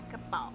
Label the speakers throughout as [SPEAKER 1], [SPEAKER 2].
[SPEAKER 1] like a boss.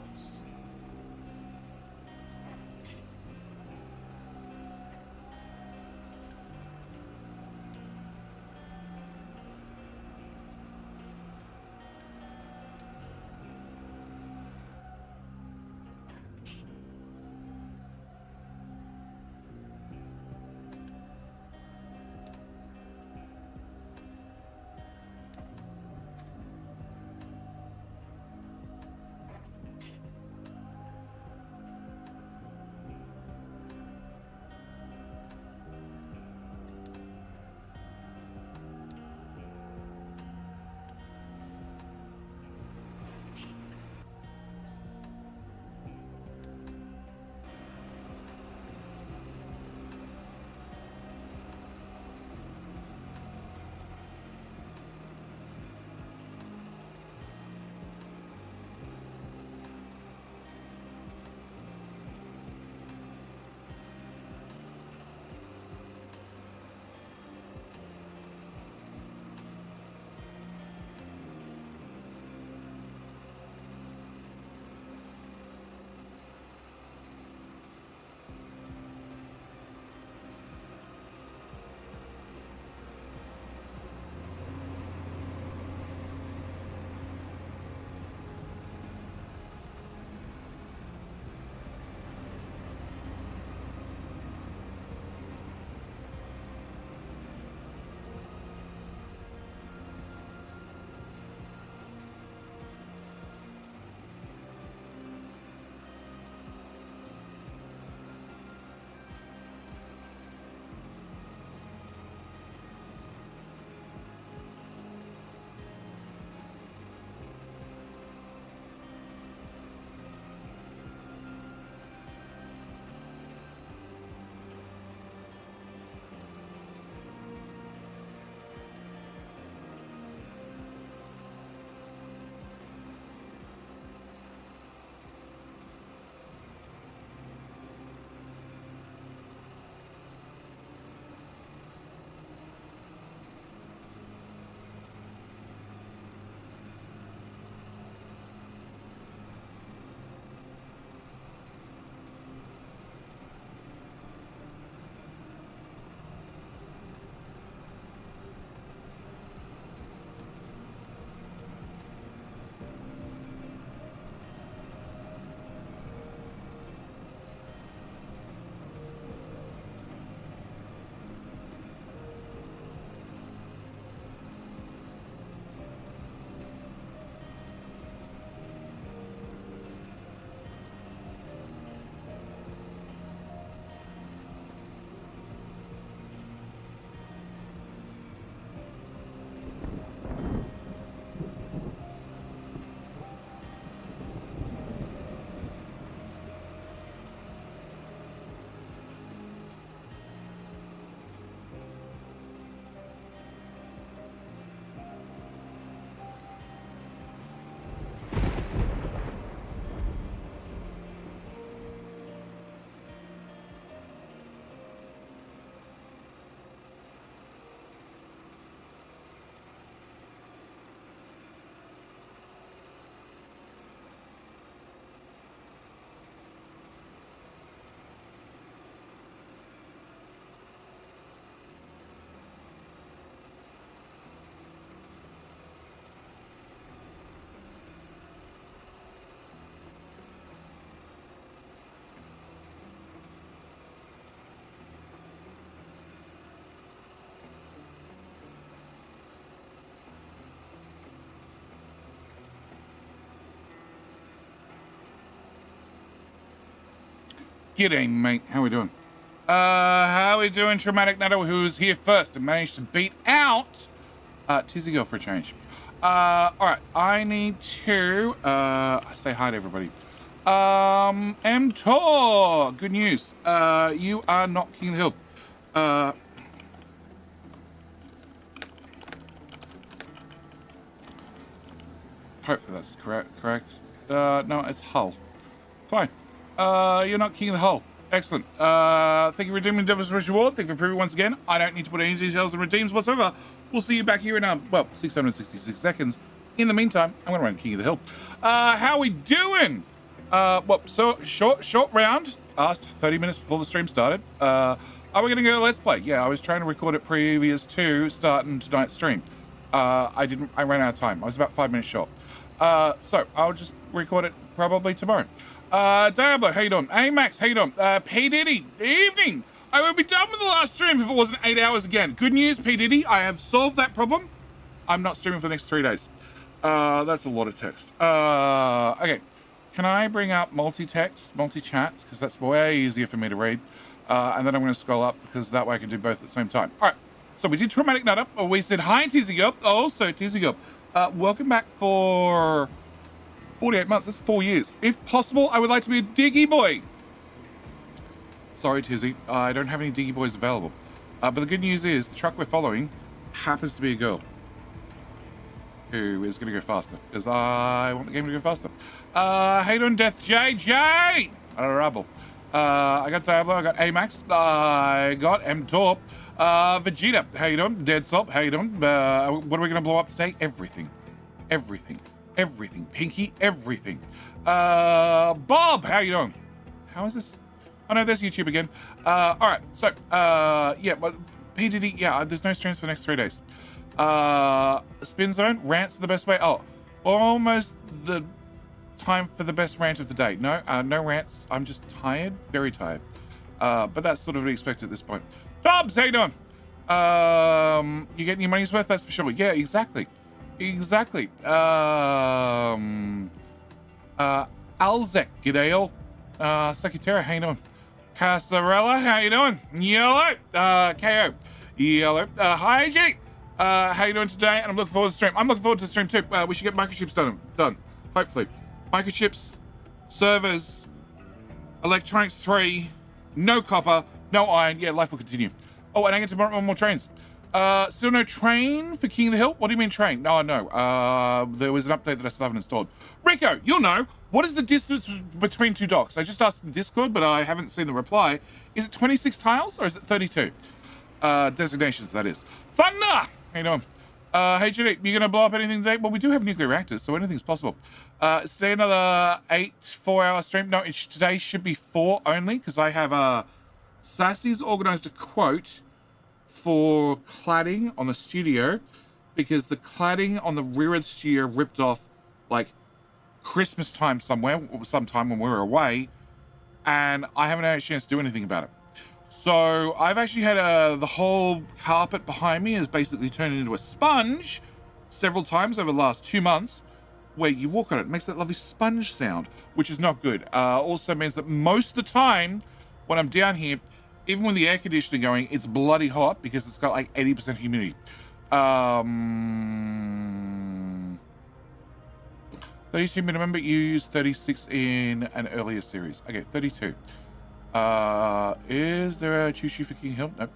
[SPEAKER 2] G'day, mate. How we doing? How we doing, Traumatic Nutter, who's here first and managed to beat out Tizzy Girl for a change. Alright, I need to say hi to everybody. Mtor, good news. You are not King of the Hill. Hopefully that's correct. No, it's Hull. Fine. You're not King of the Hull. Excellent. Thank you for redeeming Devil's Rich Reward. Thank you for proving once again. I don't need to put any details and redeems whatsoever. We'll see you back here in, 666 seconds In the meantime, I'm going to run King of the Hill. How we doing? So short round. Asked 30 minutes before the stream started. Are we going to go Let's Play? Yeah, I was trying to record it previous to starting tonight's stream. I ran out of time. I was about 5 minutes short. So I'll just record it probably tomorrow. Diablo, how you doing? Hey Max, how you doing? P Diddy, evening. I will be done with the last stream if it wasn't 8 hours again. Good news, P Diddy, I have solved that problem. I'm not streaming for the next 3 days. That's a lot of text. Okay. Can I bring up multi-text, multi-chats? Because that's way easier for me to read. And then I'm going to scroll up because that way I can do both at the same time. All right. So we did Traumatic Nutter. We said hi, Tizzy Girl. Also, Tizzy Girl. Welcome back for 48 months. That's 4 years. If possible, I would like to be a Diggy Boy. Sorry, Tizzy. I don't have any Diggy Boys available. But the good news is the truck we're following happens to be a girl who is going to go faster because I want the game to go faster. How you doing, Death JJ? Rubble. I got Diablo, I got Amax, I got M-Torp, Vegeta, how you doing? Dead Salt, how you doing? What are we going to blow up today? Everything. Pinky, everything. Bob, how you doing? How is this? Oh no, there's YouTube again. All right, so, yeah, but PDD, yeah, there's no streams for the next 3 days. Spin Zone, rants are the best way. Oh, almost the time for the best rant of the day. No, no rants. I'm just tired, very tired. But that's sort of expected at this point. Dobbs, how you doing? You getting your money's worth? That's for sure. Yeah, exactly. Alzek, g'day all. Secretary, how you doing? Casarella, how you doing? Yellow, KO. Yellow, hi G. How you doing today? And I'm looking forward to the stream. I'm looking forward to the stream too. We should get microchips done. Hopefully. Microchips, servers, electronics 3, no copper, no iron. Yeah, life will continue. Oh, and I get to one more trains. Still no train for King of the Hill? What do you mean train? No. There was an update that I still haven't installed. Rico, you'll know. What is the distance between two docks? I just asked in Discord, but I haven't seen the reply. Is it 26 tiles or is it 32? Designations, that is. Thunder! How you doing? Hey, Judy, you gonna blow up anything today? Well, we do have nuclear reactors, so anything's possible. Stay another 4-hour stream. No, today should be 4 only, because I have, Sassy's organised a quote for cladding on the studio, because the cladding on the rear of the studio ripped off, like, Christmas time sometime when we were away, and I haven't had a chance to do anything about it. So I've actually had the whole carpet behind me has basically turned into a sponge several times over the last 2 months, where you walk on it, it makes that lovely sponge sound, which is not good. Also means that most of the time when I'm down here, even with the air conditioning going, it's bloody hot because it's got like 80% humidity. 32 minimum, but you used 36 in an earlier series. Okay, 32. Is there a choo-choo for King Hill? No.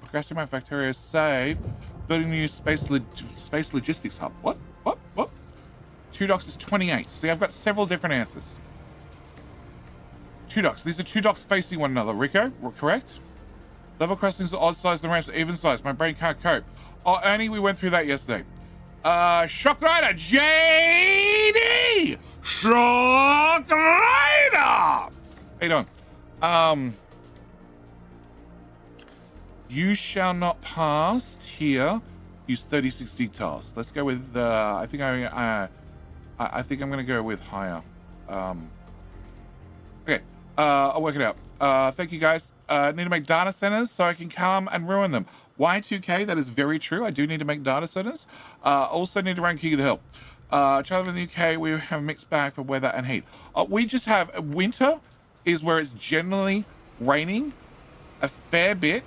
[SPEAKER 2] Progressing my Factoria save. Building new space logistics hub. What? 2 docks is 28. See, I've got several different answers. 2 docks. These are 2 docks facing one another. Rico, correct? Level crossings are odd size, the ramps are even size. My brain can't cope. Oh, Ernie, we went through that yesterday. Shock Rider, JD! Shock Rider! How you doing? You shall not pass here. Use 36 details. Let's go with, I think I'm going to go with higher. Okay, I'll work it out. Thank you guys. Need to make data centers so I can come and ruin them. Y2K, that is very true. I do need to make data centers. Also need to run King of the Hill. Travel in the UK, we have a mixed bag for weather and heat. We just have winter is where it's generally raining a fair bit.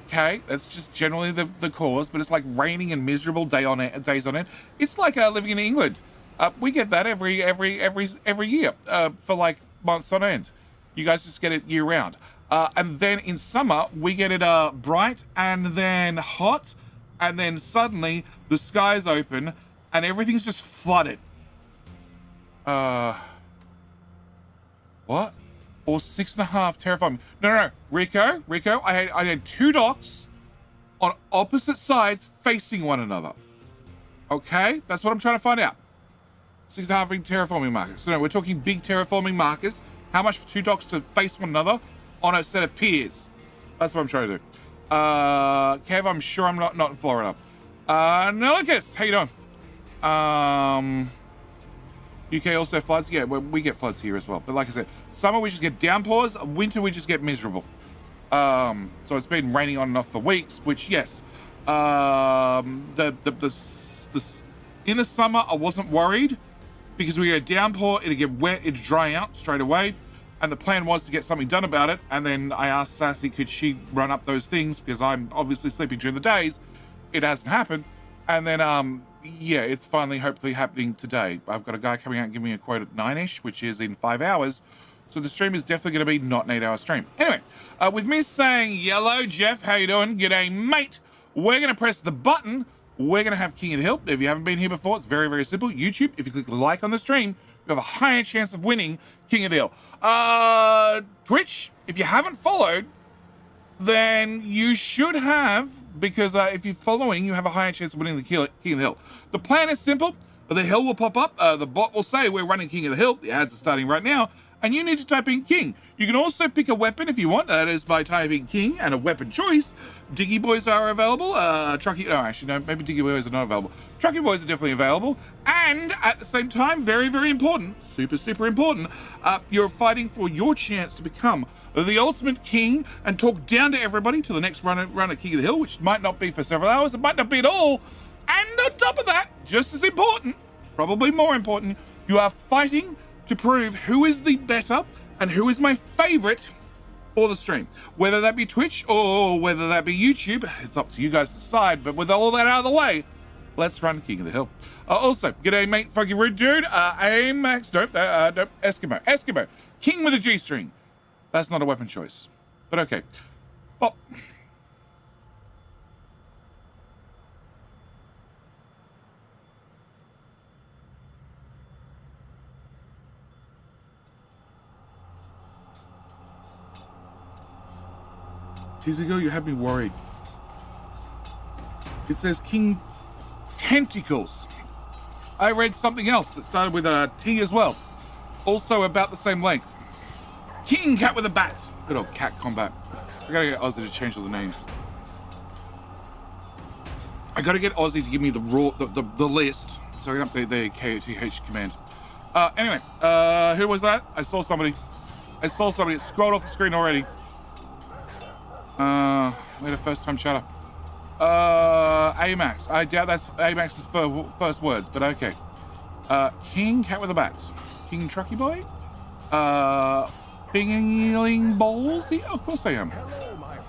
[SPEAKER 2] Okay, that's just generally the cause, but it's like raining and miserable days on end. It's like living in England. We get that every year for like months on end. You guys just get it year round. And then in summer, we get it bright and then hot, and then suddenly the skies open and everything's just flooded. What? Or 6.5 terrifying. No. Rico, I had 2 docks on opposite sides facing one another. Okay, that's what I'm trying to find out. 6.5 terraforming markers. So no, we're talking big terraforming markers. How much for 2 docks to face one another on a set of piers? That's what I'm trying to do. Kev, I'm sure I'm not in Florida. Nelicus, how you doing? UK also floods. Yeah, we get floods here as well. But like I said, summer we just get downpours. Winter we just get miserable. So it's been raining on and off for weeks. Which yes, in the summer I wasn't worried because we get a downpour. It'd get wet. It'd dry out straight away. And the plan was to get something done about it. And then I asked Sassy, could she run up those things because I'm obviously sleeping during the days. It hasn't happened. And then yeah, it's finally hopefully happening today. I've got a guy coming out and giving me a quote at 9ish, which is in 5 hours. So the stream is definitely going to be not an 8-hour stream. Anyway, with me saying yellow, Jeff, how you doing? G'day, mate. We're going to press the button. We're going to have King of the Hill. If you haven't been here before, it's very, very simple. YouTube, if you click like on the stream, you have a higher chance of winning King of the Hill. Twitch, if you haven't followed, then you should have, because if you're following, you have a higher chance of winning the King of the Hill. The plan is simple. The hill will pop up. The bot will say, we're running King of the Hill. The ads are starting right now. And you need to type in King. You can also pick a weapon if you want. That is by typing King and a weapon choice. Diggy Boys are available. Trucky, no, actually, no, maybe Diggy Boys are not available. Trucky Boys are definitely available. And at the same time, very, very important, super, super important, you're fighting for your chance to become the ultimate king and talk down to everybody to the next run at King of the Hill, which might not be for several hours. It might not be at all. And on top of that, just as important, probably more important, you are fighting to prove who is the better and who is my favorite for the stream. Whether that be Twitch or whether that be YouTube, it's up to you guys to decide. But with all that out of the way, let's run King of the Hill. Also, g'day mate, funky rude dude. Max, nope, Eskimo. King with a G-string. That's not a weapon choice, but okay. Well, days ago, you had me worried. It says King Tentacles. I read something else that started with a T as well. Also about the same length. King Cat with a Bat. Good old cat combat. I gotta get Ozzy to change all the names. I gotta get Ozzy to give me the list so I can update the KOTH command. Anyway, who was that? I saw somebody. It scrolled off the screen already. Wait, a first time chatter. Amax. I doubt that's Amax's first words, but okay. King Cat with a Bat. King Trucky Boy. Pingling Balls? Yeah, of course I am.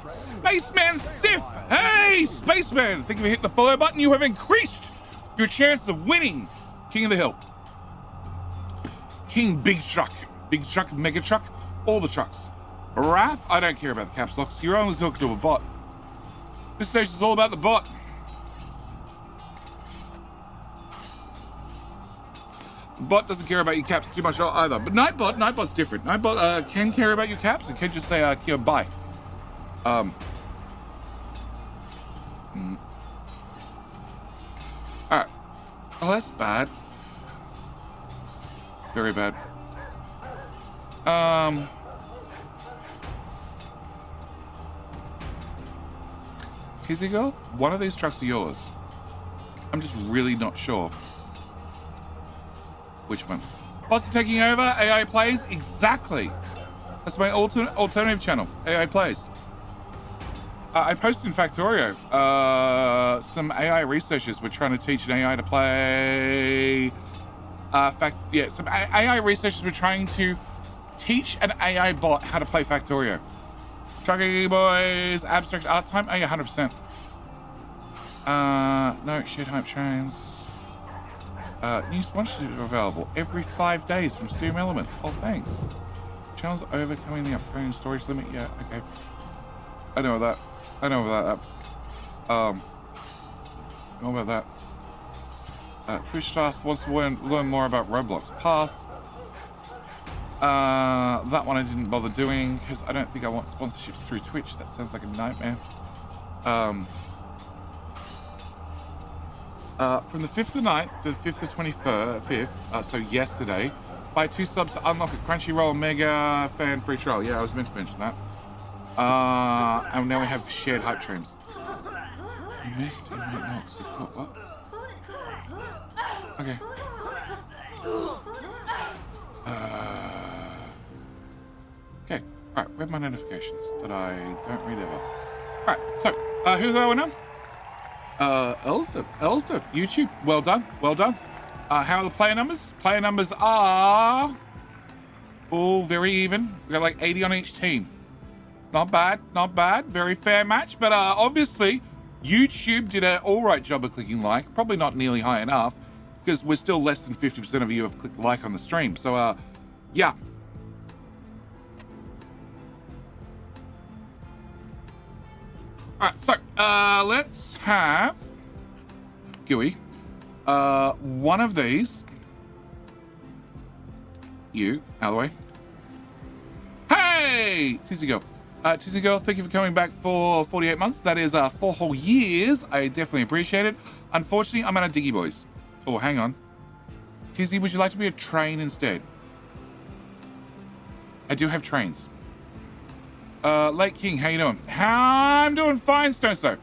[SPEAKER 2] Spaceman Sif! Hey, Spaceman! Think if you hit the follow button, you have increased your chance of winning King of the Hill. King Big Truck, Mega Truck, all the trucks. Wrath? I don't care about the caps locks. You're only talking to a bot. This station's all about the bot. The bot doesn't care about your caps too much either. But Nightbot's different. Nightbot can care about your caps and can just say, bye. Alright. Oh, that's bad. It's very bad. Tizigo, one of these trucks are yours. I'm just really not sure. Which one? Bots are taking over, AI plays? Exactly. That's my alternative channel, AI plays. I posted in Factorio, some AI researchers were trying to teach an AI to play... some AI researchers were trying to teach an AI bot how to play Factorio. Trucky Boys, abstract art time? Oh yeah, 100%. No, shit hype trains. New sponsorships are available every 5 days from Steam Elements. Oh, thanks. Channels overcoming the upgrading storage limit. Yeah, okay. I know about that. I know about that. Twitch Stars wants to learn more about Roblox Pass. That one I didn't bother doing because I don't think I want sponsorships through Twitch. That sounds like a nightmare. From the 5th to the 9th to the 5th to 25th, so yesterday, buy 2 subs to unlock a Crunchyroll Mega Fan free trial. Yeah, I was meant to mention that. And now we have shared hype streams. Missed in Knox. What? Okay. Okay. Alright, where are my notifications that I don't read ever? Alright, so, who's our winner? Elster, YouTube, well done. How are the player numbers? Player numbers are all very even. We got like 80 on each team. Not bad. Very fair match, but obviously YouTube did an all right job of clicking like. Probably not nearly high enough because we're still less than 50% of you have clicked like on the stream. So, yeah. All right, so let's have Gooey. One of these. You out of the way. Hey, Tizzy Girl. Tizzy Girl, thank you for coming back for 48 months. That is 4 whole years. I definitely appreciate it. Unfortunately, I'm out of Diggy Boys. Oh, hang on. Tizzy, would you like to be a train instead? I do have trains. Lake King, how you doing? I'm doing fine, Stone So.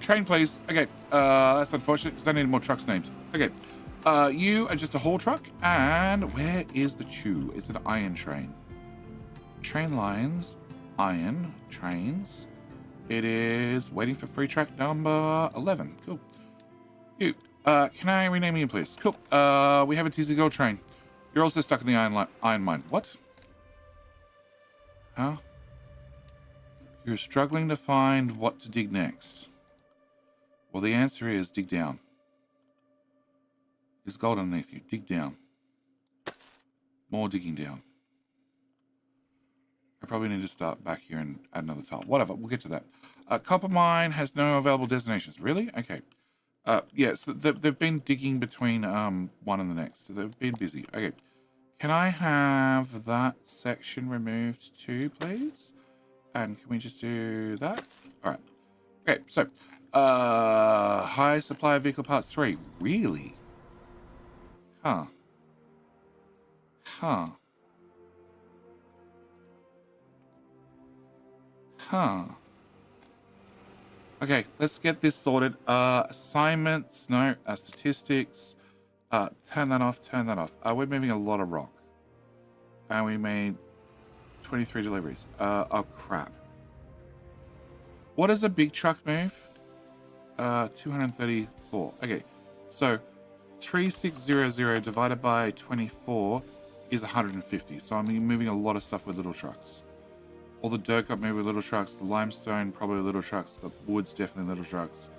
[SPEAKER 2] Train, please. Okay, that's unfortunate because I need more trucks named. Okay, you are just a haul truck. And where is the chew? It's an iron train. Train lines, iron, trains. It is waiting for free track number 11. Cool. You, can I rename you, please? Cool. We have a TZ Gold train. You're also stuck in the iron mine. What? Huh? You're struggling to find what to dig next. Well, the answer is dig down. There's gold underneath you. Dig down. More digging down. I probably need to start back here and add another tile. Whatever, we'll get to that. Copper mine has no available destinations. Really? Okay. Yeah, so they've been digging between one and the next. So they've been busy. Okay. Can I have that section removed too, please? And can we just do that? All right. Okay, so high supply of vehicle parts 3. Really? Huh. Okay, let's get this sorted. Assignments, no. Statistics. Turn that off. We're moving a lot of rock. And we made 23 deliveries. Oh, crap. What does a big truck move? 234. Okay, so 3600 divided by 24 is 150. So I'm moving a lot of stuff with little trucks. All the dirt got moved with little trucks. The limestone, probably little trucks. The wood's definitely little trucks.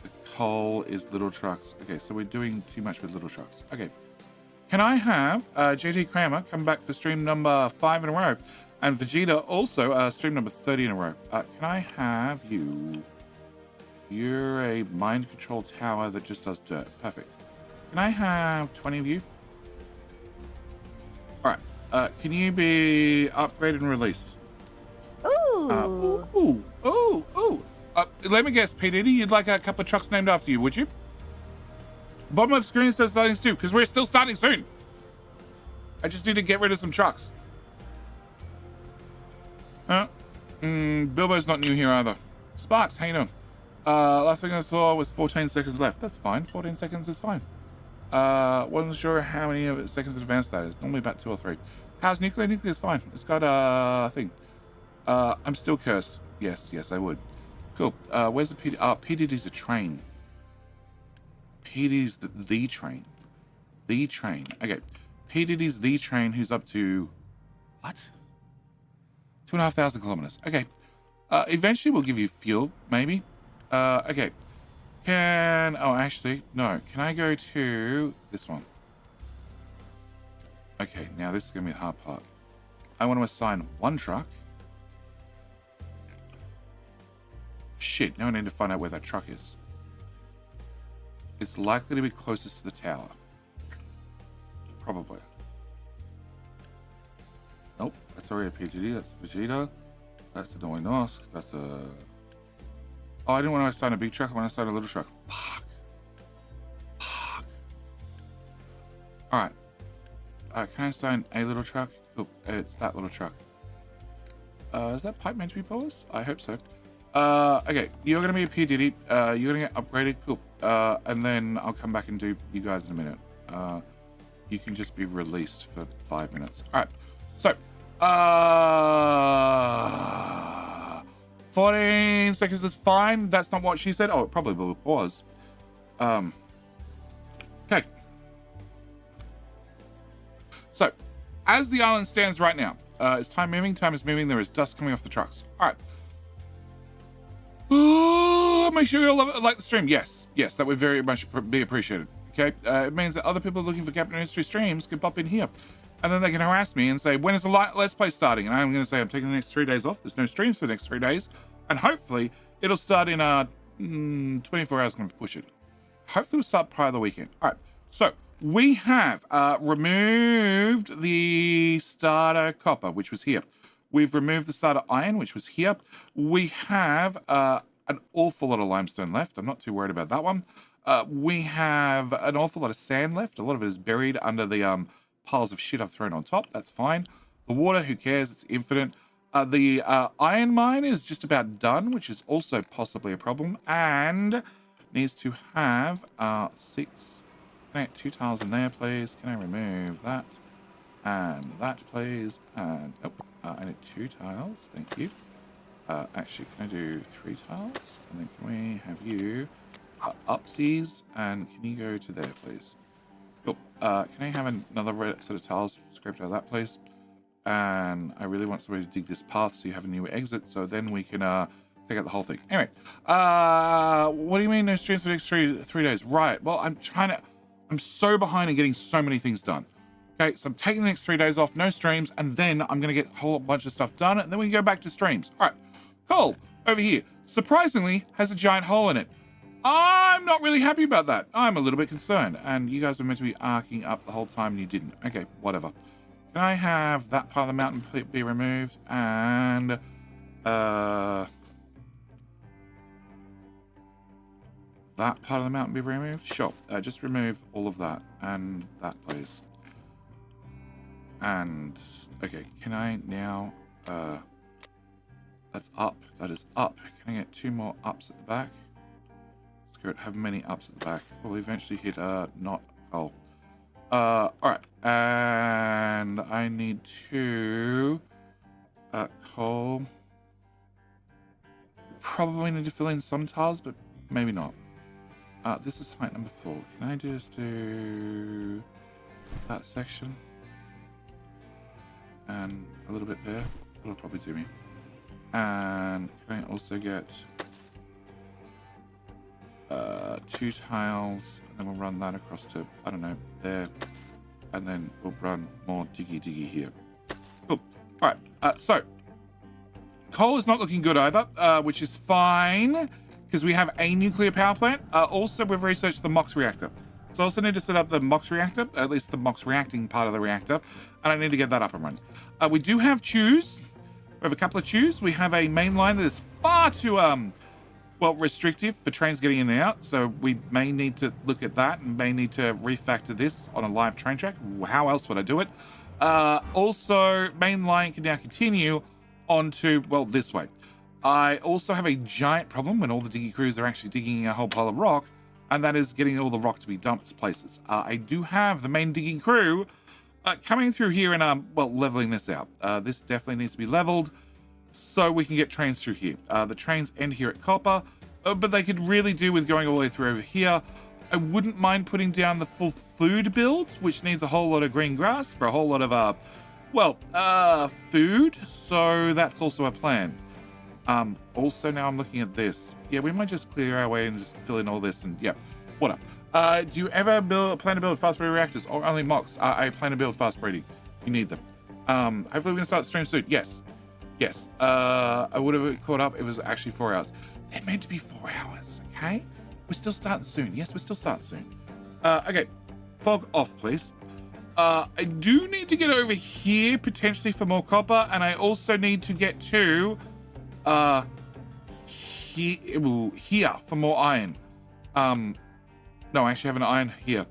[SPEAKER 2] The coal is little trucks. Okay, so we're doing too much with little trucks. Okay. Can I have JT Kramer come back for stream number 5 in a row? And Vegeta also stream number 30 in a row. Can I have you? You're a mind control tower that just does dirt. Perfect. Can I have 20 of you? All right. Can you be upgraded and released? Ooh. Let me guess, P. Diddy, you'd like a couple of trucks named after you, would you? Bottom of the screen says starting soon, because we're still starting soon. I just need to get rid of some trucks. Bilbo's not new here either. Sparks, how you doing? Last thing I saw was 14 seconds left. That's fine. 14 seconds is fine. Wasn't sure how many seconds in advance that is. Normally about 2 or 3. How's nuclear? Nuclear is fine. It's got a thing. I'm still cursed. Yes, I would. Cool. Where's the PD? PDD's a train. PDD's the train. The train. Okay. PDD's the train who's up to... What? 2,500 kilometers. Okay. Eventually we'll give you fuel, maybe. Okay. Oh, actually, no. Can I go to this one? Okay, now this is going to be the hard part. I want to assign 1 truck. Shit, now I need to find out where that truck is. It's likely to be closest to the tower. Probably. Nope, that's already a PGD. That's Vegeta. That's a Noinosk. That's a... Oh, I didn't want to assign a big truck. I want to assign a little truck. Fuck. Can I assign a little truck? Oh, it's that little truck. Is that pipe meant to be paused? I hope so. Okay, you're gonna be a P Diddy. You're gonna get upgraded. Cool. And then I'll come back and do you guys in a minute. You can just be released for 5 minutes. All right. So, 14 seconds is fine. That's not what she said. Oh, it probably was. Okay. So, as the island stands right now, is time moving? Time is moving. There is dust coming off the trucks. All right. Make sure you all like the stream. Yes, that would very much be appreciated. Okay, it means that other people looking for Captain Industry streams can pop in here, and then they can harass me and say, "When is the Let's Play starting?" And I'm going to say, "I'm taking the next 3 days off. There's no streams for the next 3 days, and hopefully it'll start in 24 hours. I'm going to push it. Hopefully it'll start prior to the weekend." All right. So we have removed the starter copper, which was here. We've removed the starter iron, which was here. We have an awful lot of limestone left. I'm not too worried about that one. We have an awful lot of sand left. A lot of it is buried under the piles of shit I've thrown on top. That's fine. The water, who cares? It's infinite. The iron mine is just about done, which is also possibly a problem. And needs to have 6. Can I get 2 tiles in there, please? Can I remove that? And that, please. And I need 2 tiles. Thank you. Actually, can I do 3 tiles? And then can we have you upsies? And can you go to there, please? Cool. Can I have another set of tiles scraped out of that place? And I really want somebody to dig this path so you have a new exit. So then we can take out the whole thing. Anyway, what do you mean no streams for the next three days? Right. Well, I'm so behind in getting so many things done. Okay, so I'm taking the next 3 days off, no streams, and then I'm going to get a whole bunch of stuff done, and then we can go back to streams. All right, coal over here, surprisingly, has a giant hole in it. I'm not really happy about that. I'm a little bit concerned, and you guys were meant to be arcing up the whole time, and you didn't. Okay, whatever. Can I have that part of the mountain be removed, and that part of the mountain be removed? Sure, just remove all of that, and that, please. And okay, can I now that's up, that is up. Can I get 2 more ups at the back? Screw it, have many ups at the back. We'll eventually hit not coal. Alright, and I need 2 coal. Probably need to fill in some tiles, but maybe not. This is height number 4. Can I just do that section? And a little bit there. That'll probably do me. And can I also get 2 tiles, and then we'll run that across to, I don't know, there. And then we'll run more diggy here. Cool. Alright, so coal is not looking good either, which is fine, because we have a nuclear power plant. Also, we've researched the MOX reactor. So I also need to set up the MOX reactor, at least the MOX reacting part of the reactor, and I need to get that up and running. We do have chews. We have a couple of chews. We have a main line that is far too, well, restrictive for trains getting in and out, so we may need to look at that and may need to refactor this on a live train track. How else would I do it? Also, main line can now continue onto, well, this way. I also have a giant problem when all the diggy crews are actually digging a whole pile of rock, and that is getting all the rock to be dumped places. I do have the main digging crew coming through here and, well, leveling this out. This definitely needs to be leveled so we can get trains through here. The trains end here at Copper, but they could really do with going all the way through over here. I wouldn't mind putting down the full food build, which needs a whole lot of green grass for a whole lot of, well, food. So that's also a plan. Also, now I'm looking at this. Yeah, we might just clear our way and just fill in all this and, yeah, what up? Do you ever plan to build fast breeding reactors or only MOX? I plan to build fast breeding. You need them. Hopefully we can start the stream soon. Yes. I would have caught up. It was actually 4 hours. They're meant to be 4 hours, okay? We're still starting soon. Yes, we're still starting soon. Okay, fog off, please. I do need to get over here potentially for more copper, and I also need to get to here for more iron. No, I actually have an iron here.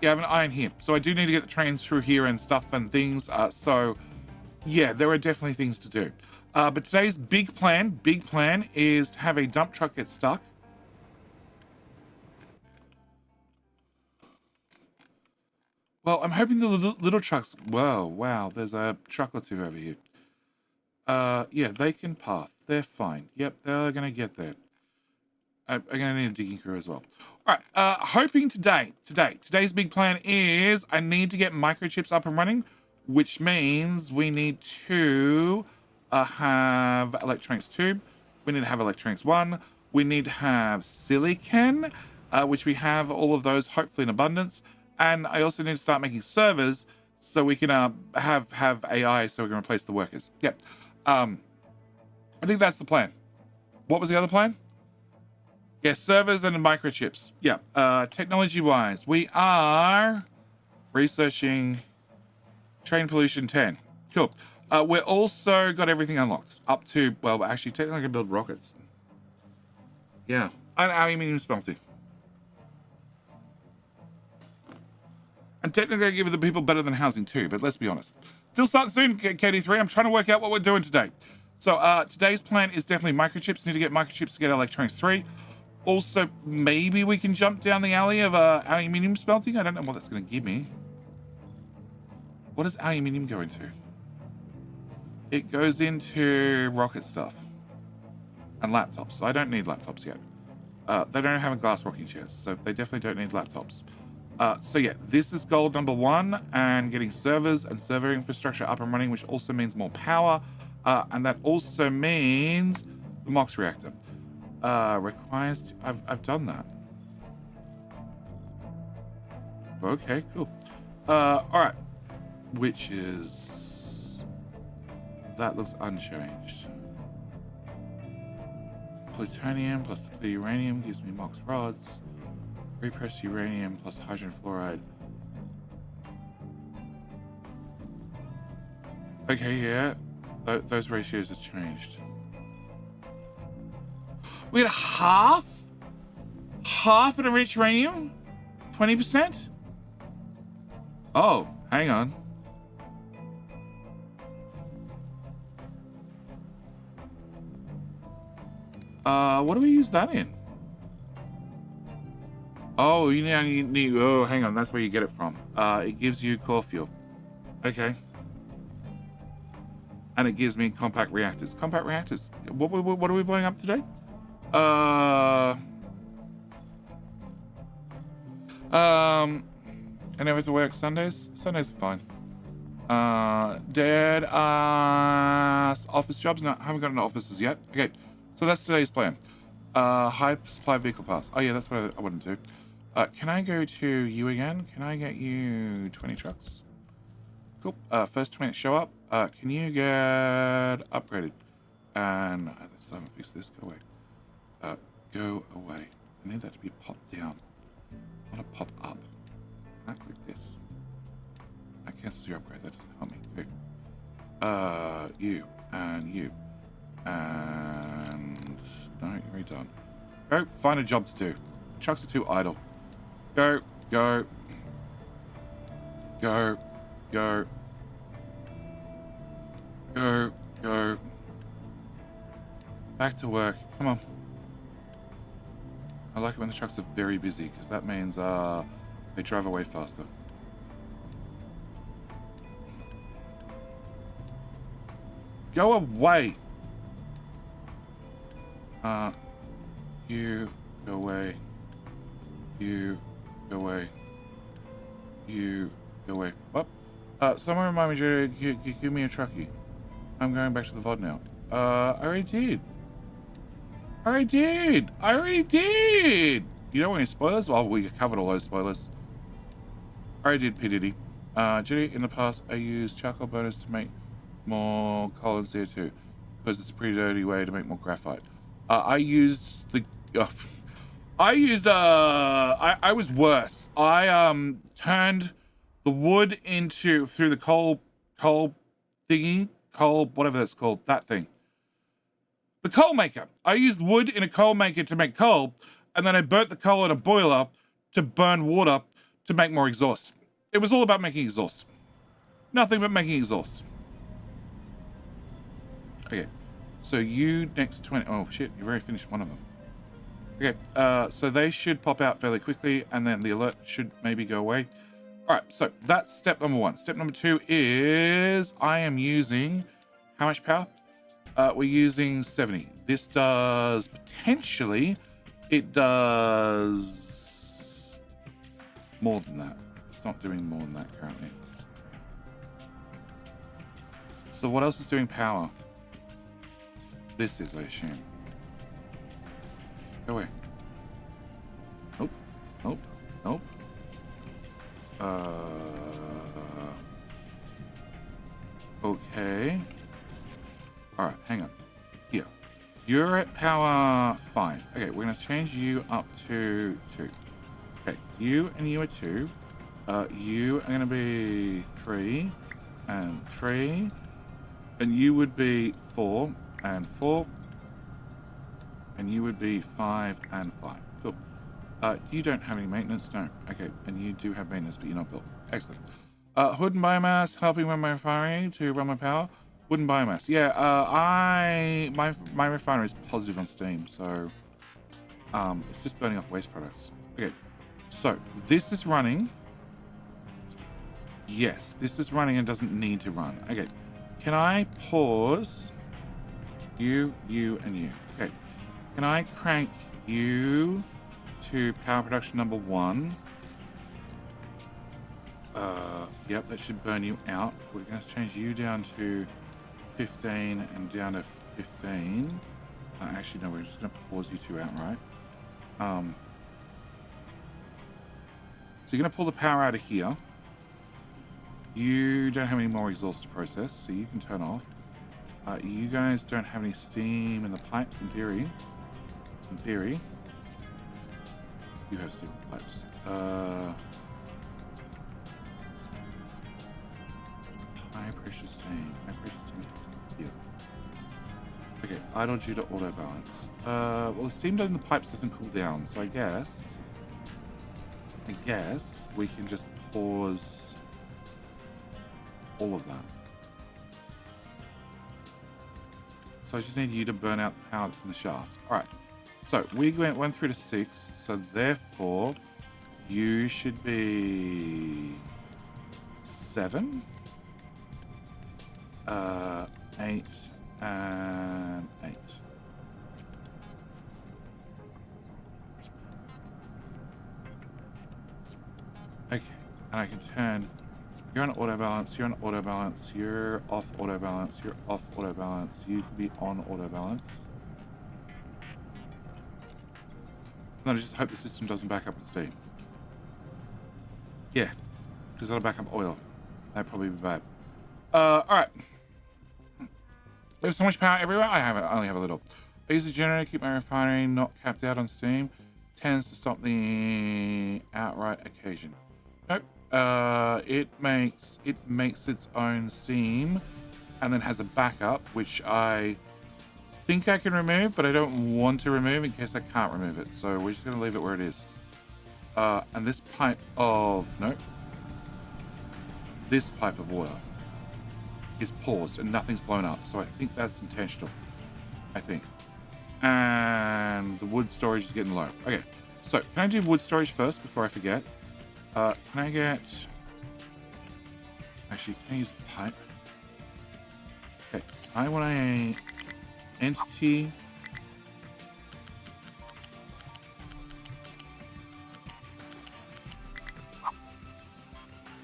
[SPEAKER 2] Yeah, I have an iron here. So I do need to get the trains through here and stuff and things. So yeah, there are definitely things to do. But today's big plan is to have a dump truck get stuck. Well, I'm hoping the little trucks, whoa, wow, there's a truck or two over here. Yeah, they can path. They're fine. Yep, they're going to get there. I'm going to need a digging crew as well. All right, hoping today's big plan is I need to get microchips up and running, which means we need to have electronics 2. We need to have electronics 1. We need to have silicon, which we have all of those hopefully in abundance. And I also need to start making servers so we can have AI so we can replace the workers. Yep. I think that's the plan. What was the other plan? Yeah, servers and microchips. Yeah. Technology-wise, we are researching train pollution 10. Cool. We're also got everything unlocked up to, well, actually, technically I can build rockets. Yeah. And aluminium smelting. And technically I give the people better than housing too, but let's be honest. Still starting soon, KD3. I'm trying to work out what we're doing today. So today's plan is definitely microchips. Need to get microchips to get electronics 3. Also, maybe we can jump down the alley of aluminium smelting. I don't know what that's going to give me. What does aluminium go into? It goes into rocket stuff and laptops. I don't need laptops yet. They don't have a glass rocking chairs, so they definitely don't need laptops. So yeah, this is goal number 1, and getting servers and server infrastructure up and running, which also means more power. And that also means the MOX reactor. Requires, I've done that. Okay, cool. All right, which is, that looks unchanged. Plutonium plus the uranium gives me MOX rods. Repressed uranium plus hydrogen fluoride. Okay, yeah, those ratios have changed. We had half an enriched uranium, 20%. Oh, hang on. What do we use that in? Oh, you need, oh, hang on, that's where you get it from. It gives you core fuel. Okay. And it gives me compact reactors. Compact reactors. What are we blowing up today? I never have to work Sundays. Sundays are fine. Dead ass office jobs. No, I haven't got into offices yet. Okay, so that's today's plan. High supply vehicle pass. Oh yeah, that's what I wanted to do. Can I go to you again? Can I get you 20 trucks? Cool. First 20 that show up. Can you get upgraded? And let's not fix this. Go away. Go away. I need that to be popped down, not a pop up. Can I click this? That cancels your upgrade. That doesn't help me. Okay. You and you and no, you're already done. Go find a job to do. Trucks are too idle. Go, go, go, go, go, go. Back to work. Come on. I like it when the trucks are very busy because that means they drive away faster. Go away. You go away. You go away. You go away. What? Someone remind me to give me a truckie. I'm going back to the VOD now. I already did. I already did. You don't want any spoilers? Well, we covered all those spoilers. I already did, P. Diddy. Judy, in the past, I used charcoal burners to make more coal and CO2 because it's a pretty dirty way to make more graphite. I was worse. I turned the wood through the coal thingy, whatever that's called, that thing. The coal maker. I used wood in a coal maker to make coal, and then I burnt the coal in a boiler to burn water to make more exhaust. It was all about making exhaust. Nothing but making exhaust. Okay, so you next 20. Oh shit, you've already finished one of them. Okay, so they should pop out fairly quickly, and then the alert should maybe go away. All right, so that's step number 1. Step number 2 is I am using how much power? We're using 70. This does potentially, it does more than that. It's not doing more than that currently. So what else is doing power? This is, I assume. Go away. Nope. Nope. Nope. Okay. All right, hang on. Here. You're at power 5. Okay, we're going to change you up to 2. Okay, you and you are 2. You are going to be 3 and 3. And you would be 4 and 4. And you would be 5 and 5. Cool. You don't have any maintenance? No. Okay, and you do have maintenance, but you're not built. Excellent. Hood and biomass, helping run my refinery to run my power. Wood and biomass. Yeah, my refinery is positive on steam, so it's just burning off waste products. Okay, so this is running. Yes, this is running and doesn't need to run. Okay, can I pause you, and you? Okay, can I crank you to power production number 1? Yep, that should burn you out. We're going to change you down to 15 and down to 15. Actually, no, we're just going to pause you 2 outright. So you're going to pull the power out of here. You don't have any more exhaust to process, so you can turn off. You guys don't have any steam in the pipes, in theory. In theory. You have steam in the pipes. High pressure steam. High pressure steam. Yeah. Okay, idle due to auto balance. Well, the steam in the pipes doesn't cool down, so I guess we can just pause all of that. So I just need you to burn out the power that's in the shaft. All right. So we went through to 6. So therefore, you should be 7, 8, and 8. Okay, and I can turn. You're on auto balance. You're on auto balance. You're off auto balance. You're off auto balance. You can be on auto balance. No, I just hope the system doesn't back up with steam. Yeah, because that'll back up oil. That'd probably be bad. All right. There's so much power everywhere. I only have a little. I use the generator to keep my refinery not capped out on steam. Tends to stop the outright occasion. Nope. It makes its own steam, and then has a backup, which I think I can remove, but I don't want to remove in case I can't remove it. So we're just going to leave it where it is. And this pipe of this pipe of water is paused and nothing's blown up. So I think that's intentional. I think. And the wood storage is getting low. Okay. So can I do wood storage first before I forget? Can I get... Actually, can I use the pipe? Okay. I want a entity.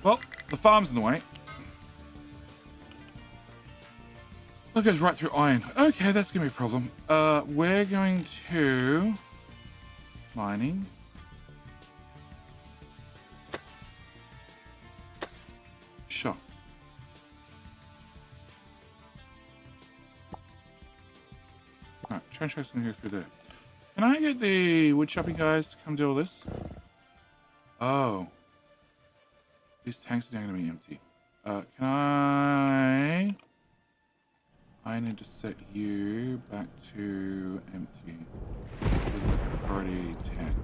[SPEAKER 2] Well, the farm's in the way. That goes right through iron. Okay, that's going to be a problem. We're going to... Mining. Sure. Alright, train truck's going to go through there. Can I get the wood chopping guys to come do all this? Oh. These tanks are now going to be empty. Can I... I need to set you back to empty. With like a priority 10.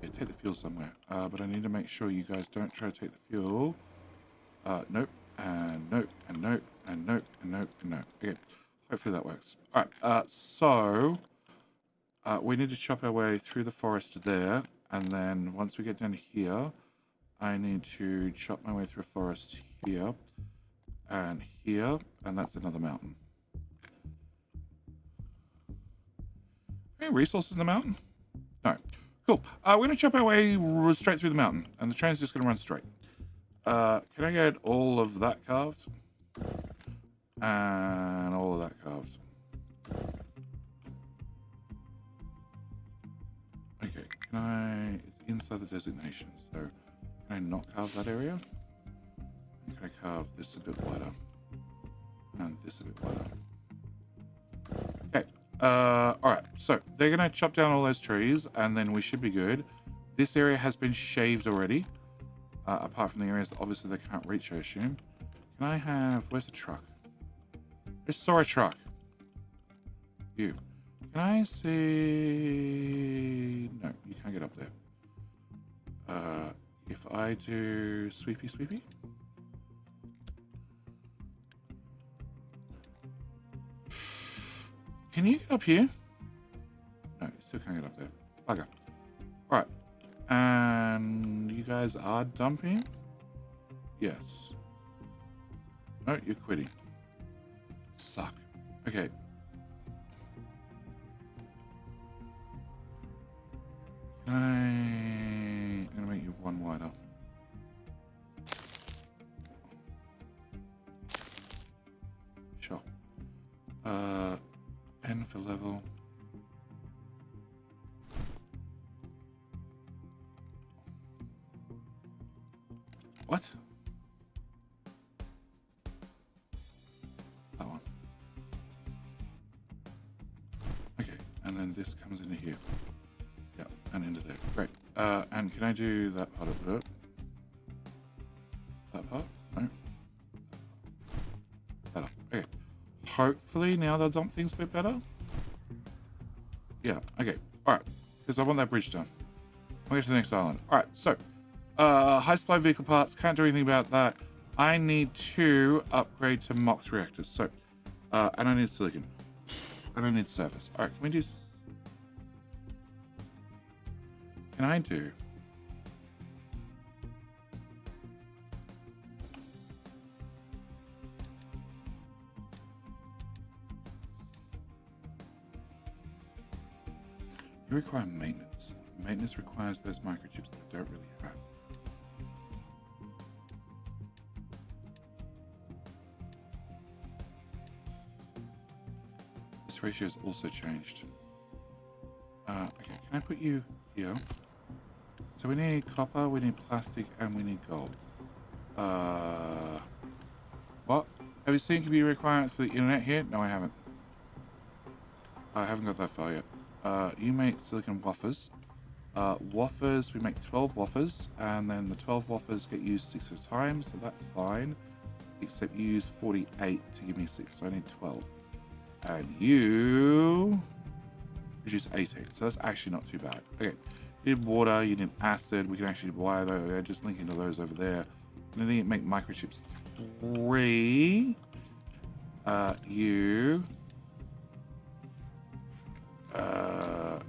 [SPEAKER 2] Yeah, take the fuel somewhere. But I need to make sure you guys don't try to take the fuel. Nope, and nope, and nope, and nope, and nope, and nope. Okay, hopefully that works. All right, so we need to chop our way through the forest there, and then once we get down here, I need to chop my way through a forest here, and that's another mountain. Any resources in the mountain? No. Cool. We're going to chop our way straight through the mountain, and the train's just going to run straight. Can I get all of that carved? And all of that carved. Okay, can I... It's inside the designation, so can I not carve that area? And can I carve this a bit wider? And this a bit wider? Okay. Alright, so they're going to chop down all those trees, and then we should be good. This area has been shaved already. Apart from the areas that obviously they can't reach, I assume. Can I have... Where's the truck? I saw a truck. You. Can I see... No, you can't get up there. If I do sweepy sweepy? Can you get up here? No, you still can't get up there. Bugger. Alright. And you guys are dumping? Yes. No, you're quitting. Suck. Okay. I'm gonna make you one wider. Sure. N for level. What? That one. Okay, and then this comes into here. Yeah, and into there. Great. And can I do that part of it? That part? No. Better. Okay. Hopefully now they'll dump things a bit better. Yeah, okay. Alright. Because I want that bridge done. I'll get to the next island. Alright, so high supply vehicle parts, can't do anything about that. I need to upgrade to MOX reactors. So, and I need silicon. And I need surface. Alright, can we do... Can I do... You require maintenance. Maintenance requires those microchips that I don't really have. This ratio has also changed. Okay, can I put you here? So we need copper, we need plastic, and we need gold. What? Have you seen computer requirements for the internet here? No, I haven't. I haven't got that far yet. You make silicon wafers. Wafers, we make 12 wafers, and then the 12 wafers get used 6 at a time, so that's fine. Except you use 48 to give me 6, so I need 12. And you produce 18, so that's actually not too bad. Okay, you need water, you need acid, we can actually wire those, they're just linking to those over there. And then you make microchips 3. You...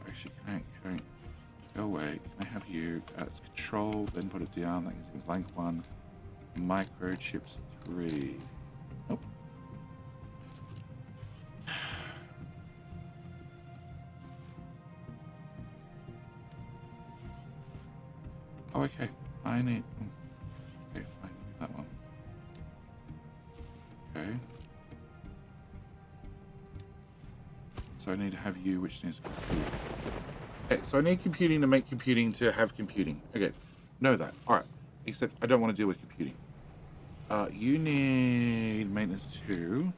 [SPEAKER 2] actually, can I go away? Can I have you as control, then put it down, that gives me blank 1. Microchips 3. Nope. Oh, okay. I need... Okay, fine. That one. Okay. So I need to have you, which needs computing. Okay, so I need computing to make computing to have computing. Okay, know that. All right. Except I don't want to deal with computing. You need maintenance 2.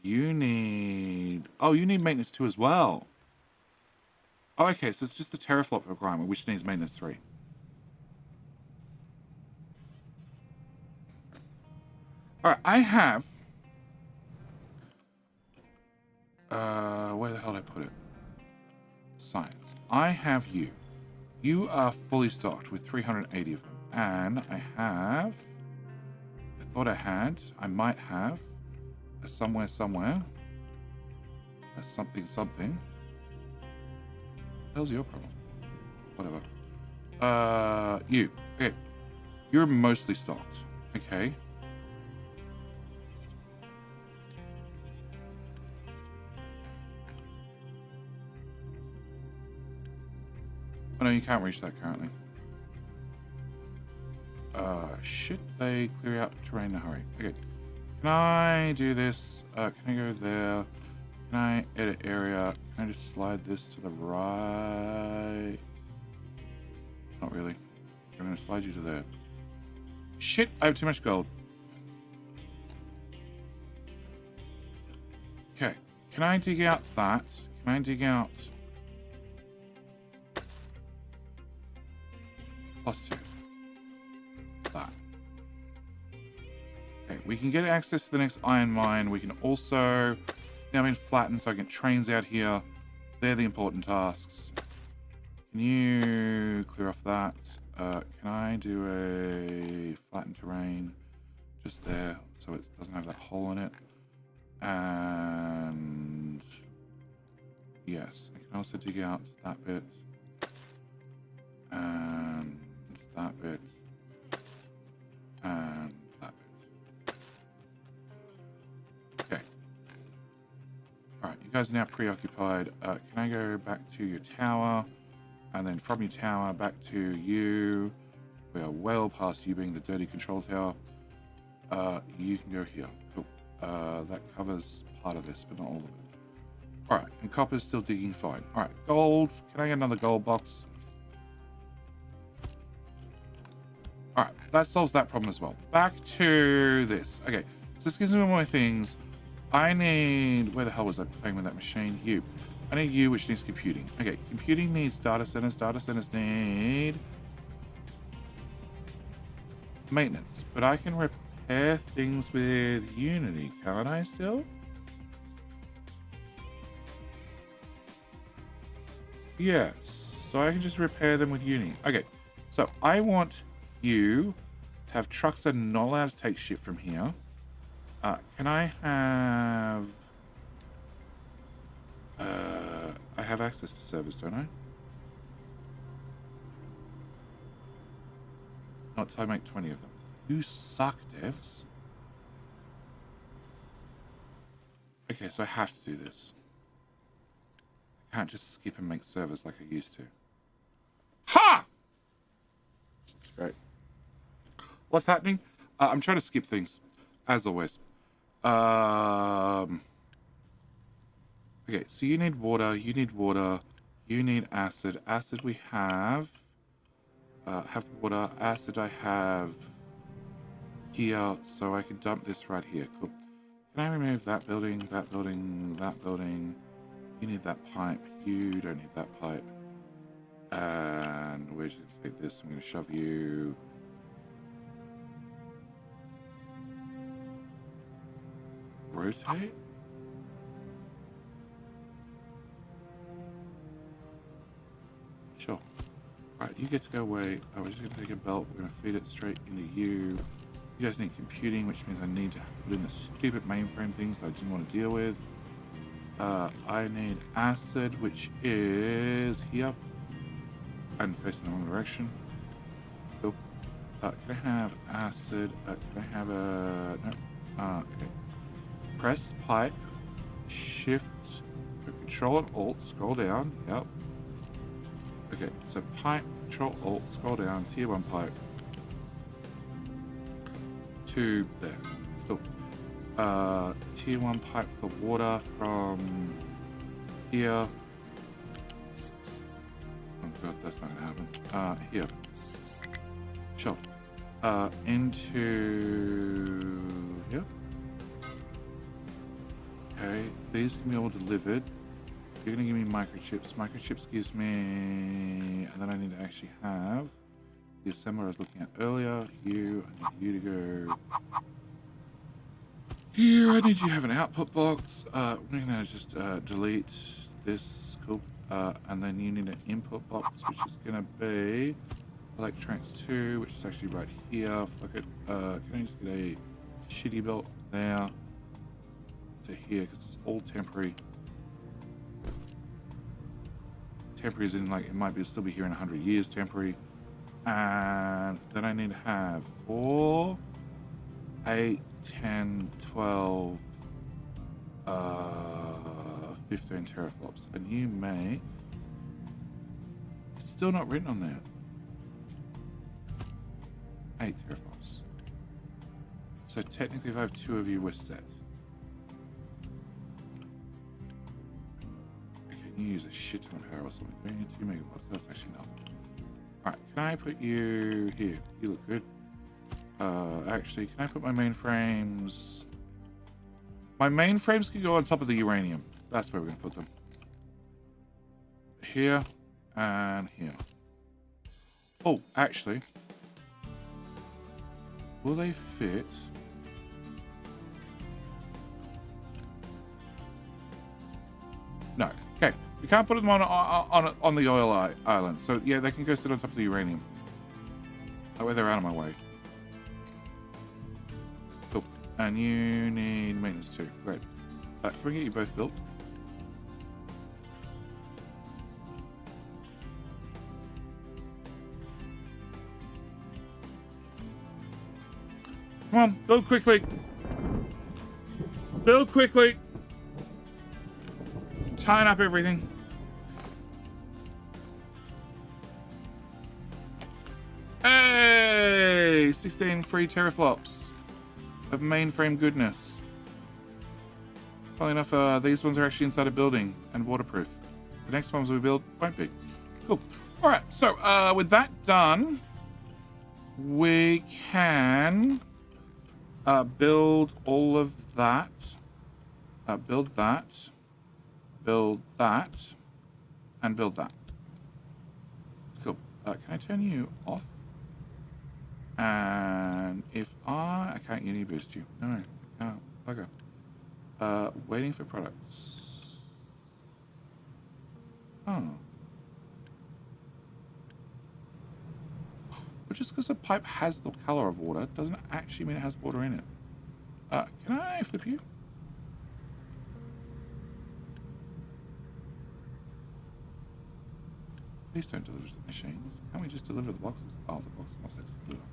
[SPEAKER 2] You need... Oh, you need maintenance 2 as well. Oh, okay, so it's just the teraflop requirement, which needs maintenance 3. All right, I have... where the hell did I put it? Science. I have you. You are fully stocked with 380 of them. And I thought I might have a somewhere, a something. What the hell's your problem? Whatever. You. Okay. You're mostly stocked. Okay. Oh no, you can't reach that currently. Should they clear out terrain in a hurry? Okay. Can I do this? Can I go there? Can I edit area? Can I just slide this to the right? Not really. I'm going to slide you to there. Shit, I have too much gold. Okay. Can I dig out that? Can I dig out... +2. That. Okay, we can get access to the next iron mine. We can also... Now I'm in flatten, so I get trains out here. They're the important tasks. Can you clear off that? Can I do a flattened terrain just there so it doesn't have that hole in it? And yes, I can also dig out that bit and that bit and that bit. Okay. All right, you guys are now preoccupied. Can I go back to your tower? And then from your tower back to you. We are well past you being the dirty control tower. You can go here. Cool. That covers part of this, but not all of it. Alright, and copper's still digging fine. Alright, gold. Can I get another gold box? Alright, that solves that problem as well. Back to this. Okay, so this gives me more things. I need... Where the hell was I playing with that machine? You. I need you, which needs computing. Okay, computing needs data centers. Data centers need maintenance. But I can repair things with Unity, can't I still? Yes. So I can just repair them with Unity. Okay, so I want you to have trucks that are not allowed to take shit from here. Can I have... I have access to servers, don't I? Not till I make 20 of them. You suck, devs. Okay, so I have to do this. I can't just skip and make servers like I used to. Ha! Great. What's happening? I'm trying to skip things, as always. Okay, so you need water, you need acid. Acid we have water. Acid I have here, so I can dump this right here. Cool. Can I remove that building, that building, that building? You need that pipe. You don't need that pipe. And we're just going to take this. I'm going to shove you... Rotate? Sure. Alright, you get to go away. We're just going to take a belt. We're going to feed it straight into you. You guys need computing, which means I need to put in the stupid mainframe things that I didn't want to deal with. I need acid, which is here. And facing the wrong direction. Cool. Can I have acid? Can I have a... No. Okay. Press pipe. Shift. Control and Alt. Scroll down. Yep. Okay, so pipe, Control Alt, scroll down, tier 1 pipe. To there. Cool. Tier 1 pipe for water from here. Oh god, that's not gonna happen. Here. Sure. Into here. Okay, these can be all delivered. You're gonna give me microchips. Microchips gives me, and then I need to actually have the assembler I was looking at earlier. You, I need you to go here. I need you to have an output box. We're gonna just delete this. Cool. And then you need an input box, which is going to be electronics 2, which is actually right here. Look at, can I just get a shitty belt there to here, because it's all temporary. Temporary is in, like, it might be still be here in 100 years, temporary. And then I need to have 4, 8, 10, 12, 15 teraflops. And you make... It's still not written on there. 8 teraflops. So technically if I have 2 of you, we're set. Okay, you use a shit ton of power or something. We need 2 megawatts. That's actually nothing. Alright, can I put you here? You look good. Actually, can I put my mainframes... My mainframes can go on top of the uranium. That's where we're going to put them. Here and here. Oh, actually. Will they fit? No. Okay. We can't put them on the oil island. So, yeah, they can go sit on top of the uranium. That way they're out of my way. Cool. And you need maintenance too. Great. Can we get you both built? Come on, build quickly. Build quickly. Tying up everything. Hey! 16 free teraflops of mainframe goodness. Funnily enough, these ones are actually inside a building and waterproof. The next ones we build won't be. Cool. All right, so with that done, we can build all of that. Build that. Build that. And build that. Cool. Can I turn you off? And if I can't uni boost you. No, can't. Bugger. Waiting for products. Oh. But just because a pipe has the color of water doesn't actually mean it has water in it. Can I flip you? Please don't deliver to the machines. Can't we just deliver the boxes? Oh, the box is not set to deliver.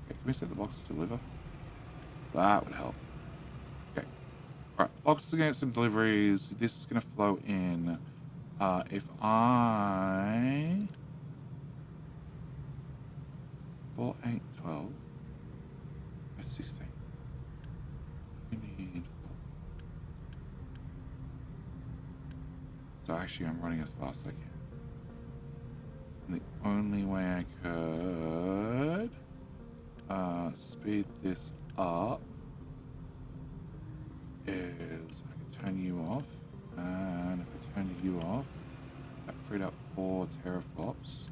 [SPEAKER 2] Okay, can we set the boxes to deliver? That would help. Okay. Alright, boxes are going to get some deliveries. This is going to flow in. If I... 4, 8, 12, 16. You need 4. So actually I'm running as fast as I can. And the only way I could speed this up is I can turn you off, and if I turn you off, that freed up 4 teraflops,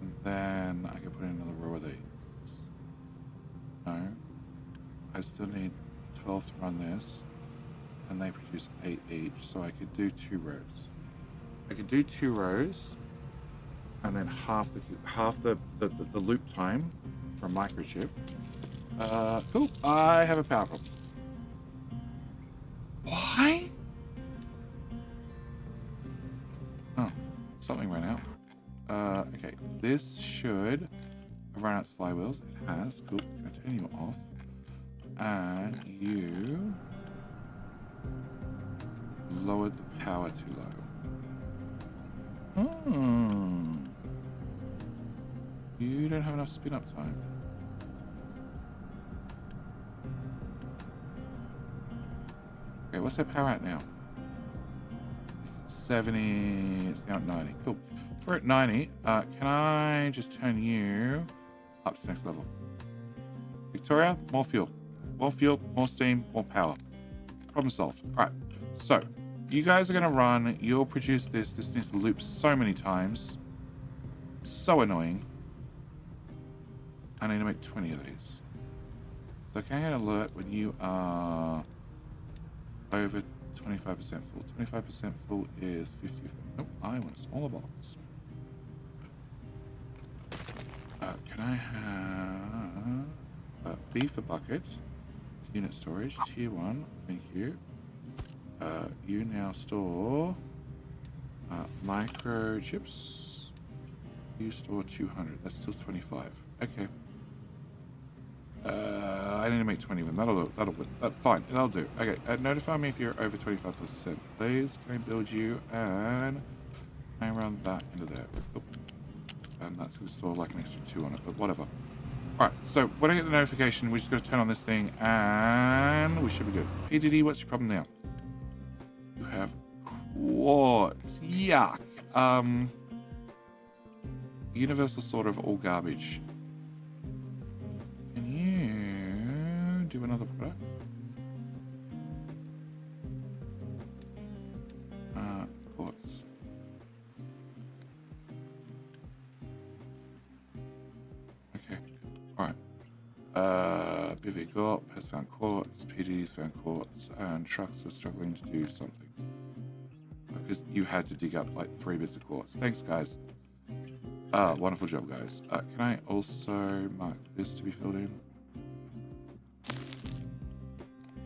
[SPEAKER 2] and then I can put in another row of these. No, I still need 12 to run this, and they produce 8 each, so I could do 2 rows. I could do 2 rows, and then half the loop time for a microchip. Cool. I have a power problem. Why? Oh, something ran out. Okay, this should have run out its flywheels. It has. Cool. I'm gonna turn you off, and you lowered the power too low. Hmm. You don't have enough spin up time. Okay, what's their power at now? It's 70, it's now at 90. Cool. If we're at 90, can I just turn you up to the next level? Victoria, more fuel. More fuel, more steam, more power. Problem solved. Alright, so you guys are going to run, you'll produce this. This needs to loop so many times. So annoying. I need to make 20 of these. So can I get an alert when you are over 25% full. 25% full is 50. Nope, I want a smaller box. Can I have B for bucket? Unit storage, tier 1. Thank you. You now store microchips. You store 200. That's still 25. Okay. I need to make 20 of them. That'll fine. That'll do. Okay. Notify me if you're over 25%. Please. Can I build you and can I run that into there? Oh. And that's going to store like an extra 2 on it, but whatever. Alright, so when I get the notification, we're just going to turn on this thing and we should be good. PDD, what's your problem now? You have quartz. Yuck. Universal sort of all garbage. Can you do another product? Quartz. Okay. Alright. Bivy Gorp has found quartz, PD's found quartz, and trucks are struggling to do something. Because you had to dig up like 3 bits of quartz. Thanks, guys. Wonderful job, guys. Can I also mark this to be filled in?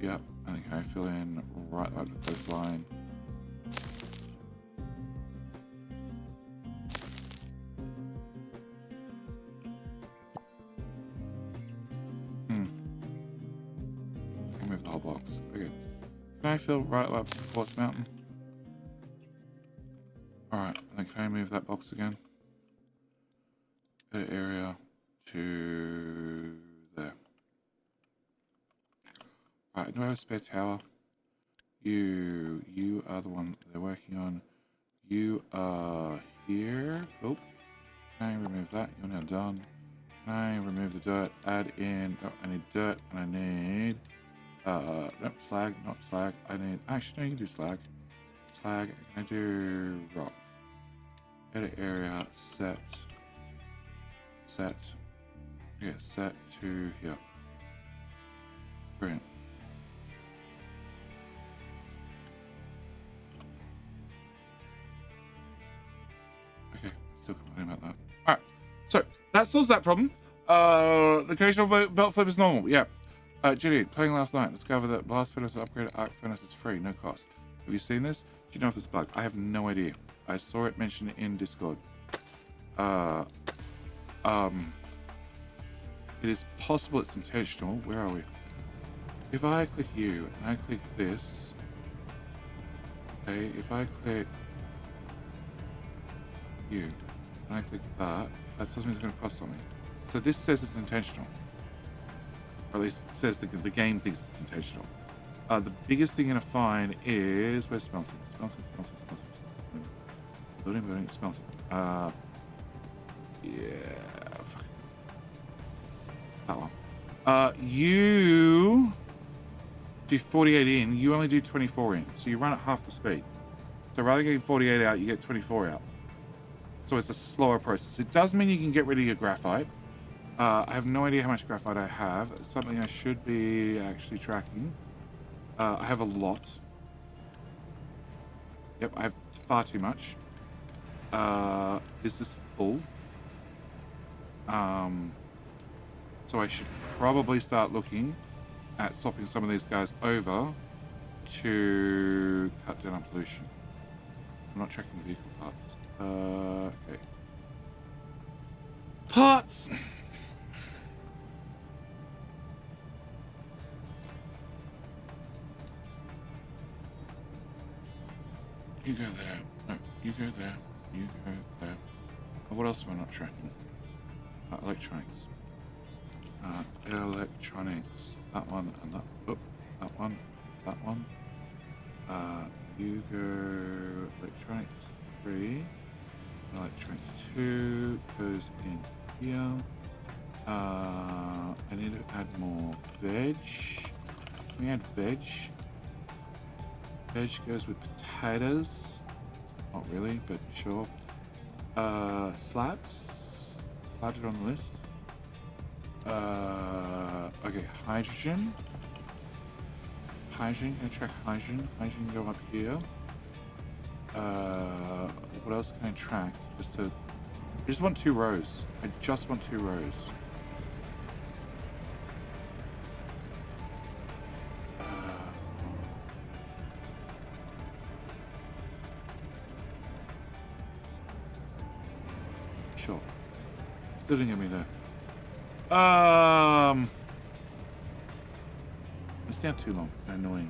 [SPEAKER 2] Yep. And then can I fill in right up the coastline? Move the whole box. Okay. Can I fill right up Quartz Mountain? Alright, and then can I move that box again? Edit area to there. Alright, do I have a spare tower? You are the one they're working on. You are here. Oh, can I remove that? You're now done. Can I remove the dirt? Add in. Oh, I need dirt and I need. Nope, slag, not slag. I need. Actually, no, you can do slag. Slag. Can I do rock? Edit area. Set. Yeah, set to here. Brilliant. Okay, still complaining about that. Alright, so that solves that problem. The occasional belt flip is normal, yeah. Judy, playing last night, discovered that blast furnace upgrade arc furnace is free, no cost. Have you seen this? Do you know if it's a bug? I have no idea. I saw it mentioned in Discord. It is possible it's intentional. Where are we? If I click you and I click this, okay, if I click you and I click that, that tells me it's going to cost something. So this says it's intentional. Or at least it says the game thinks it's intentional. The biggest thing you're going to find is, where's smelting? Smelting. Building, smelting. Yeah. Fuck. That one. You do 48 in, you only do 24 in. So you run at half the speed. So rather than getting 48 out, you get 24 out. So it's a slower process. It does mean you can get rid of your graphite. I have no idea how much graphite I have. It's something I should be actually tracking. I have a lot. Yep, I have far too much. This is full. So I should probably start looking at swapping some of these guys over to cut down on pollution. I'm not tracking vehicle parts. Okay. Parts! You go there. No, you go there. You go there. Oh, what else am I not tracking? Electronics. Electronics. That one and that. Oh, that one. That one. You go electronics 3. Electronics 2 goes in here. I need to add more veg. Can we add veg? Veg goes with potatoes. Not really, but sure. Slabs. Added on the list. Okay, hydrogen. Hygiene, can I track hygiene? Hygiene go up here. What else can I track? I just want 2 rows. I just want 2 rows. Sure. Still didn't get me there. It's not too long. Annoying.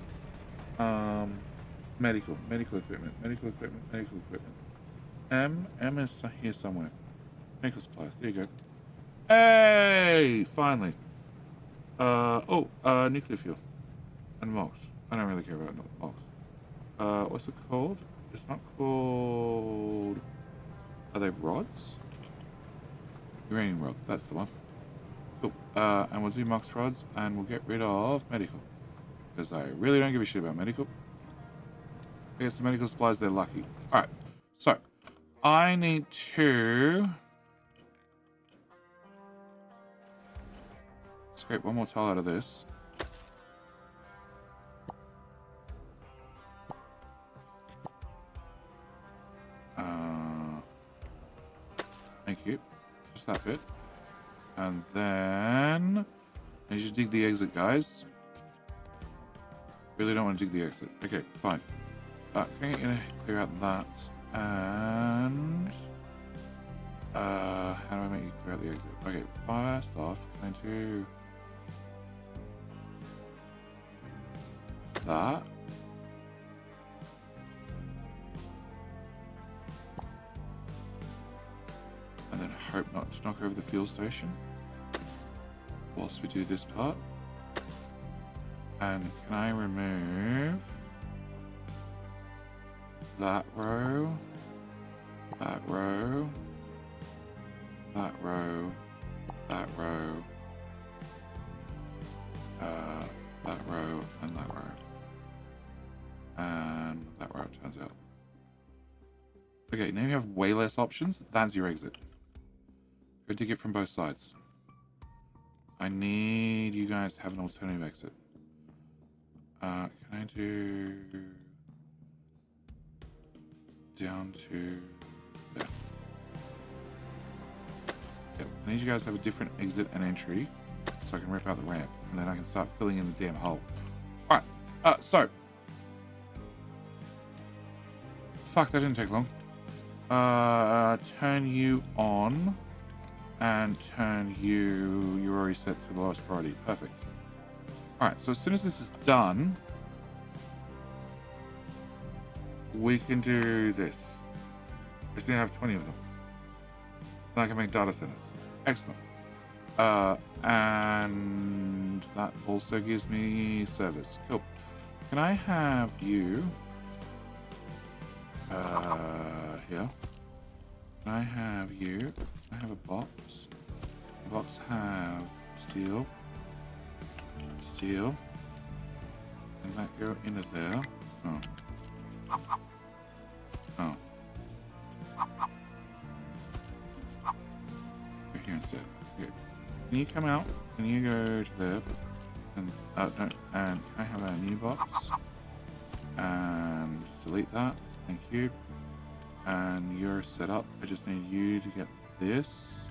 [SPEAKER 2] Medical equipment. M is here somewhere. Medical supplies. There you go. Hey, finally. Nuclear fuel and MOX. I don't really care about MOX. What's it called? It's not called. Are they rods? Uranium rod. That's the one. Cool. And we'll do MOX rods, and we'll get rid of medical because I really don't give a shit about medical. I get some medical supplies. They're lucky. All right. So I need to scrape one more tile out of this. Thank you. Just that bit. And then I need to dig the exit, guys. Really don't want to dig the exit. Okay, fine. Can I get you to clear out that? And how do I make you clear out the exit? Okay, first off, can I do that? And then hope not to knock over the fuel station whilst we do this part. And can I remove that row, that row, that row, that row, that row, and that row. And that row, it turns out. Okay, now you have way less options. That's your exit. Go dig it from both sides. I need you guys to have an alternative exit. Can I do down to there? Yep. I need you guys to have a different exit and entry so I can rip out the ramp and then I can start filling in the damn hole. Alright, so fuck, that didn't take long. Turn you on and turn you're already set to the lowest priority. Perfect. Alright, so as soon as this is done, we can do this. I just need to have 20 of them. Then I can make data centers. Excellent. And that also gives me service. Cool. Can I have you here? Can I have you? Can I have a box? The box have steel. Steel. Can that go into there? Oh. Oh. Go here instead. Okay. Can you come out? Can you go to there? And no. And can I have a new box? And just delete that. Thank you. And you're set up. I just need you to get this.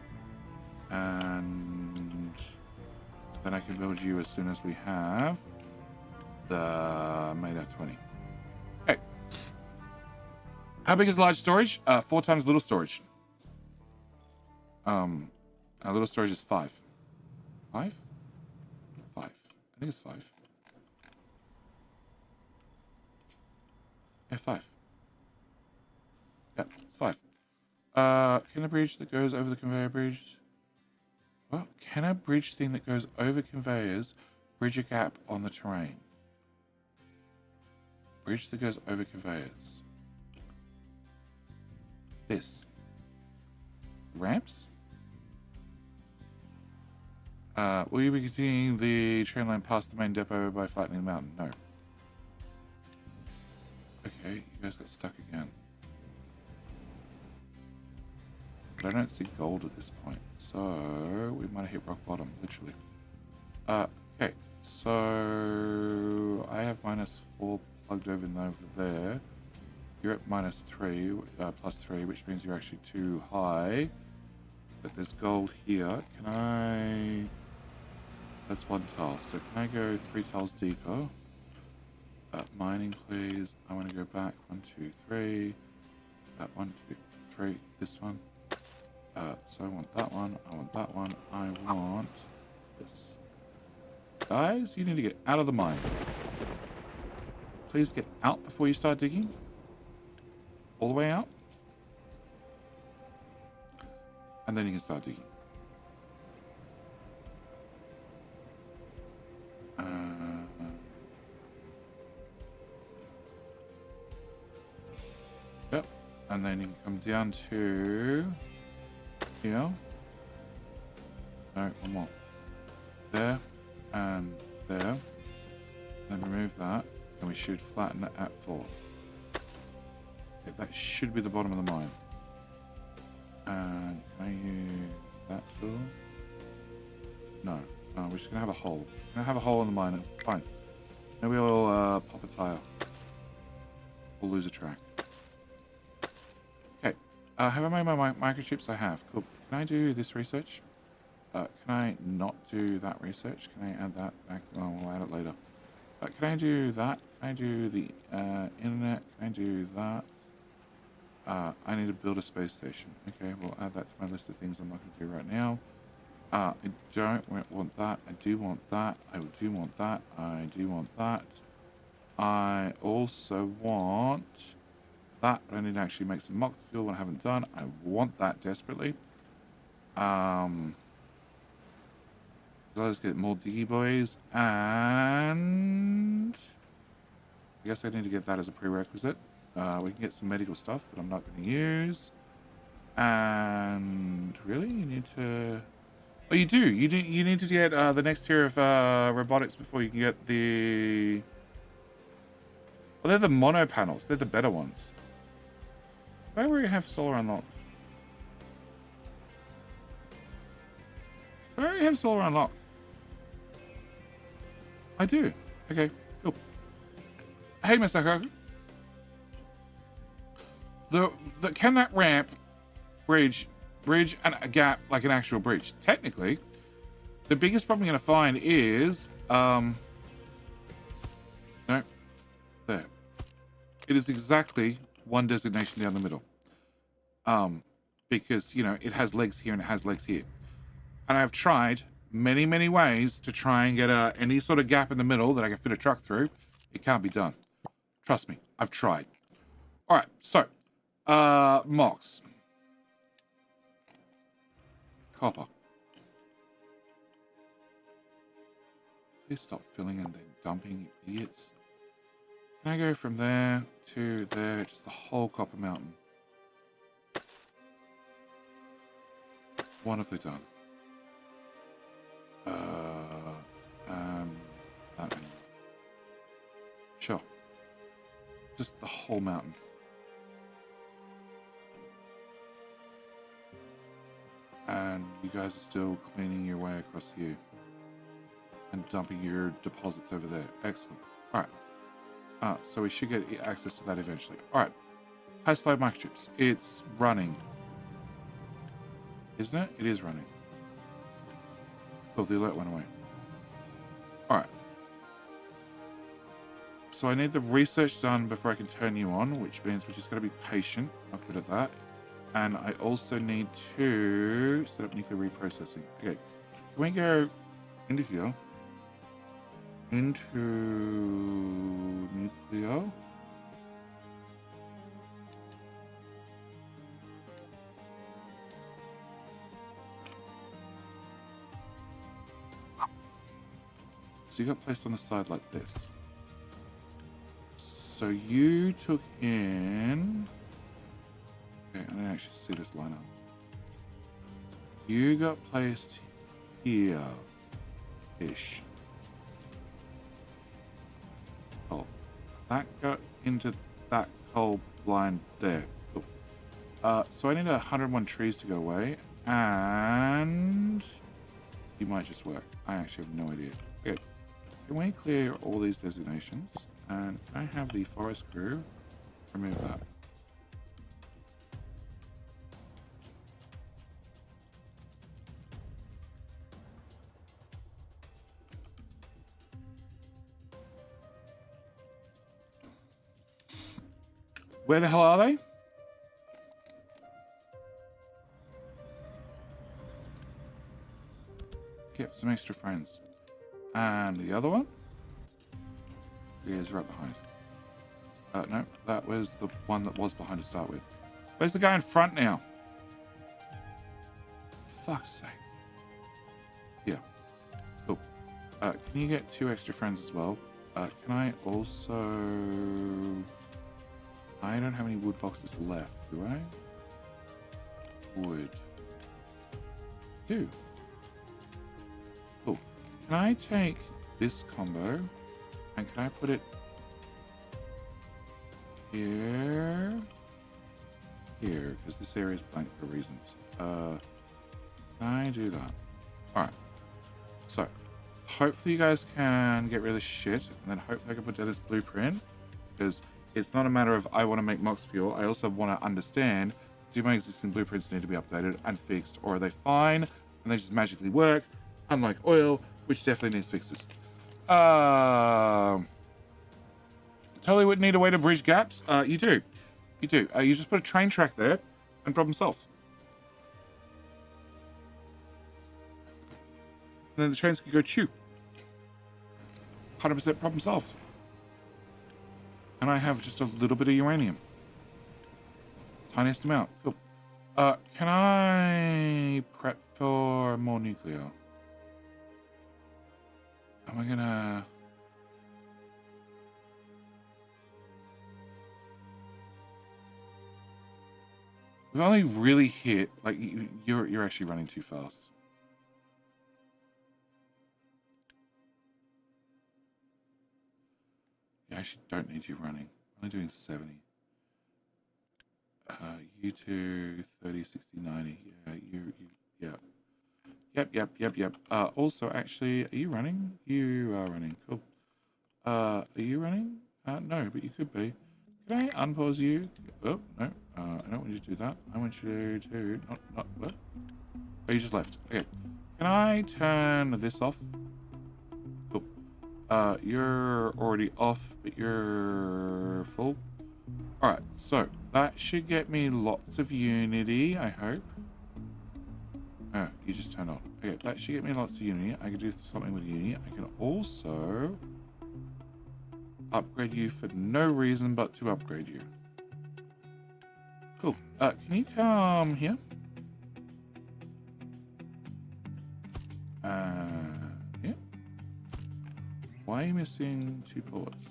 [SPEAKER 2] And then I can build you as soon as we have the made out 20. Okay. How big is large storage? 4 times little storage. Our little storage is 5. 5? 5. I think it's 5. Yeah, 5. Yeah, it's 5. Can a bridge that goes over the conveyor bridge? Well, can a bridge thing that goes over conveyors bridge a gap on the terrain? Bridge that goes over conveyors. This. Ramps? Will you be continuing the train line past the main depot by flattening the mountain? No. Okay, you guys got stuck again. But I don't see gold at this point, so we might have hit rock bottom, literally. Okay, so I have my -4 plugged over and over there. You're at -3, +3, which means you're actually too high. But there's gold here. Can I... That's 1 tile. So can I go 3 tiles deeper? Mining, please. I want to go back. 1, 2, 3. 1, 2, 3. This one. So I want that one. I want that one. I want this. Guys, you need to get out of the mine. Please get out before you start digging. All the way out. And then you can start digging. Yep. And then you can come down to here. No, one more. There and there. Then remove that. And we should flatten it at 4. Okay, that should be the bottom of the mine. And can I use that tool? No. No, we're just going to have a hole. We're going to have a hole in the mine. Fine. Maybe we'll pop a tile. We'll lose a track. Okay. Have I made my microchips? I have. Cool. Can I do this research? Can I not do that research? Can I add that back? Oh, we'll add it later. Can I do that? Can I do the internet? Can I do that? I need to build a space station. Okay, we'll add that to my list of things I'm not going to do right now. I don't want that. I do want that. I do want that. I do want that. I also want that, but I need to actually make some mock fuel, what I haven't done. I want that desperately. So let's get more diggy boys, and I guess I need to get that as a prerequisite. We can get some medical stuff that I'm not going to use. And really, you need to... Oh, you do. You need to get the next tier of robotics before you can get the... Well, they're the mono panels. They're the better ones. Why do we have solar unlocked? Why do we have solar unlocked? I do. Okay, cool. Hey, Mr. Cook. Can that ramp bridge and a gap like an actual bridge? Technically, the biggest problem you're going to find is no, there. It is exactly one designation down the middle. Because you know it has legs here and it has legs here, and I've tried many ways to try and get any sort of gap in the middle that I can fit a truck through. It can't be done. Trust me, I've tried. All right, so mocks. Copper. Please stop filling and then dumping, you idiots. Can I go from there to there, just the whole copper mountain? Wonderfully done. That means. Sure. Just the whole mountain. And you guys are still cleaning your way across here. And dumping your deposits over there. Excellent. Alright. So we should get access to that eventually. Alright. High supply microchips. It's running. Isn't it? It is running. Oh, the alert went away. Alright. So I need the research done before I can turn you on, which means we're just going to be patient. I'm good at that. And I also need to set up nuclear reprocessing. Okay. Can we go into here? Into nuclear. So you got placed on the side like this. So you took in... Okay, I didn't actually see this line up. You got placed here-ish. Oh, that got into that coal line there. Cool. So I need 101 trees to go away, and you might just work. I actually have no idea. Okay, can we clear all these designations? And can I have the forest crew remove that? Where the hell are they? Get some extra friends. And the other one is right behind. No, that was the one that was behind to start with. Where's the guy in front now? Fuck's sake. Yeah. Cool. Can you get 2 extra friends as well? Can I also... I don't have any wood boxes left, do I? Wood. Do. Cool. Can I take this combo and can I put it here? Here, because this area is blank for reasons. Can I do that? Alright. So, hopefully you guys can get rid of this shit, and then hopefully I can put down this blueprint, because it's not a matter of I want to make Mox Fuel, I also want to understand, do my existing blueprints need to be updated and fixed, or are they fine, and they just magically work, unlike oil, which definitely needs fixes. Totally would need a way to bridge gaps. You do. You do. You just put a train track there, and problem solved. And then the trains can go chew. 100% problem solved. And I have just a little bit of uranium. Tiniest amount. Cool. Can I prep for more nuclear? Am I gonna... We've only really hit... Like, you're actually running too fast. I actually don't need you running. I'm only doing 70. You two, 30, 60, 90. Yeah, yeah. Yep. Also, actually, are you running? You are running. Cool. Are you running? No, but you could be. Can I unpause you? Oh, no. I don't want you to do that. I want you to... Not... What? Oh, you just left. Okay. Can I turn this off? Cool. You're already off, but you're full. Alright, so that should get me lots of unity, I hope. Oh, you just turned on. Okay, that should get me lots of unity. I can do something with unity. I can also upgrade you for no reason but to upgrade you. Cool. Can you come here? Yeah. Why are you missing 2 ports?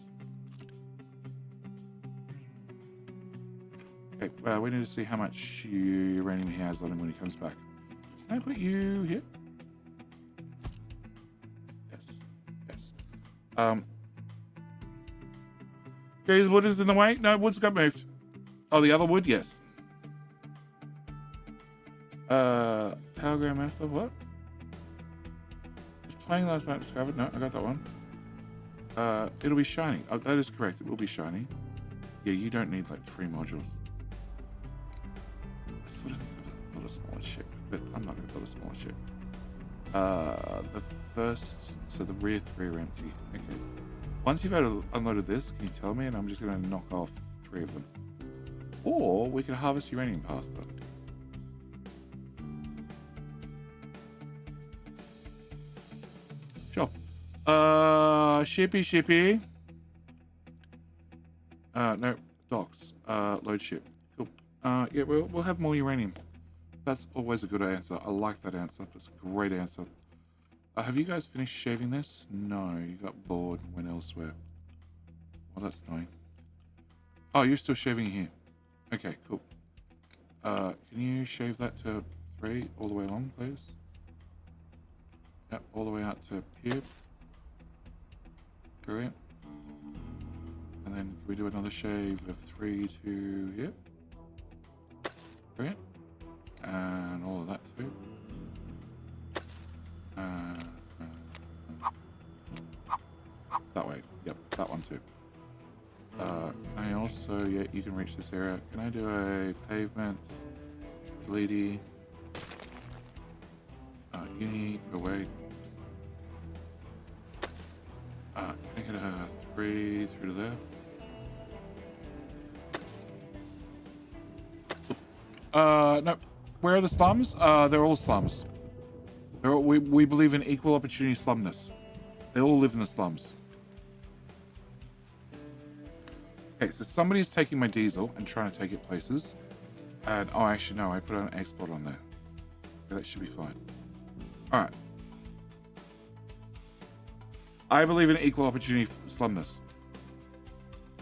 [SPEAKER 2] Okay, we need to see how much uranium he has on him when he comes back. Can I put you here? Yes. Guys, wood is in the way? No, wood's got moved. Oh, the other wood? Yes. Telegram master, what? Was playing last night discovered? No, I got that one. It'll be shiny. Oh, that is correct. It will be shiny. Yeah, you don't need like 3 modules. I sort of build a smaller ship, but I'm not going to build a smaller ship. So the rear 3 are empty. Okay. Once you've unloaded this, can you tell me? And I'm just going to knock off 3 of them. Or we can harvest uranium faster. Sure. Shippy. No, docks. Load ship. Cool. Yeah, we'll have more uranium. That's always a good answer. I like that answer. That's a great answer. Have you guys finished shaving this? No, you got bored and went elsewhere. Well, that's annoying. Oh, you're still shaving here. Okay, cool. Can you shave that to 3 all the way along, please? Yep, all the way out to here. Brilliant. And then can we do another shave of 3 to here? Brilliant. And all of that too. That way. Yep, that one too. Can I also, yeah, you can reach this area. Can I do a pavement, LED, uni, go away. Can I get a 3 through to there? No. Where are the slums? They're all slums. We believe in equal opportunity slumness. They all live in the slums. Okay, so somebody's taking my diesel and trying to take it places. And, oh, actually, no, I put an export on there. Okay, that should be fine. All right. I believe in equal opportunity slumness.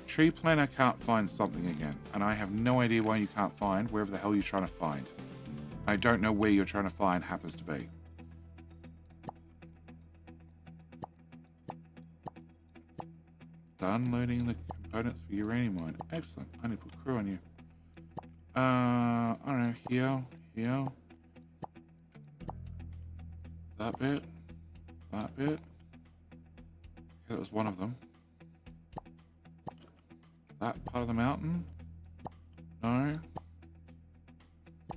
[SPEAKER 2] Tree planner can't find something again, and I have no idea why you can't find wherever the hell you're trying to find. I don't know where you're trying to find happens to be. Done loading the components for uranium mine. Excellent. I need to put crew on you. I don't know. Here. That bit. That bit. Okay, that was one of them. That part of the mountain? No.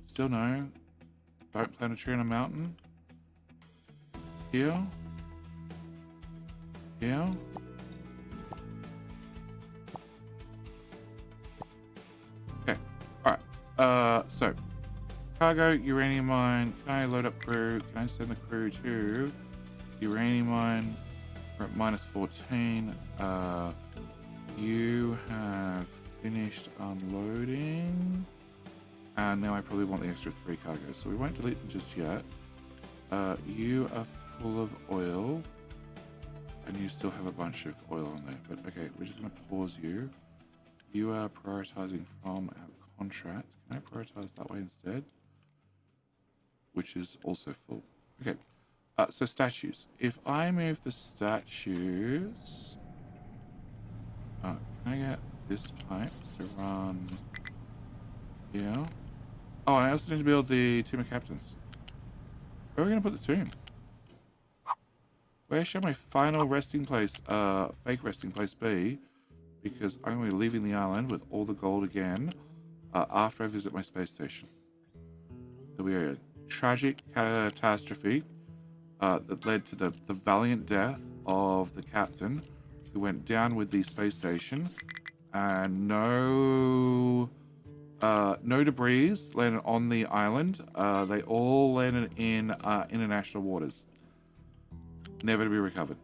[SPEAKER 2] Still no. Don't plant a tree on a mountain. Here. Here. Okay. Alright. So. Cargo, uranium mine. Can I load up crew? Can I send the crew to uranium mine? We're at -14. You have finished unloading. And now I probably want the extra 3 cargoes, so we won't delete them just yet. You are full of oil. And you still have a bunch of oil on there. But okay, we're just going to pause you. You are prioritizing from our contract. Can I prioritize that way instead? Which is also full. Okay. So statues. If I move the statues... can I get this pipe to run here? Oh, I also need to build the tomb of captains. Where are we going to put the tomb? Where shall my final resting place, fake resting place be? Because I'm going to be leaving the island with all the gold again after I visit my space station. There'll be a tragic catastrophe that led to the valiant death of the captain who went down with the space station, and no debris landed on the island. They all landed in international waters, never to be recovered.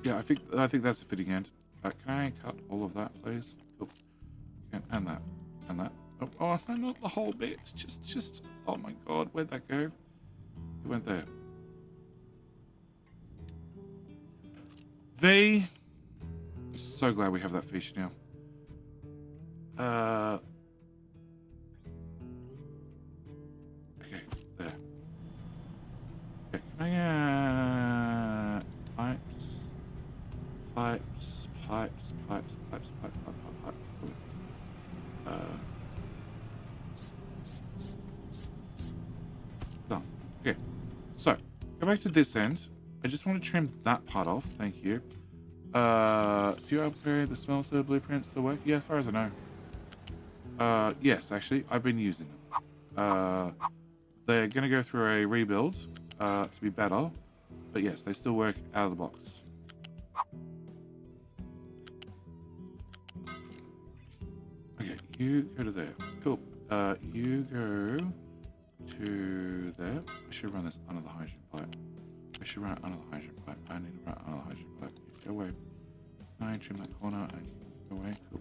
[SPEAKER 2] Yeah, I think that's a fitting end. Can I cut all of that, please? Oh, and that, and that. Oh, no, not the whole bit. It's just. Oh my God, where'd that go? It went there. So glad we have that feature now. Okay, there. Okay, can I pipes. Done. Okay. So, go back to this end. I just want to trim that part off. Thank you. Do you upgrade the smelter blueprints to work? Yeah, as far as I know. Yes, actually, I've been using them. They're going to go through a rebuild to be better. But yes, they still work out of the box. Okay, you go to there. Cool. You go to there. I should run this under the hydrogen pipe. I should run it under the hydrogen pipe. I need to run it under the hydrogen pipe. Go away. I trim that corner. Go away. Cool.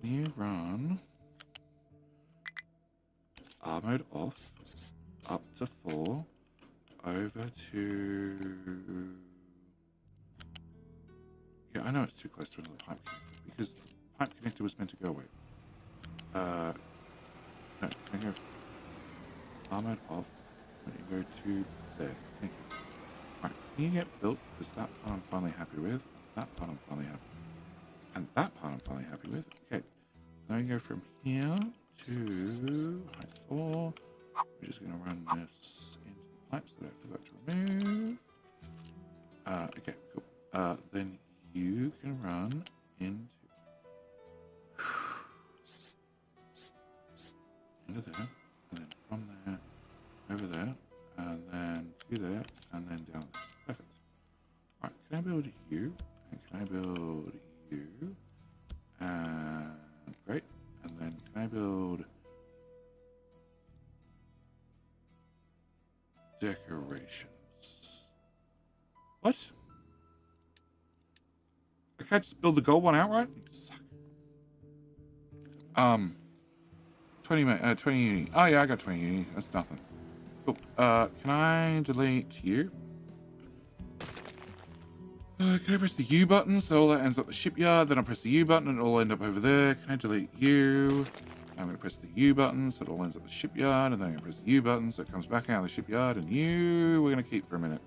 [SPEAKER 2] Can you run R mode off up to 4 over to... Yeah, I know it's too close to another pipe connector because the pipe connector was meant to go away. No, can I go R mode off? Let me go to there. Thank you. Alright, can you get built? Because that part I'm finally happy with. That part I'm finally happy with. And that part I'm finally happy with. Okay. Now we go from here to height 4. We're just going to run this into the pipes that I forgot to remove. Okay, cool. Then you can run into there, and then from there, over there, and then through there, and then down there. Perfect. Alright, can I build you? And can I build you? And great. And then can I build decorations? What? I can't just build the gold one outright? You suck. 20 uni. Oh yeah, I got 20 uni. That's nothing. Cool. Can I delete you? Can I press the U button so all that ends up the shipyard? Then I'll press the U button and it'll all end up over there. Can I delete you? I'm going to press the U button so it all ends up the shipyard. And then I'm going to press the U button so it comes back out of the shipyard. And you we're going to keep for a minute.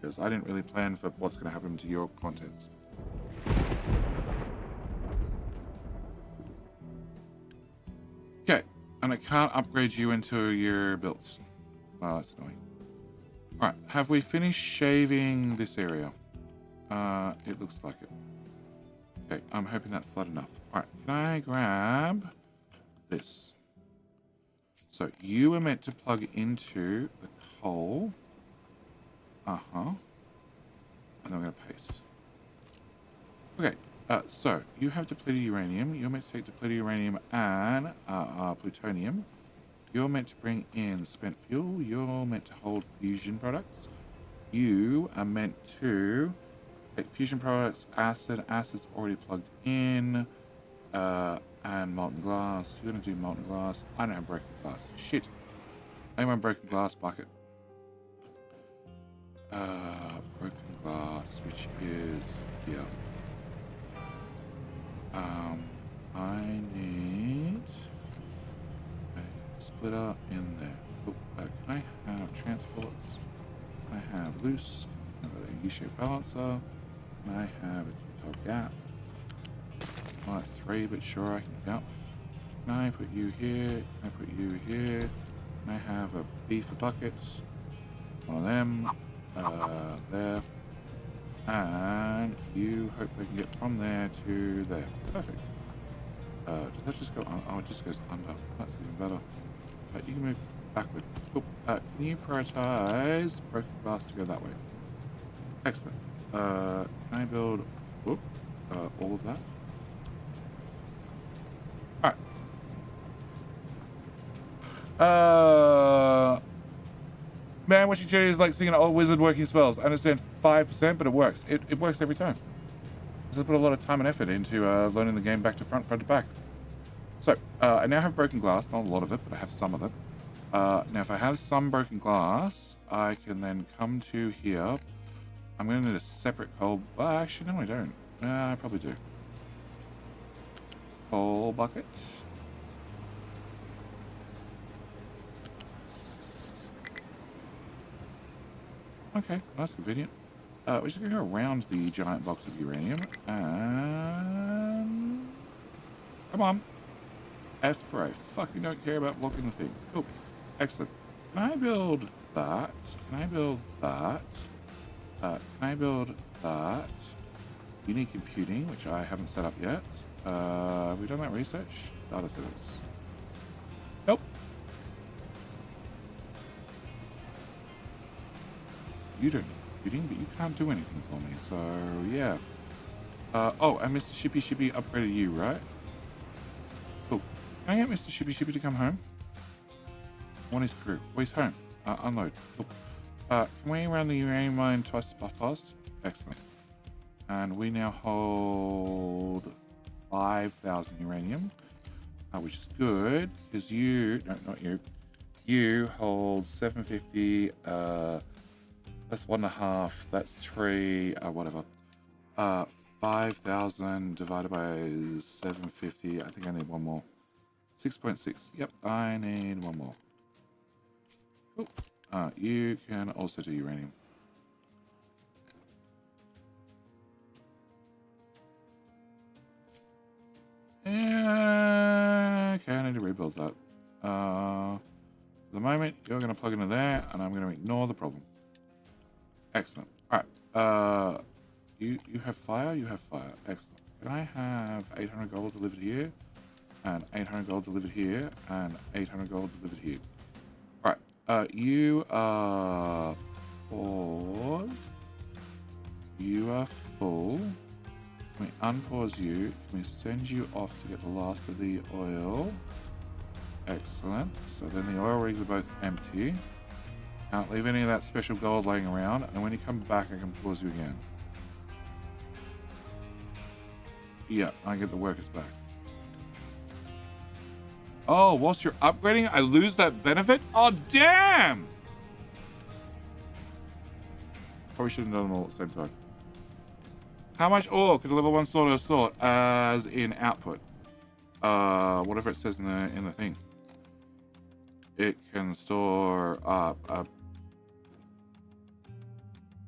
[SPEAKER 2] Because I didn't really plan for what's going to happen to your contents. Okay. And I can't upgrade you into your builds. Well, that's annoying. Alright. Have we finished shaving this area? It looks like it. Okay, I'm hoping that's flat enough. Alright, can I grab this? So you were meant to plug into the coal. Uh-huh. And then we're going to paste. Okay, so you have depleted uranium. You're meant to take depleted uranium and plutonium. You're meant to bring in spent fuel. You're meant to hold fusion products. You are meant to take fusion products, acid's already plugged in, and molten glass. You're going to do molten glass. I don't have broken glass. Shit. I have my broken glass bucket. Broken glass, which is here. I need a splitter in there. Oh, can I have transports? Can I have loose? Can I have a U-shaped balancer? Can I have a two-top gap? Well, that's 3, but sure, I can go. Can I put you here? Can I put you here? Can I have a B for buckets? One of them. There. And you hopefully can get from there to there. Perfect. Does that just go on? Oh, it just goes under. That's even better. You can move backward. Cool. Can you prioritize broken glass to go that way? Excellent. Can I build all of that? Alright. Man, watching Jerry is like seeing an old wizard working spells. I understand 5%, but it works. It works every time. I put a lot of time and effort into learning the game back to front to back. So, I now have broken glass. Not a lot of it, but I have some of it. Now, if I have some broken glass, I can then come to here. I'm going to need a separate coal. Well, actually, no, I don't. I probably do. Coal bucket. Okay, that's convenient. We're just going to go around the giant box of uranium. And... come on. F for I fucking don't care about blocking the thing. Oh, excellent. Can I build that? Can I build that? Can I build that? Unique computing, which I haven't set up yet. Have we done that research? Data centers. Nope. You don't need computing, but you can't do anything for me, so yeah. Oh, and Mr. Shippy upgraded you, right? Cool. Can I get Mr. Shippy to come home? On his crew. Oh, he's home. Unload. Cool. Can we run the uranium mine twice as fast? Excellent. And we now hold 5,000 uranium, which is good, because you, no, not you, you hold 750, that's 1.5, that's 3, whatever. 5,000 divided by 750, I think I need one more. 6.6, yep, I need one more. Cool. You can also do uranium. Yeah, okay, I need to rebuild that. For the moment, you're going to plug into there, and I'm going to ignore the problem. Excellent. All right. You have fire? You have fire. Excellent. Can I have 800 gold delivered here? And 800 gold delivered here? And 800 gold delivered here. Alright. You are full. You are full. Can we unpause you? Can we send you off to get the last of the oil? Excellent. So then the oil rigs are both empty. Can't leave any of that special gold laying around. And when you come back, I can pause you again. Yeah, I get the workers back. Oh, whilst you're upgrading, I lose that benefit? Oh, damn! Probably shouldn't have done them all at the same time. How much ore could a level 1 sorter sort as in output? Whatever it says in the thing. It can store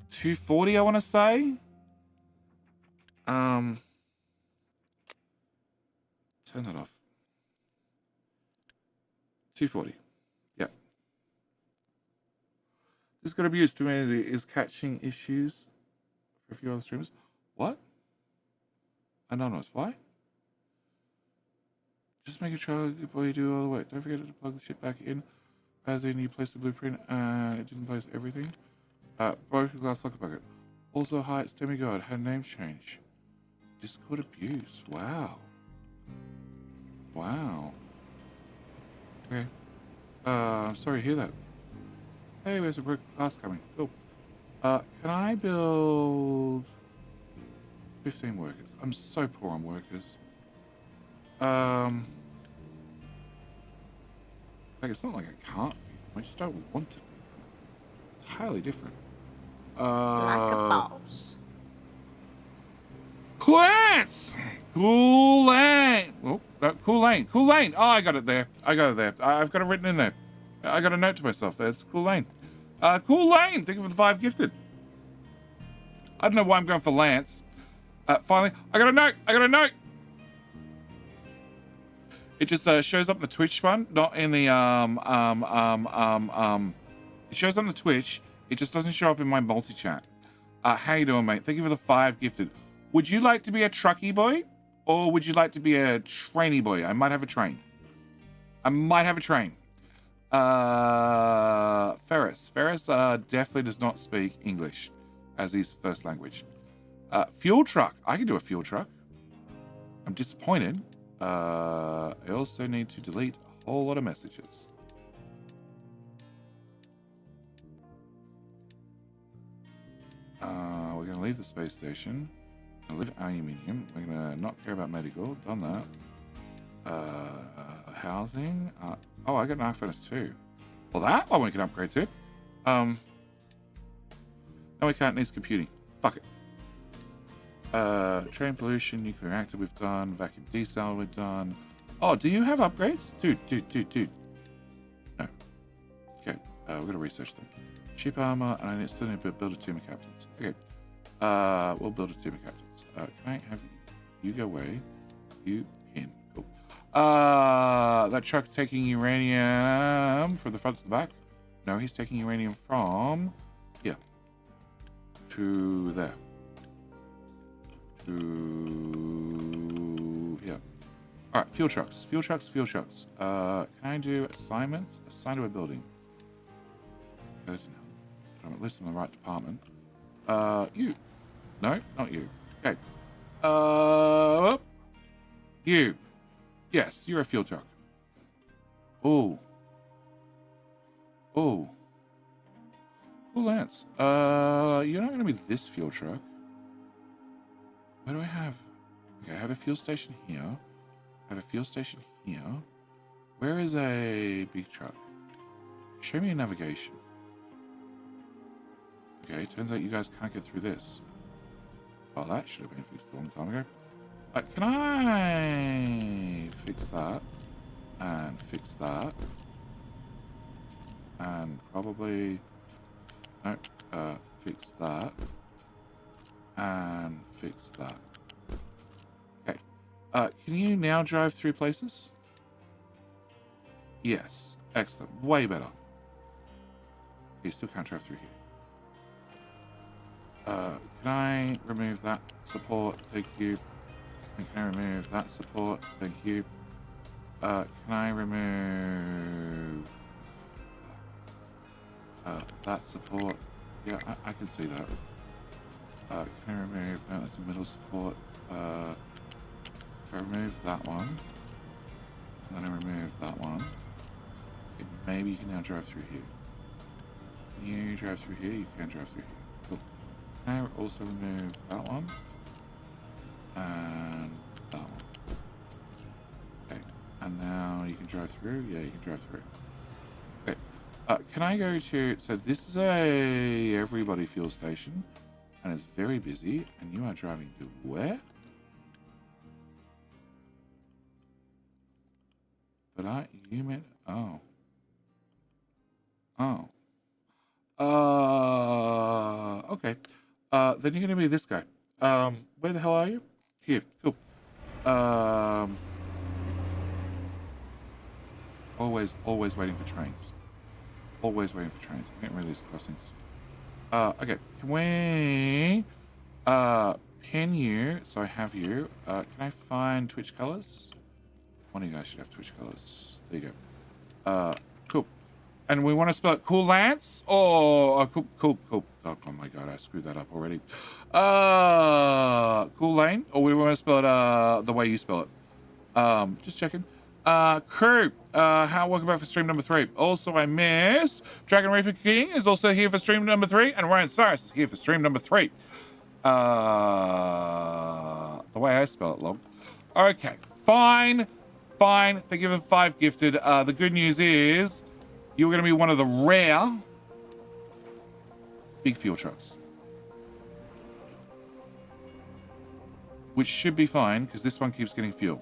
[SPEAKER 2] 240, I want to say. Turn that off. 240. Yeah. This is going to be used to me is catching issues for a few other streamers. What? Anonymous. Why? Just make a trial before you do all the work. Don't forget to plug the shit back in. As in, you placed the blueprint and it didn't place everything. Broken glass socket bucket. Also, hi, it's Demigod. Had a name change. Discord abuse. Wow. Wow. Okay. I'm sorry to hear that. Hey, where's the broken glass coming? Cool. Can I build 15 workers? I'm so poor on workers. Like, it's not like I can't feed them. I just don't want to feed them. It's highly different.
[SPEAKER 1] Like a boss.
[SPEAKER 2] Plants! Cool lane. Oh, no, cool lane. Cool lane. Oh, I got it there. I got it there. I've got it written in there. I got a note to myself there. It's cool lane. Cool lane. Thank you for the 5 gifted. I don't know why I'm going for Lance. Finally, I got a note. I got a note. It just shows up in the Twitch one, not in the It shows up on the Twitch. It just doesn't show up in my multi-chat. How you doing, mate? Thank you for the 5 gifted. Would you like to be a trucky boy? Or would you like to be a trainee boy? I might have a train. I might have a train. Ferris. Ferris definitely does not speak English as his first language. Fuel truck. I can do a fuel truck. I'm disappointed. I also need to delete a whole lot of messages. We're going to leave the space station. We're going to leave aluminium. We're going to not care about medical. Done that. Housing. Oh, I got an arc furnace too. Well, that one we can upgrade to. No, we can't. Needs computing. Fuck it. Train pollution, nuclear reactor we've done. Vacuum desal we've done. Oh, do you have upgrades? Dude. No. Okay. We're going to research them. Ship armor, and I still need to build a team of captains. Okay. We'll build a team of captains. Can I have you go away? You in. Cool. That truck taking uranium from the front to the back? No, he's taking uranium from here to there. To here. Alright, fuel trucks. Fuel trucks. Can I do assignments? Assign to a building. I'm at least in the right department. You. No, not you. Okay. You. Yes, you're a fuel truck. Oh. Cool, Lance. You're not going to be this fuel truck. What do I have? Okay, I have a fuel station here. I have a fuel station here. Where is a big truck? Show me a navigation. Okay, turns out you guys can't get through this. Oh, that should have been fixed a long time ago. Can I fix that? And fix that? And probably... No, fix that. And fix that. Okay. Can you now drive through places? Yes. Excellent. Way better. You still can't drive through here. Can I remove that support? Thank you. And can I remove that support? Thank you. Can I remove that support? Yeah, I can see that. Can I remove... No, that's a middle support. If I remove that one, and then I remove that one, okay, maybe you can now drive through here. Can you drive through here? You can drive through here. Cool. Can I also remove that one? And that one. Okay. And now you can drive through? Yeah, you can drive through. Okay. Can I go to... So this is a everybody fuel station. And it's very busy. And you are driving to where? But you meant... Oh. Oh. Okay. Then you're gonna be this guy. Where the hell are you? Here. Cool. Always waiting for trains. Always waiting for trains. I'm getting rid of these crossings. Okay. Can we pin you? So I have you. Can I find Twitch colors? One of you guys should have Twitch colors. There you go. Cool. And we want to spell it Cool Lance or cool. Oh my god, I screwed that up already. Cool Lane, or we want to spell it the way you spell it. Just checking. Crew, welcome back for stream number 3. Also, I missed Dragon Reaper King is also here for stream number 3, and Ryan Cyrus is here for stream number 3. The way I spell it, log. Okay, fine. Thank you for 5 gifted. The good news is you're going to be one of the rare big fuel trucks. Which should be fine, because this one keeps getting fuel.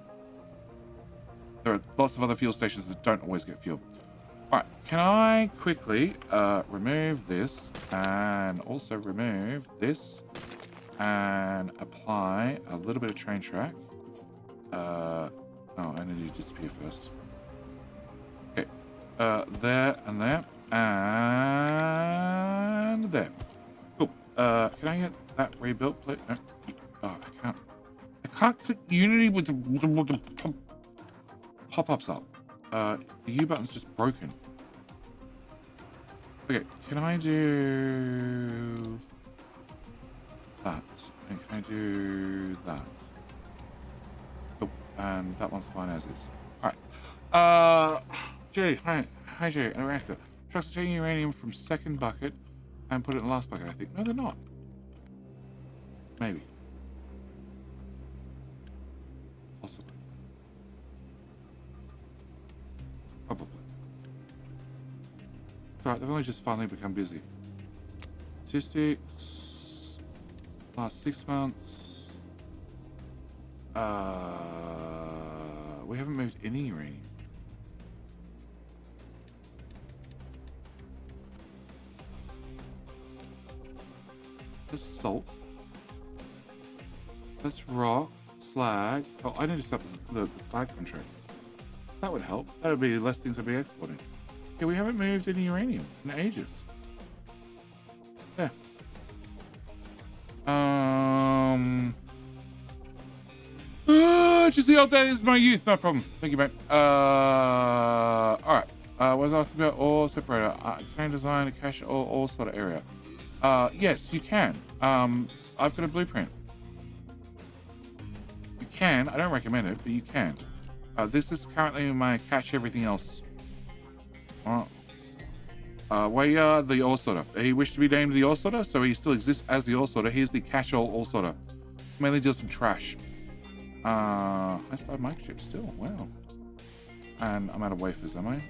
[SPEAKER 2] There are lots of other fuel stations that don't always get fuel. Alright, can I quickly remove this, and also remove this, and apply a little bit of train track. Oh, I need you to disappear first. Okay. There and there. And there. Cool. Can I get that rebuilt, please? No. Oh, I can't. I can't click Unity with the pop-ups up. The U button's just broken. Okay, can I do that? And can I do that? And that one's fine as is. Alright. Jerry, hi Jerry, an reactor. Trucks are taking uranium from second bucket and put it in the last bucket, I think. No, they're not. Maybe. Possibly. Probably. It's alright, they've only just finally become busy. Statistics. Last 6 months. We haven't moved any uranium. That's salt. That's rock, slag. Oh, I need to stop the slag contract. That would help. That would be less things I'd be exporting. Yeah, we haven't moved any uranium in ages. Yeah. Just the old days, my youth, no problem. Thank you, mate. Alright. What was I asking about? Ore separator. Can I design a cache ore sort of area? Yes, you can. I've got a blueprint. You can. I don't recommend it, but you can. This is currently my catch everything else. Alright. We are the ore sorter. He wished to be named the ore sorter, so he still exists as the ore sorter. Here's the catch-all ore sorter. Mainly deals some trash. I still have microchips still. Wow. And I'm out of wafers, am I?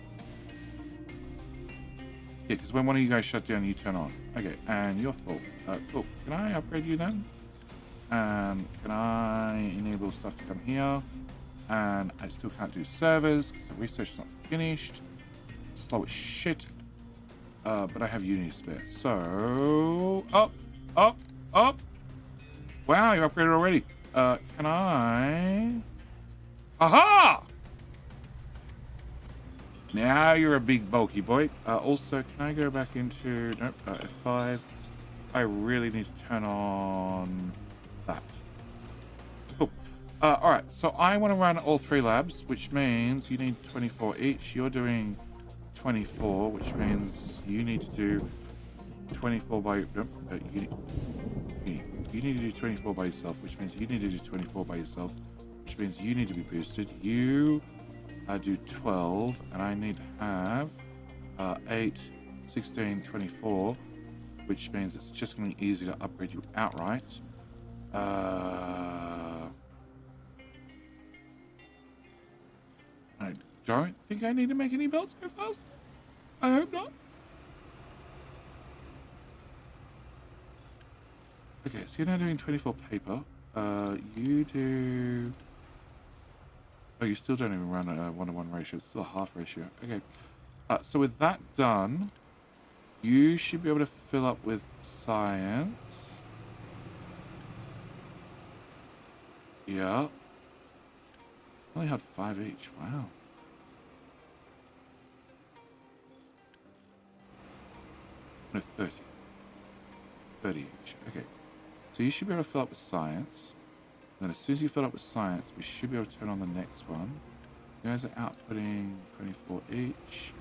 [SPEAKER 2] Yeah, because when one of you guys shut down, you turn on. Okay, and you're full. Cool. Can I upgrade you then? And can I enable stuff to come here? And I still can't do servers because the research's not finished. Slow as shit. But I have Unity spare. So, up. Wow, you upgraded already. Can I? Aha! Now you're a big bulky boy. Also, can I go back into, nope, F5. I really need to turn on that. Cool. All right, so I want to run all 3 labs, which means you need 24 each. You're doing 24, which means you need to do 24 by... you need to do 24 by yourself, which means you need to do 24 by yourself, which means you need to be boosted. You do 12, and I need to have 8, 16, 24, which means it's just going to be easy to upgrade you outright. I don't think I need to make any belts go faster. I hope not. Okay, so you're now doing 24 paper. You do... Oh, you still don't even run a 1-to-1 ratio. It's still a half ratio. Okay. So with that done, you should be able to fill up with science. Yeah. Only had 5 each. Wow. No, 30. 30 each. Okay. So you should be able to fill up with science. Then as soon as you fill up with science, we should be able to turn on the next one. You guys are outputting 24 each.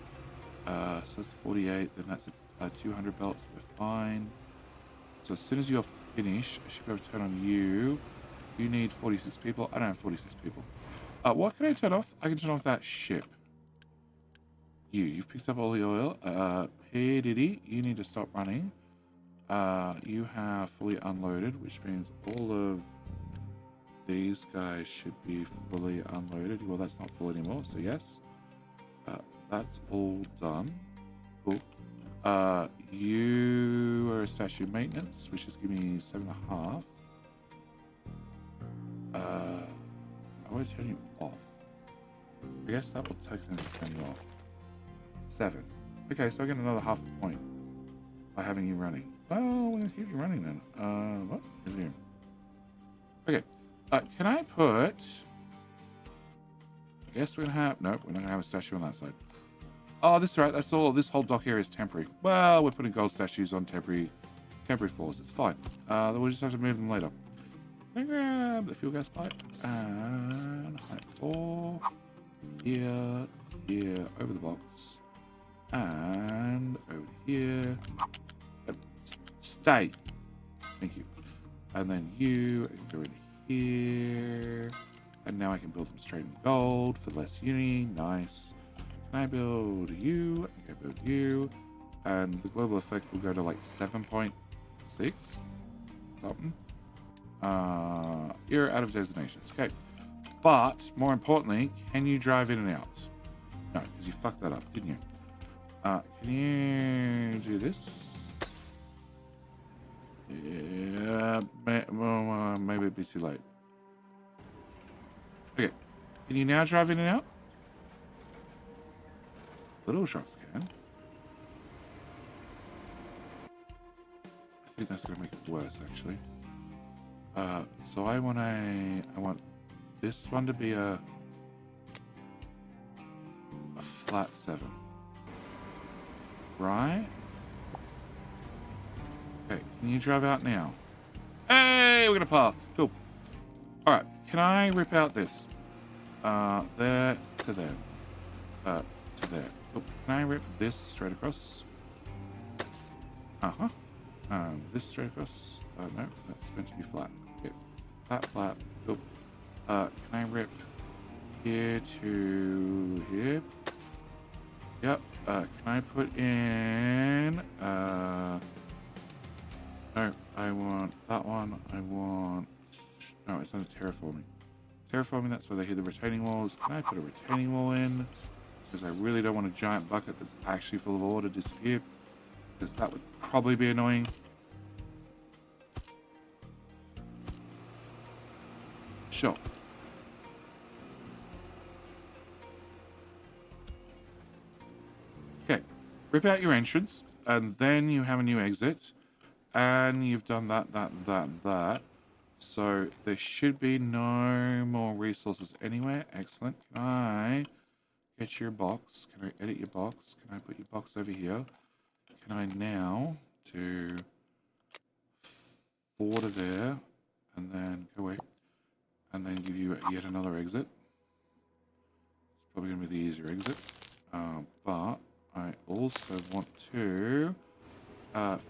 [SPEAKER 2] So that's 48. Then that's 200 belts. We're fine. So as soon as you're finished, I should be able to turn on you. You need 46 people. I don't have 46 people. What can I turn off? I can turn off that ship. You've picked up all the oil. Hey Diddy, you need to stop running. You have fully unloaded, which means all of these guys should be fully unloaded. Well, that's not full anymore, so yes. That's all done. Cool. You are a statue maintenance, which is giving me 7.5. I want to turn you off. I guess that will technically turn you off. 7. Okay, so I get another half a point by having you running. Oh, we're going to keep you running then. What? Resume. Okay. Can I put... I guess we're going to have... Nope, we're not going to have a statue on that side. Oh, this is right. That's all. This whole dock area is temporary. Well, we're putting gold statues on temporary floors. It's fine. We'll just have to move them later. Can I grab the fuel gas pipe? And height 4. Here. Here. Over the box. And over here. Stay. Thank you. And then you go in here. And now I can build them straight in gold for less uni. Nice. Can I build you? I can build you. And the global effect will go to like 7.6. Something. You're out of designations. Okay. But more importantly, can you drive in and out? No, because you fucked that up, didn't you? Can you do this? Yeah, maybe it'd be too late. Okay. Can you now drive in and out? Little shots can. I think that's gonna make it worse, actually. So I want this one to be a flat 7. Right? Okay, can you drive out now? Hey, we're gonna path. Cool. Alright, can I rip out this? There to there. To there. Cool. Can I rip this straight across? Uh-huh. This straight across? No, that's meant to be flat. Okay. Flat. Cool. Can I rip here to here? Yep. Can I put in... No, I want that one. I want... No, it's under terraforming. Terraforming, that's where they hit the retaining walls. Can I put a retaining wall in? Because I really don't want a giant bucket that's actually full of ore to disappear. Because that would probably be annoying. Sure. Okay. Rip out your entrance. And then you have a new exit. And you've done that. So there should be no more resources anywhere. Excellent. Can I get your box? Can I edit your box? Can I put your box over here? Can I now do 4 to there, and then go away, and then give you yet another exit. It's probably going to be the easier exit, but I also want to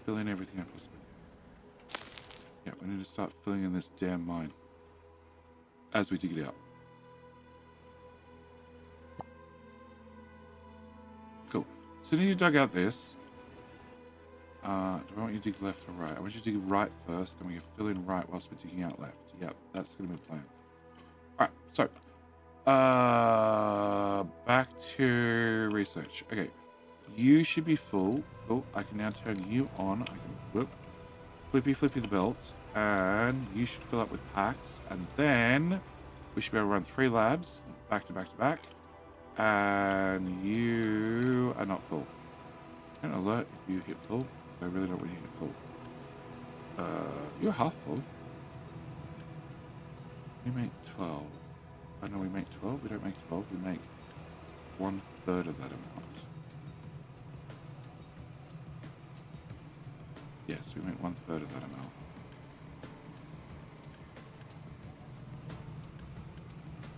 [SPEAKER 2] fill in everything I possibly can. Yeah, we need to start filling in this damn mine as we dig it out. Cool. As soon as you dug out this, do I want you to dig left or right? I want you to dig right first, then we can fill in right whilst we're digging out left. Yep, that's going to be the plan. Alright, so, back to research. Okay, you should be full. Cool, I can now turn you on. I can, whoop, flippy the belts, and you should fill up with packs, and then we should be able to run 3 labs, back to back to back, and you are not full. Don't alert if you hit full. I really don't want you to hit full. You're half full. We make 12. Oh no, we make 12? We don't make 12, we make 1/3 of that amount. Yes, we make 1/3 of that amount.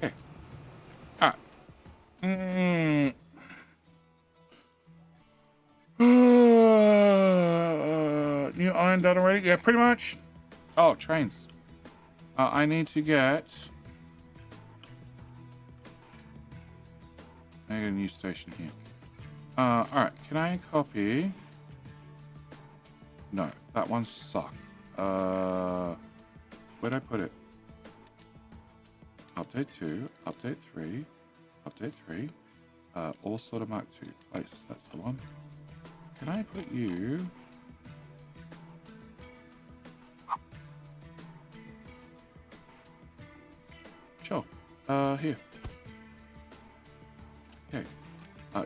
[SPEAKER 2] Okay. Alright. New iron done already? Yeah, pretty much. Oh, trains. I need to get... I get a new station here. Alright, can I copy... No, that one sucked. Where'd I put it? Update 2, update 3, update 3. All sort of Mark 2. Place, that's the one. Can I put you... Sure. Here. Okay.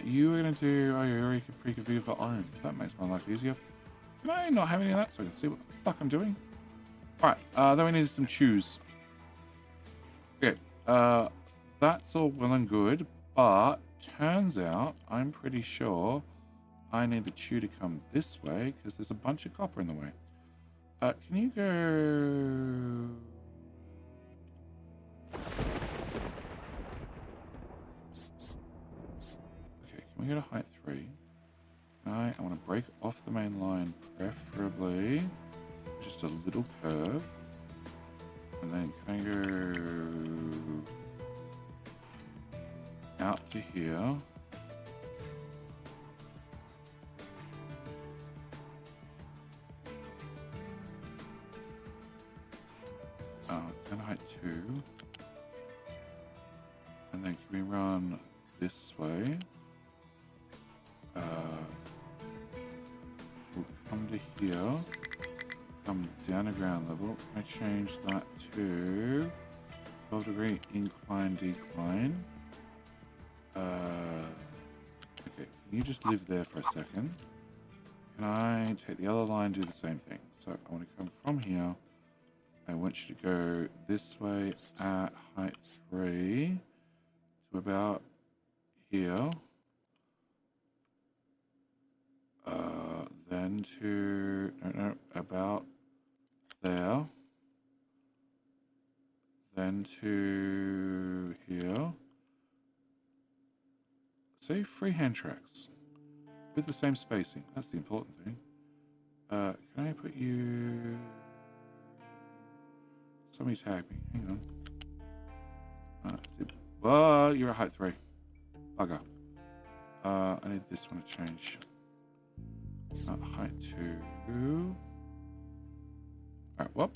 [SPEAKER 2] You are going to do... Oh, you already pre-configured for iron. That makes my life easier. Can I not have any of that so I can see what the fuck I'm doing? Alright, then we need some chews. Okay. That's all well and good, but turns out, I'm pretty sure I need the chew to come this way because there's a bunch of copper in the way. Can you go... Okay, can we go to height 3? I want to break off the main line, preferably just a little curve. And then can I go out to here? Then height 2. And then can we run this way? We'll come to here. Come down to ground level. Can I change that to 12-degree incline decline? Okay, can you just live there for a second? Can I take the other line and do the same thing? So I want to come from here. I want you to go this way at height 3 to about here. Then to about there. Then to here. Say freehand tracks with the same spacing. That's the important thing. Can I put you? Somebody tag me. Hang on. Well, you're at height 3. Bugger. I need this one to change. Height 2. Alright, well.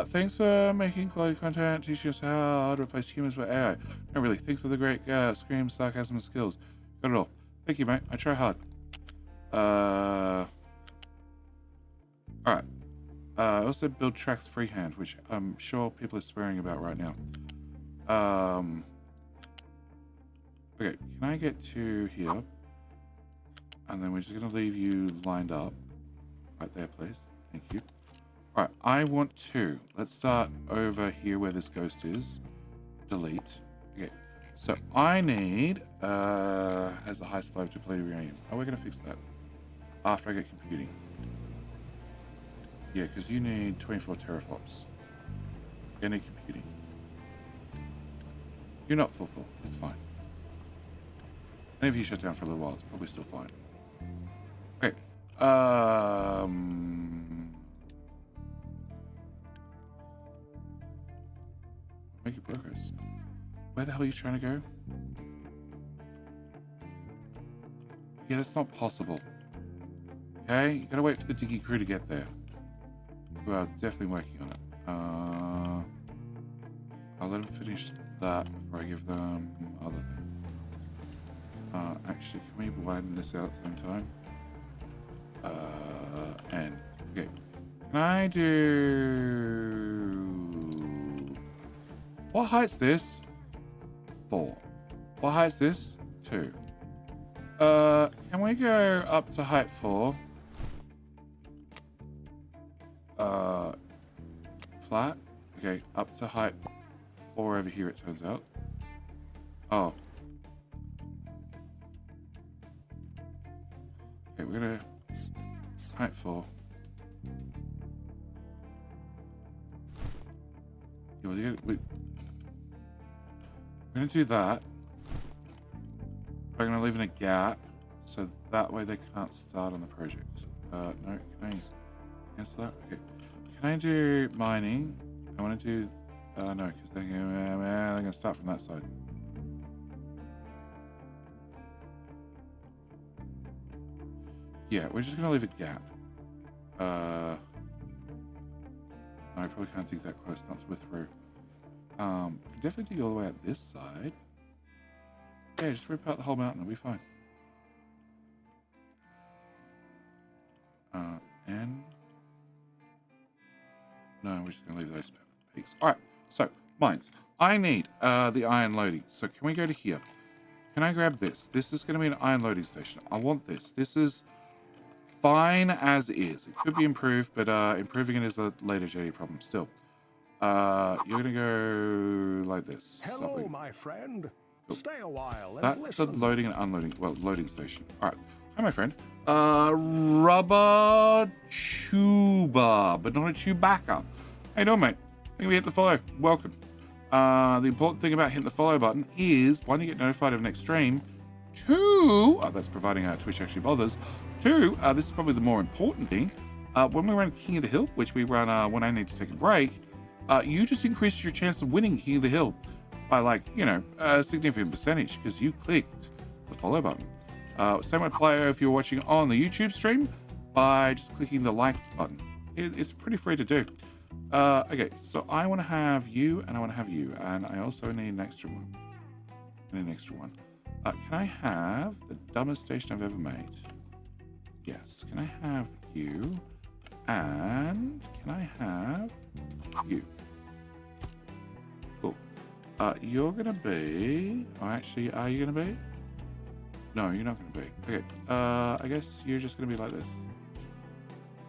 [SPEAKER 2] Thanks for making quality content, teaching us how to replace humans with AI. No, really. Thanks for the great scream, sarcasm, and skills. Got it all. Thank you, mate. I try hard. Alright. I also build tracks freehand, which I'm sure people are swearing about right now. Okay, can I get to here? And then we're just going to leave you lined up. Right there, please. Thank you. Alright, I want to. Let's start over here where this ghost is. Delete. Okay, so I need, has the high supply of depleted uranium. Oh, we're going to fix that after I get computing. Yeah, because you need 24 teraflops. Any computing. You're not full. It's fine. And if you shut down for a little while, it's probably still fine. Okay. Make your progress. Where the hell are you trying to go? Yeah, that's not possible. Okay, you gotta wait for the Diggy crew to get there. We are definitely working on it. I'll let them finish that before I give them other things. Actually, can we widen this out at the same time? And okay, can I do? What height's this? 4. What height's this? 2. Can we go up to height 4? Flat. Okay, up to height 4 over here. It turns out. Oh. Okay, we're gonna height 4. Yeah, we're gonna do that. We're gonna leave in a gap, so that way they can't start on the project. No, can I cancel that? Okay. Can I do mining? I want to do. No, because they're gonna start from that side. Yeah, we're just gonna leave a gap. No, I probably can't dig that close, not to through. I can definitely dig all the way out this side. Yeah, just rip out the whole mountain, it'll be fine. And no, we're just gonna leave those peaks. Alright, so mines. I need the iron loading. So can we go to here? Can I grab this? This is gonna be an iron loading station. I want this. This is fine as is. It could be improved, but improving it is a later JD problem still. You're gonna go like this.
[SPEAKER 3] Hello,
[SPEAKER 2] Something.
[SPEAKER 3] my friend. Stay a while and
[SPEAKER 2] That's
[SPEAKER 3] listen.
[SPEAKER 2] the loading and unloading. Well, loading station. All right. Hi, my friend. Rubber tuba, but not a Chewbacca. How you doing, mate? I think we hit the follow. Welcome. The important thing about hitting the follow button is, one, you get notified of next stream. 2, that's providing Twitch actually bothers. 2, this is probably the more important thing. When we run King of the Hill, which we run when I need to take a break, you just increase your chance of winning King of the Hill by, like, you know, a significant percentage because you clicked the follow button. Same would apply if you're watching on the YouTube stream by just clicking the like button. It's pretty free to do. Okay, so I want to have you and I want to have you, and I also need an extra one. Can I have the dumbest station I've ever made? Yes. Can I have you? And can I have you? Cool. You're gonna be. Oh, actually, are you gonna be? No, you're not gonna be. Okay. I guess you're just gonna be like this.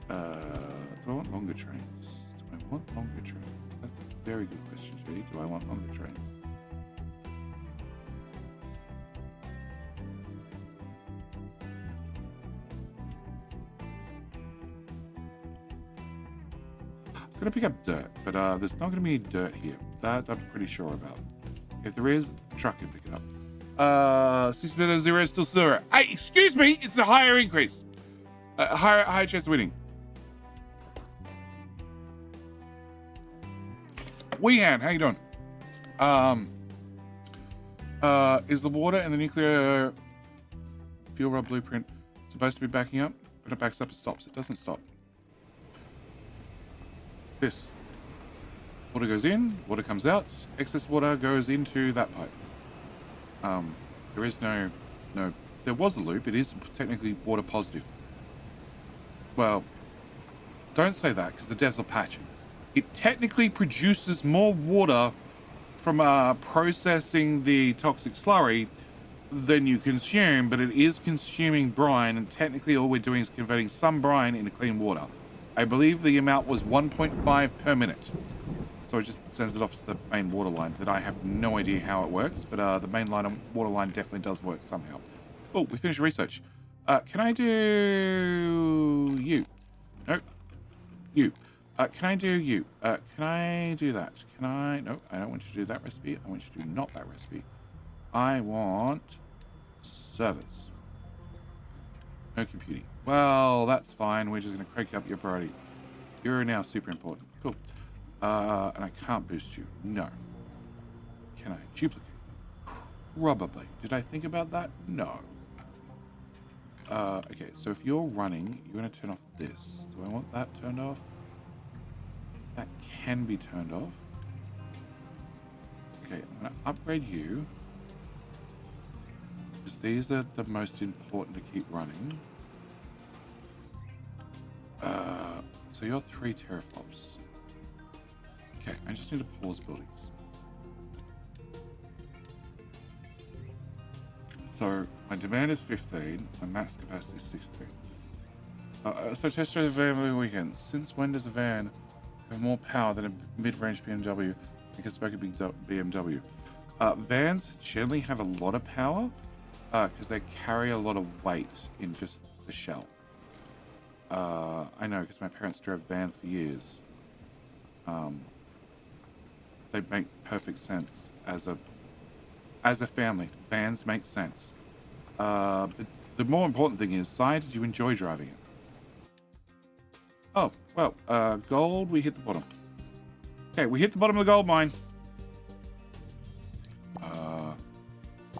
[SPEAKER 2] Do I want longer trains? That's a very good question, Judy. Do I want longer trains? It's going to pick up dirt, but there's not going to be any dirt here. That I'm pretty sure about. If there is, the truck can pick it up. 6.0 is still 0. Hey, excuse me, it's a higher increase. Higher chance of winning. Weehan, how you doing? Is the water and the nuclear fuel rod blueprint supposed to be backing up? When it backs up, it stops. It doesn't stop. This. Water goes in, water comes out, excess water goes into that pipe. There is no, there was a loop, it is technically water positive. Well, don't say that because the devs will patch it. It technically produces more water from processing the toxic slurry than you consume, but it is consuming brine, and technically all we're doing is converting some brine into clean water. I believe the amount was 1.5 per minute. So it just sends it off to the main water line that I have no idea how it works, but the main water line definitely does work somehow. Oh, we finished research. Can I do you? Nope. You. Can I do you? Can I do that? Can I? No, I don't want you to do that recipe. I want you to do not that recipe. I want servers. No computing. Well, that's fine. We're just going to crank up your priority. You're now super important. Cool. And I can't boost you. No. Can I duplicate? Probably. Did I think about that? No. Okay, so if you're running, you're going to turn off this. Do I want that turned off? That can be turned off. Okay, I'm going to upgrade you. Because these are the most important to keep running. So you're 3 teraflops. Okay, I just need to pause buildings. So my demand is 15, my max capacity is 16. So test drive the van every weekend. Since when does a van have more power than a mid-range BMW and can spoke a big BMW? Vans generally have a lot of power because they carry a lot of weight in just the shell. I know because my parents drove vans for years. They make perfect sense as a family. Vans make sense. But the more important thing is, Si, did you enjoy driving it? Oh, well, gold, we hit the bottom. Okay, we hit the bottom of the gold mine.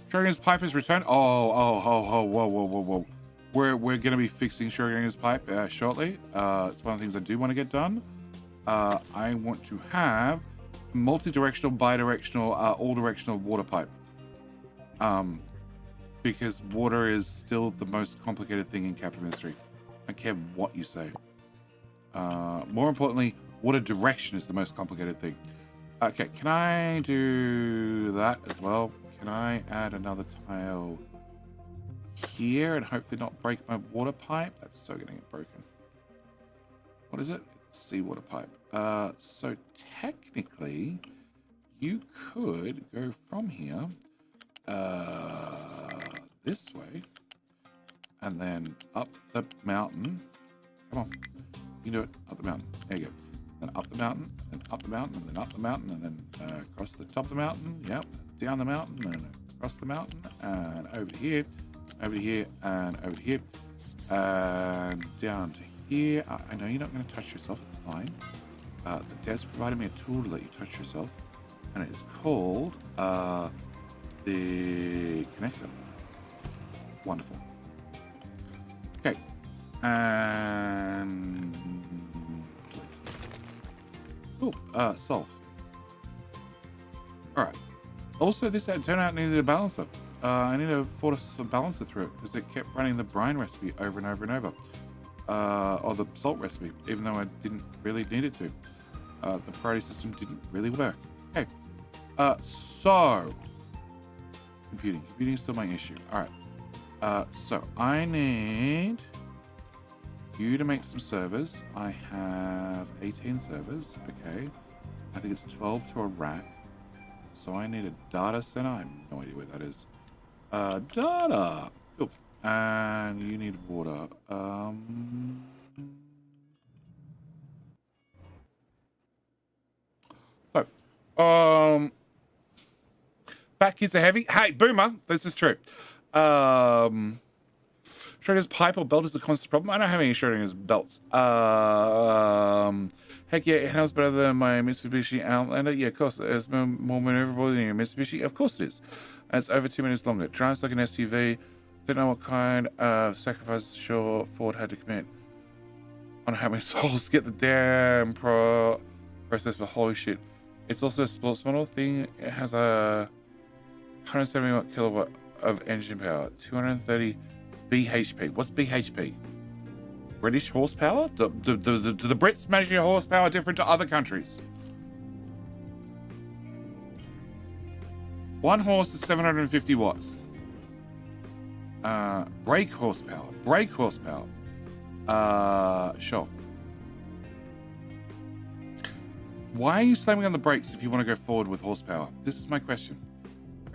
[SPEAKER 2] Schrodinger's pipe is returned. Whoa. We're going to be fixing Schrodinger's pipe shortly. It's one of the things I do want to get done. I want to have multi-directional, bi-directional, all-directional water pipe. Because water is still the most complicated thing in capital industry. I don't care what you say. More importantly, water direction is the most complicated thing. Okay, can I do that as well? Can I add another tile here and hopefully not break my water pipe? That's so gonna get broken. What is it? It's a seawater pipe. So technically, you could go from here this way and then up the mountain. Come on, you can do it. Up the mountain. There you go. Then up the mountain, and up the mountain, and then up the mountain, and then across the top of the mountain. Yep. Down the mountain, and across the mountain, and over to here, over to here, and over to here, and down to here. I know you're not going to touch yourself. It's fine. The devs provided me a tool to let you touch yourself, and it is called the connector. Wonderful. Okay, and solves. All right. Also, this turned out needed a balancer. I need to force a balancer through it because it kept running the brine recipe over and over and over, or the salt recipe, even though I didn't really need it to. The priority system didn't really work. Okay. So computing is still my issue. All right. So I need you to make some servers. I have 18 servers. Okay. I think it's 12 to a rack. So I need a data center. I have no idea where that is. Data. Cool. And you need water. Fat kids are heavy. Hey, Boomer, this is true. Schrodinger's pipe or belt is a constant problem. I don't have any Schrodinger's belts. Heck yeah, it handles better than my Mitsubishi Outlander. Yeah, of course. It's more maneuverable than your Mitsubishi. Of course it is. And it's over 2 minutes longer. It drives like an SUV. Don't know what kind of sacrifice Ford had to commit on how many souls to get the damn process, but holy shit. It's also a sports model thing. It has a 170 kilowatt of engine power, 230 bhp. What's bhp? British horsepower? Do the Brits measure horsepower different to other countries? 1 horse is 750 watts. Brake horsepower. Sure. Why are you slamming on the brakes if you want to go forward with horsepower? This is my question.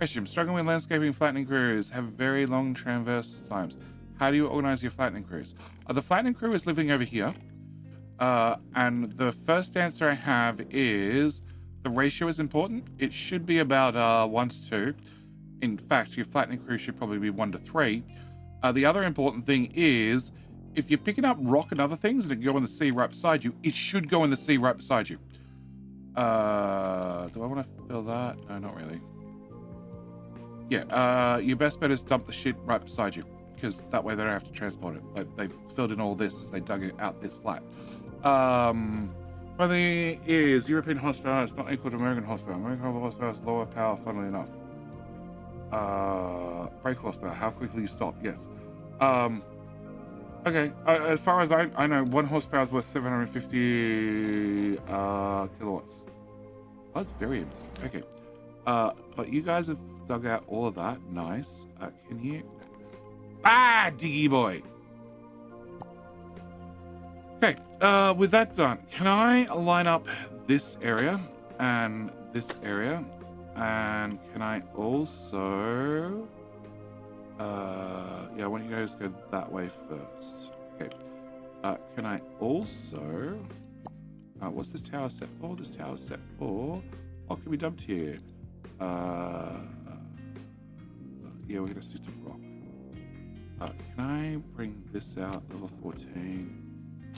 [SPEAKER 2] I'm struggling with landscaping and flattening crews. Have very long transverse times. How do you organize your flattening crews? The flattening crew is living over here. And the first answer I have is the ratio is important. It should be about 1 to 2. In fact, your flattening crew should probably be 1 to 3. The other important thing is if you're picking up rock and other things and it go in the sea right beside you, it should go in the sea right beside you. Do I want to fill that? No, not really. Yeah, your best bet is dump the shit right beside you, because that way they don't have to transport it. Like, they filled in all this as they dug it out this flat. But the is European horsepower is not equal to American horsepower. American horsepower is lower power, funnily enough. Brake horsepower, how quickly you stop? Yes. Okay, as far as I know, 1 horsepower is worth 750 kilowatts. That's very empty. Okay. But you guys have dug out all of that. Nice. Can you... Ah, diggy boy. Okay, with that done, can I line up this area and this area? And can I also... yeah, I want you guys to go that way first. Okay. Can I also... what's this tower set for? This tower set for... What can be dumped here? Yeah, we're going to stick to rock. Can I bring this out? Level 14.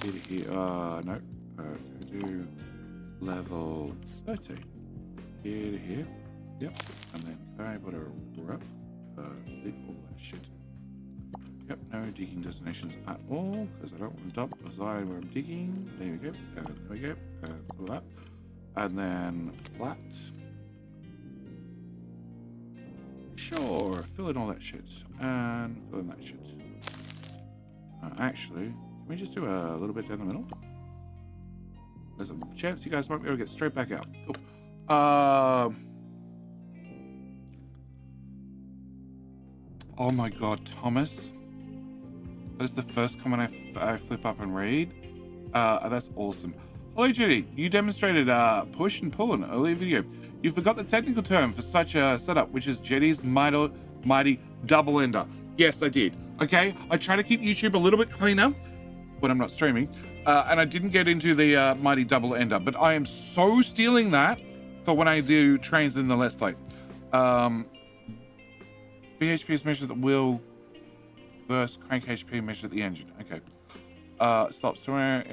[SPEAKER 2] Here to here. No. Can I do level 13? Here to here. Yep. And then can I put a rep? Leave all that shit. Yep, no digging destinations at all, because I don't want to dump beside where I'm digging. There we go. There we go. All that. And then flat. Sure, fill in all that shit. And fill in that shit. Actually, can we just do a little bit down the middle? There's a chance you guys might be able to get straight back out. Cool. Oh my god, Thomas. That is the first comment I flip up and read. That's awesome. Hello, Judy. You demonstrated push and pull in an earlier video. You forgot the technical term for such a setup, which is Jetty's mighty double ender. Yes, I did. Okay, I try to keep YouTube a little bit cleaner when I'm not streaming, and I didn't get into the mighty double ender, but I am so stealing that for when I do trains in the Let's Play. BHP is measured at the wheel versus crank HP measured at the engine. Okay. Stop somewhere.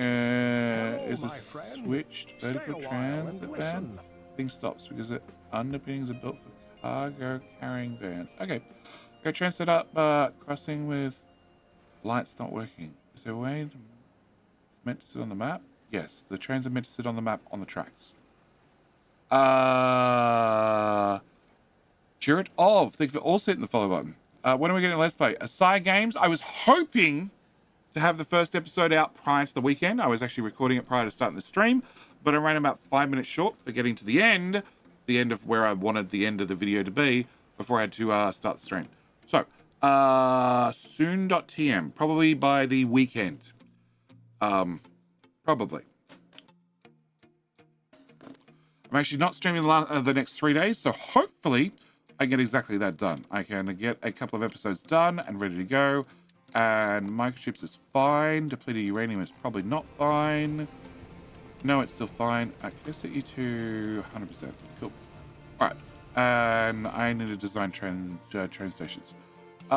[SPEAKER 2] Is this switched vertical transit van? Thing stops because the underpinnings are built for cargo carrying vans. Okay. Go train set up. Crossing with lights not working. Is there a way meant to sit on the map? Yes, the trains are meant to sit on the map on the tracks. Jared of, thank you for also hitting the follow button. When are we getting Let's Play? Asai Games. I was hoping to have the first episode out prior to the weekend. I was actually recording it prior to starting the stream, but I ran about 5 minutes short for getting to the end of where I wanted the end of the video to be before I had to start the stream. So, soon.tm, probably by the weekend. Probably. I'm actually not streaming the next 3 days, so hopefully I get exactly that done. I can get a couple of episodes done and ready to go. And microchips is fine. Depleted uranium is probably not fine. No, it's still fine. Can I set you to 100%? Cool. All right. And I need to design train stations.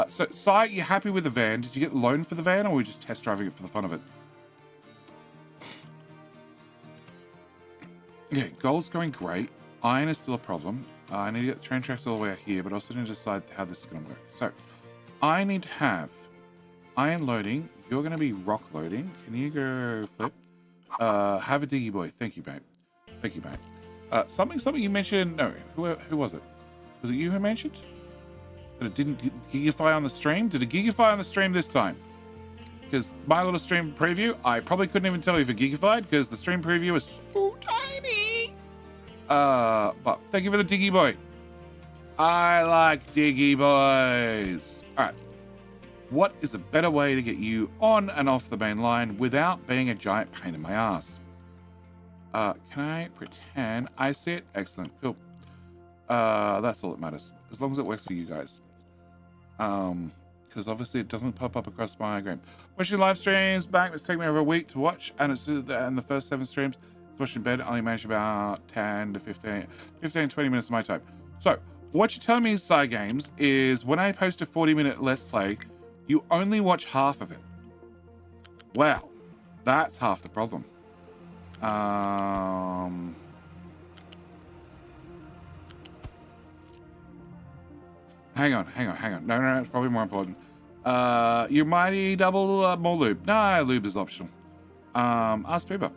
[SPEAKER 2] So, Sai, you happy with the van? Did you get loaned for the van, or were we just test driving it for the fun of it? Yeah, gold's going great. Iron is still a problem. I need to get the train tracks all the way out here, but I also need to decide how this is going to work. So, I need to have iron loading. You're going to be rock loading. Can you go flip? Have a diggy boy. Thank you, babe. Thank you, babe. Something you mentioned. No, who was it? Was it you who mentioned that it didn't gigify on the stream? Did it gigify on the stream this time? Because my little stream preview, I probably couldn't even tell you if it gigified because the stream preview is so tiny. But thank you for the diggy boy. I like diggy boys. All right. What is a better way to get you on and off the main line without being a giant pain in my ass? Can I pretend I see it? Excellent. Cool. That's all that matters. As long as it works for you guys. Cool. because obviously it doesn't pop up across my screen. Watching live streams back, it's taken me over a week to watch, and the first 7 streams, watching in bed, I only managed about 10 to 15, 20 minutes of my time. So, what you're telling me, Side Games, is when I post a 40-minute Let's Play, you only watch half of it. Well, that's half the problem. Hang on. No, it's probably more important. Your mighty double more lube. No, lube is optional. Ask Bieber.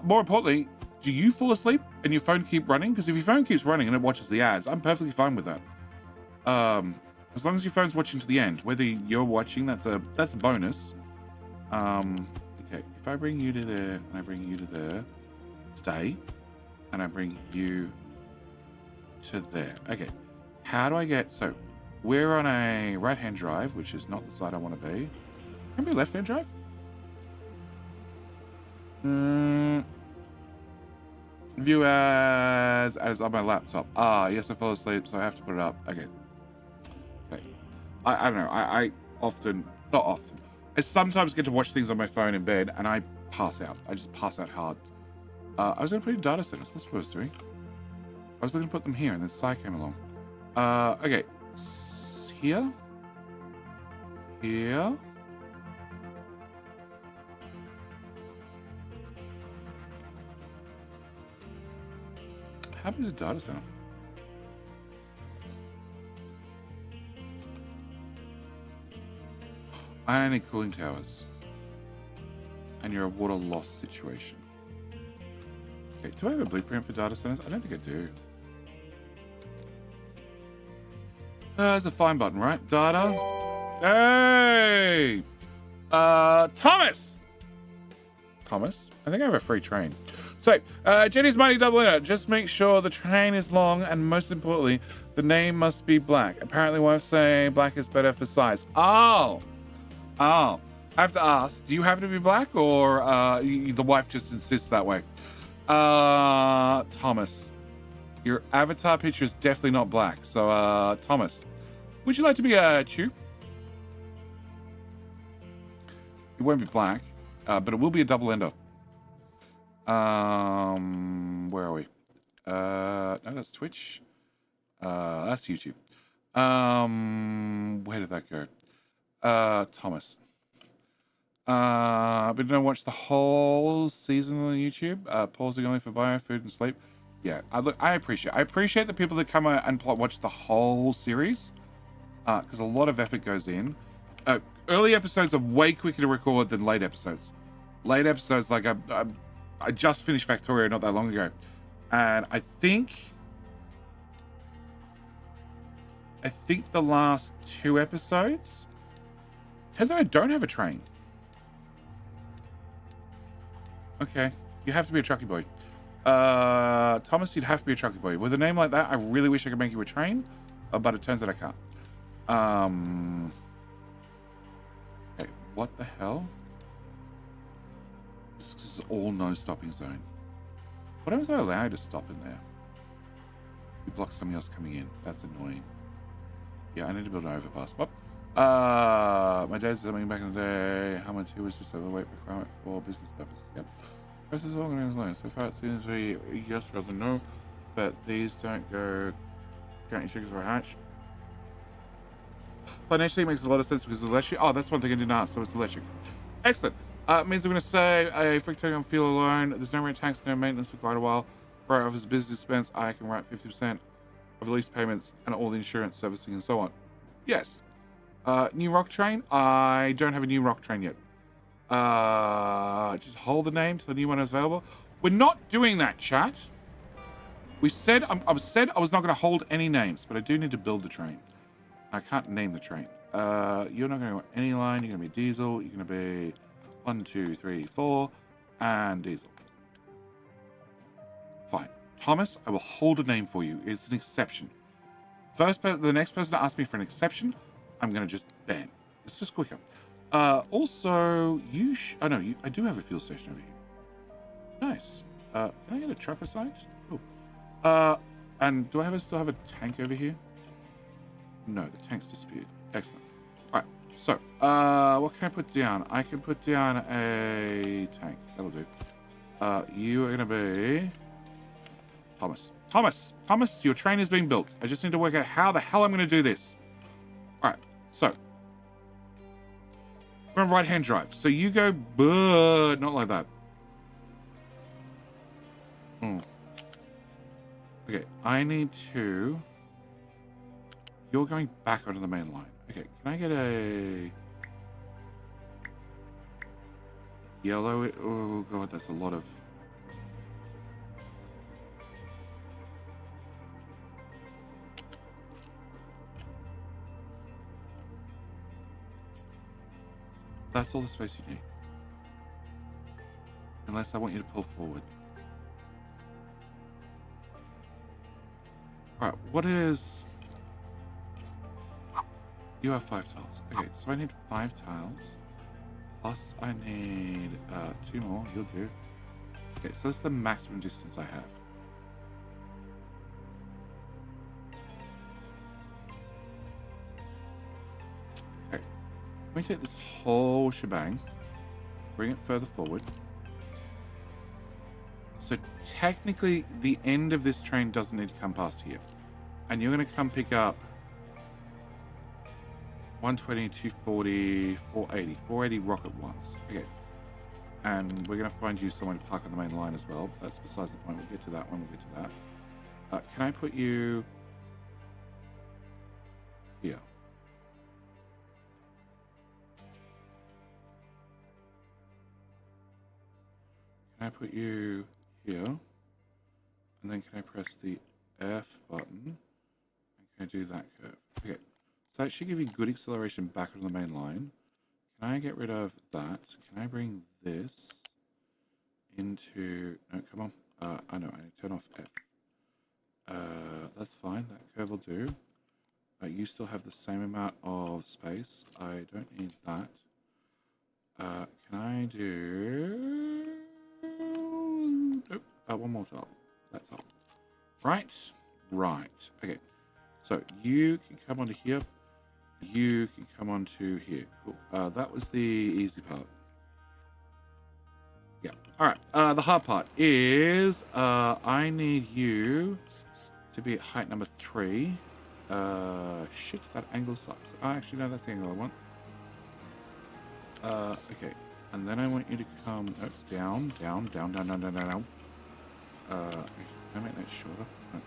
[SPEAKER 2] More importantly, do you fall asleep and your phone keep running? Because if your phone keeps running and it watches the ads, I'm perfectly fine with that. As long as your phone's watching to the end, whether you're watching, that's a bonus. Okay, if I bring you to there and I bring you to there, stay, and I bring you to there. Okay, how do I get, so we're on a right-hand drive, which is not the side I want to be. Can we left-hand drive? View as on my laptop. Yes, I fell asleep, so I have to put it up. Okay. I don't know. I often, not often, I sometimes get to watch things on my phone in bed and I pass out. I just pass out hard. I was going to put in data centers. That's what I was doing. I was looking to put them here and then Sai came along. Okay. Here. Here. How big is a data center? I need cooling towers. And you're a water loss situation. Okay, do I have a blueprint for data centers? I don't think I do. There's a find button, right? Data. Hey! Thomas! I think I have a free train. So, Jenny's Mighty Double Winner. Just make sure the train is long and most importantly, the name must be black. Apparently, wife say black is better for size. Oh! I have to ask, do you happen to be black or the wife just insists that way? Thomas, your avatar picture is definitely not black. So, Thomas, would you like to be a tube? It won't be black, but it will be a double ender. Where are we? No, that's Twitch. That's YouTube. Where did that go? Thomas. But don't watch the whole season on YouTube. Pausing only for bio, food, and sleep. Yeah, I appreciate the people that come out and watch the whole series, because a lot of effort goes in. Early episodes are way quicker to record than late episodes. Late episodes, like I just finished Factorio not that long ago, and I think the last 2 episodes. Turns out I don't have a train. Okay, you have to be a trucky boy. Thomas, you'd have to be a trucky boy. With a name like that, I really wish I could make you a train, but it turns out I can't. Okay, what the hell? This is all no stopping zone. What was I allowed to stop in there? You block somebody else coming in. That's annoying. Yeah, I need to build an overpass. What? My dad's something back in the day. How much he was just overweight requirement for business purposes. Yep. This is organized loan. So far it seems to be yes rather than no, but these don't go counting chickens for a hatch. Financially, it makes a lot of sense because it's electric. Oh, that's one thing I didn't ask. So it's electric. Excellent. It means I'm going to say a freak on fuel alone. There's no rent tax, no maintenance for quite a while. Right off his business expense, I can write 50% of the lease payments and all the insurance, servicing, and so on. Yes. New rock train. I don't have a new rock train yet. Just hold the name till the new one is available. We're not doing that, chat. We said I said I was not going to hold any names, but I do need to build the train. I can't name the train. You're not going to go any line. You're going to be diesel. You're going to be 1, 2, 3, 4, and diesel. Fine, Thomas. I will hold a name for you. It's an exception. The next person to ask me for an exception, I'm going to just ban. It's just quicker. Also, oh no, I do have a fuel station over here. Nice. Can I get a truck assigned? Cool. And do I still have a tank over here? No, the tank's disappeared. Excellent. All right. So, what can I put down? I can put down a tank. That'll do. You are gonna be Thomas. Thomas, your train is being built. I just need to work out how the hell I'm gonna do this. All right. So, we're on right-hand drive. So you go, but not like that. Okay, I need to. You're going back onto the main line. Okay, can I get a yellow? Oh god, that's a lot of. That's all the space you need. Unless I want you to pull forward. Alright, what is... You have 5 tiles. Okay, so I need 5 tiles. Plus I need 2 more. You'll do. Okay, so that's the maximum distance I have. Okay. Let me take this whole shebang. Bring it further forward. So technically, the end of this train doesn't need to come past here. And you're going to come pick up 120, 240, 480. 480 rocket ones. Okay. And we're going to find you someone to park on the main line as well. But that's besides the point. We'll get to that when we get to that. Can I put you here? Can I put you here? And then can I press the F button? And can I do that curve? Okay. So that should give you good acceleration back on the main line. Can I get rid of that? Can I bring this into... No, come on. I know, I need to turn off F. That's fine. That curve will do. You still have the same amount of space. I don't need that. Can I do... Nope. One more tile. That's all. Right. Right. Okay. So you can come onto here. You can come onto here. Cool. That was the easy part. Yeah. All right. The hard part is I need you to be at height number 3. Shit, that angle sucks. Actually, no, that's the angle I want. Okay. And then I want you to come down. Can I make that shorter? No,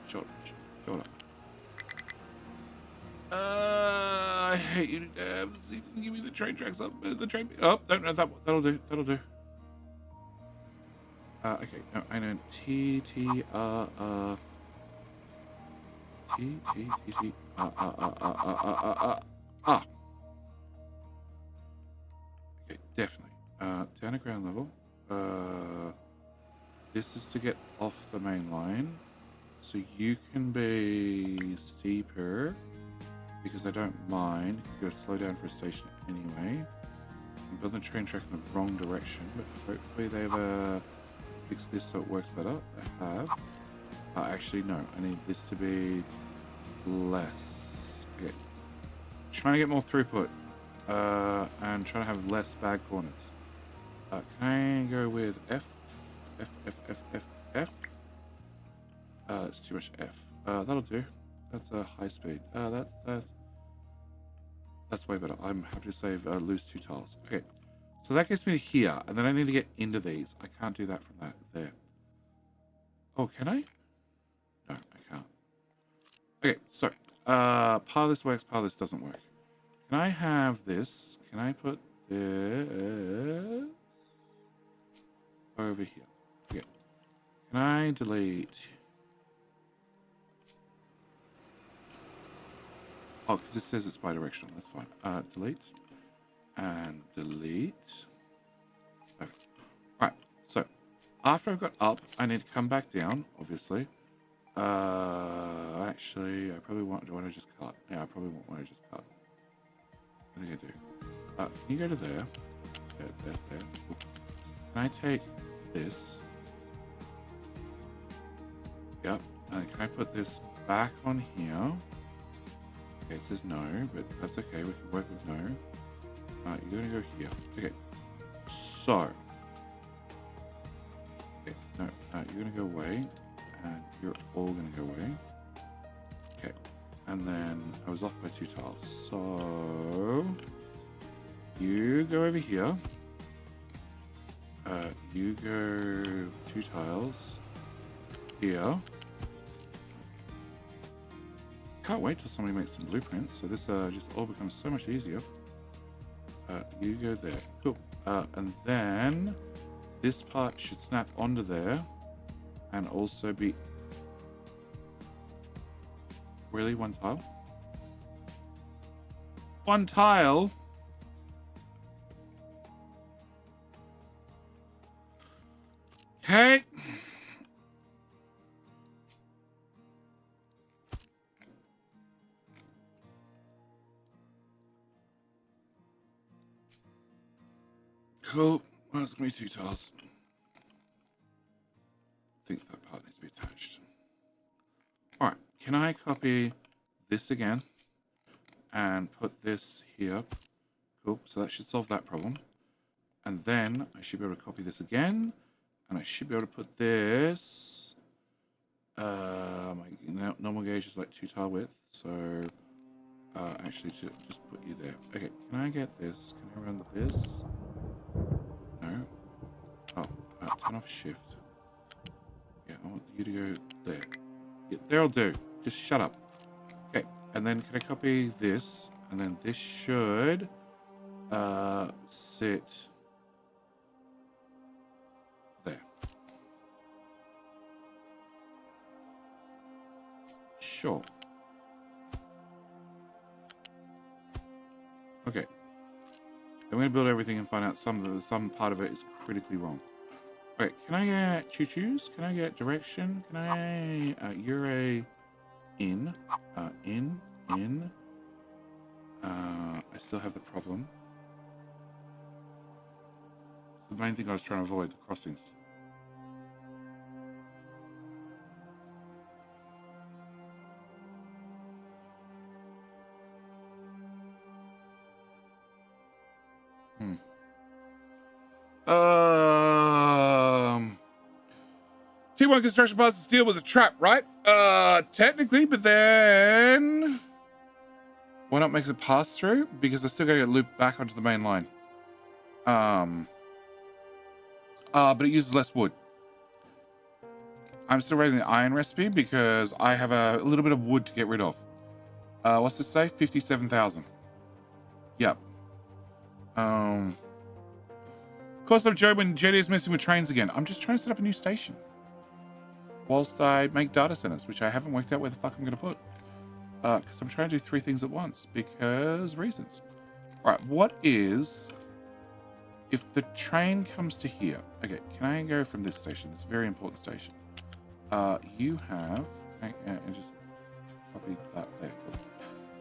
[SPEAKER 2] shorter. I hate you to death. You didn't give me the train tracks up. The train. Oh, no, that'll do. Okay. No, I know. T. Okay, definitely. Down at ground level. This is to get off the main line. So you can be steeper. Because I don't mind. You're going to slow down for a station anyway. I'm building a train track in the wrong direction. But hopefully they've fixed this so it works better. They have. Actually, no. I need this to be less. Okay. Trying to get more throughput. And trying to have less bad corners. Can I go with F? F? It's too much F. That'll do. That's a high speed. That's way better. I'm happy to save lose 2 tiles. Okay. So that gets me to here, and then I need to get into these. I can't do that from that there. Oh, can I? No, I can't. Okay, so part of this works, part of this doesn't work. Can I have this? Can I put this over here? Okay. Can I delete? Oh, because it says it's bi-directional. That's fine. Delete. And delete. Perfect. Right. So, after I've got up, I need to come back down, obviously. Actually, I probably want... Do I want to just cut? Yeah, I probably want to just cut. I think I do. Can you go to there? There. Cool. Can I take this? Yep. And can I put this back on here? Okay, it says no, but that's okay. We can work with no. You're gonna go here. Okay. So. Okay. No. You're gonna go away, and you're all gonna go away. Okay. And then I was off by 2 tiles. So you go over here. You go 2 tiles here. Can't wait till somebody makes some blueprints. So this just all becomes so much easier. You go there. Cool. And then this part should snap onto there and also be really 1 tile. 1 tile. Okay. Cool. Well, it's going to be 2 tiles. I think that part needs to be attached. Alright, can I copy this again and put this here? Cool, so that should solve that problem. And then I should be able to copy this again, and I should be able to put this. My normal gauge is like 2 tile width, so actually just put you there. Okay, can I get this? Can I run this? No. Oh, turn off shift. Yeah, I want you to go there. Yeah, there'll do. Just shut up. Okay, and then can I copy this? And then this should sit there. Sure. Okay. I'm going to build everything and find out some part of it is critically wrong. Wait, can I get choo-choos? Can I get direction? Can I... you're a... in. In. I still have the problem. The main thing I was trying to avoid, the crossings. T1 construction passes steel with a trap, right? Technically, but then why not make it a pass through? Because they're still going to get looped back onto the main line. But it uses less wood. I'm still writing the iron recipe because I have a little bit of wood to get rid of. What's this say? 57,000. Yep. Of course, I'm Joe when JD is messing with trains again. I'm just trying to set up a new station. Whilst I make data centers, which I haven't worked out where the fuck I'm going to put. Because I'm trying to do 3 things at once. Because reasons. Alright, what is... If the train comes to here... Okay, can I go from this station? It's a very important station. You have... and just copy that there.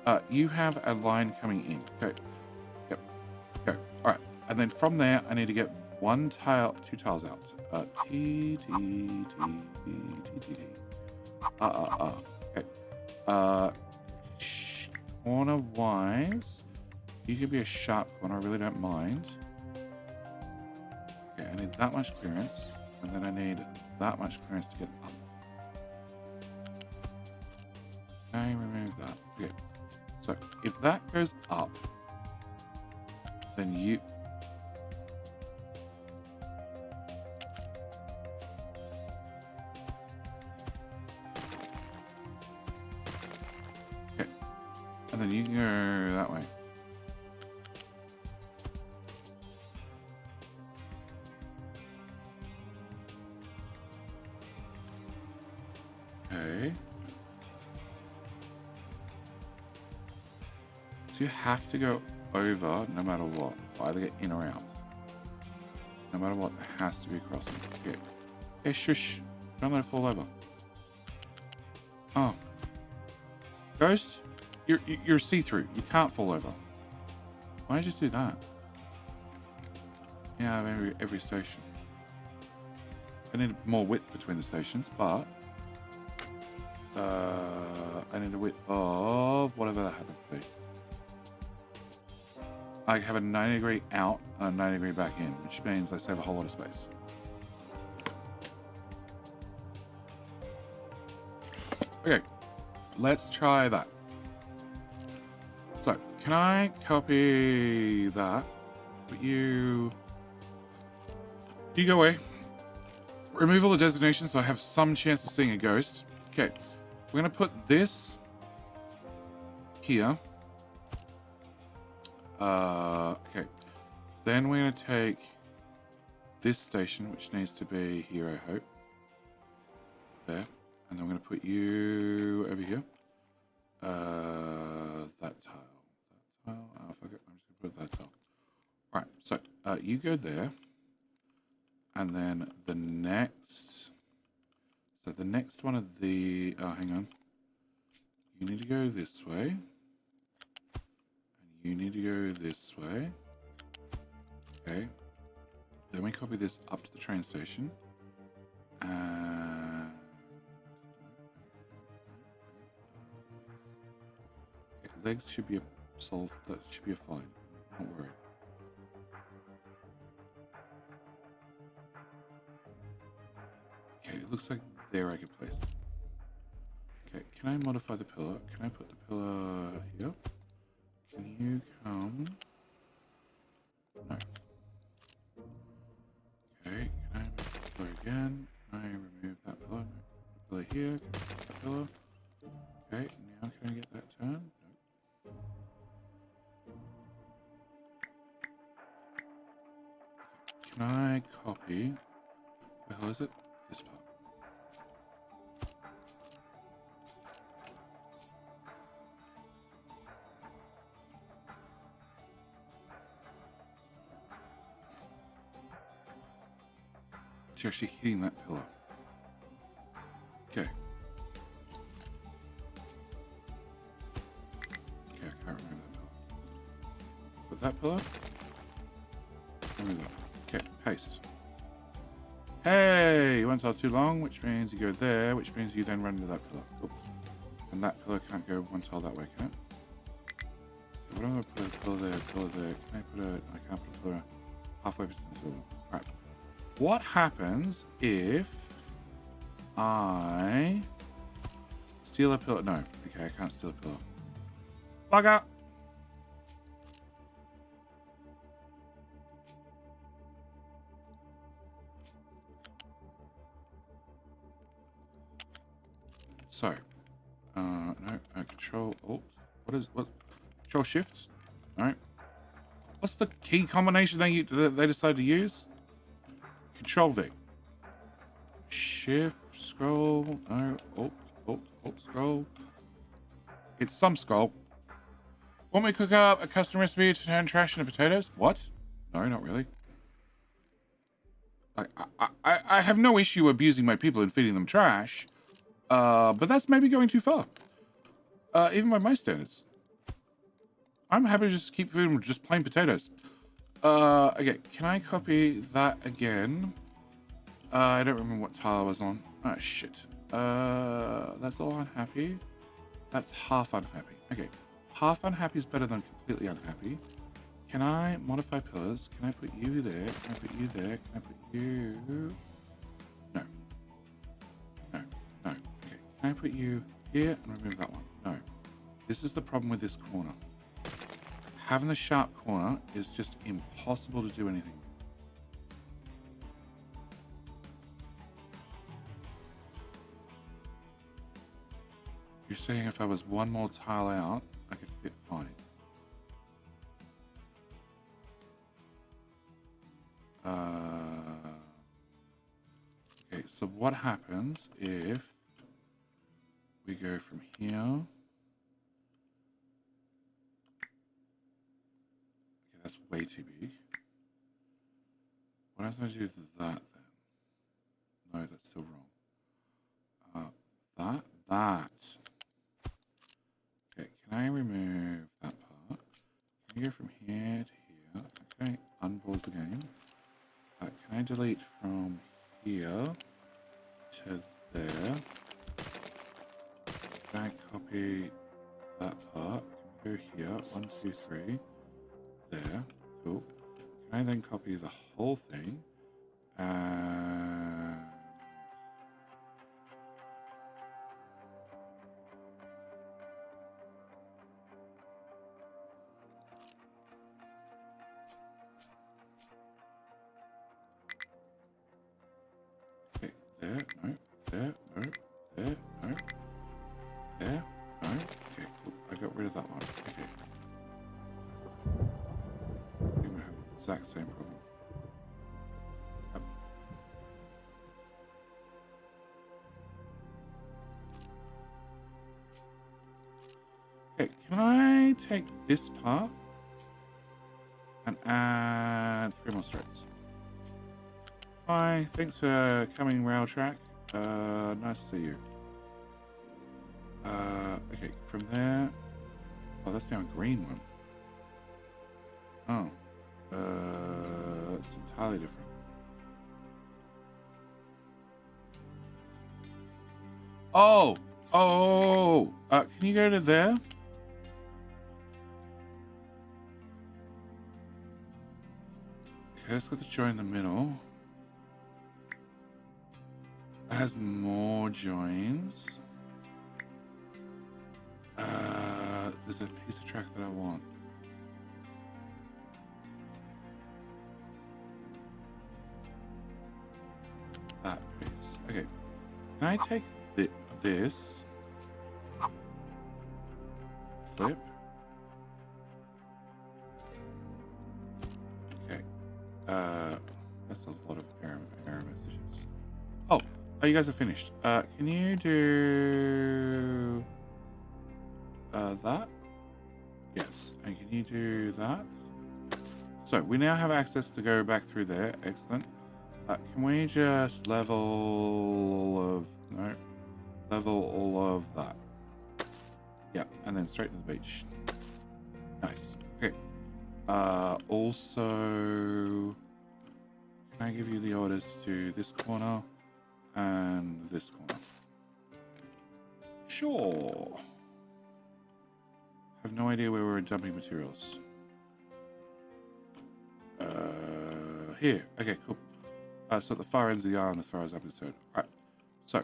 [SPEAKER 2] Cool. You have a line coming in. Okay. Yep. Go. Alright. And then from there, I need to get 1 tile, 2 tiles out. T. Okay. Corner-wise, you could be a sharp corner. I really don't mind. Okay, I need that much clearance, and then I need that much clearance to get up. Can I remove that? Okay. So if that goes up, then you... And then you can go that way. Okay. So you have to go over no matter what. Either get in or out. No matter what, there has to be a crossing. Okay. Hey, shush. Don't let it fall over. Oh. Ghost? You're see-through. You can't fall over. Why don't you just do that? Yeah, every station. I need more width between the stations, but I need a width of whatever that happens to be. I have a 90 degree out and a 90 degree back in, which means I save a whole lot of space. Okay, let's try that. So, can I copy that? But you go away. Remove all the designations so I have some chance of seeing a ghost. Okay, we're going to put this here. Okay. Then we're going to take this station, which needs to be here, I hope. There. And then I'm going to put you over here. That tile. Oh, fuck it. I'm just going to put that tile. Alright, so you go there. And then the next... So the next one of the... Oh, hang on. You need to go this way. You need to go this way. Okay. Then we copy this up to the train station. And... Okay, legs should be a solve. That should be a fine. Don't worry. Okay, it looks like there I could place it. Okay, can I modify the pillar? Can I put the pillar here? Can you come? No. Okay, can I make the pillar again? Can I remove that pillar? No. Pillar here, can I put that pillar? Okay, now can I get that turned? No. Okay, can I copy? Where the hell is it? This part. It's actually hitting that pillar. Okay. Okay, I can't remove that pillar. Put that pillar. Remove that. Okay, paste. Hey! One tile too long, which means you go there, which means you then run into that pillar. Cool. And that pillar can't go one tile that way, can it? Okay, what am I going to put a pillar there, pillar there? Can I put a... I can't put a pillar halfway between the two. Right. What happens if I steal a pillar? No. Okay, I can't steal a pillar. Bugger! So, no, control alt. What? Control shift. All right. What's the key combination they decide to use? Control V. Shift, scroll, no, alt, scroll. It's some scroll. Want me to cook up a custom recipe to turn trash into potatoes? What? No, not really. I have no issue abusing my people and feeding them trash, but that's maybe going too far. Even by my standards. I'm happy to just keep feeding them just plain potatoes. Okay, can I copy that again? I don't remember what tile I was on. Oh, shit. That's all unhappy. That's half unhappy. Okay, half unhappy is better than completely unhappy. Can I modify pillars? Can I put you there? Can I put you there? Can I put you... No. No. No. Okay, can I put you here and remove that one? No. This is the problem with this corner. Having the sharp corner is just impossible to do anything. You're saying if I was one more tile out, I could fit fine. Okay, so what happens if we go from here? That's way too big. What else do I do with that then? No, that's still wrong. That. Okay, can I remove that part? Can I go from here to here? Can I unpause the game? Can I delete from here to there? Can I copy that part? Can we go here? 1, 2, 3. There. Cool. Can I then copy the whole thing? And okay, there, no, there, no, there, no, there, no. Okay, cool. I got rid of that one. Okay. We're gonna have the exact same problem. Yep. Okay, can I take this part and add 3 more threads? Hi, thanks for coming, Rail Track. Nice to see you. Okay, from there. Oh, that's now a green one. Oh, it's entirely different. Oh, can you go to there? Okay, let's go to join the middle. It has more joins. There's a piece of track that I want. That piece. Okay. Can I take this? Flip. Okay. That's a lot of error messages. Oh, you guys are finished. Can you do that? Yes. And can you do that? So we now have access to go back through there. Excellent. Can we just level all of that? Yeah, and then straight to the beach. Nice. Okay. Also, can I give you the orders to this corner and this corner? Sure. Have no idea where we're dumping materials. Here. Okay, cool. So at the far ends of the island as far as I'm concerned. Alright. So.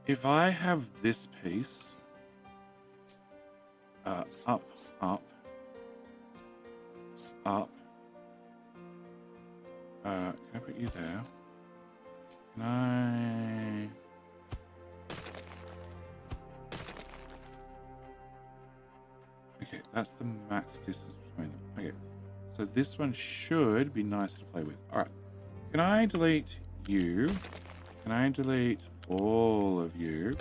[SPEAKER 2] If I have this piece up. Can I put you there? Can I... Okay, that's the max distance between them. Okay, so this one should be nice to play with. Alright, can I delete you? Can I delete all of you?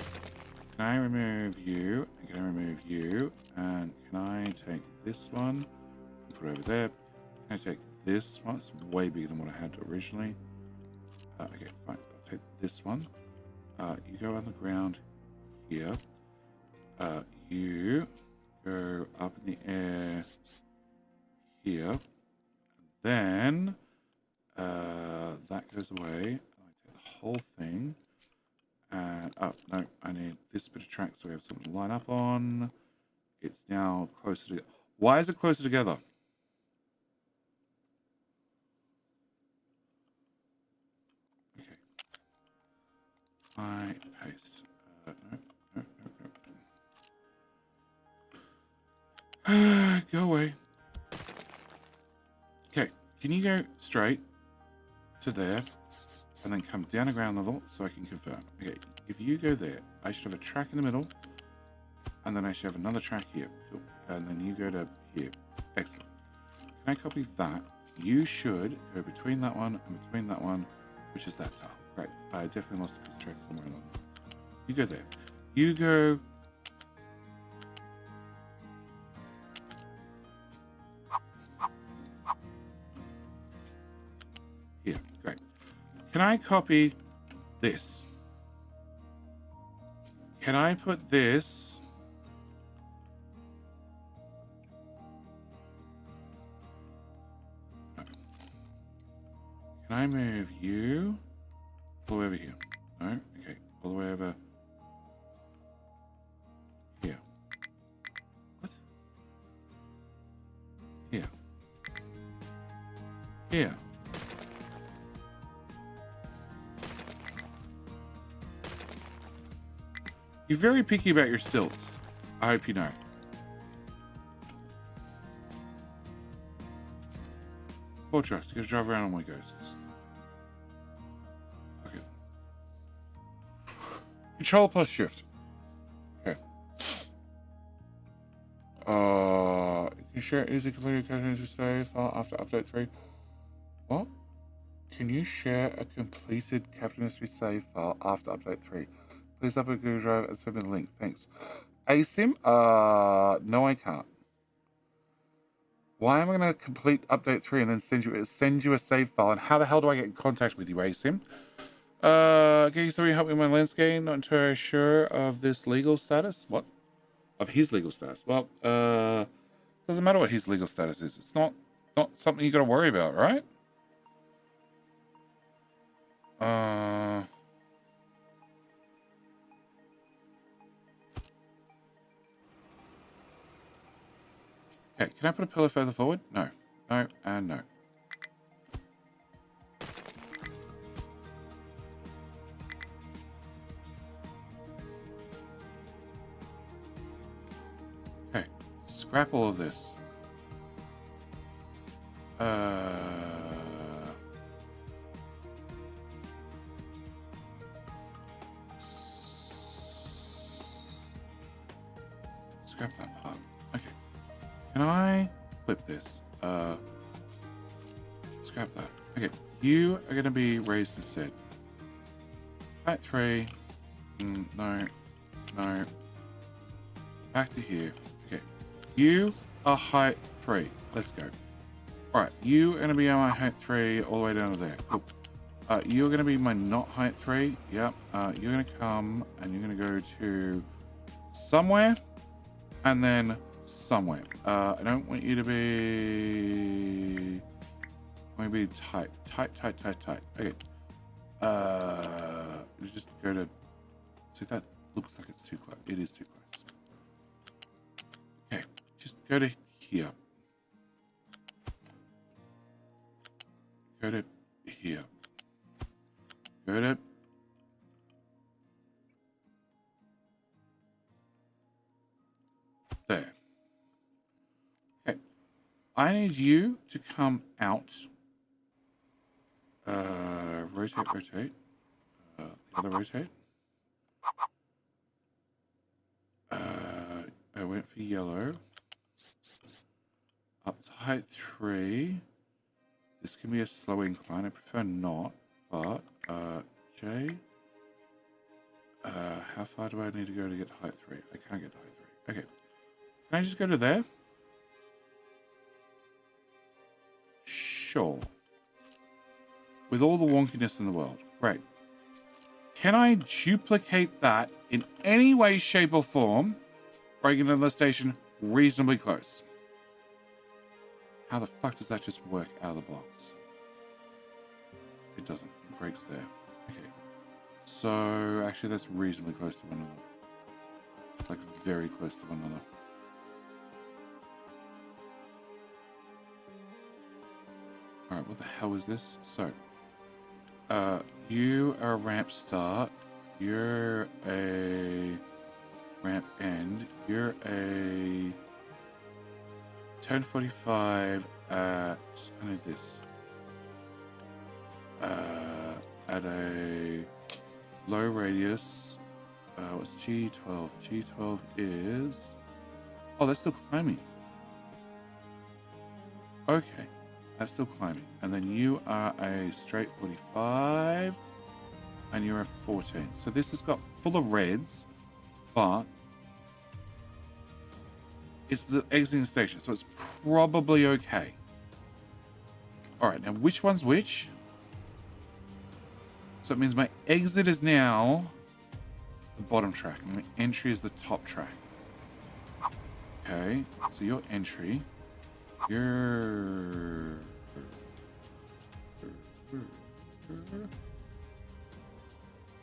[SPEAKER 2] Can I remove you? And can I remove you? And can I take this one and put it over there? Can I take this one? It's way bigger than what I had originally. Okay, fine. I'll take this one. You go on the ground here. You go up in the air here. Then that goes away. I take the whole thing. And oh no, I need this bit of track so we have something to line up on. It's now closer to. Why is it closer together? Okay. I paste. No. Go away. Okay, can you go straight to there and then come down to ground level so I can confirm? Okay, if you go there, I should have a track in the middle and then I should have another track here. Cool. And then you go to here. Excellent. Can I copy that? You should go between that one and between that one, which is that tile. Right. I definitely lost a piece of track somewhere along there. You go there. You go. Here. Great. Can I copy this? Can I put this? No. Can I move you all over here? No? Okay. here. You're very picky about your stilts. I hope you know. Four trucks. You gotta drive around on my ghosts. Okay. Control plus shift. Okay. Can you share easy completed character save file after update 3? What? Can you share a completed Captain History save file after update 3? Please upload Google Drive and send me the link. Thanks. ASIM? No, I can't. Why am I going to complete update 3 and then send you a save file? And how the hell do I get in contact with you, ASIM? Can you somebody help me with my lens game? Not entirely sure of this legal status. What? Of his legal status? Well, doesn't matter what his legal status is. It's not something you got to worry about, right? Okay, can I put a pillar further forward? No. No, and no. Okay, scrap all of this. Scrap that part. Okay. Can I flip this? Scrap that. Okay. You are going to be raised instead. Height 3. No. No. Back to here. Okay. You are height 3. Let's go. Alright. You are going to be on my height 3 all the way down to there. Cool. You're going to be my not height 3. Yep. You're going to come and you're going to go to somewhere and then somewhere. I don't want you to be... I want you to be tight. Tight. Okay. You just go to... See, that looks like it's too close. It is too close. Okay. Just go to here. Go to here. Go to... there. Okay. I need you to come out. Rotate. The other rotate. I went for yellow. Up to height 3. This can be a slow incline. I prefer not, but J. How far do I need to go to get to height 3? I can't get to height 3. Okay. Can I just go to there? Sure. With all the wonkiness in the world. Great. Can I duplicate that in any way, shape, or form? Breaking into the station reasonably close. How the fuck does that just work out of the box? It doesn't. It breaks there. Okay. So, actually, that's reasonably close to one another. It's like very close to one another. Alright, what the hell is this? So, you are a ramp start. You're a ramp end. You're a turn 45 at, I need this. At a low radius. What's G12? G12 is... Oh, that's still climbing. Okay. That's still climbing. And then you are a straight 45. And you're a 14. So this has got full of reds. But it's the exiting station. So it's probably okay. Alright, now which one's which? So it means my exit is now the bottom track. And my entry is the top track. Okay. So your entry...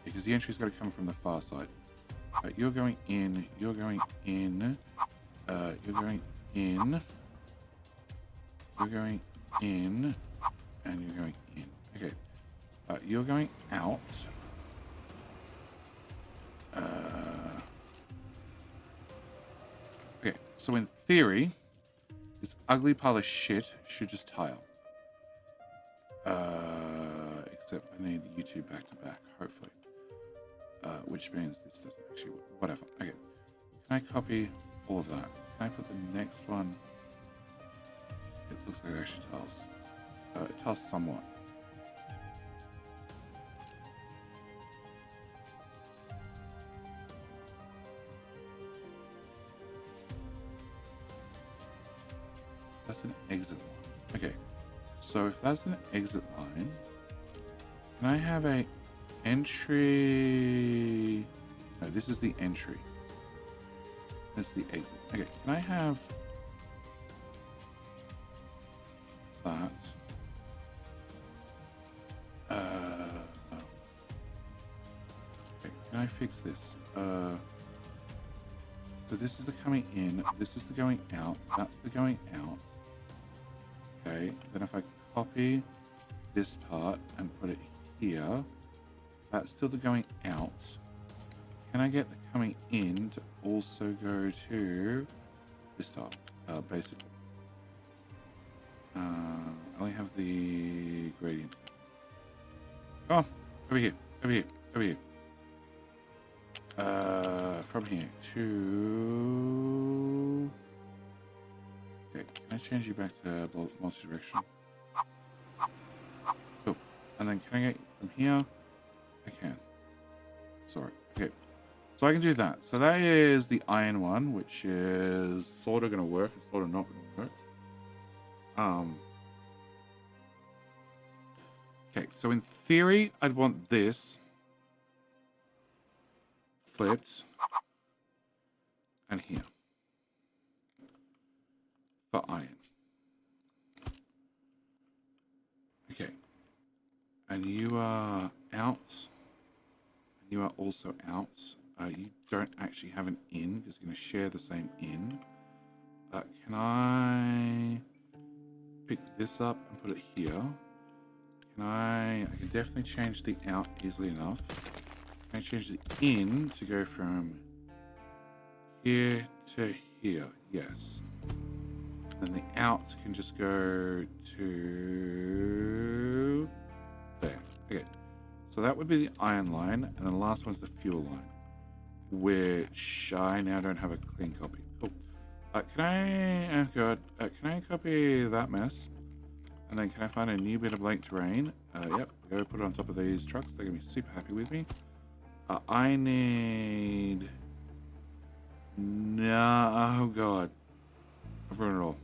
[SPEAKER 2] because the entry's got to come from the far side. Right, you're going in, you're going in, you're going in, you're going in, and you're going in. Okay, you're going out. Okay, so in theory, this ugly pile of shit should just tile. Except I need you two back to back, hopefully. Which means this doesn't actually work. Whatever. Okay. Can I copy all of that? Can I put the next one? It looks like it actually tiles. It tiles somewhat. That's an exit line. Okay. So if that's an exit line, can I have a entry? No, this is the entry. That's the exit. Okay, can I have that? Okay, can I fix this? So this is the coming in, this is the going out, that's the going out. Okay, then if I copy this part and put it here, that's still the going out. Can I get the coming in to also go to this top, basically? I only have the gradient. Come on, over here, over here, over here. From here to... Okay, can I change you back to multi-direction? Cool. And then can I get from here? I can. Sorry. Okay. So I can do that. So that is the iron one, which is sort of going to work and sort of not going to work. Okay, so in theory, I'd want this flipped and here for iron. Okay. And you are out. You are also out. You don't actually have an in because you're going to share the same in. Can I pick this up and put it here? I can definitely change the out easily enough. Can I change the in to go from here to here? Yes. Then the out can just go to there. Okay. So that would be the iron line, and then the last one's the fuel line, which I now don't have a clean copy. Cool. Can I? Oh god. Can I copy that mess? And then can I find a new bit of lake terrain? Yep. Go put it on top of these trucks. They're gonna be super happy with me. I need. No. Oh god. I've ruined it all.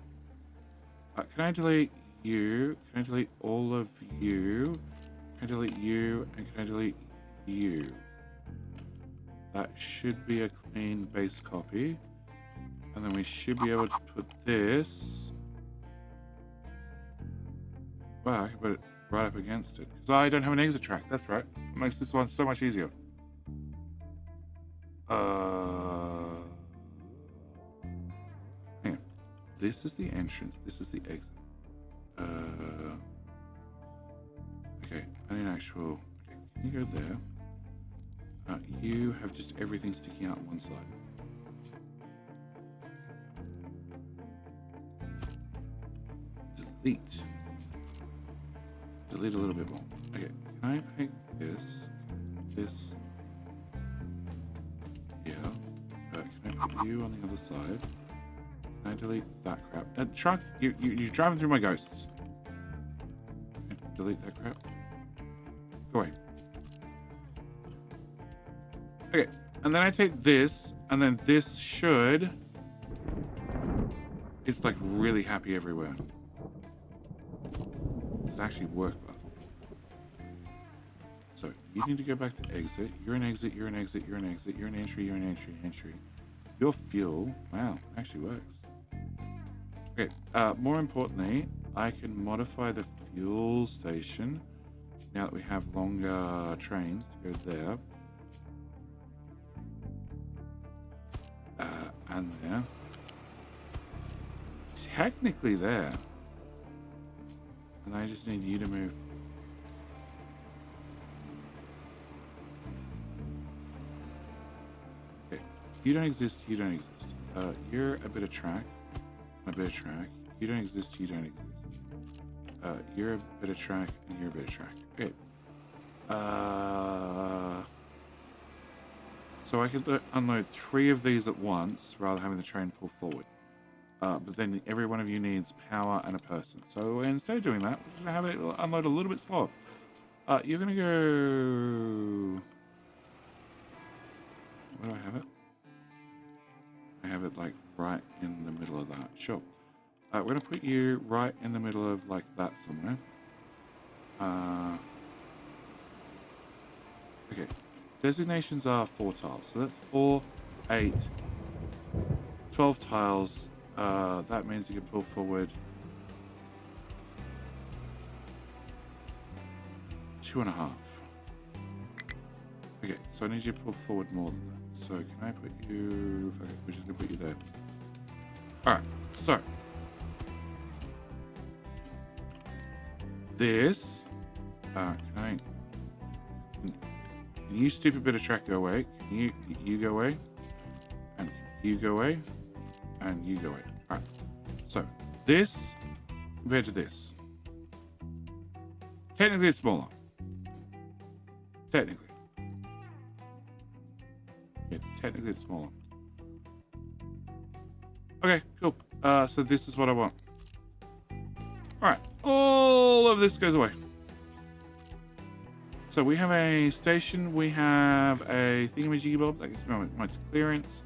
[SPEAKER 2] Can I delete you? Can I delete all of you? Can I delete you? And can I delete you? That should be a clean base copy. And then we should be able to put this. Wow, I can put it right up against it. Because I don't have an exit track. That's right. It makes this one so much easier. Hang on. This is the entrance. This is the exit. Okay, I need actual... Okay, can you go there? You have just everything sticking out on one side. Delete. Delete a little bit more. Okay, can I make this, here? Can I put you on the other side? Can I delete that crap? Truck, you're driving through my ghosts. Okay, delete that crap. Go away. Okay, and then I take this, and then this should... It's like really happy everywhere. Does it actually work well? So you need to go back to exit. You're an exit, you're an exit, you're an exit, you're an entry, you're an entry, entry. Your fuel, wow, actually works. Okay, more importantly, I can modify the fuel station now that we have longer trains to go there. And there. Technically there. And And I just need you to move. Okay. You don't exist, you don't exist. You're a bit of track. A bit of track. You don't exist, you don't exist. You're a bit of track, and you're a bit of track. Okay. So I could unload 3 of these at once, rather than having the train pull forward. But then every one of you needs power and a person. So instead of doing that, we're just going to have it unload a little bit slower. You're going to go... Where do I have it? I have it like right in the middle of that. Sure. We're going to put you right in the middle of like that somewhere. Okay. Designations are 4 tiles. So that's 4, 8, 12 tiles. That means you can pull forward 2.5. Okay, so I need you to pull forward more than that. So can I put you... Okay, we're just going to put you there. Alright, so... This... Can you stupid bit of track go away? Can you go away? And you go away? And you go away. Alright. So, this compared to this. Technically it's smaller. Technically. Yeah, technically it's smaller. Okay, cool. So this is what I want. Alright, all of this goes away. So we have a station, we have a thingamajiggy-bob that gets my clearance.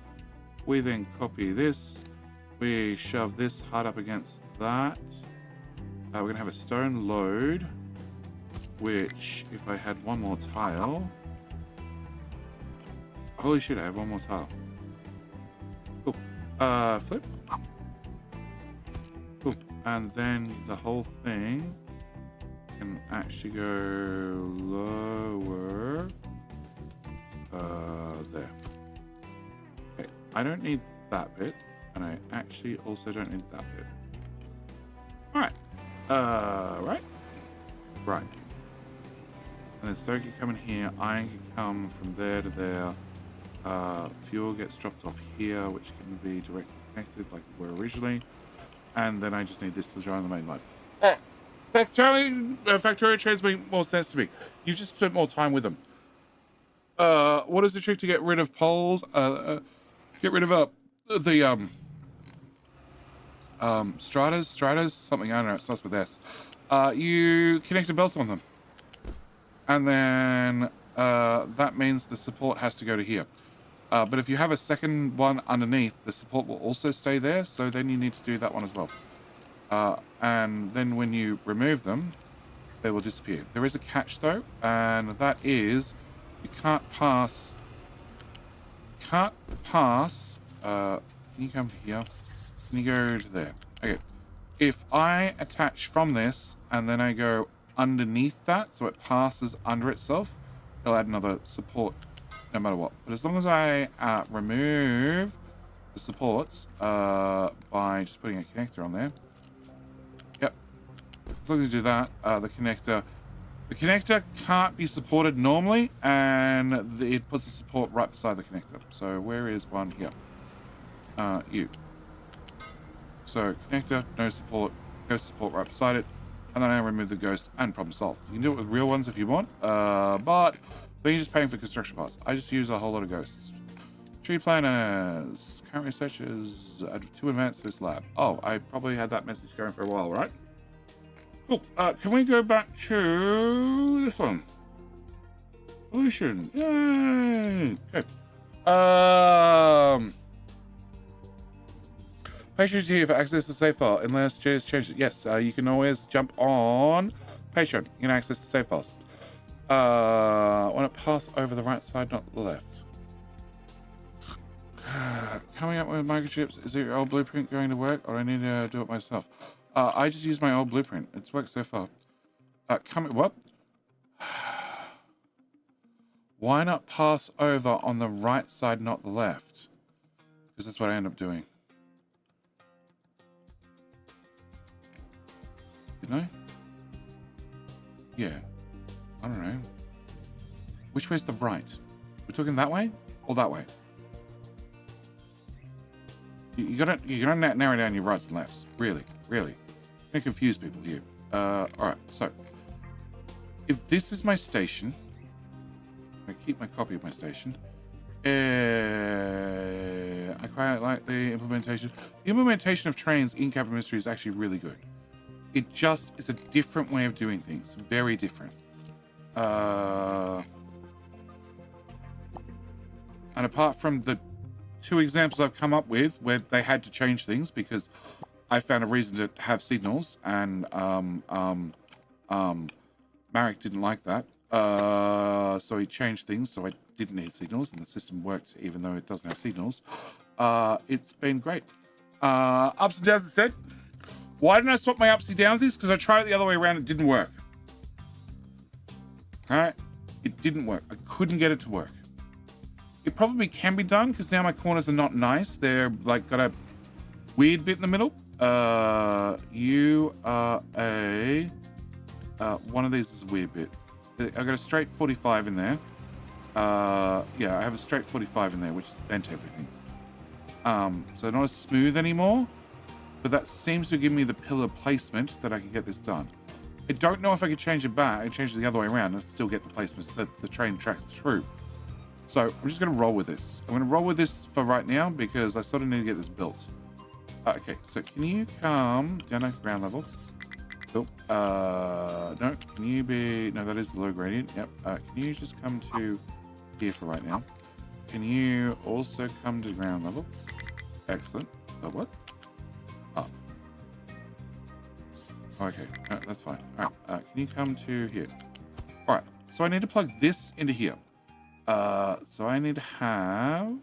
[SPEAKER 2] We then copy this. We shove this hard up against that. We're going to have a stone load, which, if I had one more tile... Holy shit, I have one more tile. Cool. Flip. Cool. And then the whole thing can actually go lower. There. Okay. I don't need that bit. And I actually also don't need that bit. Alright. Right. Right. And then stone can come in here. Iron can come from there to there. Fuel gets dropped off here, which can be directly connected like we were originally. And then I just need this to join the main line. Factory trains make more sense to me. You've just spent more time with them. What is the trick to get rid of poles? Get rid of the stratas, something, I don't know, it starts with S. You connect a belt on them. And then that means the support has to go to here. But if you have a second one underneath, the support will also stay there, so then you need to do that one as well. And then when you remove them, they will disappear. There is a catch though, and that is you can't pass, can you come to here? Can you go to there? Okay. If I attach from this and then I go underneath that, so it passes under itself, it'll add another support no matter what. But as long as I remove the supports by just putting a connector on there. Yep. As long as you do that, the connector can't be supported normally, and it puts the support right beside the connector. So where is one here? You. So connector, no support, ghost support right beside it, and then I remove the ghost and problem solved. You can do it with real ones if you want, but then you're just paying for construction parts. I just use a whole lot of ghosts. Tree planners. Current research is too advanced for this lab. Oh, I probably had that message going for a while, right? Cool. Can we go back to this one? Solution. Yay! Okay. Patreon's here for access to save file, unless Jay has changed it. Yes, you can always jump on Patreon. You can access to save files. Want to pass over the right side, not the left. Coming up with microchips, is your old blueprint going to work, or I need to do it myself? I just use my old blueprint. It's worked so far. What? Why not pass over on the right side, not the left? Because that's what I end up doing. Didn't I? Yeah. I don't know. Which way's the right? We're talking that way or that way? You gotta narrow down your rights and lefts. Really. You're gonna confuse people here. Alright, so if this is my station, I'm gonna keep my copy of my station. I quite like the implementation. The implementation of trains in Capital Mystery is actually really good. It's a different way of doing things. Very different. And apart from the 2 examples I've come up with where they had to change things because I found a reason to have signals and Marek didn't like that. So he changed things so I didn't need signals and the system worked even though it doesn't have signals. It's been great. Ups and downs instead. Why didn't I swap my upsy downsies? Because I tried it the other way around. It didn't work. All right. It didn't work. I couldn't get it to work. It probably can be done because now my corners are not nice. They're like got a weird bit in the middle. You are a... one of these is a weird bit. I got a straight 45 in there. Yeah, I have a straight 45 in there, which is bent everything. So not as smooth anymore, but that seems to give me the pillar placement that I can get this done. I don't know if I could change it back. I can change it the other way around and still get the placement, the train track through. So I'm just going to roll with this. I'm going to roll with this for right now because I sort of need to get this built. Okay, so can you come down to ground level? Cool. No, can you be... No, that is the low gradient. Yep. Can you just come to here for right now? Can you also come to ground level? Excellent. Oh, what? Oh. Okay, no, that's fine. All right, can you come to here? All right, so I need to plug this into here. So I need to have...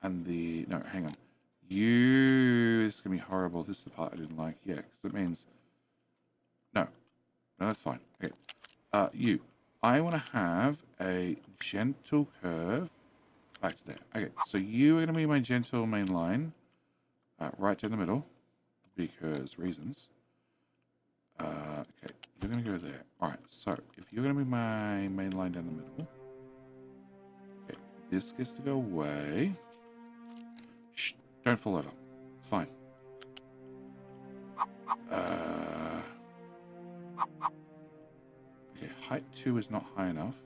[SPEAKER 2] And the... No, hang on. This is going to be horrible. This is the part I didn't like. Yeah, because it means... No, that's fine. Okay. I want to have a gentle curve back to there. Okay, so you are going to be my gentle main line right down the middle because reasons. Okay, you're going to go there. All right, so if you're going to be my main line down the middle, okay, this gets to go away. Shh, don't fall over. It's fine. Okay, height 2 is not high enough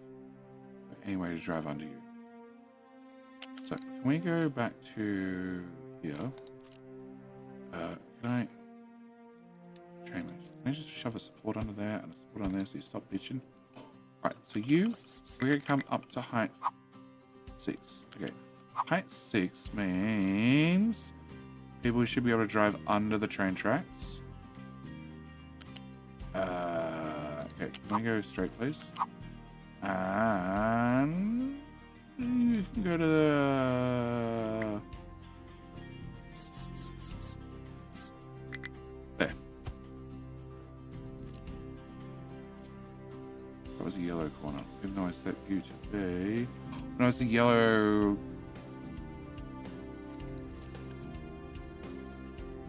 [SPEAKER 2] for any way to drive under you. So, can we go back to here? Can I... Train mode. Can I just shove a support under there and a support on there so you stop bitching? Alright, so we're going to come up to height 6. Okay, height 6 means people should be able to drive under the train tracks. Okay, can we go straight, please? And you can go to the... There. That was a yellow corner, even though I set you to be... No, it's a yellow...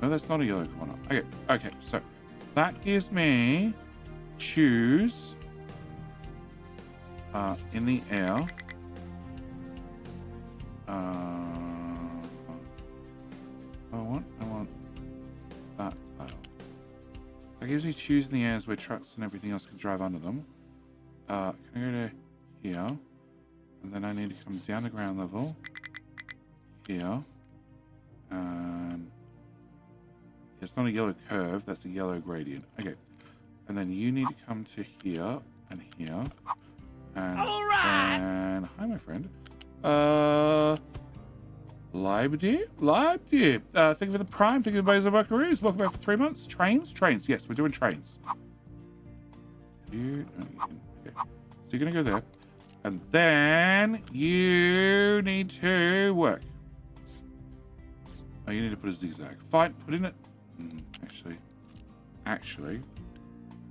[SPEAKER 2] No, that's not a yellow corner. Okay, so that gives me choose in the air. I want that tile. That gives me choose in the airs where trucks and everything else can drive under them. Can I go to here? And then I need to come down to ground level here. And it's not a yellow curve, that's a yellow gradient. Okay. And then you need to come to here and here. And then, hi, my friend. Live dear. Thank you for the prime. Thank you for the buckaroos. Welcome back for 3 months. Trains. Yes, we're doing trains. Okay. So you're gonna go there, and then you need to work. Oh, you need to put a zigzag. Fine. Put in it. Actually,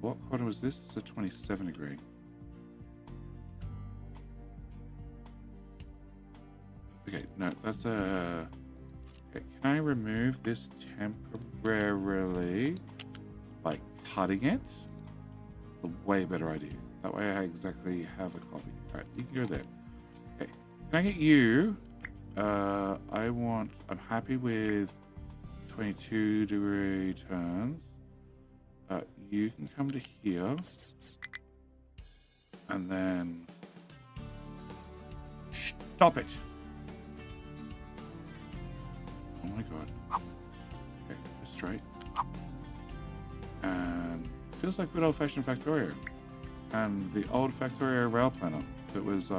[SPEAKER 2] what corner was this? It's a 27 degree. Okay, no, that's a... Okay, can I remove this temporarily by cutting it? a way better idea. That way I exactly have a copy. All right, you can go there. Okay, can I get you? I'm happy with 22-degree turns. You can come to here. And then stop it. Oh my god. Okay, go straight. And feels like good old-fashioned Factorio. And the old Factorio rail planner that was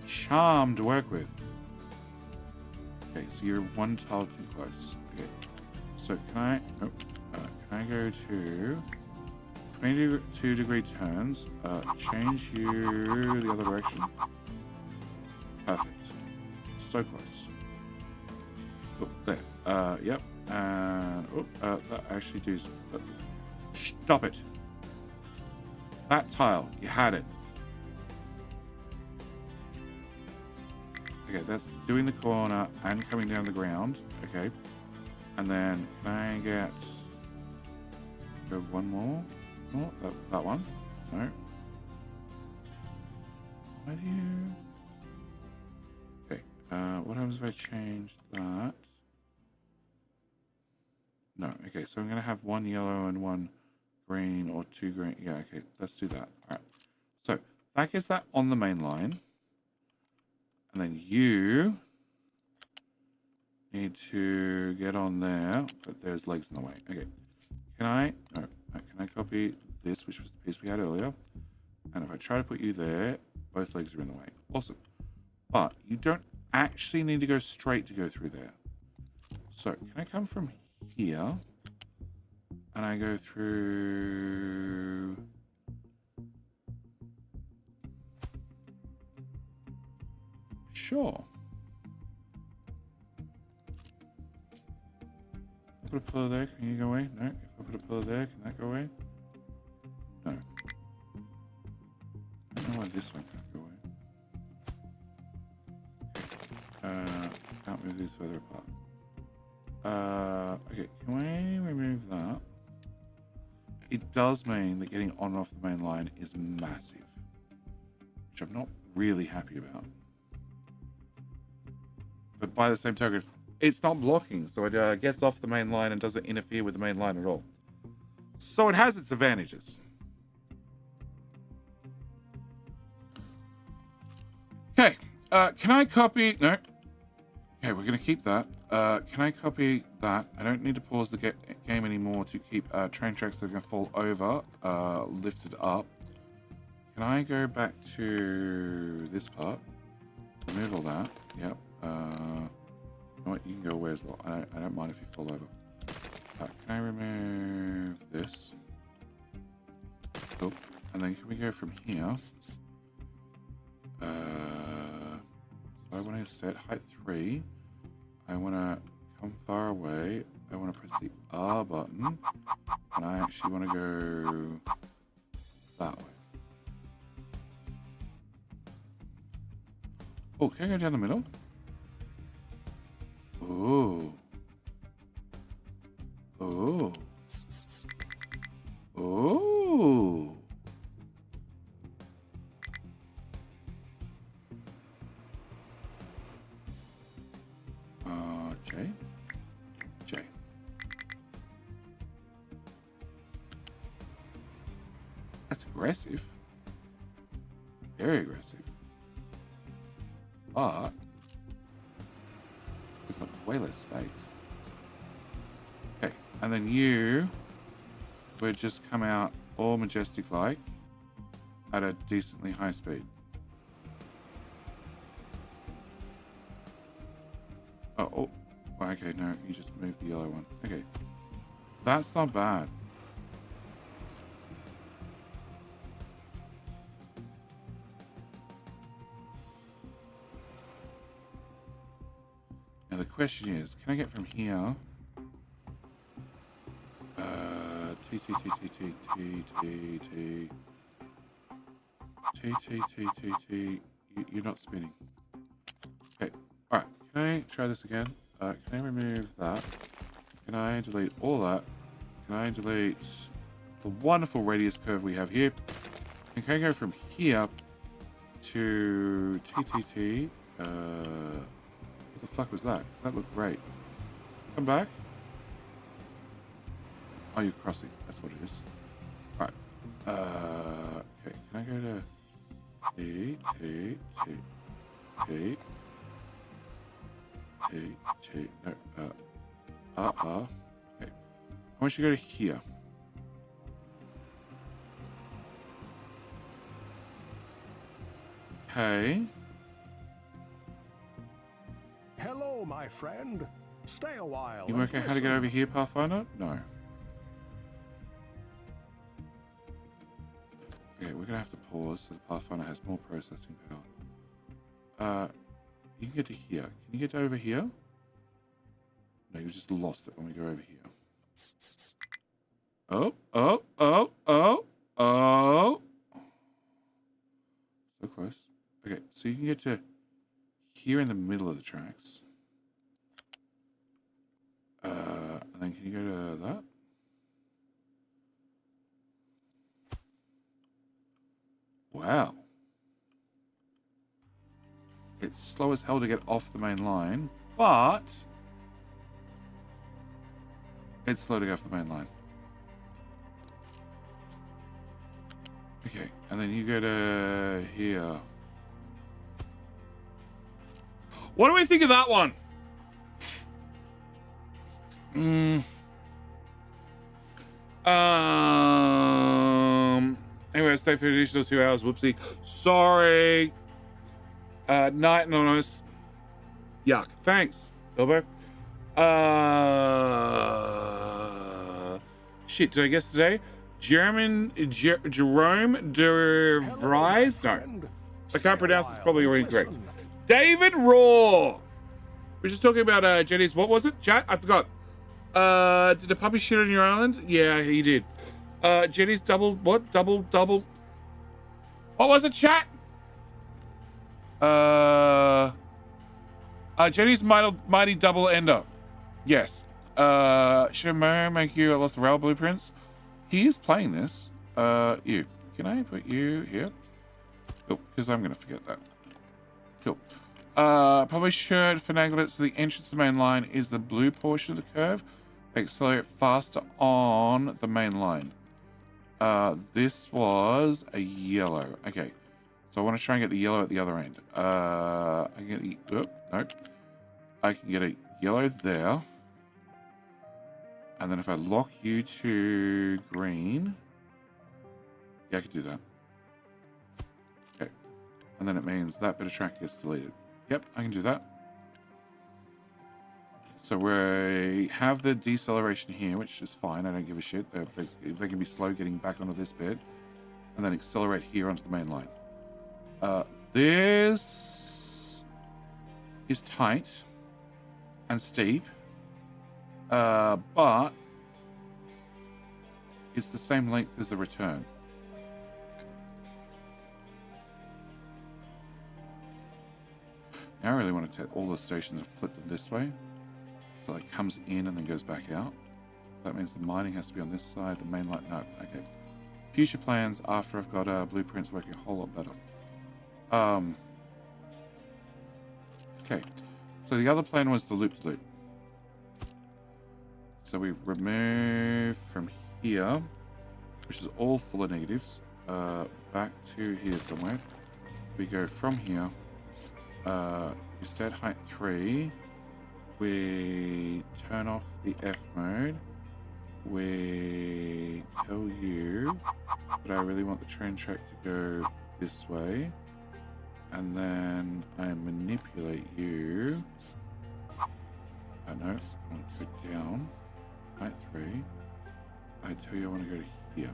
[SPEAKER 2] charmed to work with. Okay, so you're one tile too close. Okay, so can I go to 22-degree turns, change you the other direction. Perfect. So close. Cool, there. Yep, and, that actually does, stop it. That tile, you had it. Okay, that's doing the corner and coming down the ground. Okay. And then can I go one more? Oh, that one. No. Why do you... Okay. What happens if I change that? No. Okay, so I'm going to have one yellow and one green, or two green. Yeah, okay. Let's do that. All right. So that gets that on the main line. And then you need to get on there, but there's legs in the way. Okay. Can I copy this, which was the piece we had earlier? And if I try to put you there, both legs are in the way. Awesome. But you don't actually need to go straight to go through there. So can I come from here and I go through... Sure. If I put a pillar there, can you go away? No. If I put a pillar there, can that go away? No. I don't know why this one can't go away. Can't move these further apart. Okay, can we remove that? It does mean that getting on and off the main line is massive, which I'm not really happy about. But by the same token, it's not blocking, so it gets off the main line and doesn't interfere with the main line at all. So it has its advantages. Okay, can I copy... No. Okay, we're going to keep that. Can I copy that? I don't need to pause the game anymore to keep train tracks that are going to fall over lifted up. Can I go back to this part? Remove all that. Yep. You know what? You can go away as well. I don't mind if you fall over. Can I remove this? Cool. And then can we go from here? So I want to set height 3. I want to come far away. I want to press the R button. And I actually want to go that way. Oh, can I go down the middle? Ooh. Ooh. Ooh. J. That's aggressive. Very aggressive. But there's like way less space. Okay, and then you would just come out all majestic like at a decently high speed. Oh, okay, no, you just moved the yellow one. Okay, that's not bad. Now the question is, can I get from here? You're not spinning. Okay, alright, can I try this again? Can I remove that? Can I delete all that? Can I delete the wonderful radius curve we have here. And can I go from here to TTT? What the fuck was that? That looked great. Come back. Oh, you're crossing. That's what it is. All right. Okay. Can I go to T, T, T, T, T, T, no, okay. I want you to go to here. Okay.
[SPEAKER 3] Hello, my friend. Stay a while.
[SPEAKER 2] You
[SPEAKER 3] and
[SPEAKER 2] work out how to get
[SPEAKER 3] listen.
[SPEAKER 2] over here, Pathfinder? No. Okay, we're gonna have to pause so the Pathfinder has more processing power. You can get to here. Can you get to over here? No, you just lost it when we go over here. Oh, oh, oh, oh, oh. So close. Okay, so you can get to here in the middle of the tracks. And then can you go to that? Wow. It's slow as hell to get off the main line, but it's slow to get off the main line. Okay, and then you go to here. What do we think of that one? Anyway, stay for an additional 2 hours. Whoopsie. Sorry. Night Anonymous. Yuck. Thanks, Bilbo. Shit, did I guess today? Jerome de Vries? No. I can't pronounce this, probably already correct. David Raw. We're just talking about Jenny's, what was it? Chat? I forgot. Did the puppy shit on your island? Yeah, he did. Jenny's double, what? Double. What was it, chat? Jenny's mighty double ender. Yes. Should Mario make you a Lost Rail blueprints? He is playing this. You. Can I put you here? Cool, because I'm going to forget that. Cool. Probably should finagle it so the entrance to the main line is the blue portion of the curve. Accelerate faster on the main line. This was a yellow. Okay. So I want to try and get the yellow at the other end. I can get the... nope. I can get a yellow there. And then if I lock you to green... Yeah, I could do that. Okay. And then it means that bit of track gets deleted. Yep, I can do that. So we have the deceleration here, which is fine. I don't give a shit. They can be slow getting back onto this bit. And then accelerate here onto the main line. This is tight and steep. But it's the same length as the return. Now I really want to take all the stations and flip them this way. So it comes in and then goes back out. That means the mining has to be on this side, the main line, no, okay. Future plans after I've got blueprints working a whole lot better. Okay, so the other plan was the loop-to-loop. So we remove from here, which is all full of negatives, back to here somewhere. We go from here, we stay at height 3, we turn off the F mode, we tell you that I really want the train track to go this way, and then I manipulate you. I know, I want to go down, height 3, I tell you I want to go to here.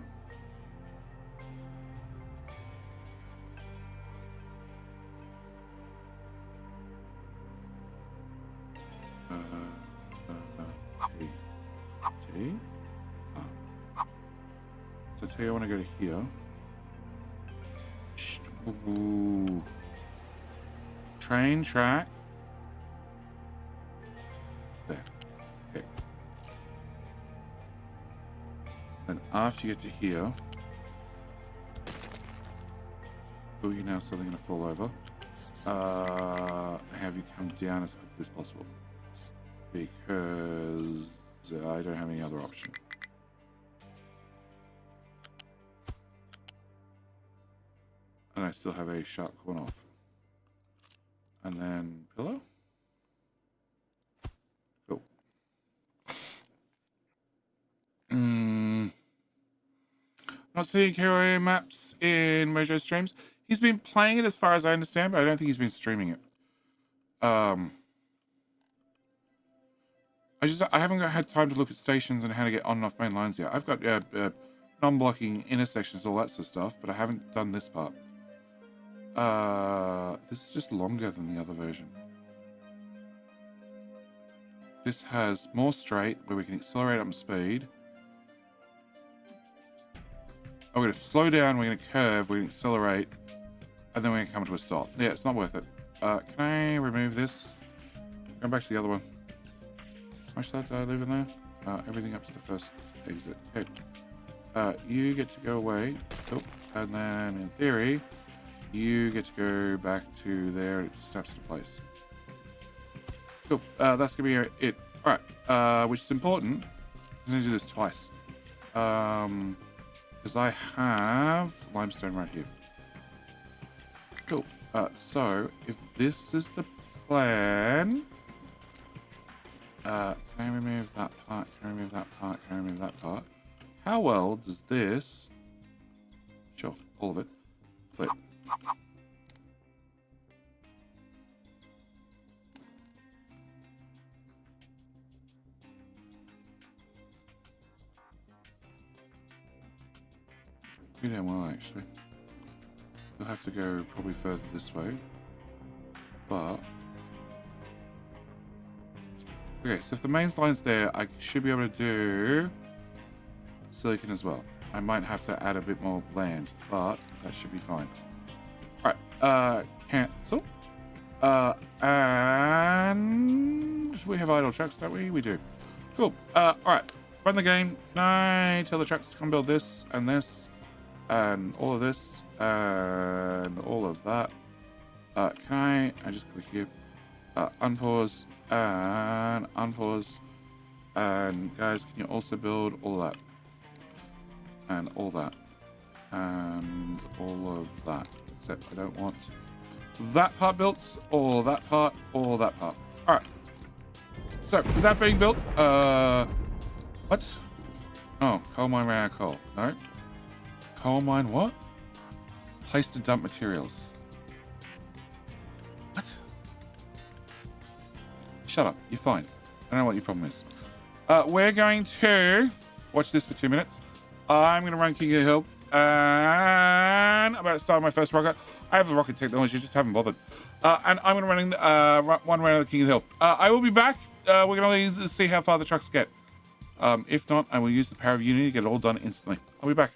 [SPEAKER 2] T. So I tell you I want to go to here. Ooh. Train track. There. Okay. Then after you get to here, oh, you're now suddenly going to fall over. Have you come down as quickly as possible, because I don't have any other option. And I still have a sharp corner off. And then pillow. Cool. Not seeing Kiro maps in Mojo streams. He's been playing it as far as I understand, but I don't think he's been streaming it. I haven't had time to look at stations and how to get on and off main lines yet. I've got non-blocking intersections, all that sort of stuff, but I haven't done this part. This is just longer than the other version. This has more straight, where we can accelerate up in speed. Oh, we're going to slow down, we're going to curve, we're going to accelerate, and then we're going to come to a stop. Yeah, it's not worth it. Can I remove this? Go back to the other one. How much did I leave in there? Everything up to the first exit. Okay. You get to go away. Oh, and then, in theory, you get to go back to there, and it just snaps into place. Cool. That's going to be it. Alright. Which is important. I'm going to do this twice. Because I have limestone right here. Cool. So, if this is the plan... can I remove that part? Can I remove that part? Can I remove that part? How well does this... Sure, all of it. Flip. Pretty damn well, actually. You'll have to go probably further this way. But... Okay, so if the main line's there, I should be able to do silicon as well. I might have to add a bit more land, but that should be fine. Alright, cancel. And we have idle trucks, don't we? We do. Cool. Alright, run the game. Can I tell the trucks to come build this, and all of this, and all of that? Can I just click here, unpause, and unpause, and guys, can you also build all that, and all that, and all of that, except I don't want that part built, or that part, or that part. Alright, so with that being built, what? Oh, coal mine ran out of coal. No. Coal mine what? Place to dump materials. What? Shut up. You're fine. I don't know what your problem is. We're going to watch this for 2 minutes. I'm going to run King of the Hill. And I'm about to start my first rocket. I have the rocket technology, just haven't bothered. And I'm going to run one round of the King of the Hill. I will be back. We're going to see how far the trucks get. If not, I will use the power of Unity to get it all done instantly. I'll be back.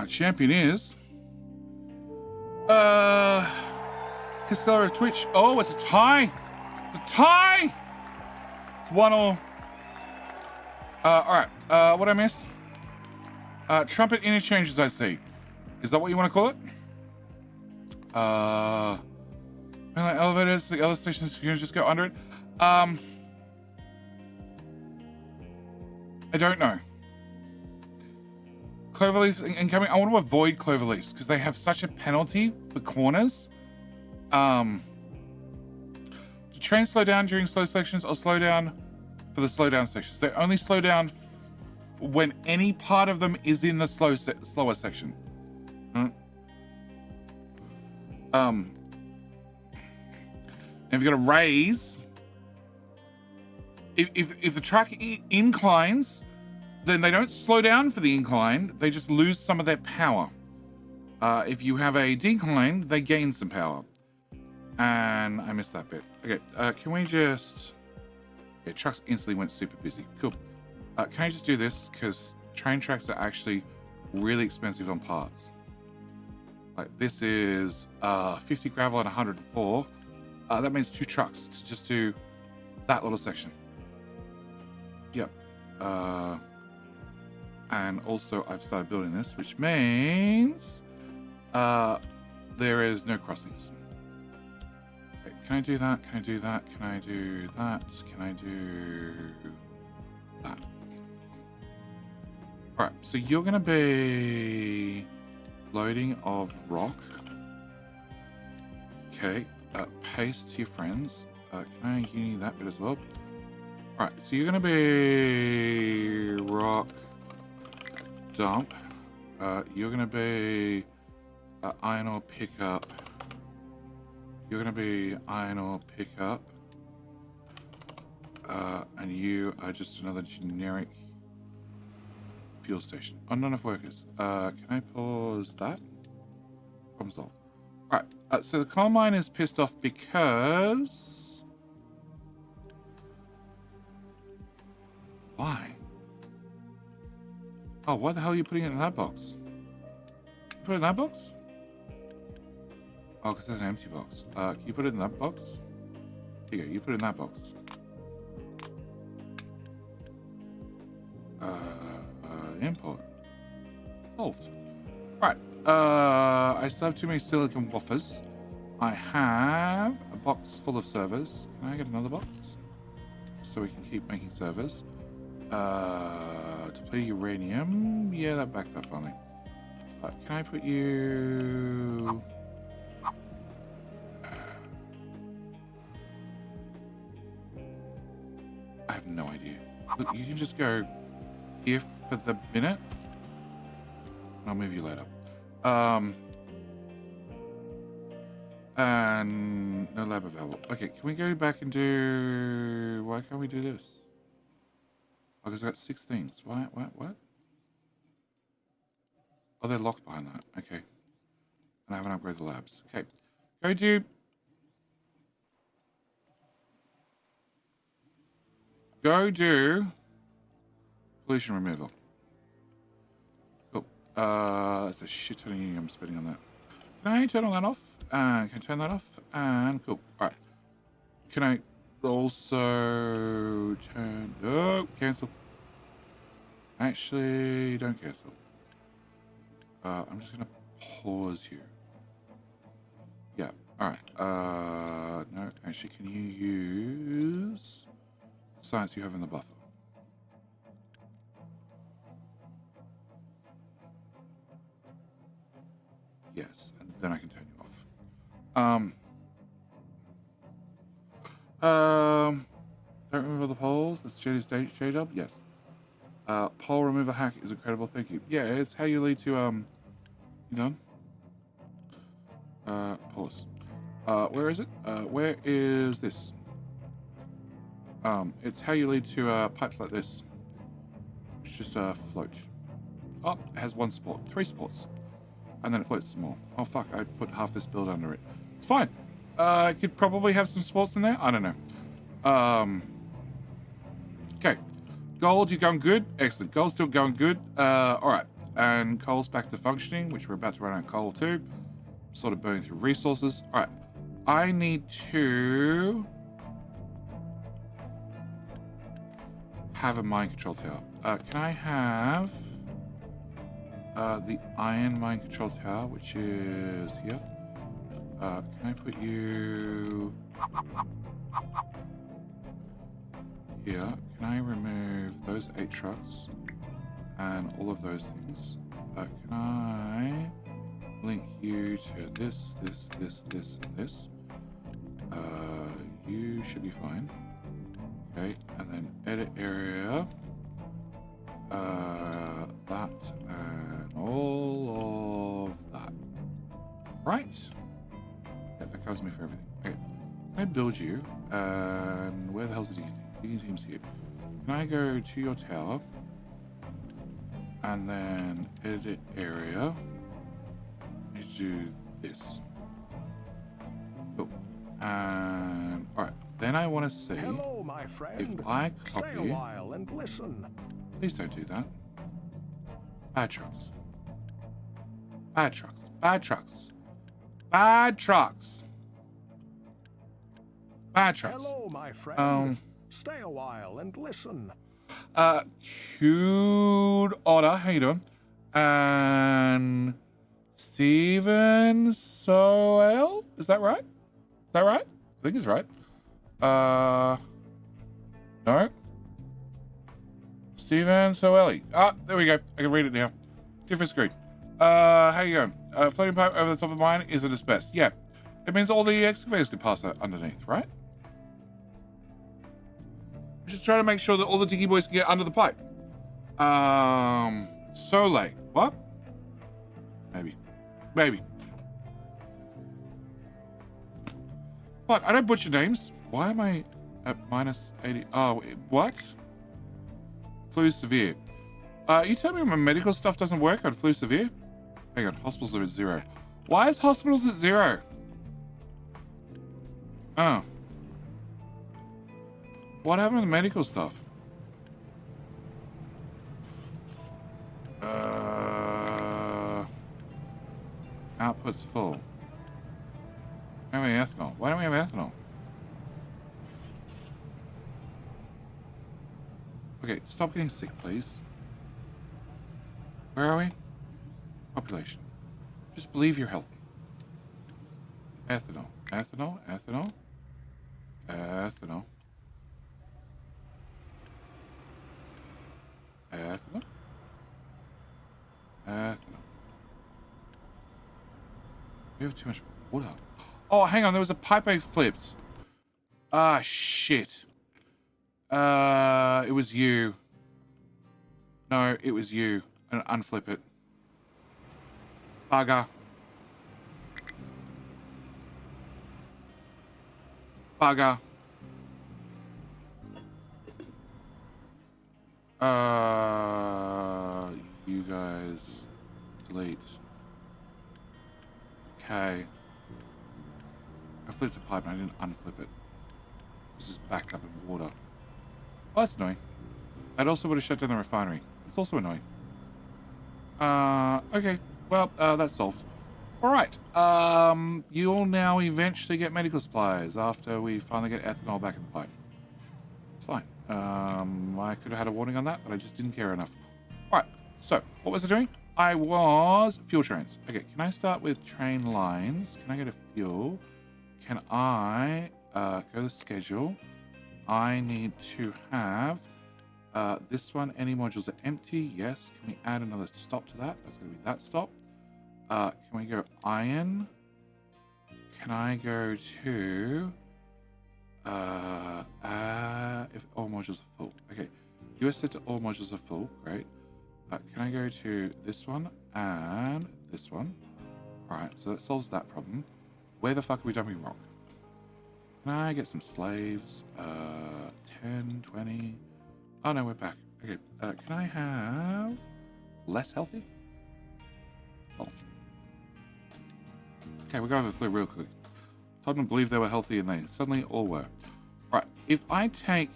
[SPEAKER 2] Our champion is Castellar of Twitch. Oh, it's a tie. It's a tie. It's 1-1. All right. What I miss? Trumpet interchanges. I see. Is that what you want to call it? Like elevators. The other stations can just go under it. I don't know. Cloverleaf incoming. I want to avoid cloverleafs because they have such a penalty for corners. Do trains slow down during slow sections or slow down for the slow down sections? They only slow down when any part of them is in the slower section. If you've got a raise, if the track inclines, then they don't slow down for the incline. They just lose some of their power. If you have a decline, they gain some power. And I missed that bit. Okay, can we just... Yeah, trucks instantly went super busy. Cool. Can I just do this? Because train tracks are actually really expensive on parts. Like, this is 50 gravel and 104. That means 2 trucks to just do that little section. Yep. And also I've started building this, which means there is no crossings. Okay, can I do that? Can I do that? Can I do that? Can I do that? All right, so you're going to be loading of rock. Okay, paste to your friends. Can I uni that bit as well? All right, so you're going to be rock dump. You're going to be iron ore pickup. You're going to be iron ore pickup. And you are just another generic fuel station. Oh, not enough workers. Can I pause that? Problem solved. All right, so the coal mine is pissed off because... Why? Oh, why the hell are you putting it in that box? Put it in that box? Oh, because that's an empty box. Can you put it in that box? Here you go, you put it in that box. Import. Solved. Right. I still have too many silicon wafers. I have a box full of servers. Can I get another box? So we can keep making servers. Deplete uranium. Yeah, that backed up on me. Can I put you... I have no idea. Look, you can just go here for the minute. I'll move you later. And no lab available. Okay, can we go back and do... Why can't we do this? Oh, because I got 6 things. What? Oh, they're locked behind that. Okay. And I haven't upgraded the labs. Okay. Go do... Go do... pollution removal. Cool. That's a shit ton of union I'm spending on that. Can I turn all that off? Can I turn that off? And cool. Alright. Can I also turn... Oh, cancel. Actually, don't cancel. I'm just going to pause here. Yeah, alright. No, actually, can you use science you have in the buffer? Yes, and then I can turn you off. Don't remove all the poles. That's JD's J-Dub. Yes. Pole remover hack is incredible. Thank you. Yeah, it's how you lead to, you done? Pause. Where is it? Where is this? It's how you lead to, pipes like this. It's just a float. Oh, it has 1 support. 3 supports. And then it floats some more. Oh, fuck. I put half this build under it. It's fine. I could probably have some supports in there. I don't know. Okay. Gold, you're going good? Excellent. Gold's still going good. Alright. and coal's back to functioning, which we're about to run out of coal too. Sort of burning through resources. All right, I need to have a mine control tower. Can I have the iron mine control tower, which is here? Can I put you here? Can I remove those 8 trucks and all of those things? Can I link you to this, and this? You should be fine. Okay, and then edit area. That and all of that. Right. Yeah, that covers me for everything. Okay. Can I build you? And where the hell's the digging team? Digging team's here. Can I go to your tower? And then edit area. I need to do this. Cool. And alright. Then I want to see
[SPEAKER 3] Hello, my friend.
[SPEAKER 2] if I
[SPEAKER 3] Stay a
[SPEAKER 2] copy.
[SPEAKER 3] while and listen.
[SPEAKER 2] Please don't do that. Bad trucks. Bad trucks. Bad trucks. Bad trucks. Bad trucks.
[SPEAKER 3] Hello, my friend. Stay a while and listen.
[SPEAKER 2] Cute Otter, how you doing? And Steven Soel, is that right? Is that right? I think it's right. No. Steven Soeli. Ah, there we go. I can read it now. Different screen. How you going? Floating pipe over the top of mine is at its best. Yeah. It means all the excavators can pass that underneath, right? Just trying to make sure that all the Diggy boys can get under the pipe. Soleil. What? Maybe. Maybe. What? I don't butcher names. Why am I at minus 80? Oh, wait, what? Flu severe. You tell me my medical stuff doesn't work on flu severe? Hang on, hospitals are at 0. Why is hospitals at 0? Oh. What happened to the medical stuff? Output's full. Why don't we have ethanol? Why don't we have ethanol? Okay, stop getting sick, please. Where are we? Population. Just believe you're healthy. Ethanol. Ethanol. Ethanol. Ethanol. Ethanol. Ethanol. We have too much water. Oh, hang on. There was a pipe I flipped. Ah, shit. It was you. No, it was you. And unflip it. Bugger. Bugger. You guys delete. Okay. I flipped a pipe and I didn't unflip it. It's just backed up in water. Oh, that's annoying. That also would have shut down the refinery. It's also annoying. Okay. Well, that's solved. Alright. You'll now eventually get medical supplies after we finally get ethanol back in the pipe. It's fine. I could have had a warning on that, but I just didn't care enough. Alright. So, what was I doing? I was fuel trains. Okay, can I start with train lines? Can I get a fuel? Can I go to schedule? I need to have this one. Any modules are empty? Yes. Can we add another stop to that? That's going to be that stop. Can we go iron? Can I go to if all modules are full? Okay. US set to all modules are full. Great. Can I go to this one and this one? Alright, so that solves that problem. Where the fuck are we dumping rock? Can I get some slaves? 10, 20. Oh no, we're back. Okay, can I have less healthy? Health. Okay, we're going over the flu real quick. I didn't believe they were healthy and they suddenly all were. Alright, if I take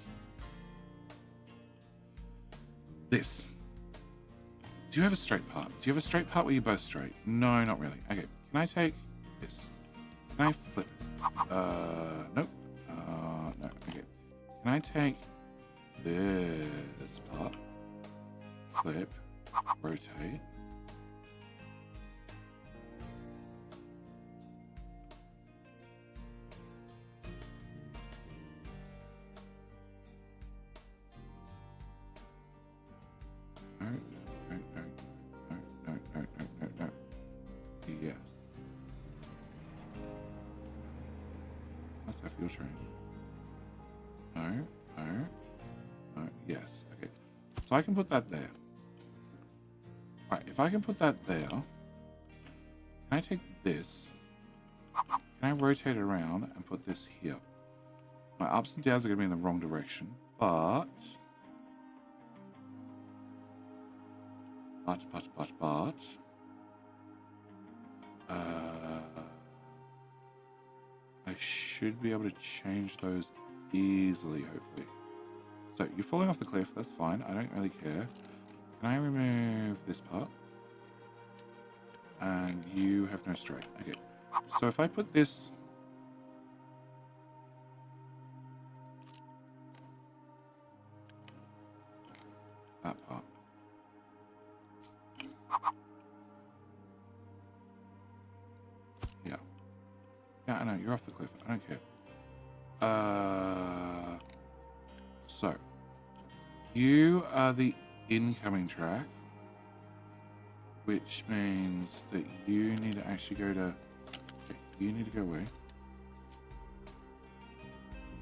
[SPEAKER 2] this do have a straight part. Do you have a straight part where you're both straight? No, not really. Okay, can I take this? Can I flip it? Nope. No, okay. Can I take this part, flip, rotate? No. Yes. Must have fuel train. No. Yes. Okay. So I can put that there. Alright, if I can put that there, can I take this? Can I rotate it around and put this here? My ups and downs are going to be in the wrong direction, but I should be able to change those easily, hopefully. So you're falling off the cliff, that's fine. I don't really care. Can I remove this part? And you have no straight. Okay. So if I put this... that part. Yeah. Yeah, I know, you're off the cliff. I don't care. So, you are the incoming track, which means that you need to actually go to... okay, you need to go away.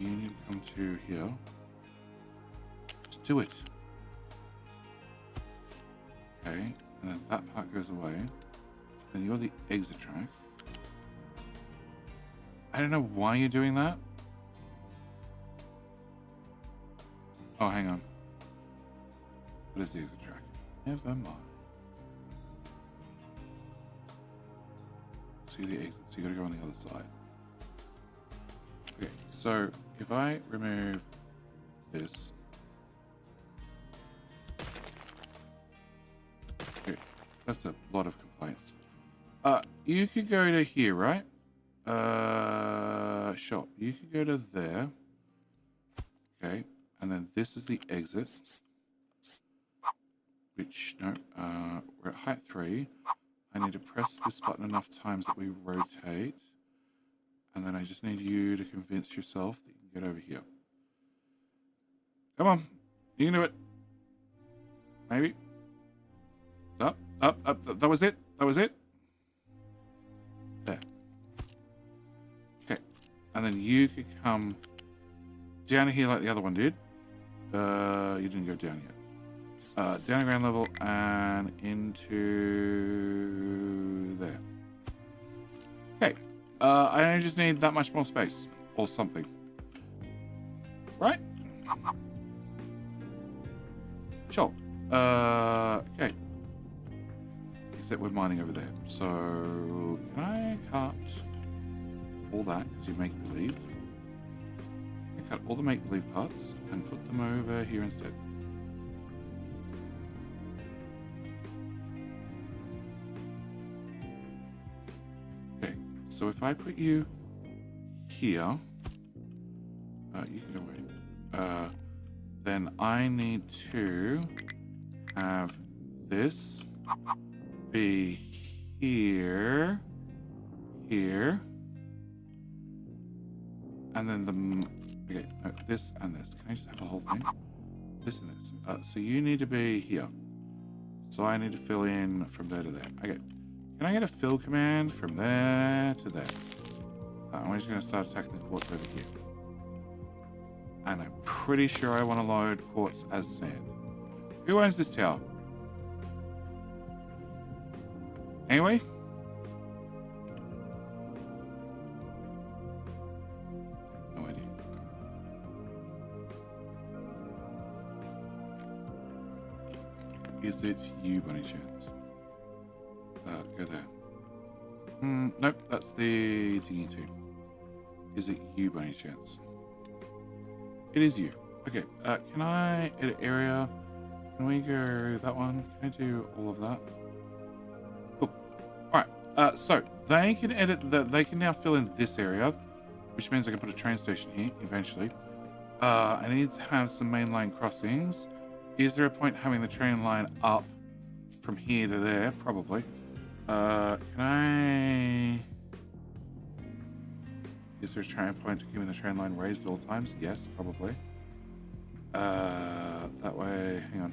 [SPEAKER 2] You need to come to here. Just do it. Okay, and then that part goes away. Then you're the exit track. I don't know why you're doing that. Oh, hang on. What is the exit track? Never mind. See the exit, so you gotta go on the other side. Okay, so if I remove this. Okay, that's a lot of complaints. You could go to here, right? Shop. You could go to there. Okay, and then this is the exit. Which, no, we're at height 3. I need to press this button enough times that we rotate. And then I just need you to convince yourself that you can get over here. Come on. You can do it. Maybe. Up. That was it. That was it. There. Okay. And then you could come down here like the other one did. You didn't go down yet. Down to ground level and into there. Okay. I just need that much more space or something. Right? Sure. Okay. Except we're mining over there. So can I cut all that because you make believe? I cut all the make believe parts and put them over here instead. So if I put you here, you can go away. Then I need to have this be here, here, and then okay, no, this and this. Can I just have the whole thing? This and this. So you need to be here. So I need to fill in from there to there. Okay. Can I get a fill command from there to there? I'm just going to start attacking the quartz over here. And I'm pretty sure I want to load quartz as sand. Who owns this tower? Anyway? No idea. Is it you, by any chance? Go there. Nope, that's the digging 2. Is it you by any chance? It is you. Okay, can I edit area? Can we go that one? Can I do all of that? Cool. All right. So they can edit that. They can now fill in this area, which means I can put a train station here eventually. I need to have some mainline crossings. Is there a point having the train line up from here to there? Probably. Can I... Is there a train point to keeping the train line raised at all times? Yes, probably. That way... Hang on.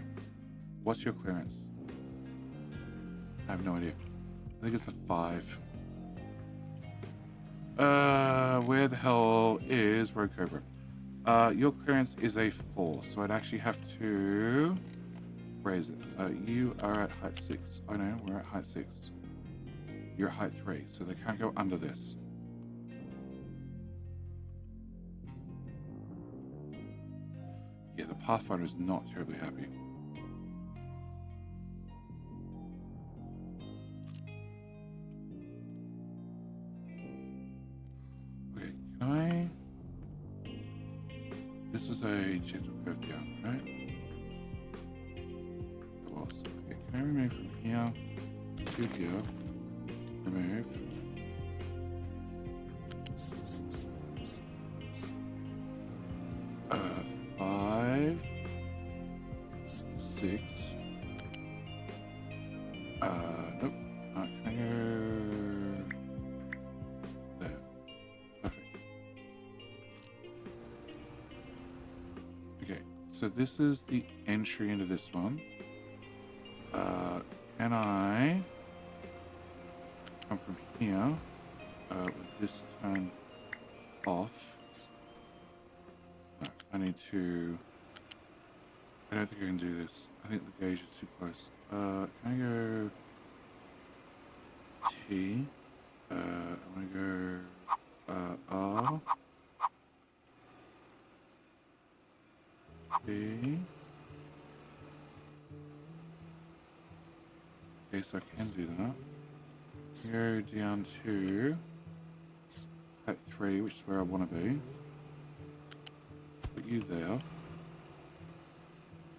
[SPEAKER 2] What's your clearance? I have no idea. I think it's a 5. Where the hell is Road Cobra? Your clearance is a 4, so I'd actually have to raise it. You are at height 6. I know, we're at height 6. You're at height 3, so they can't go under this. Yeah, the Pathfinder is not terribly happy. Okay, can I... This was a gentle curve down, right? It was. Okay, can I remove from here to here? Remove. Uh, 5, 6. Nope. Can I go there? Perfect. Okay, so this is the entry into this one. Can I come from here with this turned off? No, I need to... I don't think I can do this. I think the gauge is too close. Can I go T? I want to go R. T. Okay, so I can do that. Go down to height 3, which is where I want to be. Put you there.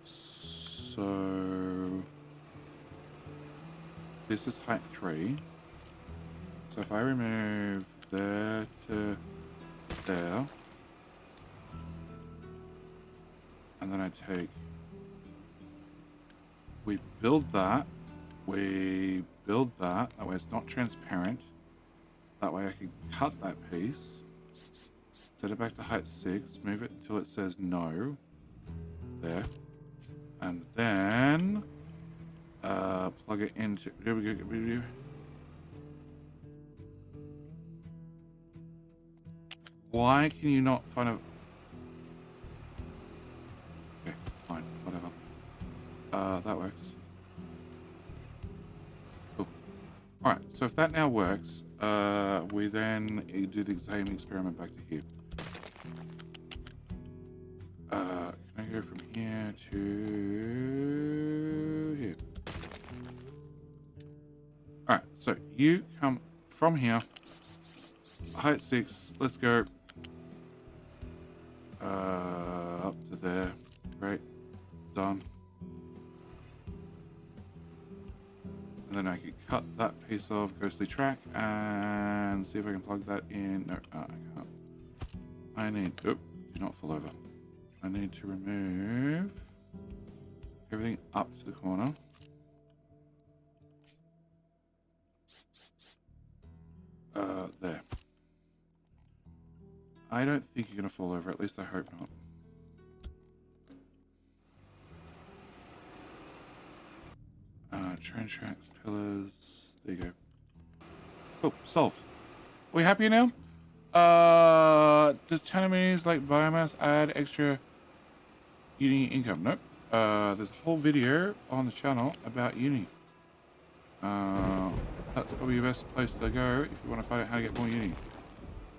[SPEAKER 2] So this is height 3. So if I remove there to there, and then I take, we build that, that way it's not transparent. That way I can cut that piece, set it back to height 6, move it until it says no, there, and then plug it into, there we go. Why can you not find a... Okay, fine, whatever. That works. Cool. Alright, so if that now works, we then do the same experiment back to here. Can I go from here to here? Alright, so you come from here, height 6, let's go. Up to there. Great. Done. And then I can cut that piece of ghostly track and see if I can plug that in. No, I can't. I need... Oh, do not fall over. I need to remove everything up to the corner. There. I don't think you're going to fall over. At least I hope not. Train tracks, pillars. There you go. Oh, solved. Are we happy now? Does Tanamese like biomass add extra uni income? Nope. There's a whole video on the channel about uni. That's probably the best place to go if you want to find out how to get more uni.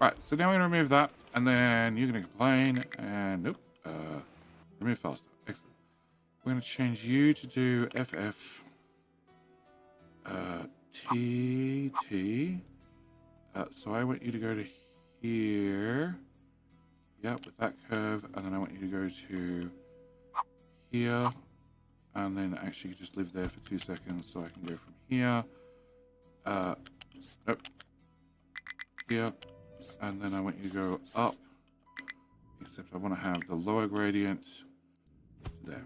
[SPEAKER 2] Right, so now we're going to remove that, and then you're going to complain, and nope, remove faster. Excellent. We're going to change you to do FF, TT. So I want you to go to here. Yep, with that curve, and then I want you to go to here, and then actually just live there for 2 seconds so I can go from here. Nope. Here. And then I want you to go up. Except I want to have the lower gradient there.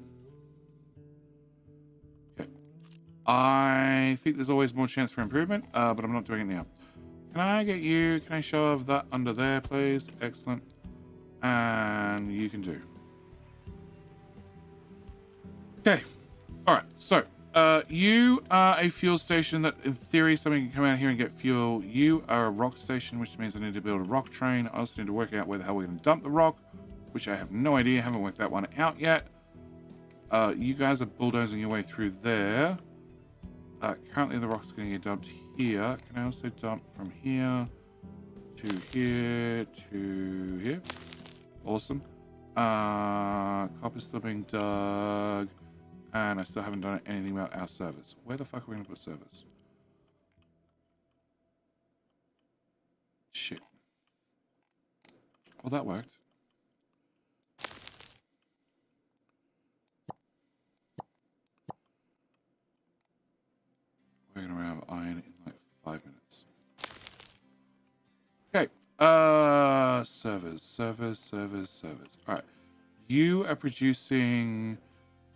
[SPEAKER 2] Okay. I think there's always more chance for improvement, but I'm not doing it now. Can I get you? Can I shove that under there, please? Excellent. And you can do. Okay. All right. So, you are a fuel station that, in theory, somebody can come out here and get fuel. You are a rock station, which means I need to build a rock train. I also need to work out where the hell we're going to dump the rock, which I have no idea. Haven't worked that one out yet. You guys are bulldozing your way through there. Currently, the rock's going to get dumped here. Can I also dump from here to here to here? Awesome. Copper's still being dug. And I still haven't done anything about our servers. Where the fuck are we going to put servers? Shit. Well, that worked. We're going to have iron in like 5 minutes. Okay. Servers. All right. You are producing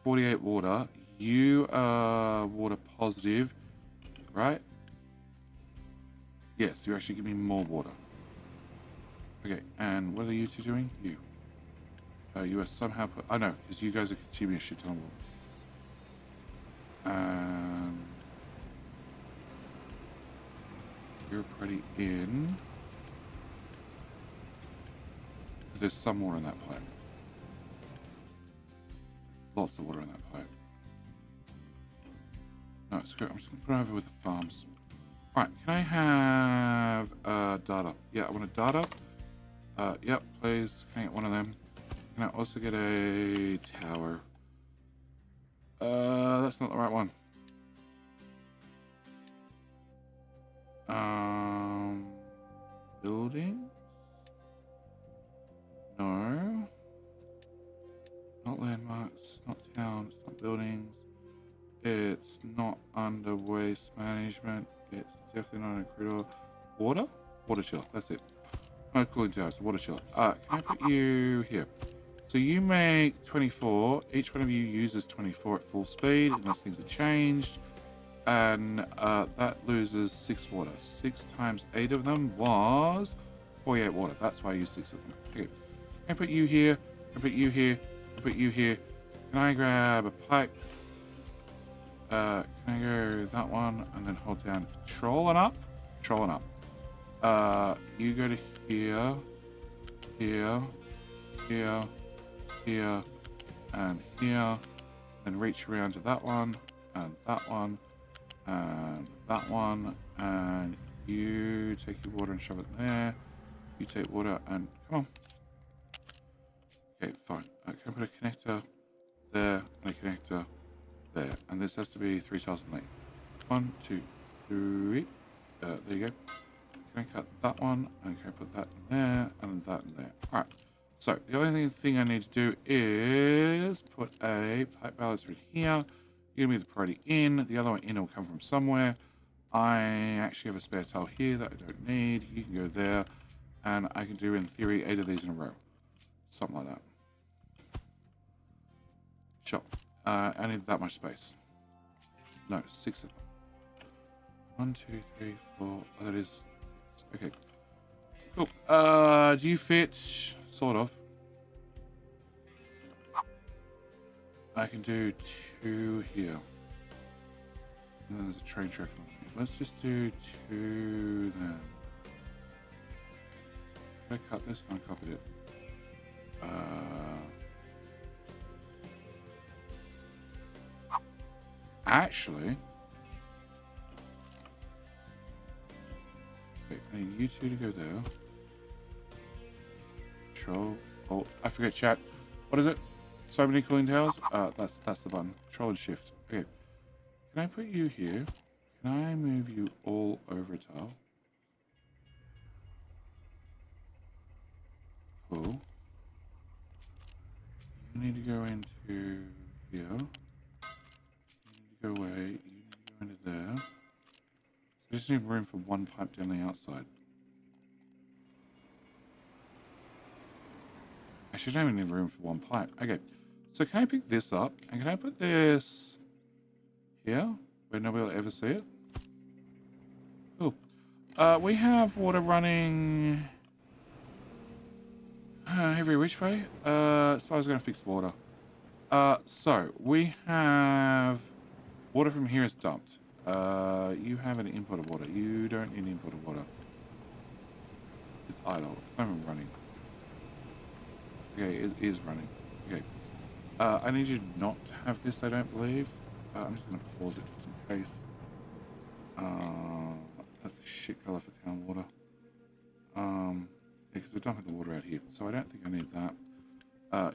[SPEAKER 2] 48 water. You are water positive, right? Yes, you actually give me more water. Okay, and what are you two doing? You. You are somehow put. Oh no, because you guys are consuming a shit ton of water. You're pretty in. There's some water in that pipe. Lots of water in that pipe. No, screw it. I'm just going to put it over with the farms. Alright, can I have data? Yeah, I want a data. Yep, please. Can I get one of them? Can I also get a tower? That's not the right one. Building? No. Not landmarks, not towns, not buildings. It's not under waste management. It's definitely not in crude water. Water chiller, that's it. No cooling towers, water chiller. Can I put you here? So you make 24. Each one of you uses 24 at full speed unless things are changed. And that loses 6 water. 6 times 8 of them was 48 water. That's why I use 6 of them. Okay. Can I put you here? Can I put you here? Put you here. Can I grab a pipe? Can I go that one and then hold down control and up? Control and up. You go to here, here, here, here, and here, and reach around to that one, and that one, and that one, and you take your water and shove it there. You take water and come on. Okay, fine. Can I put a connector there and a connector there? And this has to be 3 tiles in length. 1, 2, 3. There you go. Can I cut that one? And can I put that in there and that in there? Alright. So, the only thing I need to do is put a pipe balancer in here. Give me the priority in. The other one in will come from somewhere. I actually have a spare tile here that I don't need. You can go there. And I can do, in theory, 8 of these in a row. Something like that. Sure. I need that much space. No, 6 of them. 1, 2, 3, 4. Oh, that is 6. Okay. Cool. Do you fit? Sort of. I can do 2 here. And then there's a train track on here. Let's just do 2 then. Did I cut this? No, I copied it. Actually, okay, I need you two to go there. Control, Alt. I forget chat. What is it? So many cooling towers. That's the button. Control and Shift. Okay. Can I put you here? Can I move you all over a tile? Cool. You need to go into here. go away. You need to go into there. So I just need room for one pipe down the outside. I should only need room for one pipe. Okay. So can I pick this up? And can I put this here where nobody will ever see it? Cool. We have water running every which way. So I was going to fix water. So we have water from here is dumped. You have an input of water. You don't need input of water. It's idle. It's not even running. Okay, it is running. Okay. I need you not to have this, I don't believe. I'm just going to pause it just in case. That's a shit color for town water. Because we're dumping the water out here, so I don't think I need that.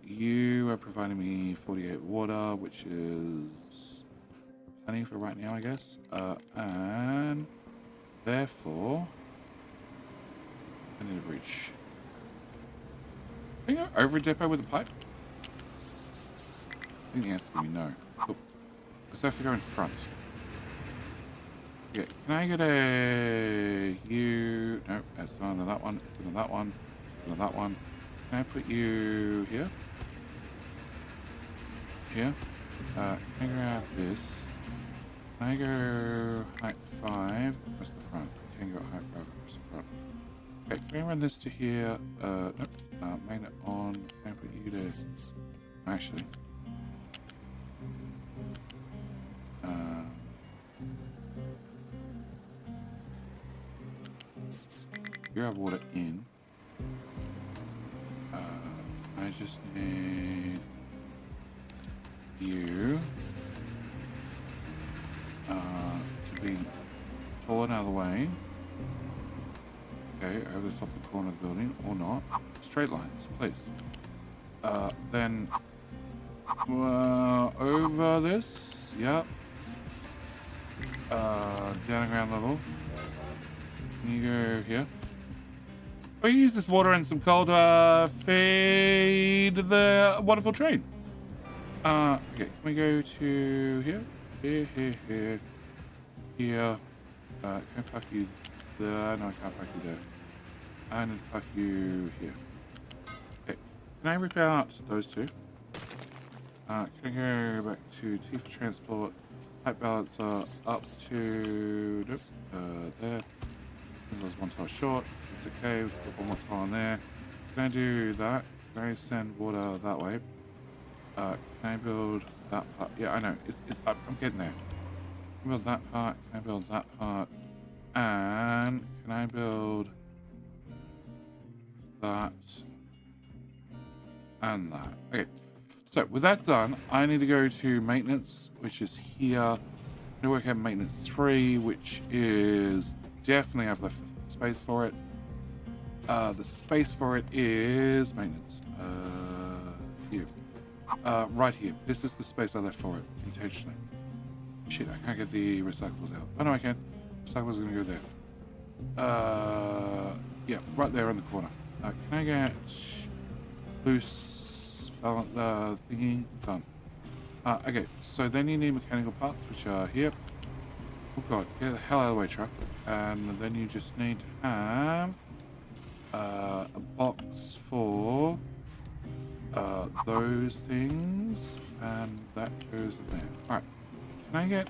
[SPEAKER 2] You are providing me 48 water, which is plenty for right now, I guess. And therefore, I need a bridge. Can I go over a depot with a pipe? I think the answer to be no. Cool. So I have to go in front. Okay, can I get a you? No, that's not on that one. It's on that one. It's on that one. Can I put you here? Here? Can I grab this? Can I go height 5 across the front? I can go height 5 across the front. Okay, can I run this to here? Nope. Magnet on. Can I put you there? Actually. You have water in. I just need you to be fallen out of the way. Okay, over the top of the corner of the building, or not. Straight lines, please. Then over this, yep. Down at ground level. Can you go here? We use this water and some coal to feed the wonderful train. Okay, can we go to here? Here. Here. Can I park you there? No, I can't park you there. I need to park you here. Okay, can I rip out those two? Can I go back to T for transport? Pipe balancer up to there. There's one tile short. It's okay. We'll put one more tile on there. Can I do that? Can I send water that way? Can I build that part? Yeah, I know. It's I'm getting there. Can I build that part? Can I build that part? And can I build that and that? Okay. So with that done, I need to go to maintenance, which is here. I'm gonna work out maintenance 3, which is definitely I've left space for it. The space for it is maintenance. Here. Right here. This is the space I left for it intentionally. Shit, I can't get the recyclables out. Oh no, I can. Recyclables are gonna go there. Yeah, right there in the corner. Can I get loose balance thingy done? Okay, so then you need mechanical parts, which are here. Oh god, get the hell out of the way, truck. And then you just need to have a box for those things, and that goes in there. Alright, can I get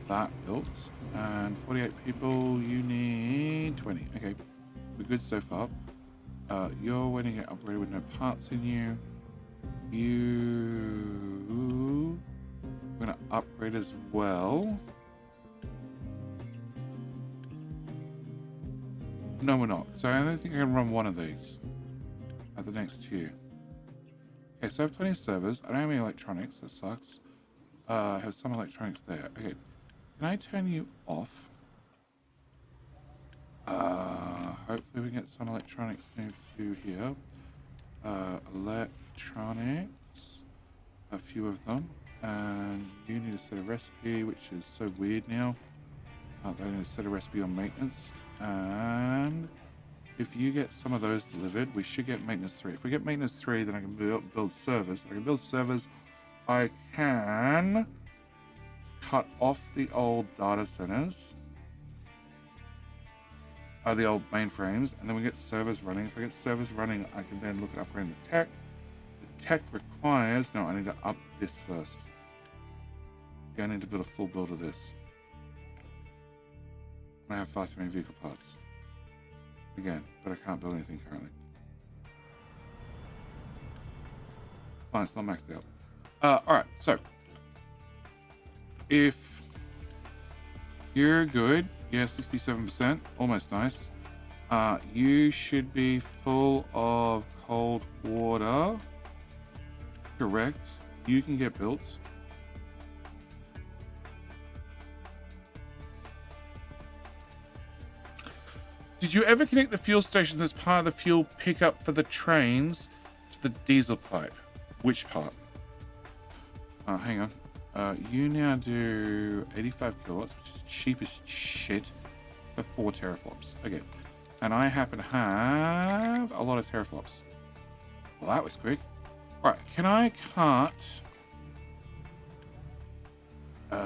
[SPEAKER 2] that built? And 48 people, you need 20. Okay, we're good so far. You're waiting to get upgraded with no parts in you. We're gonna upgrade as well. No, we're not. So I don't think I can run one of these at the next tier. Okay, so I have plenty of servers. I don't have any electronics. That sucks. I have some electronics there. Okay, can I turn you off? Hopefully we can get some electronics moved to here. Electronics. A few of them. And you need to set a recipe, which is so weird now. I need to set a recipe on maintenance. And if you get some of those delivered, we should get maintenance 3. If we get maintenance 3, then I can build servers. I can build servers. I can cut off the old data centers, the old mainframes, and then we get servers running. If I get servers running, I can then look at upgrading the tech. The tech requires, no, I need to up this first. Yeah, I need to build a full build of this. I have far too many vehicle parts. Again, but I can't build anything currently. Fine, it's not maxed out. Alright, so. If you're good, yeah, 67%, almost nice. You should be full of cold water. Correct. You can get built. Did you ever connect the fuel stations as part of the fuel pickup for the trains to the diesel pipe? Which part? Hang on. You now do 85 kilowatts, which is cheap as shit, for 4 teraflops. Okay. And I happen to have a lot of teraflops. Well, that was quick. All right, can I cut... You're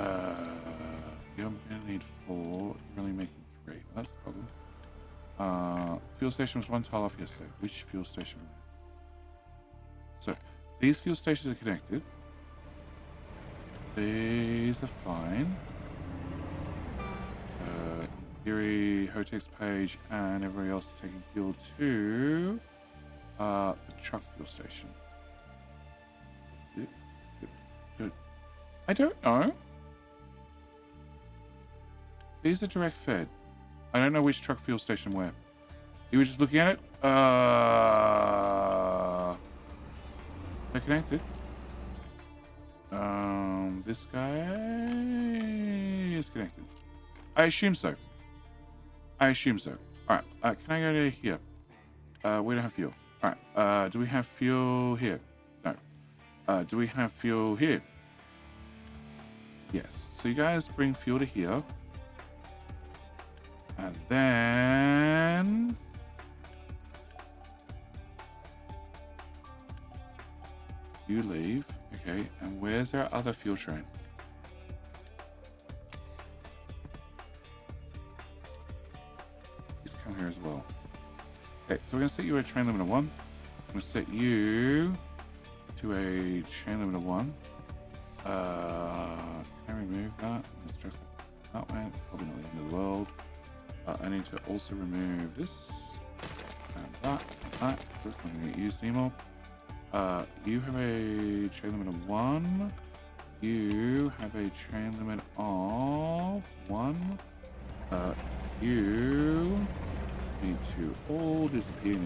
[SPEAKER 2] going to need 4. You're only making 3. Well, that's a problem. Fuel station was 1 tile off yesterday. Which fuel station? So, these fuel stations are connected. These are fine. In theory, Hotek's page and everybody else is taking fuel to the truck fuel station. Good. I don't know. These are direct fed. I don't know which truck fuel station where. You were just looking at it? They're connected. This guy is connected. I assume so. Alright, can I go to here? We don't have fuel. Alright, do we have fuel here? No. Do we have fuel here? Yes. So you guys bring fuel to here. And then... you leave. Okay, and where's our other fuel train? He's come here as well. Okay, so we're going to set you at train limit of 1. I'm going to set you to a train limit of 1. Can I remove that? Let's just that way. It's probably not the end of the world. I need to also remove this and that and that. That's not going to get used anymore. You have a train limit of 1. You have a train limit of 1. You need to all disappear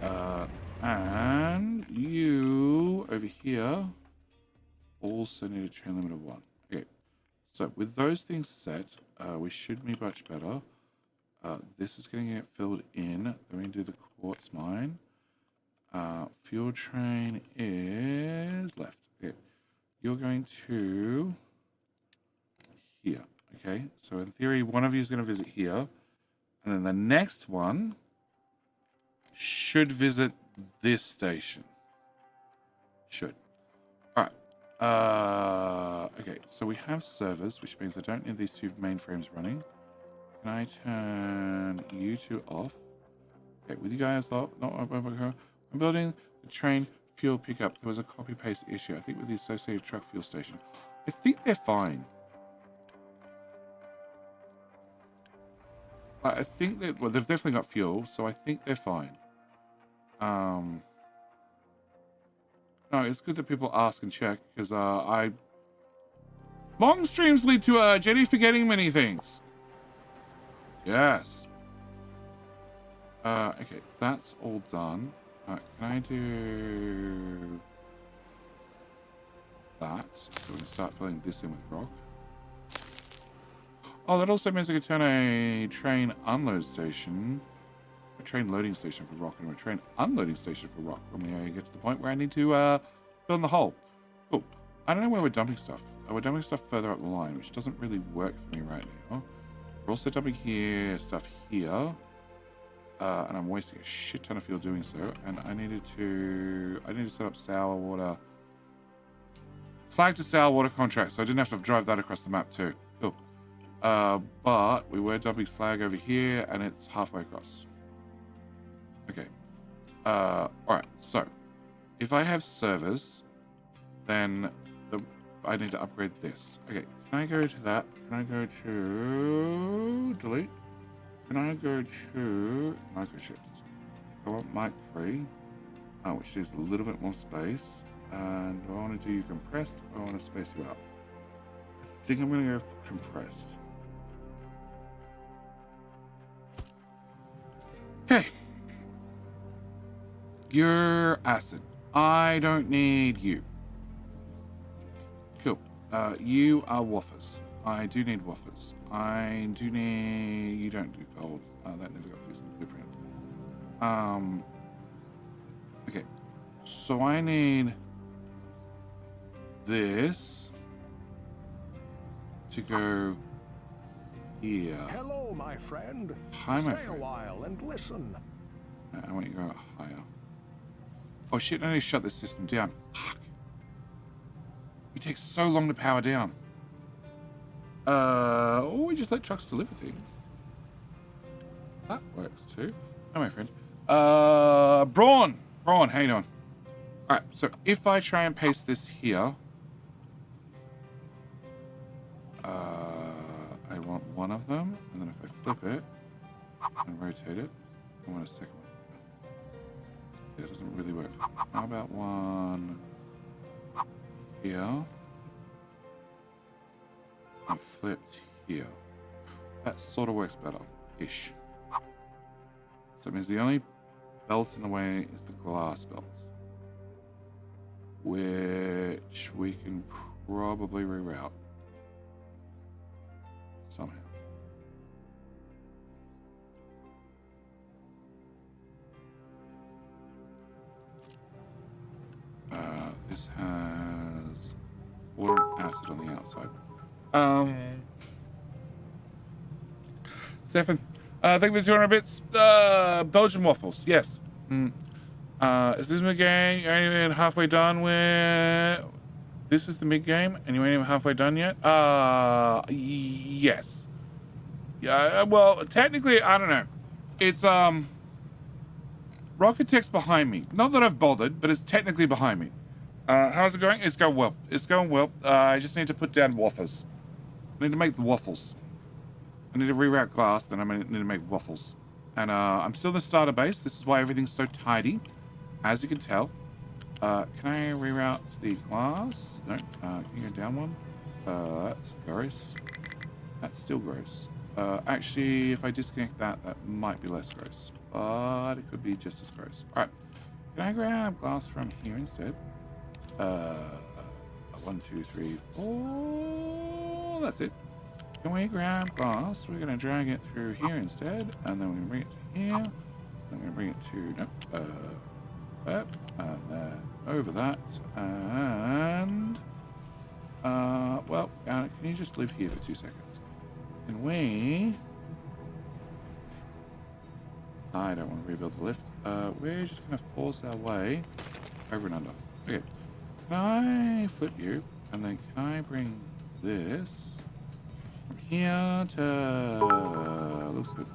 [SPEAKER 2] now. And you over here also need a train limit of 1. Okay. So with those things set, we should be much better. This is going to get filled in. Then we can do the quartz mine. Fuel train is left. Okay. You're going to here. Okay. So in theory, one of you is going to visit here. And then the next one should visit this station. Should. Alright. Okay. So we have servers, which means I don't need these 2 mainframes running. Can I turn you 2 off? Okay. With you guys off. I'm building the train fuel pickup. There was a copy-paste issue, I think, with the associated truck fuel station. I think they're fine. I think that, well, they've definitely got fuel, so I think they're fine. No, it's good that people ask and check, because long streams lead to Jenny forgetting many things. Yes. Okay, that's all done. Can I do that? So we can start filling this in with rock. Oh, that also means I can turn a train unload station, a train loading station for rock, and a train unloading station for rock when we get to the point where I need to fill in the hole. Cool. I don't know where we're dumping stuff. We're dumping stuff further up the line, which doesn't really work for me right now. We're also dumping stuff here. And I'm wasting a shit ton of fuel doing so. And I needed to set up sour water Slag to sale water contract, so I didn't have to drive that across the map too. Cool. But we were dumping slag over here, and it's halfway across. Okay. Alright, so if I have servers, then I need to upgrade this. Okay, can I go to that? Can I go to delete? Can I go to microchips? I want mic 3, which needs a little bit more space. And do I want to do you compressed, or I want to space you out? I think I'm going to go compressed. Okay. You're acid. I don't need you. Cool. You are waffers. I do need waffers. I do need... You don't do gold. That never got fixed in the blueprint. Okay. So I need this to go here.
[SPEAKER 3] Hello, my friend.
[SPEAKER 2] Hi, my
[SPEAKER 3] Stay
[SPEAKER 2] friend.
[SPEAKER 3] a while and listen.
[SPEAKER 2] I want you to go higher. Oh shit, I need to shut this system down. Fuck. It takes so long to power down. Or we just let trucks deliver things. That works too. Hi, my friend. Braun, how you doing? Alright, so if I try and paste this here, I want one of them, and then if I flip it and rotate it, I want a second one. Yeah, it doesn't really work. How about one here? And flipped here. That sort of works better-ish. So it means the only belt in the way is the glass belt, which we can probably reroute somehow. This has water and acid on the outside. Stefan, thank you for 200 bits. Belgian waffles, yes. Is this mid game? You ain't even halfway done with. This is the mid game, and you ain't even halfway done yet. Yes. Yeah. Well, technically, I don't know. It's Rocket Tech's behind me. Not that I've bothered, but it's technically behind me. How's it going? It's going well. It's going well. I just need to put down waffles. I need to make the waffles. I need to reroute glass, then I need to make waffles. And I'm still in the starter base. This is why everything's so tidy, as you can tell. Can I reroute the glass? No. Can you go down one? That's gross. That's still gross. Actually, if I disconnect that, that might be less gross. But it could be just as gross. Alright. Can I grab glass from here instead? 1, 2, 3, 4. That's it. Can we grab glass? We're going to drag it through here instead. And then we're going to bring it to here. Then we're going to bring it to... Nope. That. And then over that. And... well, can you just live here for 2 seconds? Can we... I don't want to rebuild the lift. We're just going to force our way over and under. Okay. Can I flip you? And then can I bring this from here to... looks good.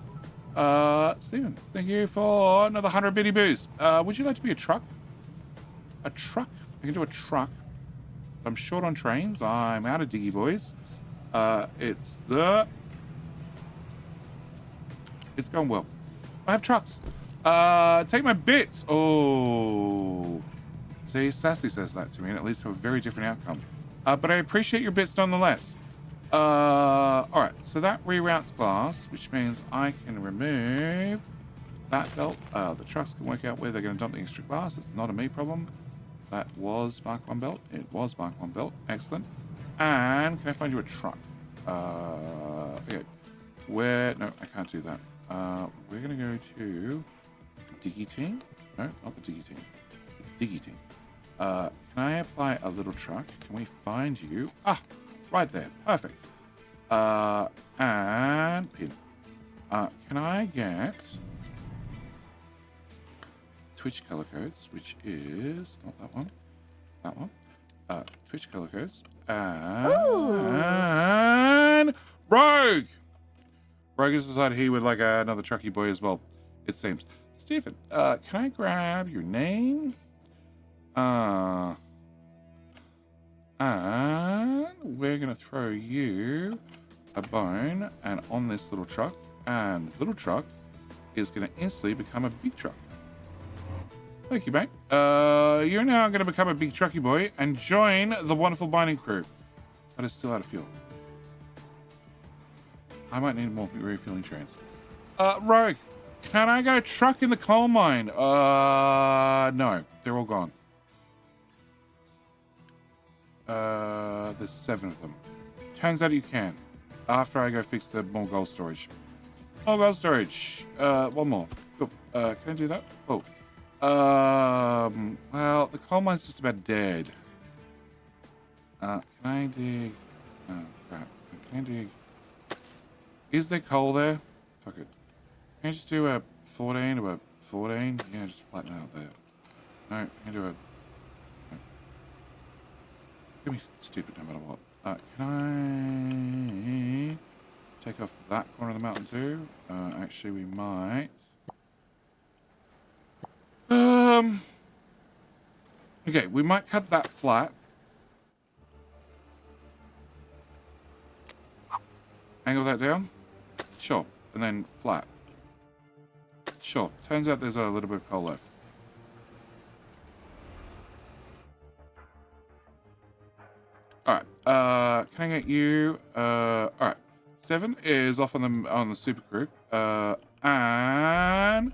[SPEAKER 2] Stephen, thank you for another 100 bitty boos. Would you like to be a truck? A truck? I can do a truck. I'm short on trains. I'm out of diggy boys. It's going well. I have trucks. Take my bits. Oh. See, Sassy says that to me, and it leads to a very different outcome. But I appreciate your bits nonetheless. Alright, so that reroutes glass, which means I can remove that belt. The trucks can work out where they're going to dump the extra glass. It's not a me problem. That was Mark 1 belt. It was Mark 1 belt. Excellent. And can I find you a truck? Okay. Where? No, I can't do that. We're going to go to Diggy Team. No, not the Diggy Team. The Diggy Team. Can I apply a little truck? Can we find you? Ah, right there. Perfect. And pin. Can I get Twitch color codes, which is not that one. That one. Twitch color codes.
[SPEAKER 1] Ooh.
[SPEAKER 2] And Rogue! Rogue has decided he would like another trucky boy as well, it seems. Stephen, can I grab your name? And we're going to throw you a bone and on this little truck. And little truck is going to instantly become a big truck. Thank you, mate. You're now going to become a big trucky boy and join the wonderful mining crew. But it's still out of fuel. I might need more refueling trains. Rogue, can I get a truck in the coal mine? No, they're all gone. There's 7 of them. Turns out you can. After I go fix the more gold storage. More gold storage. One more. Cool. Can I do that? Oh. Well, the coal mine's just about dead. Can I dig? Oh, crap. Can I dig? Is there coal there? Fuck it. Can I just do a 14 or a 14? Yeah, just flatten out there. No, can I do a... No. It's gonna be stupid no matter what. Can I take off that corner of the mountain too? Actually, we might. Okay, we might cut that flat. Angle that down. Sure. And then flat. Sure. Turns out there's a little bit of coal left. Alright. Can I get you? Alright. 7 is off on the super crew. And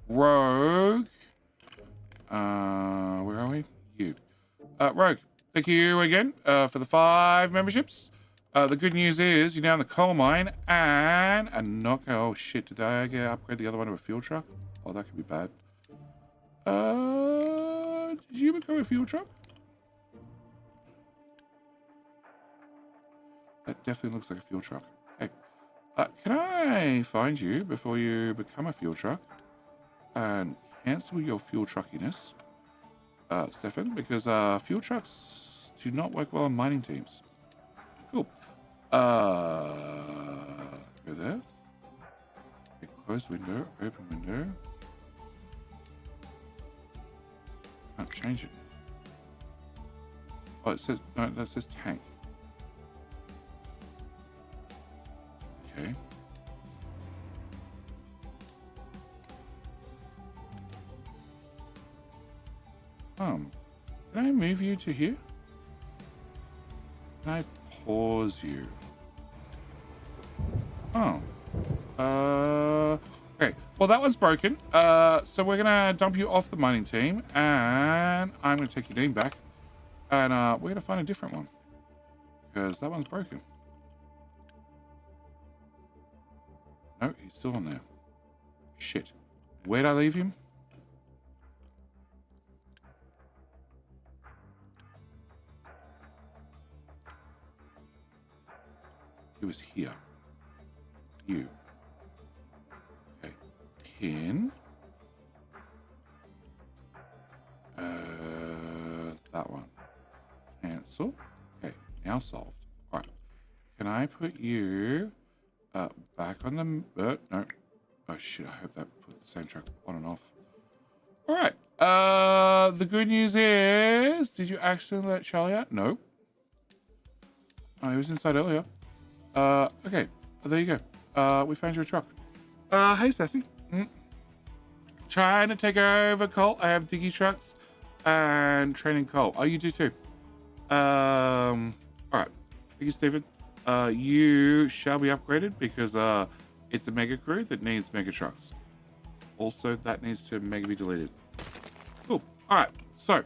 [SPEAKER 2] Rogue. Where are we? You. Rogue. Thank you again for the 5 memberships. The good news is you're now in the coal mine and oh shit, did I upgrade the other one to a fuel truck? Oh, that could be bad. Did you become a fuel truck? That definitely looks like a fuel truck. Okay. Can I find you before you become a fuel truck and cancel your fuel truckiness, Stefan, because fuel trucks do not work well on mining teams. Cool. Go there. Okay, close window, open window. Can't change it. Oh, it says, no, that says tank. Okay. Can I move you to here? Can I pause you? Oh. Okay. Well, that one's broken. So we're gonna dump you off the mining team, and I'm gonna take your name back, and we're gonna find a different one because that one's broken. No, he's still on there. Shit. Where'd I leave him? He was here. You. Okay. Pin. That one. Cancel. Okay. Now solved. All right. Can I put you back on the... no. Oh, shit. I hope that put the same truck on and off. All right. The good news is... Did you actually let Charlie out? No. Oh, he was inside earlier. Okay. There you go. We found your truck. Hey, Sassy. Trying to take over coal. I have diggy trucks and training coal. Oh, you do too. All right. Thank you, Stephen. You shall be upgraded because it's a mega crew that needs mega trucks. Also, that needs to mega be deleted. Cool. All right. So,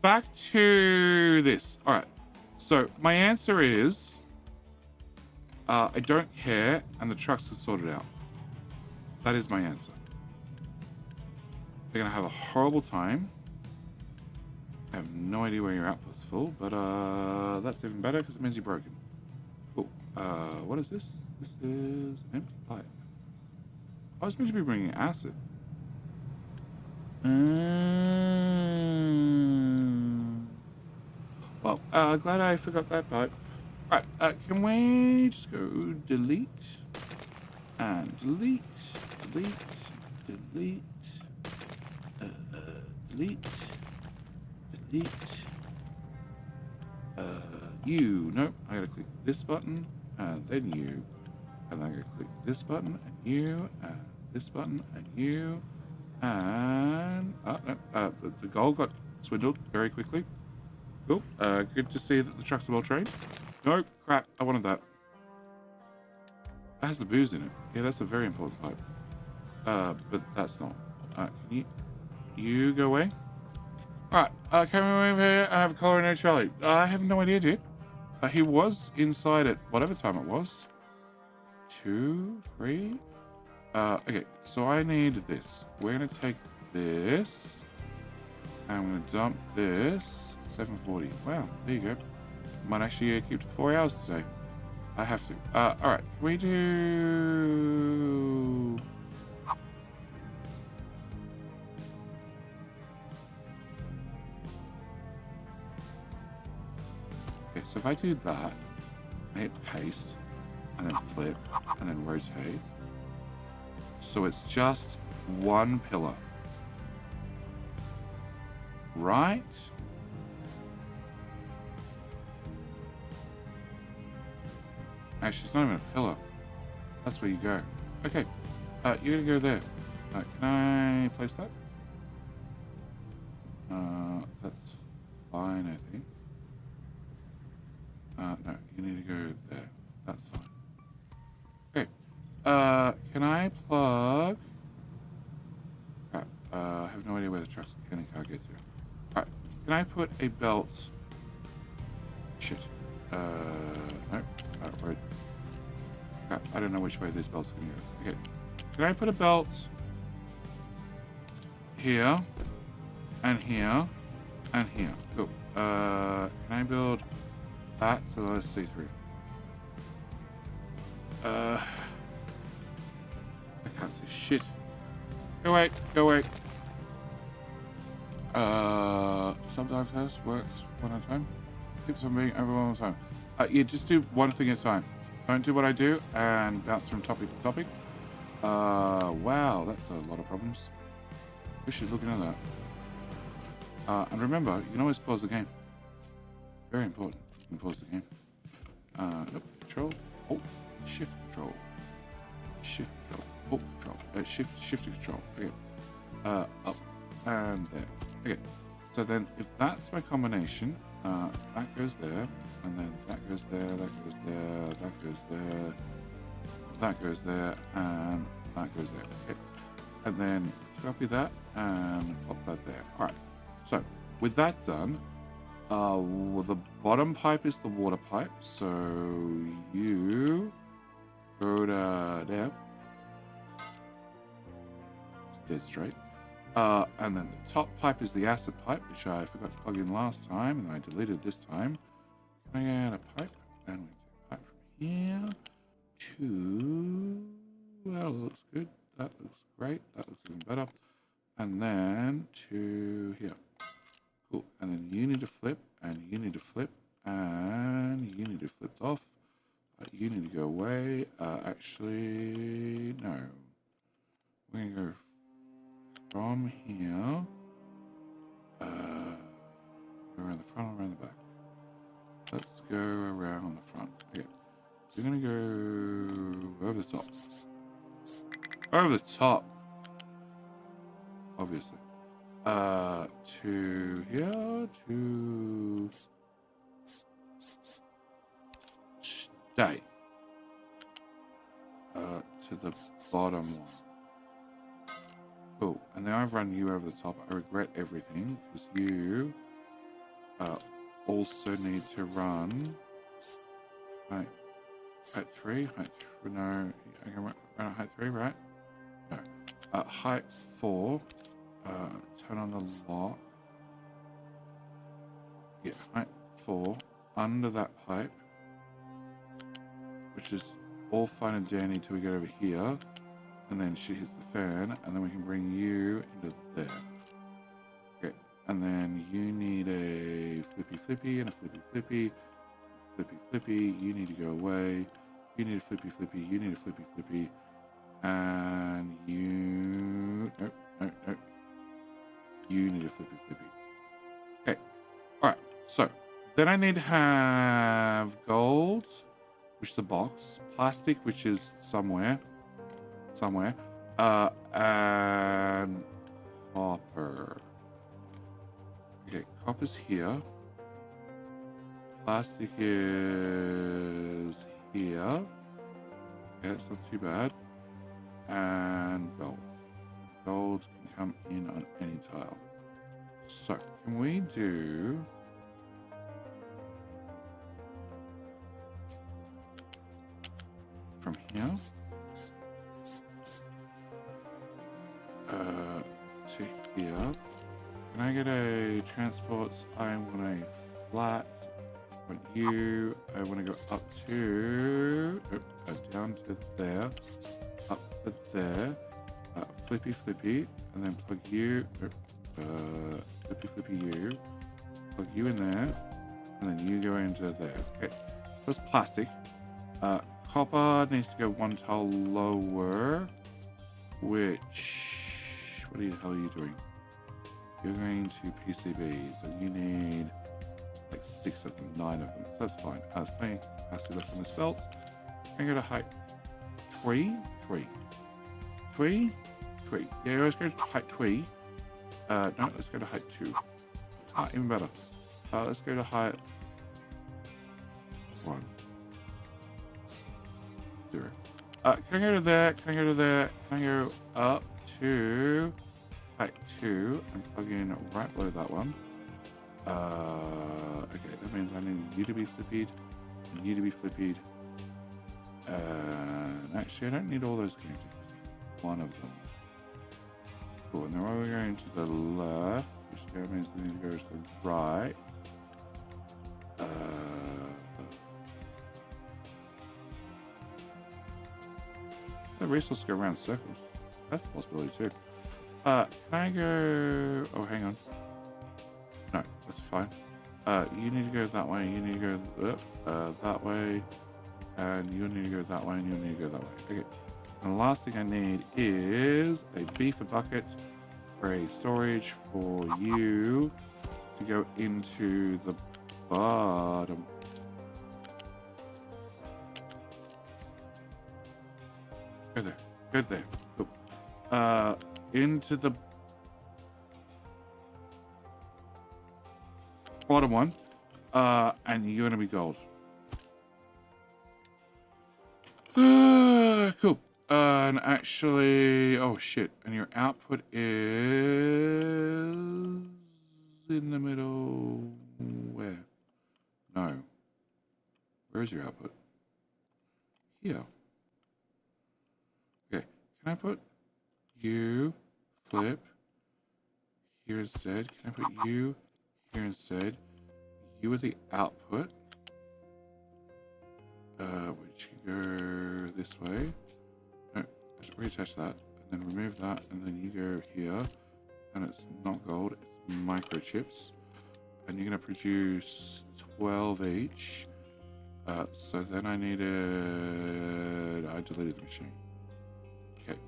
[SPEAKER 2] back to this. All right. So, my answer is I don't care, and the trucks are sorted out. That is my answer. They're going to have a horrible time. I have no idea where your output's full, but that's even better because it means you're broken. Cool. What is this? This is an empty pipe. I was meant to be bringing acid. Well, glad I forgot that part. Right, can we just go delete and delete, delete, delete, delete, delete. You. Nope. I gotta click this button and then you. And I gotta click this button and you and this button and you. And no, the goal got swindled very quickly. Cool. Good to see that the trucks are well trained. Nope. Crap. I wanted that. That has the booze in it. Yeah, that's a very important pipe. But that's not. Can you go away? Alright, can we move here? I have a Colorado Charlie. I have no idea, dude. He was inside at whatever time it was. 2, 3. Okay, so I need this. We're gonna take this. And I'm gonna dump this. 740. Wow, there you go. Might actually keep to 4 hours today. I have to. Alright, can we do... Okay, so if I do that, I hit paste, and then flip, and then rotate. So it's just one pillar. Right? Actually, it's not even a pillar. That's where you go. Okay, you're gonna go there. Can I place that? That's fine, I think. No, you need to go there. That's fine. Okay. Can I plug... Crap. I have no idea where the truck's gonna car get to. Alright. Can I put a belt... Shit. No. Road. Crap. I don't know which way this belt's gonna go. Okay. Can I put a belt... here... and here... and here. Cool. Can I build... that, so let's see through. I can't see shit. Go away, go away. Sometimes test works one at a time. Keeps on being over one at a time. Yeah, just do one thing at a time. Don't do what I do and bounce from topic to topic. Wow, that's a lot of problems. We should look into that. And remember, you can always pause the game. Very important. Pause the game. Control. Oh, shift control. Shift control. Oh, control. Shift to control. Okay. Up and there. Okay. So then, if that's my combination, that goes there, and then that goes there, that goes there, that goes there, that goes there, and that goes there. Okay. And then copy that and pop that there. All right. So with that done. Well, the bottom pipe is the water pipe, so you go to there. It's dead straight. And then the top pipe is the acid pipe, which I forgot to plug in last time, and I deleted this time. Can I add a pipe? And we take a pipe from here to... well, that looks good. That looks great. That looks even better. And then to here. Cool. And then you need to flip, and you need to flip, and you need to flip off. You need to go away. Actually, no. We're going to go from here. Around the front or around the back? Let's go around the front. Okay. We're going to go over the top. Over the top. Obviously. To here, to stay. To the bottom one. Cool. And then I've run you over the top. I regret everything because you also need to run height 3. No, I can run at height 3, right? No. Height 4. Turn on the lock. Yeah, height 4 under that pipe, which is all fine and dandy until we get over here, and then she hits the fan, and then we can bring you into there. Okay, And then you need a flippy flippy and a flippy flippy. Flippy flippy, you need to go away. You need a flippy flippy, you need a flippy flippy. And you... Nope, nope, nope. You need a flippy flippy. Okay, alright, so then I need to have gold, which is a box, plastic, which is somewhere, and copper. Okay, copper's here. Plastic is here. Okay, that's not too bad. And gold. Gold can come in on any tile. So, can we do... from here to here. Can I get a transports? I want a flat. I want you. I want to go up to down to there, up to there. Flippy flippy, and then plug you. Flippy flippy you. Plug you in there, and then you go into there. Okay, that's plastic. Copper needs to go one tile lower, which, what the hell are you doing? You're going to PCBs, and you need like 6 of them, 9 of them, so that's fine. There's plenty of capacity left on this belt. I'm going to height 3. Yeah, let's go to height 3. No, let's go to height 2. Even better. Let's go to height 1. 0. Can I go to there? Can I go to there? Can I go up to height 2 and plug in right below that one? Okay, that means I need you to be flippied and you to be flippied. Actually, I don't need all those connected. Just one of them. Cool, and then we're going to the left, which means they need to go to the right. The resources go around circles. That's a possibility too. Can I go... Oh, hang on. No, that's fine. You need to go that way, you need to go that way, and you need to go that way, and you need to go that way. Okay. And the last thing I need is a B for bucket for a storage for you to go into the bottom. Go there. Cool. Into the bottom one, and you're gonna be gold. Cool. And actually, oh shit, and your output is in the middle. Where? No. Where is your output? Here. Okay, can I put you flip here instead? Can I put you here instead? You with the output, which can go this way. No, just reattach that, and then remove that, and then you go here, and it's not gold, it's microchips, and you're going to produce 12 each. So then I deleted the machine. Okay,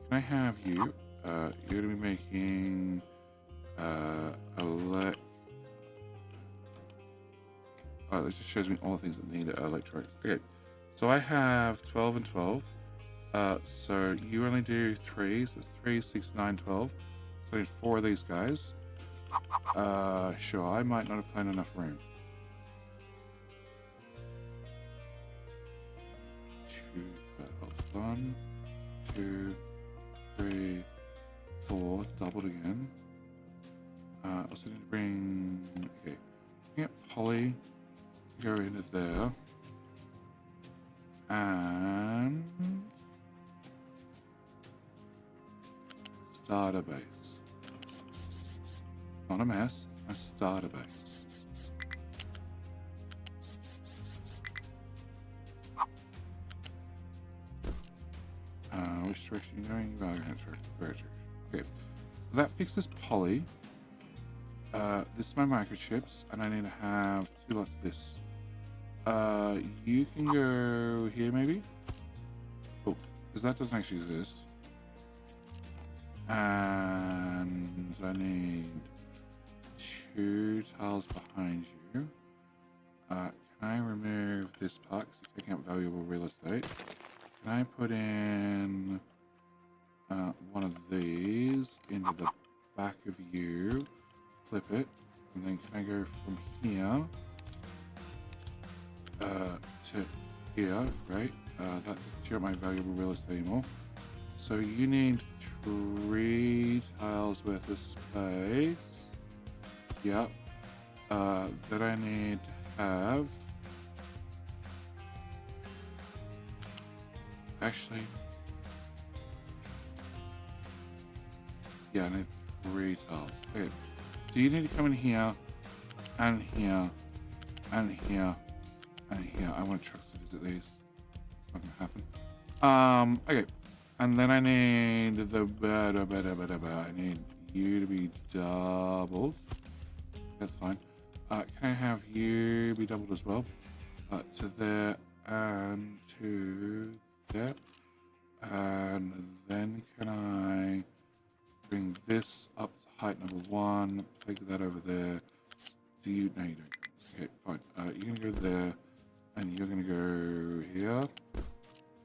[SPEAKER 2] can I have you? You're going to be making oh, this just shows me all the things that need electronics. Okay, so I have 12 and 12. So you only do 3, so it's 3, 6, 9, 12. So I need 4 of these guys. Sure, I might not have planned enough room. 2, 1, 2, 3, 4, doubled again. Also need to bring, okay, get poly, go into there, and starter base. Not a mess, a starter base. Which direction are you going? You're going to direction. Okay, so that fixes poly. This is my microchips, and I need to have 2 lots of this. You can go here, maybe? Oh, because that doesn't actually exist. And I need 2 tiles behind you. Can I remove this part because you're taking up valuable real estate? Can I put in one of these into the back of you, flip it, and then can I go from here to here, right? That doesn't chew up my valuable real estate anymore. So you need 3 tiles worth of space. Yep. That I need to have. Actually, yeah, I need 3 tiles. Okay. So you need to come in here, and here, and here, and here. I want trucks to visit these. It's not gonna happen. Okay. And then I need the I need you to be doubled. That's fine. Can I have you be doubled as well? To there and to there. And then can I bring this up to height number 1, take that over there. Do you? No, you don't. Okay, fine. You're gonna go there, and you're gonna go here.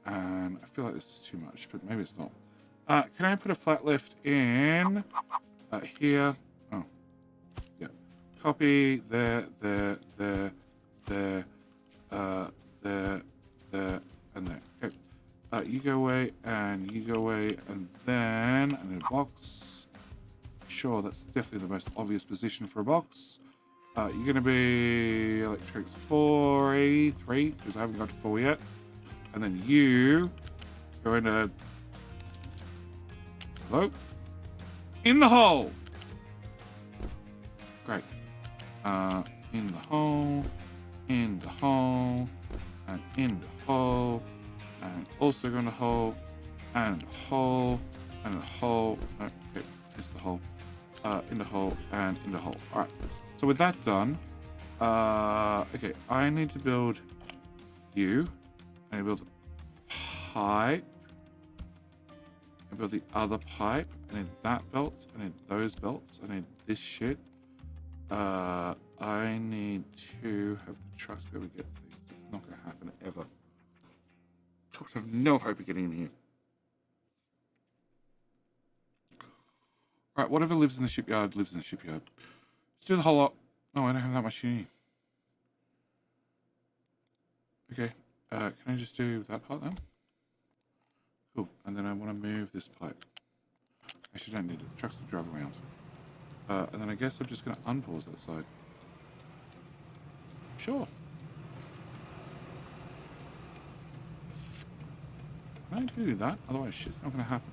[SPEAKER 2] And I feel like this is too much, but maybe it's not. Can I put a flat lift in here? Oh, yeah. Copy there, there, there, there, there, there, and there. Okay. You go away, and you go away, and then I need a box. Sure, that's definitely the most obvious position for a box. You're going to be electrics 483, because I haven't got to 4 yet. And then you go into... Hello? In the hole! Great. In the hole, and in the hole, and also going to hole, and hole, and a hole. No, okay, it's the hole. In the hole, and in the hole. Alright. So with that done, okay, I need to build you. I build a pipe. I build the other pipe. I need that belt. I need those belts. I need this shit. I need to have the trucks be able to get things. It's not going to happen ever. Trucks have no hope of getting in here. Right, whatever lives in the shipyard lives in the shipyard. Let's do the whole lot. Oh, I don't have that much uni. Okay. Can I just do that part then? Cool. And then I want to move this pipe. Actually, I don't need it. The trucks will drive around. And then I guess I'm just going to unpause that side. Sure. Can I do that? Otherwise, shit's not going to happen.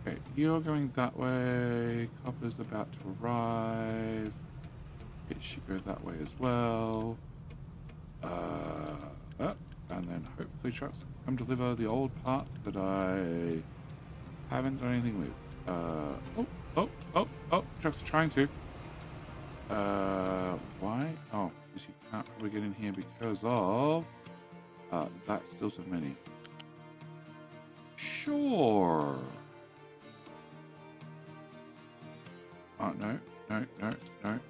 [SPEAKER 2] Okay, you're going that way. Copper's about to arrive. It should go that way as well. And then hopefully trucks come deliver the old parts that I haven't done anything with. Trucks are trying to. Why? Oh, because you can't probably get in here because of that stilt of many. Sure. Oh, no.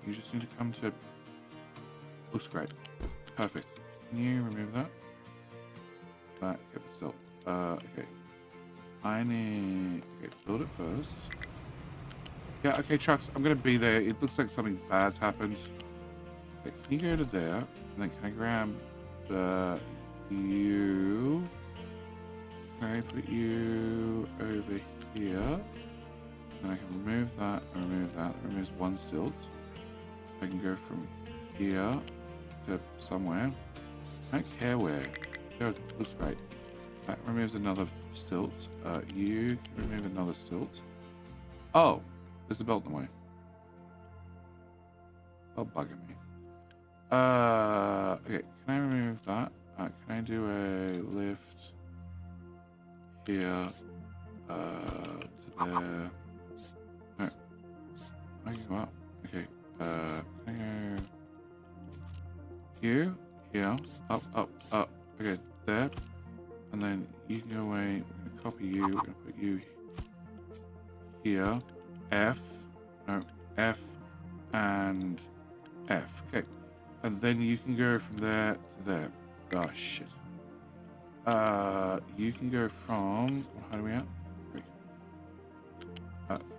[SPEAKER 2] You just need to come to... Looks great. Perfect. Can you remove that? That, get the stilt. Okay. I need... Okay, build it first. Yeah, okay, trucks, I'm going to be there. It looks like something bad's happened. Okay, can you go to there? And then can I grab you? Can I put you over here? And I can remove that, and remove that. That removes one stilt. I can go from here to somewhere. I don't care where. It looks great. That removes another stilt. You can remove another stilt. Oh, there's a belt in the way. Oh, bugging me. Okay, can I remove that? Can I do a lift here to there? No. I go up. Okay. Can I go you? Here. Up, up, up. Okay, there. And then you can go away. We're gonna copy you. We're gonna put you here. F. No, F and F. Okay. And then you can go from there to there. Oh shit. You can go from what height are we at? 3.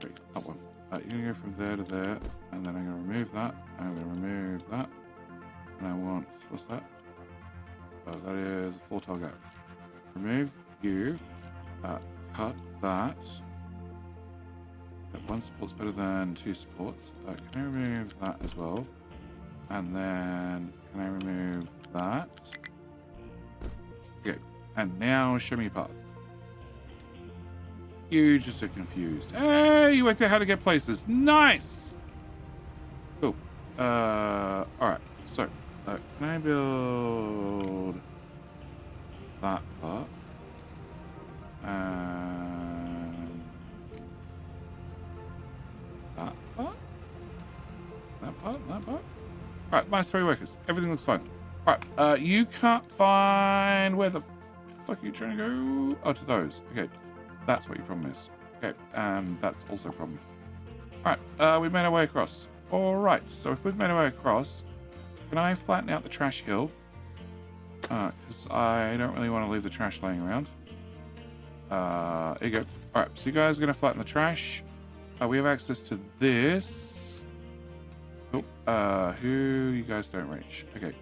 [SPEAKER 2] 3. Up 1. You're gonna go from there to there, and then I'm gonna remove that. I'm gonna remove that. And I want what's that? Oh, that is a 4-tile gap. Remove you. Cut that. 1 support's better than 2 supports. Can I remove that as well? And then can I remove that? Okay. And now show me a path. You just are confused. Hey, you worked out how to get places. Nice. Cool. All right. So, can I build that part? And that part? That part? That part? All right, minus 3 workers. Everything looks fine. All right. You can't find where the fuck are you trying to go? Oh, to those. Okay. That's what your problem is. Okay, and that's also a problem. Alright, we've made our way across. Alright, so if we've made our way across, can I flatten out the trash hill? Because I don't really want to leave the trash laying around. Here you go. Alright, so you guys are going to flatten the trash. We have access to this. Oh, who you guys don't reach. Okay.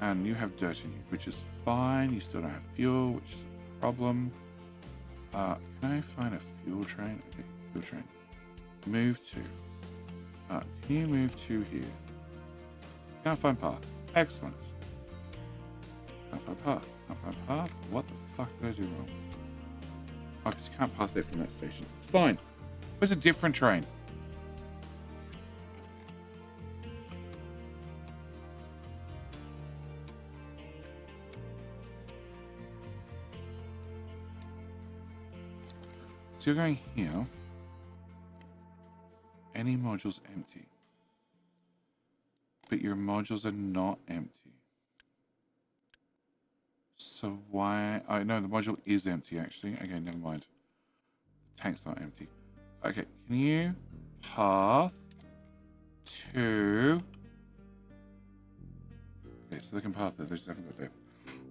[SPEAKER 2] And you have dirt in you, which is fine. You still don't have fuel, which is a problem. Can I find a fuel train? Okay, fuel train. Move to. Can you move to here? Can't find path. Excellent. Can't find path. Can't find path. What the fuck did I do wrong? Oh, because you can't pass there from that station. It's fine. Where's a different train? So you're going here. Any modules empty. But your modules are not empty. So why? I know the module is empty actually. Okay, never mind. The tank's not empty. Okay, can you path to... Okay, so they can path there. They just haven't got there.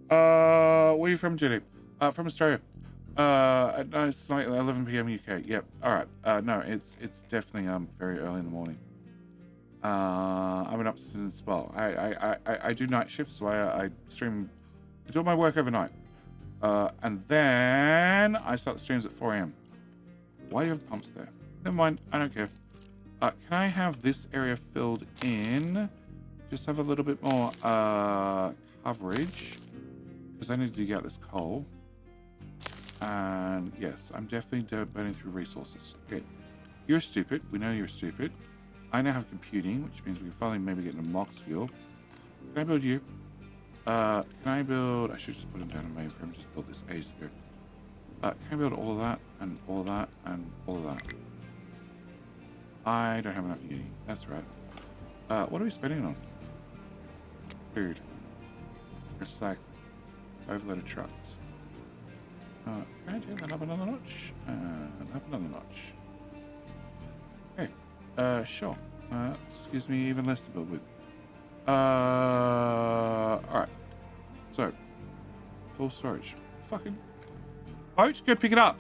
[SPEAKER 2] Where are you from, Jenny? From Australia. It's like 11 p.m. UK. Yep. All right. No, it's definitely very early in the morning. I've been up since I do night shifts, so I stream. I do all my work overnight, and then I start the streams at 4 a.m. Why do you have pumps there? Never mind. I don't care. Can I have this area filled in? Just have a little bit more coverage because I need to dig out this coal. And yes, I'm definitely burning through resources. Okay, you're stupid. We know you're stupid. I now have computing, which means we can finally maybe get into Mox fuel. Can I build you? Can I build... I should just put them down in Mainframe. Just built this ages ago. Can I build all of that, and all of that, and all of that? I don't have enough uni. That's right. What are we spending on? Food. Recycle. Overloaded trucks. Can I do that up another notch? Up another notch. Okay. Sure. This gives me even less to build with. Alright. So, full storage. Fucking boat, go pick it up.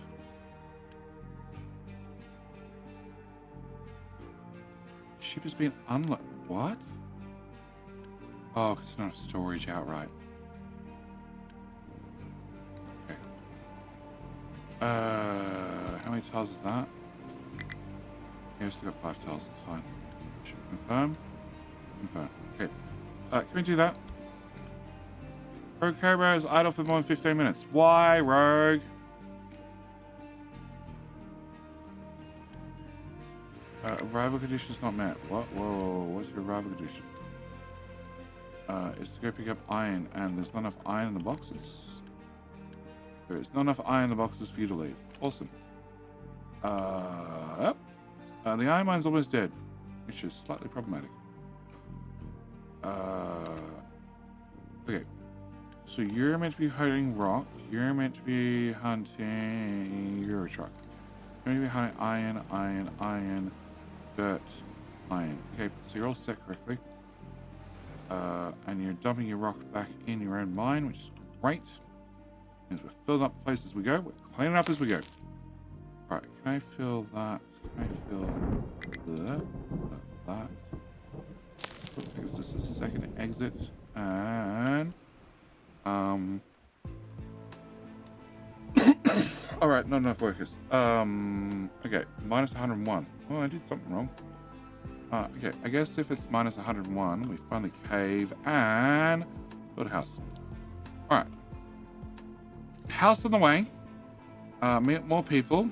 [SPEAKER 2] Ship has been unloaded. What? Oh, because it's not storage outright. How many tiles is that? Yeah, we still got 5 tiles, that's fine. Should confirm. Confirm. Okay. Can we do that? Rogue Caribou is idle for more than 15 minutes. Why, Rogue? Arrival conditions not met. What? Whoa, what's your arrival condition? It's to go pick up iron, and there's not enough iron in the boxes. There is not enough iron in the boxes for you to leave. Awesome. Yep. The iron mine's almost dead, which is slightly problematic. Okay. So you're meant to be hunting rock. You're meant to be hunting Euro truck. You're meant to be hunting iron, dirt, iron. Okay, so you're all set correctly. And you're dumping your rock back in your own mine, which is great. As we're filling up the place as we go, we're cleaning up as we go. Right, can I fill that? Can I fill that? Because this is a second exit. And alright, not enough workers. Okay, minus 101. Oh, I did something wrong. Okay, I guess if it's minus 101, we finally cave and build a house. Alright. House on the way. Meet more people.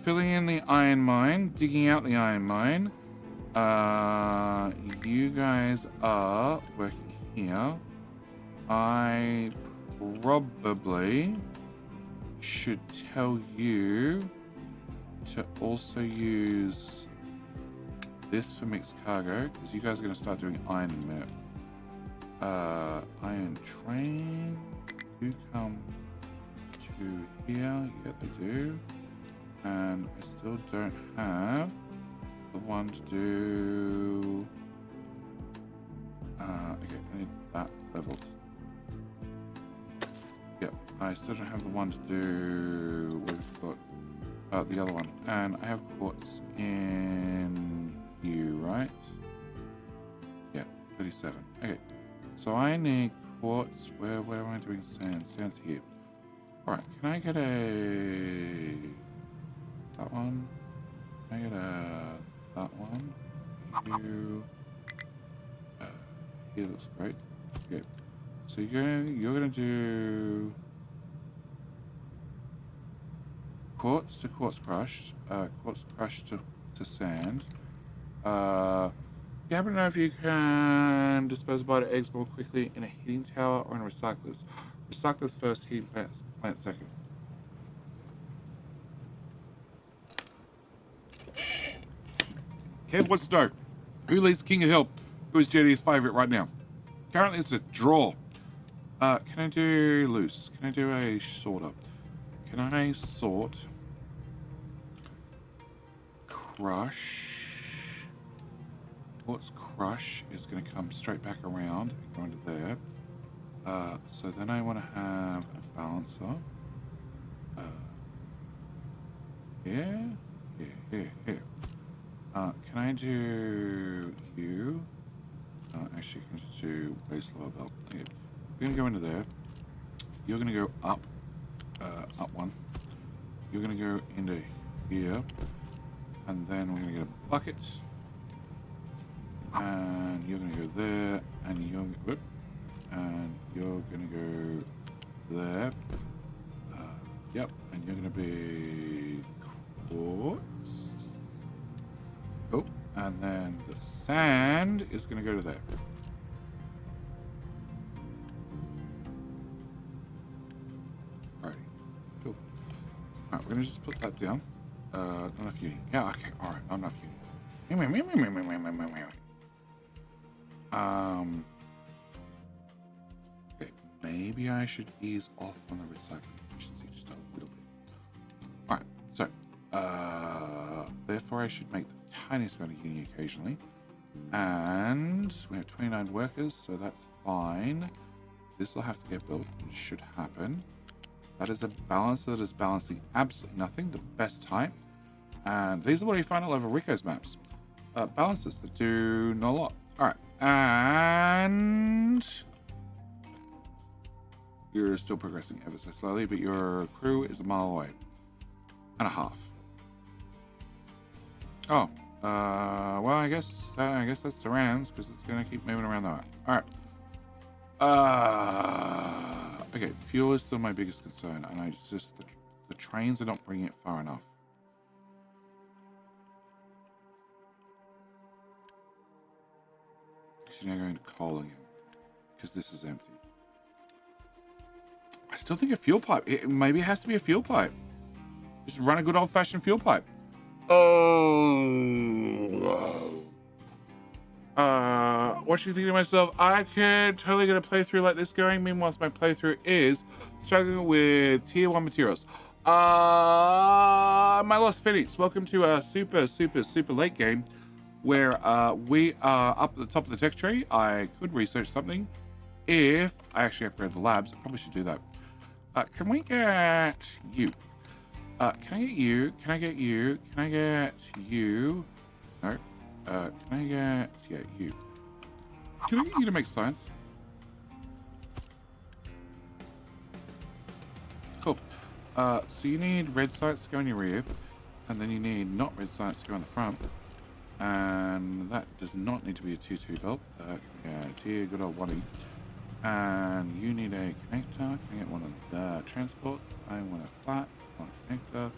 [SPEAKER 2] Filling in the iron mine. Digging out the iron mine. You guys are working here. I probably should tell you to also use this for mixed cargo, because you guys are going to start doing iron in a minute. Iron train. You come to here. Yeah, they do. And I still don't have the one to do. Okay, I need that leveled. Yep, I still don't have the one to do. What have we got? The other one. And I have quartz in you, right? Yeah, 37. Okay, so I need quartz. Where am I doing sand? Sand's here. Alright, can I get a... that one? Can I get a... that one? You... here looks great. Okay, so you're gonna do... quartz to quartz crushed, quartz crushed to sand. You happen to know if you can dispose of biotic eggs more quickly in a heating tower or in recyclers? Recyclers first, heating plant second. Kev wants to know, who leads King of Hill? Who is JD's favourite right now? Currently it's a draw. Can I do loose? Can I do a sorter? Can I sort crush? Quartz crush is going to come straight back around and go into there. So then I want to have a balancer. Here. Can I do you? Actually, I can just do base lower belt. Okay. We're going to go into there. You're going to go up. Up one. You're going to go into here. And then we're going to get a bucket. And you're going to go there. And you're going to go there. Yep. And you're going to be quartz. Oh, and then the sand is going to go to there. Alrighty, cool. Alright, we're going to just put that down. Not enough uni. Yeah, okay, alright, not enough uni. Okay, maybe I should ease off on the recycling efficiency just a little bit. Alright, so, therefore I should make the tiniest amount of uni occasionally. And we have 29 workers, so that's fine. This will have to get built. It should happen. That is a balancer that is balancing absolutely nothing. The best type. And these are what you find all over Rico's maps. Balancers that do not a lot. Alright. And... you're still progressing ever so slowly, but your crew is a mile away. And a half. Oh. Well, I guess that's the rounds, because it's going to keep moving around that. Alright. Okay, fuel is still my biggest concern, and I just... the trains are not bringing it far enough. Actually, now going to coal again, because this is empty. I still think a fuel pipe. Maybe it has to be a fuel pipe. Just run a good old-fashioned fuel pipe. Oh. What should you think to myself? I could totally get a playthrough like this going. Meanwhile, my playthrough is struggling with tier 1 materials. My lost Phoenix. Welcome to a super late game where we are up at the top of the tech tree. I could research something if I actually upgrade the labs. I probably should do that. Can we get you? Can I get you? Can I get you? Can I get you? No. Can I get you? Can I get you to make science? Cool. So you need red science to go in your rear, and then you need not red science to go in the front, and that does not need to be a 2-2 belt. Dear good old 1E. And you need a connector. Can I get one of the transports? I want a flat, one connector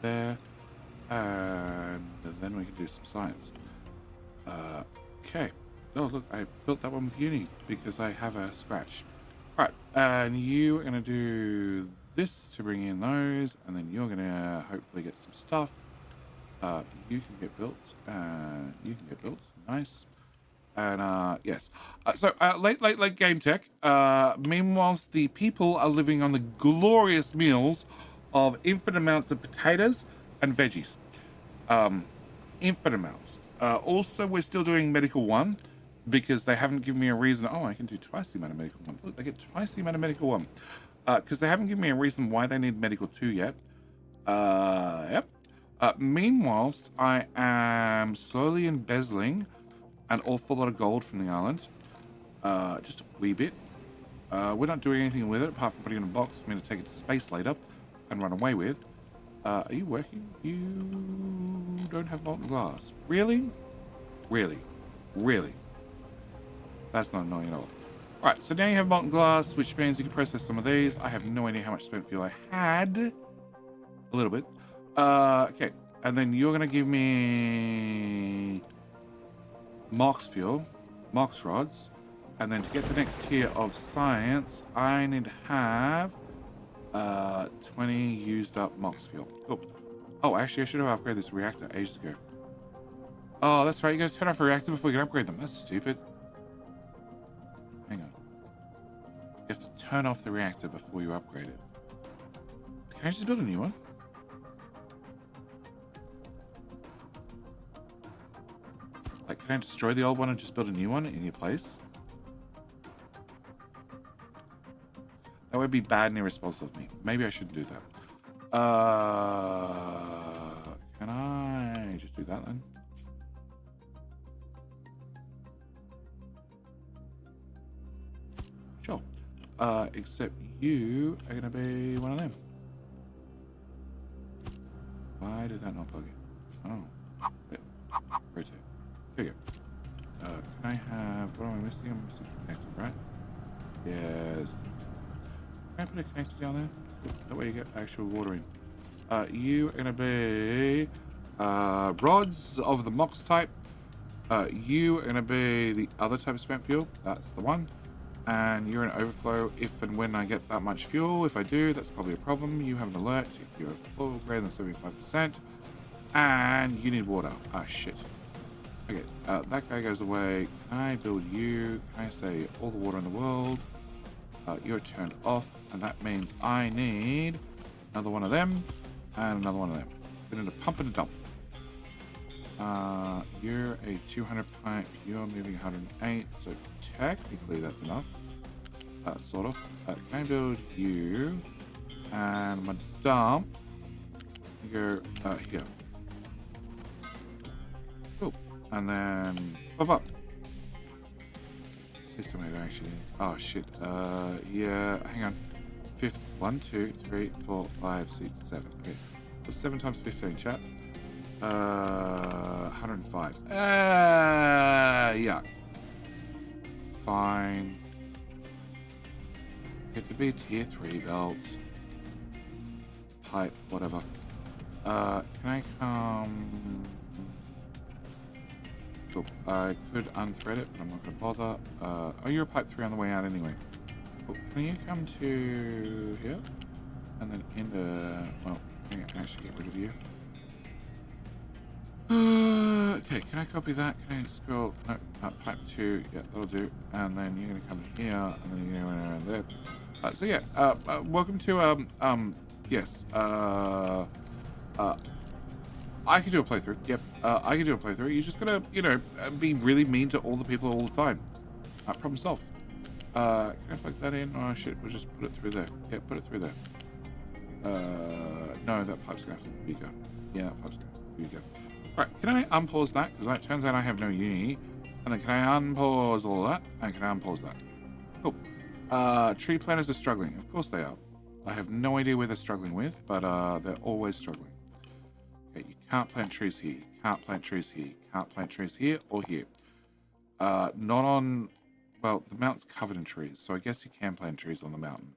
[SPEAKER 2] there, and then we can do some science. Okay. Oh, look, I built that one with Uni because I have a scratch. All right, and you are going to do this to bring in those, and then you're going to hopefully get some stuff. You can get built, and you can get built. Nice. And yes. So late game tech. Meanwhile, the people are living on the glorious meals of infinite amounts of potatoes and veggies. Infinite amounts. Also, we're still doing medical 1 because they haven't given me a reason. Oh, I can do twice the amount of medical 1. Look, they get twice the amount of medical 1 because they haven't given me a reason why they need medical 2 yet. Yep. Meanwhile, I am slowly embezzling an awful lot of gold from the island. Just a wee bit. We're not doing anything with it apart from putting it in a box for me to take it to space later and run away with. Are you working? You don't have molten glass. Really? Really? Really? That's not annoying at all. Alright, so now you have molten glass, which means you can process some of these. I have no idea how much spent fuel I had. A little bit. Okay. And then you're going to give me Mox fuel, Mox rods. And then to get the next tier of science, I need to have 20 used up Mox fuel. Cool. Oh, actually, I should have upgraded this reactor ages ago. Oh, that's right. You gotta turn off a reactor before you can upgrade them. That's stupid. Hang on. You have to turn off the reactor before you upgrade it. Can I just build a new one? Like, can I destroy the old one and just build a new one in your place? That would be bad and irresponsible of me. Maybe I shouldn't do that. Can I just do that then? Sure. Except you are gonna be one of them. Why did that not plug in? Oh. Fit. Rotate. There you go. Can I have, what am I missing? I'm missing a connector, right? Yes. Can I put a connector down there? That way you get actual water in. You are going to be rods of the Mox type. You are going to be the other type of spent fuel. That's the one. And you're an overflow if and when I get that much fuel. If I do, that's probably a problem. You have an alert if you're full greater than 75%. And you need water. Ah, shit. Okay, that guy goes away. Can I build you? Can I say all the water in the world? You're turned off, and that means I need another one of them and another one of them. We need a pump and a dump. You're a 200 pipe. You're moving 108, so technically that's enough. Sort of. Can I build you and my dump? You go here. Cool. And then pop up. Please tell me I don't actually. Oh shit. Yeah. Hang on. 1, 2, 3, 4, 5, 6, 7. Okay. So 7 times 15, chat. 105. Yeah. Fine. Get to be tier 3 belts. Pipe, whatever. Can I come? Cool. I could unthread it, but I'm not going to bother. Oh, you're a pipe 3 on the way out anyway. Cool. Can you come to here? And then into... Well, I can actually get rid of you. Okay, can I copy that? Can I scroll? No, pipe 2. Yeah, that'll do. And then you're going to come to here, and then you're going to go around there. So yeah, welcome to, yes, I could do a playthrough. Yep, I could do a playthrough. You just gotta, you know, be really mean to all the people all the time. Problem solved. Can I plug that in? Oh shit, we'll just put it through there. Yeah, put it through there. No, that pipe's gonna have to be bigger. Yeah, that pipe's gonna have to be bigger. Right, can I unpause that? Because it turns out I have no Unity. And then can I unpause all that? And can I unpause that? Cool. Tree planters are struggling. Of course they are. I have no idea where they're struggling with, but they're always struggling. Okay, you can't plant trees here. You can't plant trees here. You can't plant trees here or here. Not on... Well, the mountain's covered in trees, so I guess you can plant trees on the mountain.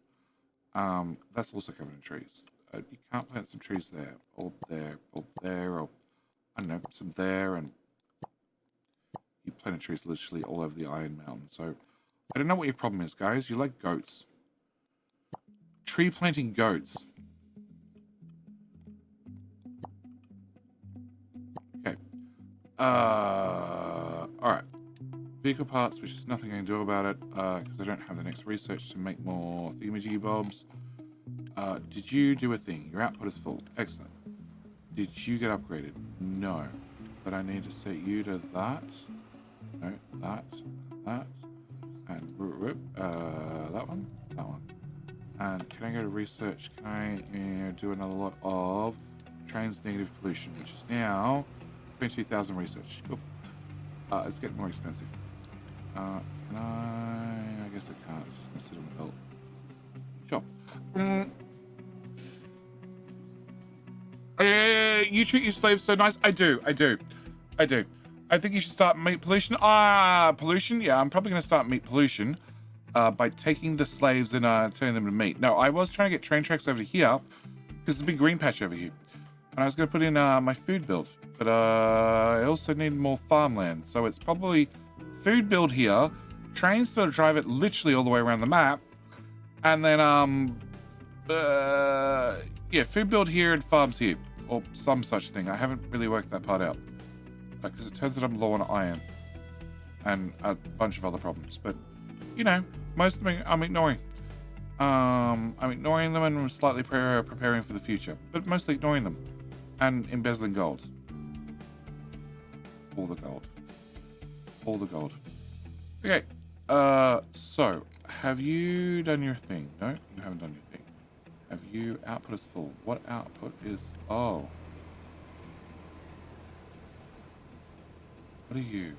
[SPEAKER 2] That's also covered in trees. You can't plant some trees there, or there, or there, or... I don't know, some there, and... You planted trees literally all over the Iron Mountain, so... I don't know what your problem is, guys. You like goats. Tree planting goats. Okay. Alright. Vehicle parts, which is nothing I can do about it, because I don't have the next research to make more thingamajiggy-bobs. Did you do a thing? Your output is full. Excellent. Did you get upgraded? No. But I need to set you to that. No, that. And that one. And can I go to research? Can I do another lot of trains negative pollution, which is now 22,000 research. Cool. It's getting more expensive. Can I guess I can't. It's just gonna sit on the belt. Sure. You treat your slaves so nice. I do. I think you should start meat pollution. Pollution? Yeah, I'm probably going to start meat pollution by taking the slaves and turning them to meat. No, I was trying to get train tracks over here because there's a big green patch over here. And I was going to put in my food build. But I also need more farmland. So it's probably food build here, trains to drive it literally all the way around the map. And then, yeah, food build here and farms here. Or some such thing. I haven't really worked that part out. Because it turns out I'm low on iron. And a bunch of other problems. But, you know, most of them I'm ignoring. I'm ignoring them and I'm slightly preparing for the future. But mostly ignoring them. And embezzling gold. All the gold. All the gold. Okay. So, have you done your thing? No, you haven't done your thing. Have you... Output is full. What output is... Oh. What are you?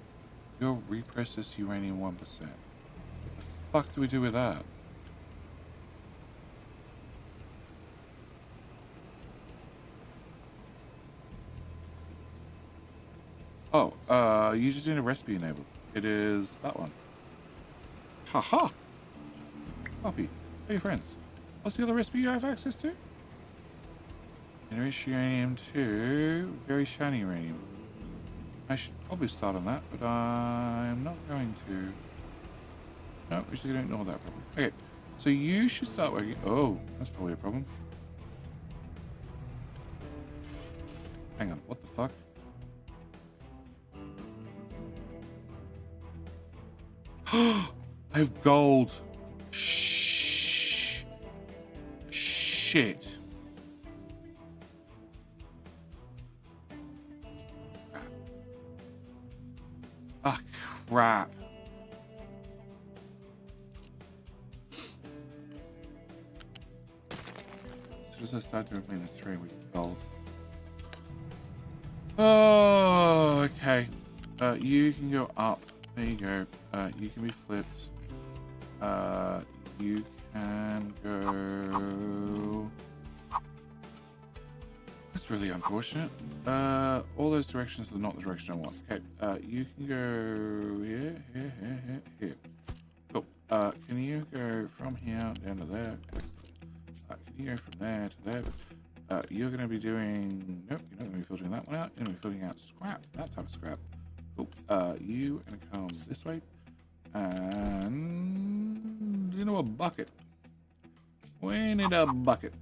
[SPEAKER 2] You're reprocessed uranium 1%. What the fuck do we do with that? Oh, you just need a recipe enabled. It is that one. Haha! Copy. Hey, friends. What's the other recipe you have access to? Enriched uranium 2. Very shiny uranium. I should probably start on that, but I'm not going to. No, we're just going to ignore that problem. Okay, so you should start working. Oh, that's probably a problem. Hang on, what the fuck? I have gold. Shh. Shit. Ah, crap. As soon as I start doing minus 3, we get gold. Oh, okay. You can go up. There you go. You can be flipped. You can go... That's really unfortunate. All those directions are not the direction I want. Okay, you can go here. Cool. Can you go from here down to there? Excellent. Can you go from there to there? You're going to be doing... Nope, you're not going to be filtering that one out. You're going to be filtering out scrap, that type of scrap. Cool. You are going to come this way. And... You know, a bucket. We need a bucket.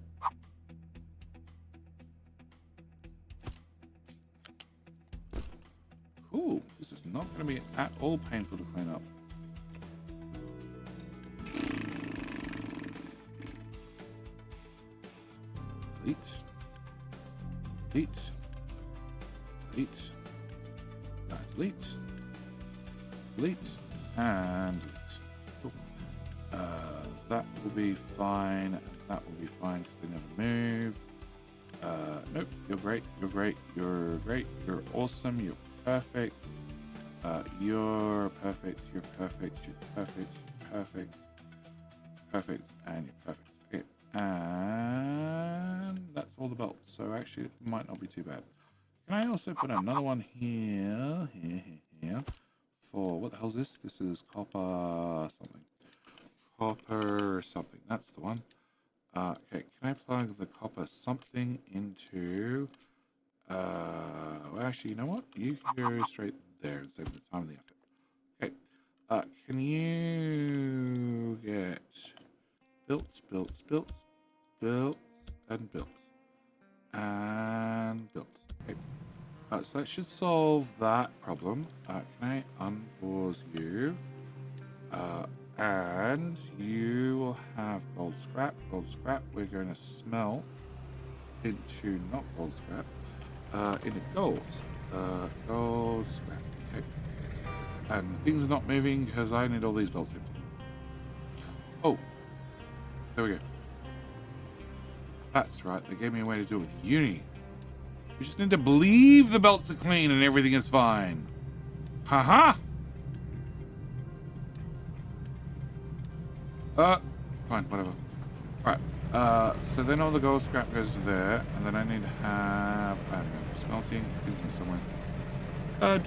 [SPEAKER 2] not going to be at all painful to clean up. Delete. Delete. Delete. Delete. Delete. And delete. Cool. That will be fine. That will be fine because they never move. Nope. You're great. You're great. You're great. You're awesome. You're perfect. You're perfect. You're perfect. You're perfect. You're perfect. Perfect. And you're perfect. Okay. And that's all the belts. So actually, it might not be too bad. Can I also put another one here? Here. For what the hell is this? This is copper something. Copper something. That's the one. Okay, can I plug the copper something into... well, actually, you know what? You can go straight there and save the time and the effort. Okay. Can you get... built, and built. And built. Okay. So that should solve that problem. Can I unpause you? And you will have gold scrap. Gold scrap we're going to smelt into not gold scrap, into gold. Gold scrap. Okay. And things are not moving because I need all these bolts empty. Oh, there we go. That's right. They gave me a way to do it with uni. You just need to believe the belts are clean and everything is fine. Haha. Fine, whatever. Alright, so then all the gold scrap goes to there, and then I need to have, I don't know, smelting, thinking somewhere. A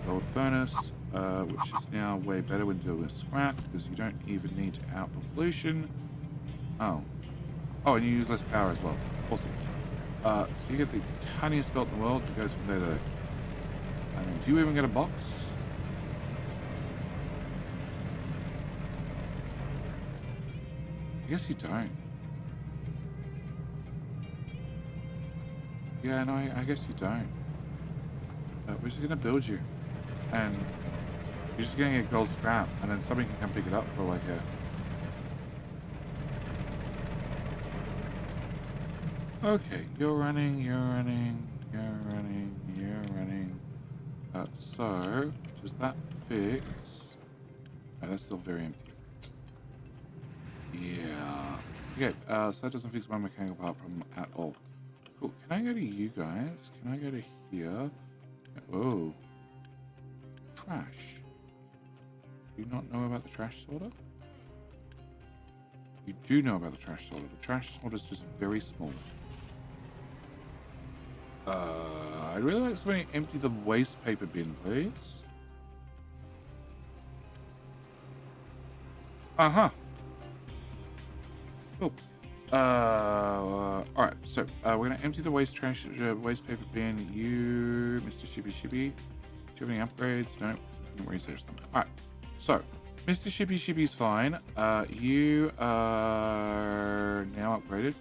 [SPEAKER 2] gold furnace, which is now way better when dealing with scrap, because you don't even need to output pollution. Oh, and you use less power as well. Awesome. So you get the tiniest belt in the world, it goes from there to there. And then do you even get a box? I guess you don't. Yeah, no, I guess you don't. We're just gonna build you. And you're just gonna get gold scrap, and then somebody can come pick it up for like a... Okay, you're running. So, does that fix? No, that's still very empty. Yeah. Okay, so that doesn't fix my mechanical part problem at all. Cool. Can I go to you guys? Can I go to here? Oh. Trash. Do you not know about the trash sorter? You do know about the trash sorter. The trash sorter is just very small. I'd really like somebody to empty the waste paper bin, please. Uh-huh. Cool. Alright, so we're gonna empty the waste paper bin. You, Mr. Shippy. Do you have any upgrades? No, couldn't research them. Alright, so Mr. Shippy's fine. You are now upgraded.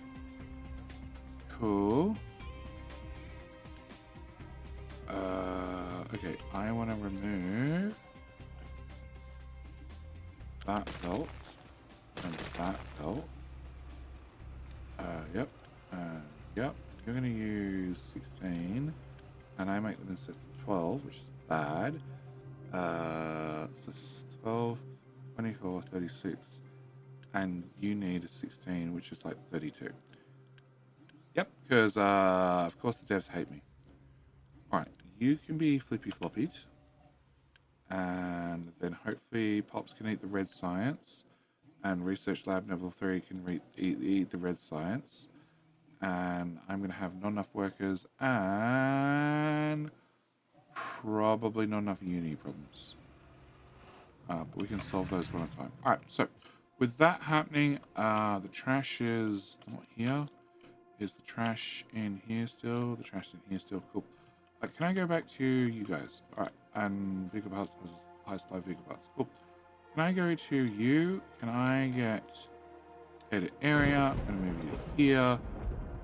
[SPEAKER 2] Cool. Okay, I want to remove that belt and that belt. Yep. Yep. You're going to use 16, and I make them instead of 12, which is bad. So 12, 24, 36, and you need a 16, which is like 32. Yep, because of course the devs hate me. Alright, you can be flippy floppied, and then hopefully Pops can eat the red science, and Research Lab Level 3 can eat the red science, and I'm going to have not enough workers, and probably not enough uni problems. But we can solve those one at a time. Alright, so with that happening, the trash is not here. Is the trash in here still? The trash in here still. Cool. Can I go back to you guys? Alright, and vehicle parts has high supply vehicle parts. Cool. Can I go to you? Can I get edit area? I'm going to move you to here.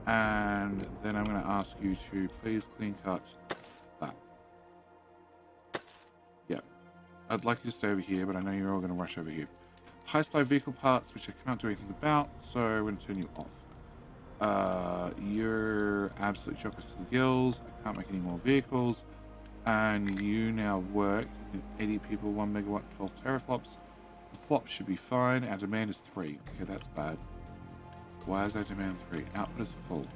[SPEAKER 2] And then I'm going to ask you to please clean cut that. I'd like you to stay over here, but I know you're all going to rush over here. High supply vehicle parts, which I can't do anything about, so I'm going to turn you off. You're absolute chockers to the gills. I can't make any more vehicles. And you now work. 80 people, 1 megawatt, 12 teraflops. The flop should be fine. Our demand is 3. Okay, that's bad. Why is our demand 3? Output is full.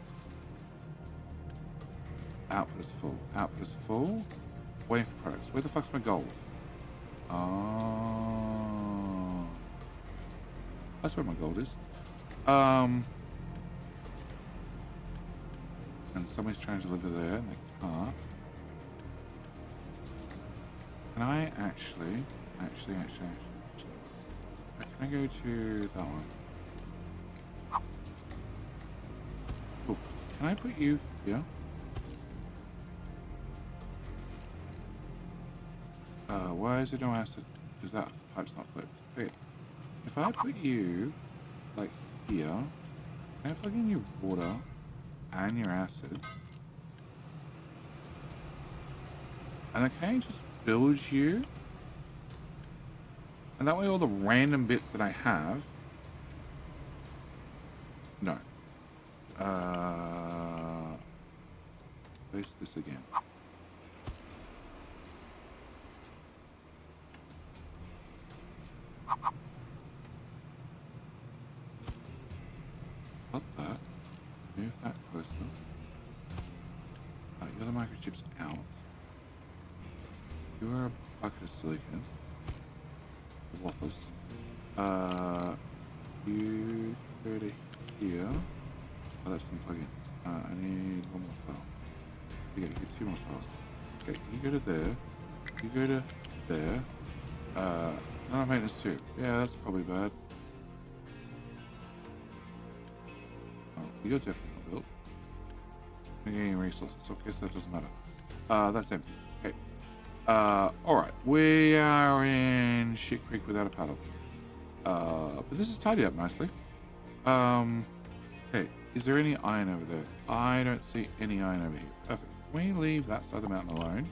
[SPEAKER 2] Output is full. Output is full. Waiting for products. Where the fuck's my gold? Oh. That's where my gold is. And somebody's trying to deliver there and they can't. Can I actually, can I go to that one? Cool. Can I put you here? Why is it no acid? Because that pipe's not flipped. Okay. If I put you, like, here, can I plug in your water and your acid? And then can I just build you? And that way all the random bits that I have... No. Place this again. Got that. Move that closer. You're the microchips out. You are a bucket of silicon. The waffles. You go to here. Oh, that doesn't plug in. I need one more file. Okay, you get 2 more files. Okay, you go to there. You go to there. No, maintenance 2. Yeah, that's probably bad. Oh, you're definitely not built. Gaining resources, so I guess that doesn't matter. That's empty. Okay. Alright. We are in shit creek without a paddle. But this is tidied up nicely. Okay. Is there any iron over there? I don't see any iron over here. Perfect. Can we leave that side of the mountain alone?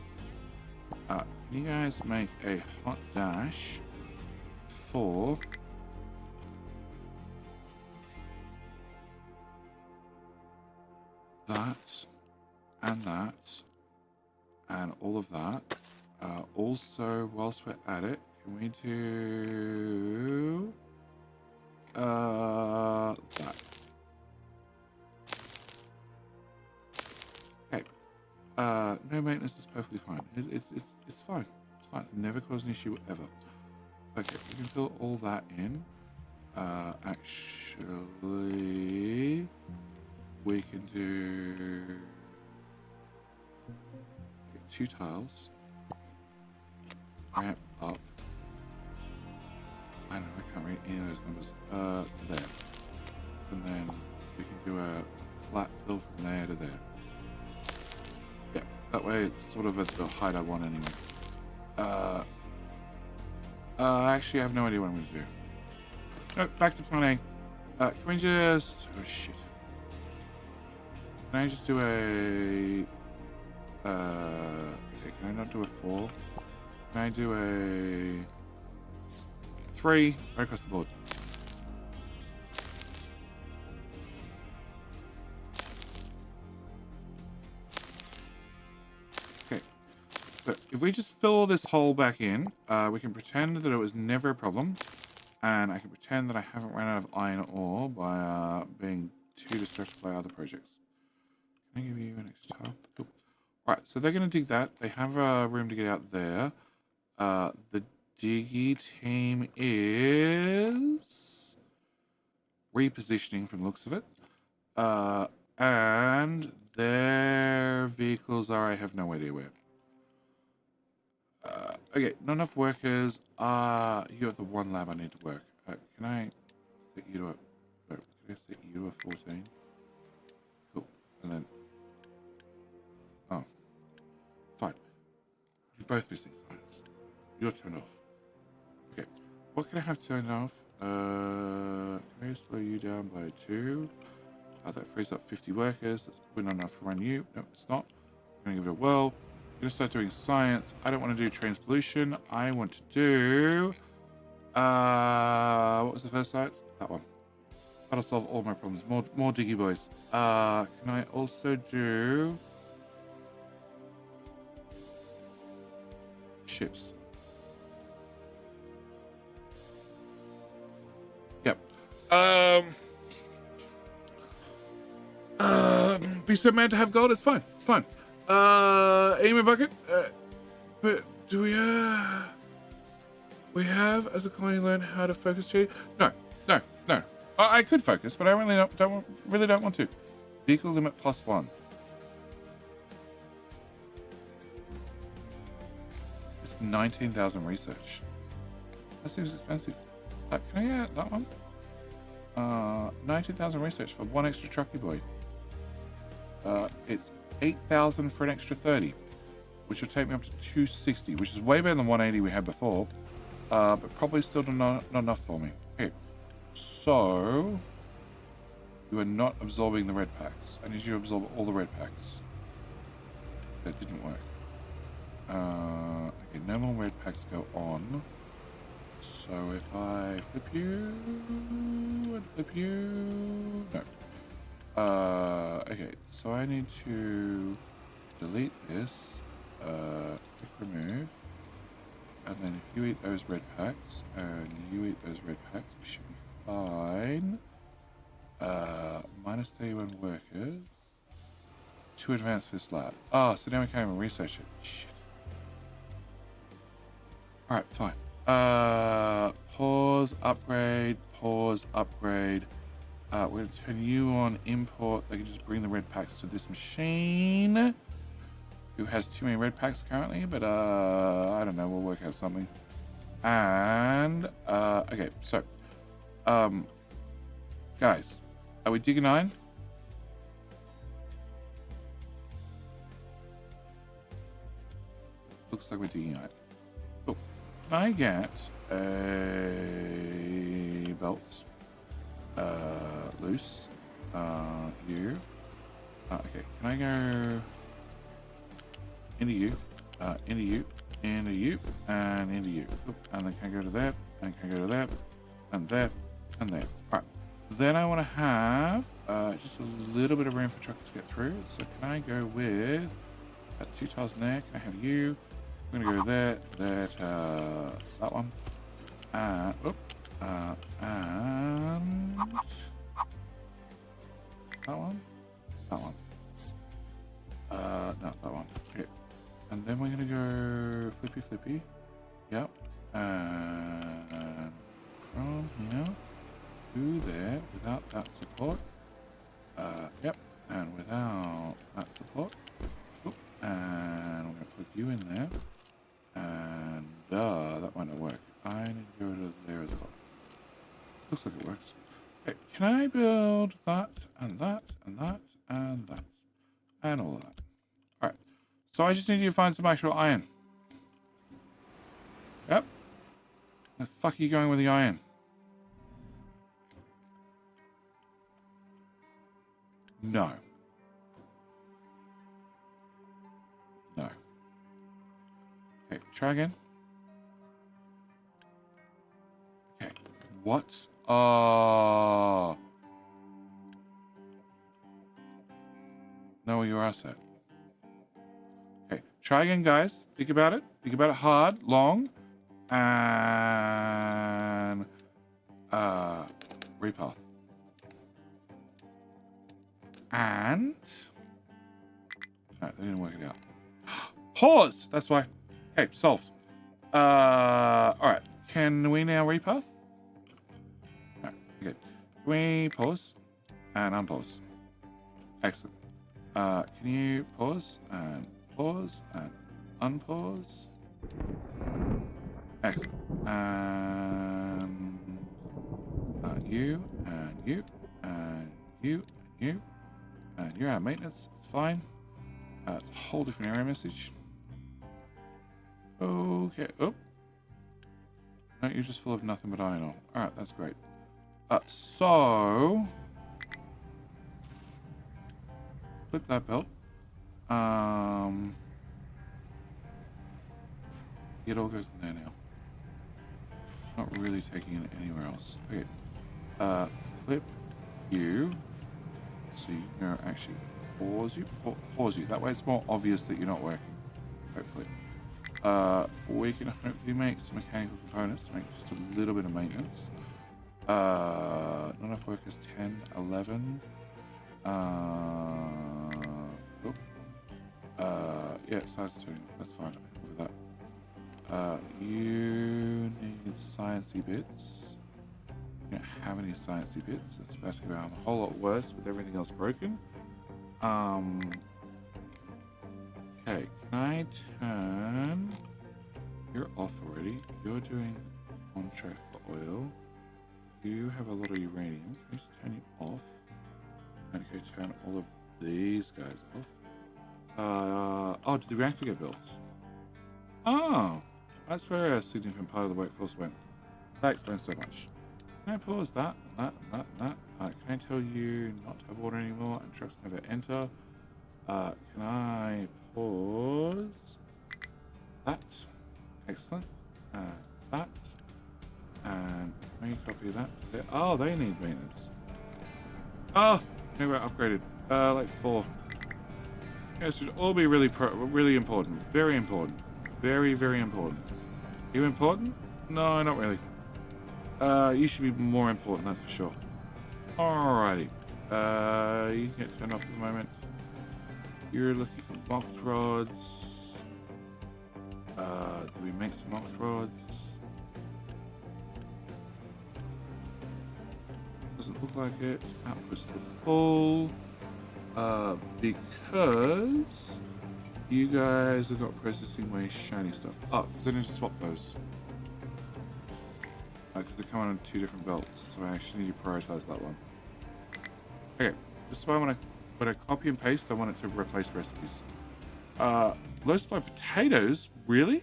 [SPEAKER 2] Can you guys make a hot dash for... that, and all of that. Also, whilst we're at it, can we do that? Okay. No maintenance is perfectly fine. It's fine. It's fine. Never caused an issue ever. Okay, we can fill all that in. Actually, we can do 2 tiles. Ramp up. I don't know, I can't read any of those numbers. There. And then we can do a flat fill from there to there. Yeah, that way it's sort of at the height I want anyway. Actually, I have no idea what I'm going to do. No, back to plan A. Can we just... Oh, shit. Can I just do a... okay, can I not do a 4? Can I do a... 3 right across the board? Okay. So if we just fill this hole back in, we can pretend that it was never a problem. And I can pretend that I haven't run out of iron ore by being too distracted by other projects. Can I give you an extra tile? Cool. Right, so they're going to dig that. They have room to get out there. The diggy team is repositioning from the looks of it. And their vehicles are, I have no idea where. Okay, not enough workers. You have the 1 lab I need to work. Can I set you to a... Can I set you to a 14? Cool. And then... Oh. Fine. You're both missing signs. You're turned off. Okay. What can I have turned off? Can I slow you down by 2? That frees up 50 workers. That's probably not enough to run you. No, it's not. I'm going to give it a whirl. I'm gonna start doing science. I don't want to do trains pollution. I want to do what was the first science? That one. That'll solve all my problems. More diggy boys. Can I also do ships? Yep. Be so mad to have gold. It's fine. It's fine. Aim a bucket. But do we have as a colony learn how to focus cheating? No. I could focus, but I really don't want to. Vehicle limit +1. It's 19,000 research. That seems expensive. Can I get that one? 19,000 research for one extra trucky boy. It's 8,000 for an extra 30, which will take me up to 260, which is way better than 180 we had before, but probably still not enough for me. Okay, so you are not absorbing the red packs. I need you to absorb all the red packs. That didn't work. Okay, no more red packs go on. So if I flip you and flip you, no. Okay, so I need to delete this, click remove, and then if you eat those red packs and you eat those red packs, we should be fine. Minus 31 workers. Too advanced for this lab. Oh, so now we can't even research it. Shit. Alright, fine. Pause, upgrade, pause, upgrade. We're going to turn you on import. They can just bring the red packs to this machine, who has too many red packs currently, but I don't know, we'll work out something. And okay, so guys, are we digging iron? Looks like we're digging iron. Cool. Can I get a belt? Loose. You. Okay, can I go into you, into you, into you, and into you? Oop, and then can I go to that, and can I go to that, and that, and that. Alright. Then I want to have just a little bit of room for trucks to get through. So can I go with 2 tiles in there? Can I have you? I'm gonna go there, that one. And that one. That one. No, that one. Okay. And then we're gonna go flippy. Yep. And from here to there without that support. Yep. And without that support. Oop. And we're gonna put you in there. And that might not work. I need to go to there as well. Looks like it works. Okay, can I build that and that and that and that and all of that? Alright. So I just need you to find some actual iron. Yep. Where the fuck are you going with the iron? No. No. Okay, try again. Okay. What? Oh. Know where your ass at. Okay, try again, guys. Think about it. Think about it hard, long, and repath. And no, they didn't work it out. Pause. That's why. Okay, solved. All right. Can we now repath? No. Okay. Can we pause and unpause? Excellent. Can you pause and unpause? Excellent. And you and you and you and you and you're out of maintenance. It's fine. It's a whole different error message. Okay. Oh. No, you're just full of nothing but iron ore. All right, that's great. So flip that belt. It all goes in there now. Not really taking it anywhere else. Okay. Flip you. So you can actually pause you. That way it's more obvious that you're not working. Hopefully. We can hopefully make some mechanical components to make just a little bit of maintenance. Not enough workers, 10, 11. Yeah, size 2. That's fine. Over that. You need sciencey bits. You don't have any sciencey bits. It's about to go a whole lot worse with everything else broken. Okay, can I turn... You're off already. You're doing contract for oil. You have a lot of uranium. Can I just turn you off? And go turn all of these guys off. Oh, did the reactor get built? Oh, that's where a significant part of the workforce went. That explains so much. Can I pause that? Can I tell you not to have water anymore and trucks never enter? Can I pause that? Excellent. That. And can you copy that? Oh, they need maintenance. Oh, they were upgraded. Like 4. This should all be really important. Very important. Very, very important. You important? No, not really. You should be more important, that's for sure. Alrighty. You can get turned off at the moment. You're looking for box rods. Do we make some box rods? Doesn't look like it. Output's still full. Because you guys are not processing my shiny stuff. Oh, because I need to swap those. Because they're coming on 2 different belts, so I actually need to prioritize that one. Okay, this is why when I copy and paste, I want it to replace recipes. Low supply potatoes? Really?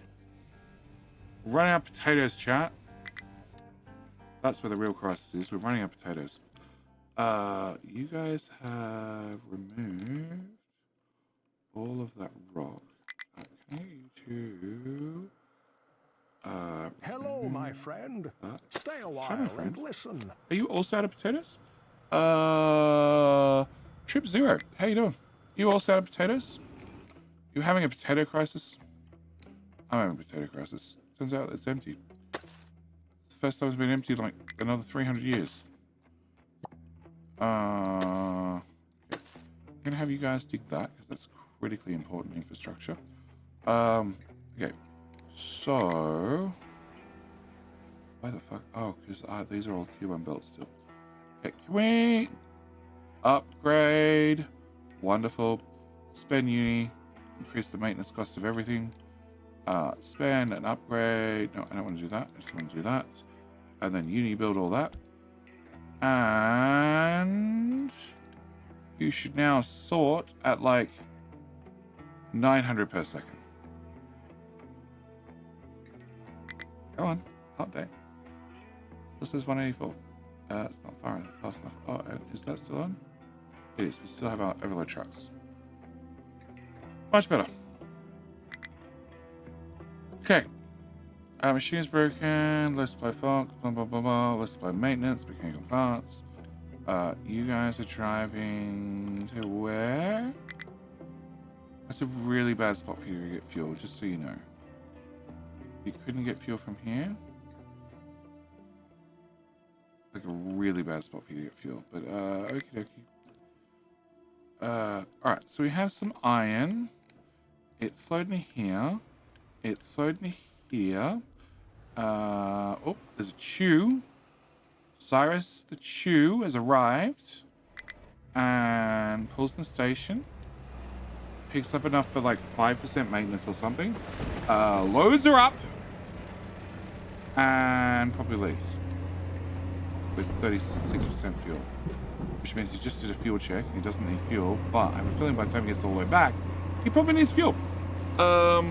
[SPEAKER 2] Running out of potatoes, chat. That's where the real crisis is. We're running out of potatoes. You guys have removed all of that rock. Okay, you two.
[SPEAKER 3] Hello, my friend. Stay a while and listen.
[SPEAKER 2] Are you also out of potatoes? Trip Zero. How you doing? You also out of potatoes? You having a potato crisis? I'm having a potato crisis. Turns out it's empty. It's the first time it's been empty in like another 300 years. I'm gonna have you guys dig that because that's critically important infrastructure. Okay. So, why the fuck? Oh, because these are all tier 1 belts still. Okay, can we upgrade? Wonderful. Spend uni. Increase the maintenance cost of everything. Spend and upgrade. No, I don't want to do that. I just want to do that. And then uni build all that. And you should now sort at like 900 per second. Come on, update. This is 184. It's not fast enough. Oh, is that still on? It is. We still have our overload trucks. Much better. Okay. Machine is broken. Low supply fault. Blah blah blah blah. Low supply maintenance. Mechanical parts. You guys are driving to where? That's a really bad spot for you to get fuel. Just so you know. You couldn't get fuel from here. Like a really bad spot for you to get fuel. But okie dokie. Alright, so we have some iron. It's floating here. It's floating here. Oh, there's a chew. Cyrus the chew has arrived. And pulls in the station. Picks up enough for like 5% maintenance or something. Loads are up. And probably leaves. With 36% fuel. Which means he just did a fuel check and he doesn't need fuel. But I have a feeling by the time he gets all the way back, he probably needs fuel. How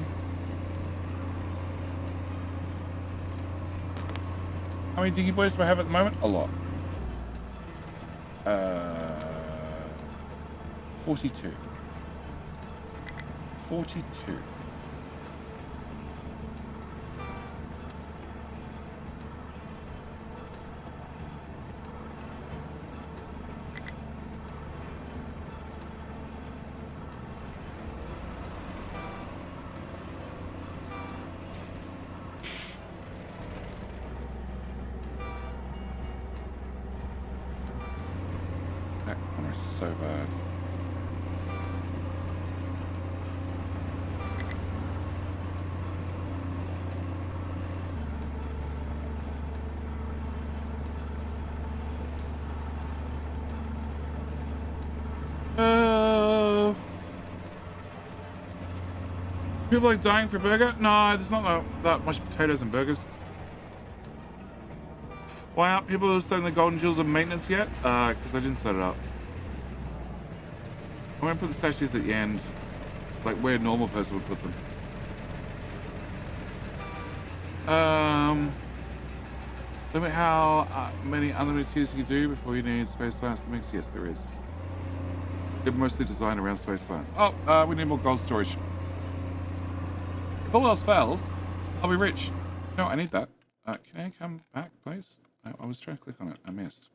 [SPEAKER 2] many Diggy Boys do I have at the moment? A lot. 42. 42. camera is so bad. People like dying for a burger? No, there's not that much potatoes and burgers. Why aren't people starting the golden jewels of maintenance yet? Because I didn't set it up. I'm gonna put the statues at the end, like where a normal person would put them. Limit how many unlimited tiers you can do before you need space science to mix? Yes, there is. They're mostly designed around space science. Oh, we need more gold storage. If all else fails, I'll be rich. No, I need that. Can I come back, please? I was trying to click on it. I missed.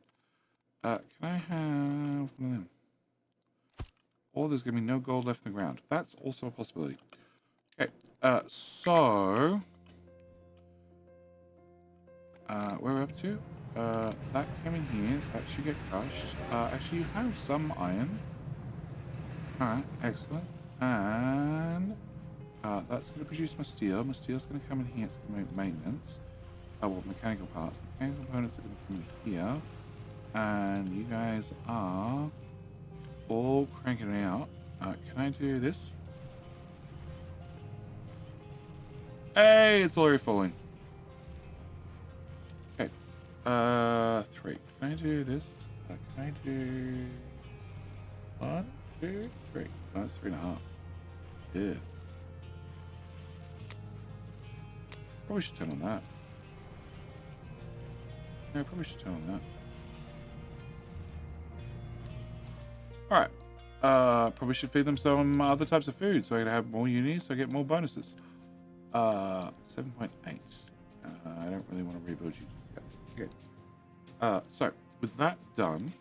[SPEAKER 2] Can I have one of them? Or there's going to be no gold left in the ground. That's also a possibility. Okay, so... where are we up to? That came in here. That should get crushed. Actually, you have some iron. Alright, excellent. And... that's going to produce my steel. My steel's going to come in here. It's going to make maintenance. Well, mechanical parts. Mechanical components are going to come in here. And you guys are all cranking it out. Can I do this? Hey, it's already falling. Okay. 3. Can I do this? Can I do 1, 2, 3? No, it's 3.5. Yeah. Probably should turn on that. Yeah, probably should turn on that. Alright. Probably should feed them some other types of food so I can have more unis so I get more bonuses. 7.8. I don't really want to rebuild you just yet. Okay. So, with that done,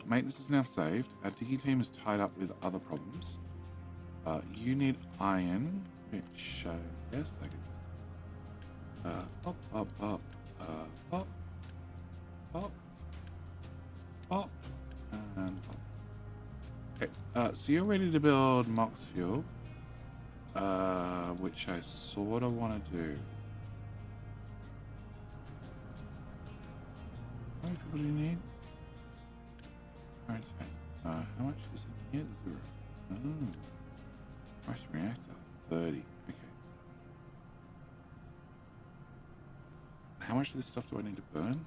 [SPEAKER 2] maintenance is now saved. Our Diggy team is tied up with other problems. You need iron, which, yes, I can. Pop, pop, pop, pop, pop, pop, and pop. Okay, so you're ready to build Mox Fuel, which I sort of want to do. How many people do you need? How much is in here? 0. Oh. Price reactor, 30. Okay. How much of this stuff do I need to burn?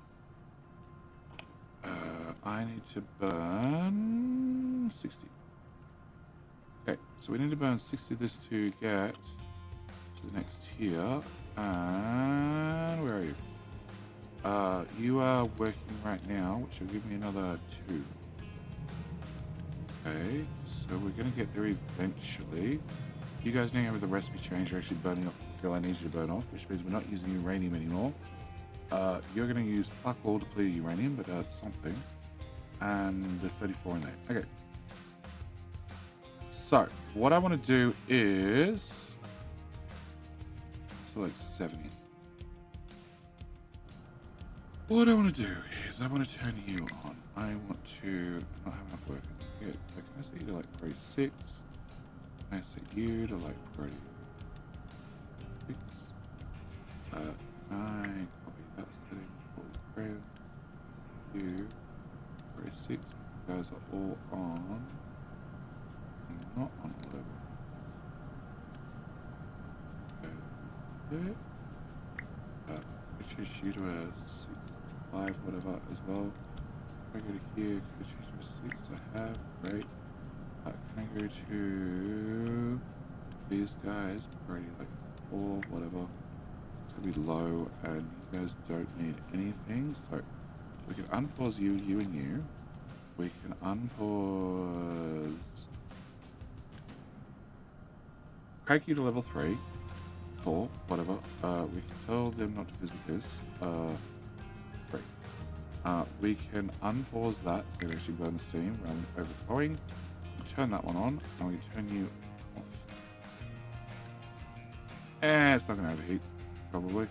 [SPEAKER 2] I need to burn 60. Okay, so we need to burn 60 of this to get to the next tier. And where are you? You are working right now, which will give me another 2. Okay, so we're going to get there eventually. You guys know how with the recipe change, you're actually burning off the fuel I need you to burn off, which means we're not using uranium anymore. You're going to use fuck all depleted uranium, but it's something. And there's 34 in there. Okay. So, what I want to do is... select 70. What I want to do is I want to turn you on. I want to not have enough workers. Okay, so can I set you to like priority 6? Can I set you to like priority 6? Can I copy that setting for frame? You priority 6. You guys are all on. And not on all of them. Okay. Which is you to a 6, 5, whatever as well. If I go to here, could you to 6 I have, great. Can I go to these guys, already like 4, whatever. It's gonna be low and you guys don't need anything. So we can unpause you, you and you. We can unpause crank you to level 3, 4, whatever. We can tell them not to visit this. 3. We can unpause that so we actually burn the steam rather than overflowing. We'll turn that one on and we turn you off. It's not going to overheat, probably.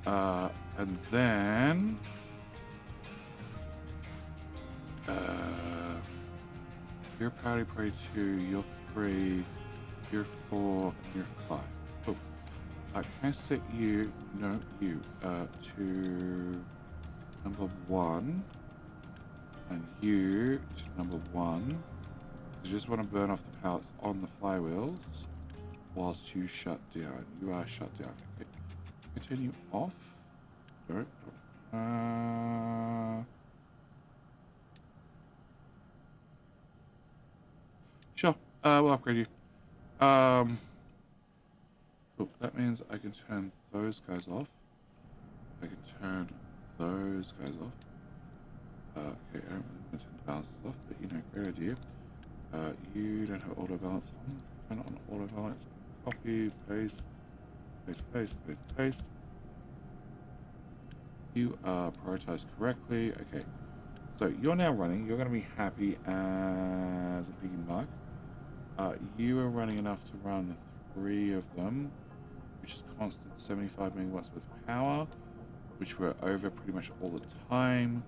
[SPEAKER 2] And then You're Pouty Prey 2, you're 3, you're 4, you're 5. Cool. Can I set you, no, you, to number 1, and you to number 1. You just want to burn off the pallets on the flywheels whilst you shut down. You are shut down. Okay. Continue off. Sorry. Sure. We'll upgrade you. Cool. That means I can turn those guys off. I can turn those guys off. Okay, I don't really want to turn the balances off, but you know, great idea. You don't have auto balance on. Turn on auto balance. Copy, paste, paste, paste, paste, paste. You are prioritized correctly. Okay, so you're now running. You're going to be happy as a piggy mug. You are running enough to run 3 of them, which is constant 75 megawatts worth of power, which we're over pretty much all the time.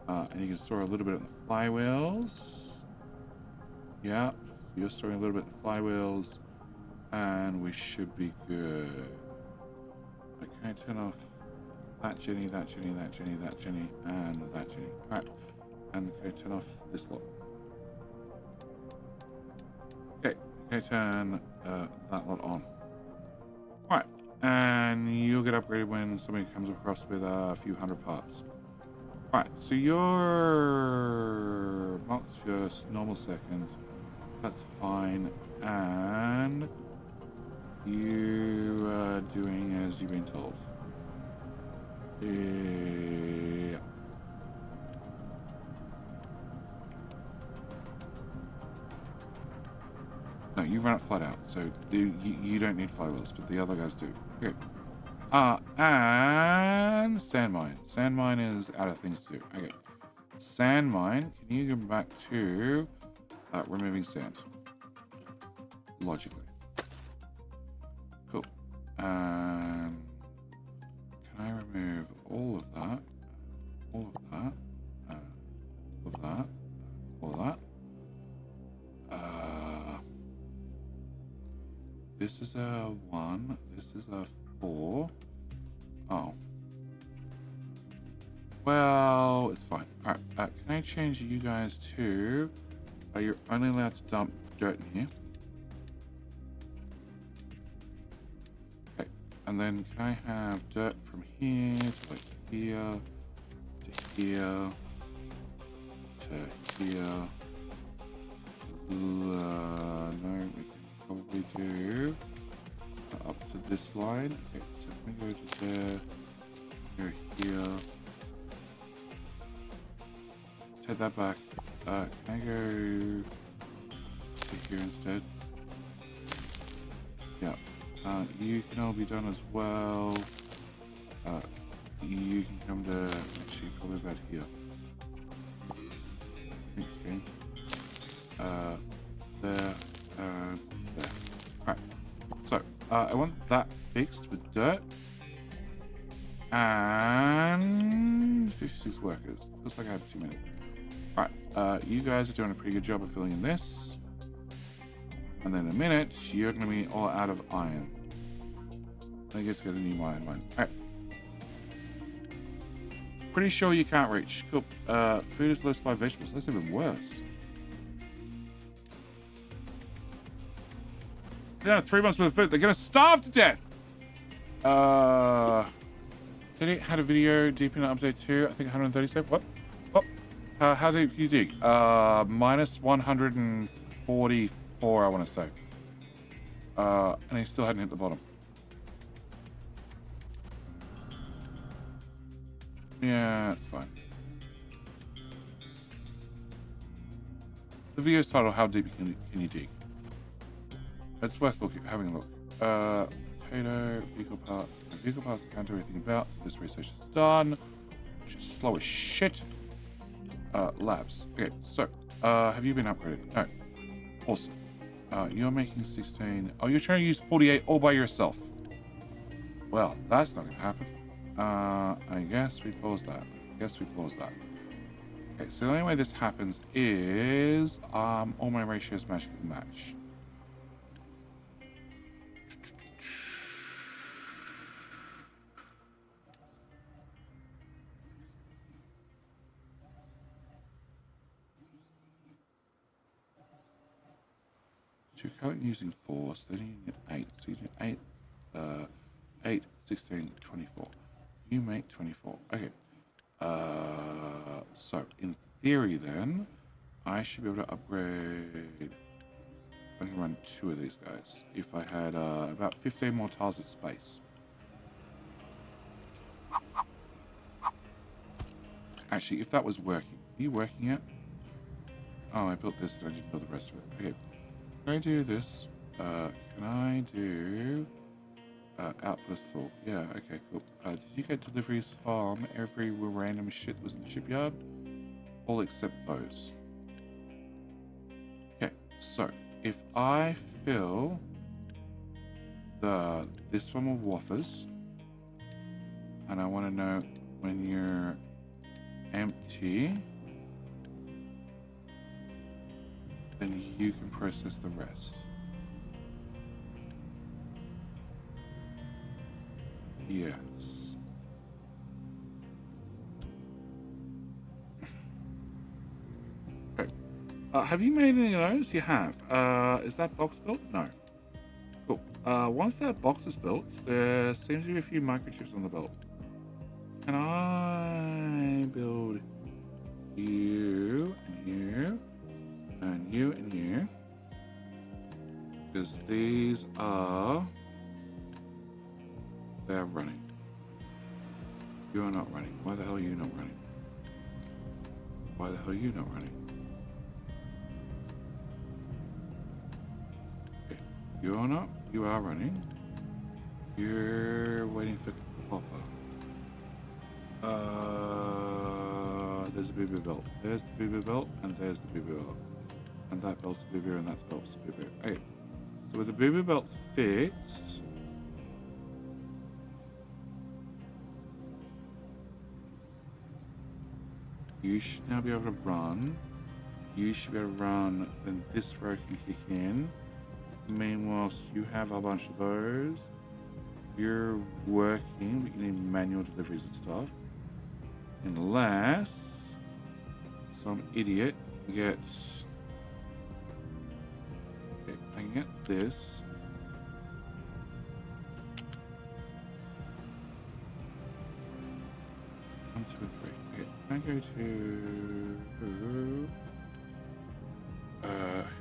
[SPEAKER 2] And you can store a little bit of the flywheels. Yeah, so you're storing a little bit of the flywheels, and we should be good. Okay, turn off that Jenny, that Jenny, that Jenny, that Jenny, and that Jenny. Alright, and okay, turn off this lot. Okay, turn that lot on. Alright, and you'll get upgraded when somebody comes across with a few hundred parts. Alright, so your Mark's first, normal second. That's fine. And you are doing as you've been told. Yeah. No, you run it flat out, so you don't need flywheels, but the other guys do. Okay. And sand mine. Sand mine is out of things to do. Okay. Sand mine. Can you go back to removing sand? Logically. Cool. And can I remove all of that? All of that. All of that. All of that. This is a 1. This is a 4. Oh. Well, it's fine. Alright, can I change you guys to... you're only allowed to dump dirt in here. Okay, and then can I have dirt from here to like here, to here, to here. No, we can probably do up to this line. Okay, so can we go to there, go here. Take that back. Can I go to here instead? Yeah. You can all be done as well. You can come to actually probably about here. Thanks, game. There and there. Alright. So, I want that fixed with dirt. And 56 workers. Looks like I have too many. Alright, you guys are doing a pretty good job of filling in this. And then in a minute, you're going to be all out of iron. I guess get a new iron mine. Alright. Pretty sure you can't reach. Cool. Food is less by vegetables. That's even worse. They don't have 3 months worth of food. They're going to starve to death. Did it had a video deep in update 2? I think 137. What? What? How deep do you dig? Minus 144, I want to say. And he still hadn't hit the bottom. Yeah, it's fine. The video's titled, How Deep Can You Dig? It's worth having a look. Potato, vehicle parts. The vehicle parts I can't do anything about. This research is done. Which is slow as shit. Labs. Okay, so, have you been upgraded? No. Awesome. You're making 16. Oh, you're trying to use 48 all by yourself. Well, that's not going to happen. I guess we pause that. Okay, so the only way this happens is all my ratios magically match. So you're currently using 4, so then you need 8. So you need 8, 8, 16, 24. You make 24. Okay. So in theory then, I should be able to upgrade. I can run 2 of these guys if I had about 15 more tiles of space. Actually, if that was working. Are you working yet? Oh, I built this and I didn't build the rest of it. Okay. Can I do this? Can I do output full? Yeah, okay, cool. Did you get deliveries from every random shit that was in the shipyard? All except those. Okay, so if I fill this one with waffers, and I want to know when you're empty, then you can process the rest. Yes. Okay. Have you made any of those? You have. Is that box built? No. Cool. Once that box is built, there seems to be a few microchips on the belt. Can I build you and you and you and you? Because these are... they're running. You're not running. Why the hell are you not running? Why the hell are you not running? Okay. You're not. You are running. You're waiting for copper. There's a boo-boo belt. There's the boo-boo belt, and there's the boo-boo belt. And that belt's the boo-boo, and that belt's the boo-boo. Okay. So with the boo-boo belts fixed, you should now be able to run. You should be able to run, then this row can kick in. Meanwhile, you have a bunch of those. You're working, but you need manual deliveries and stuff. Unless some idiot gets... okay, I can get this. One, 2, and 3. Okay, can I go to...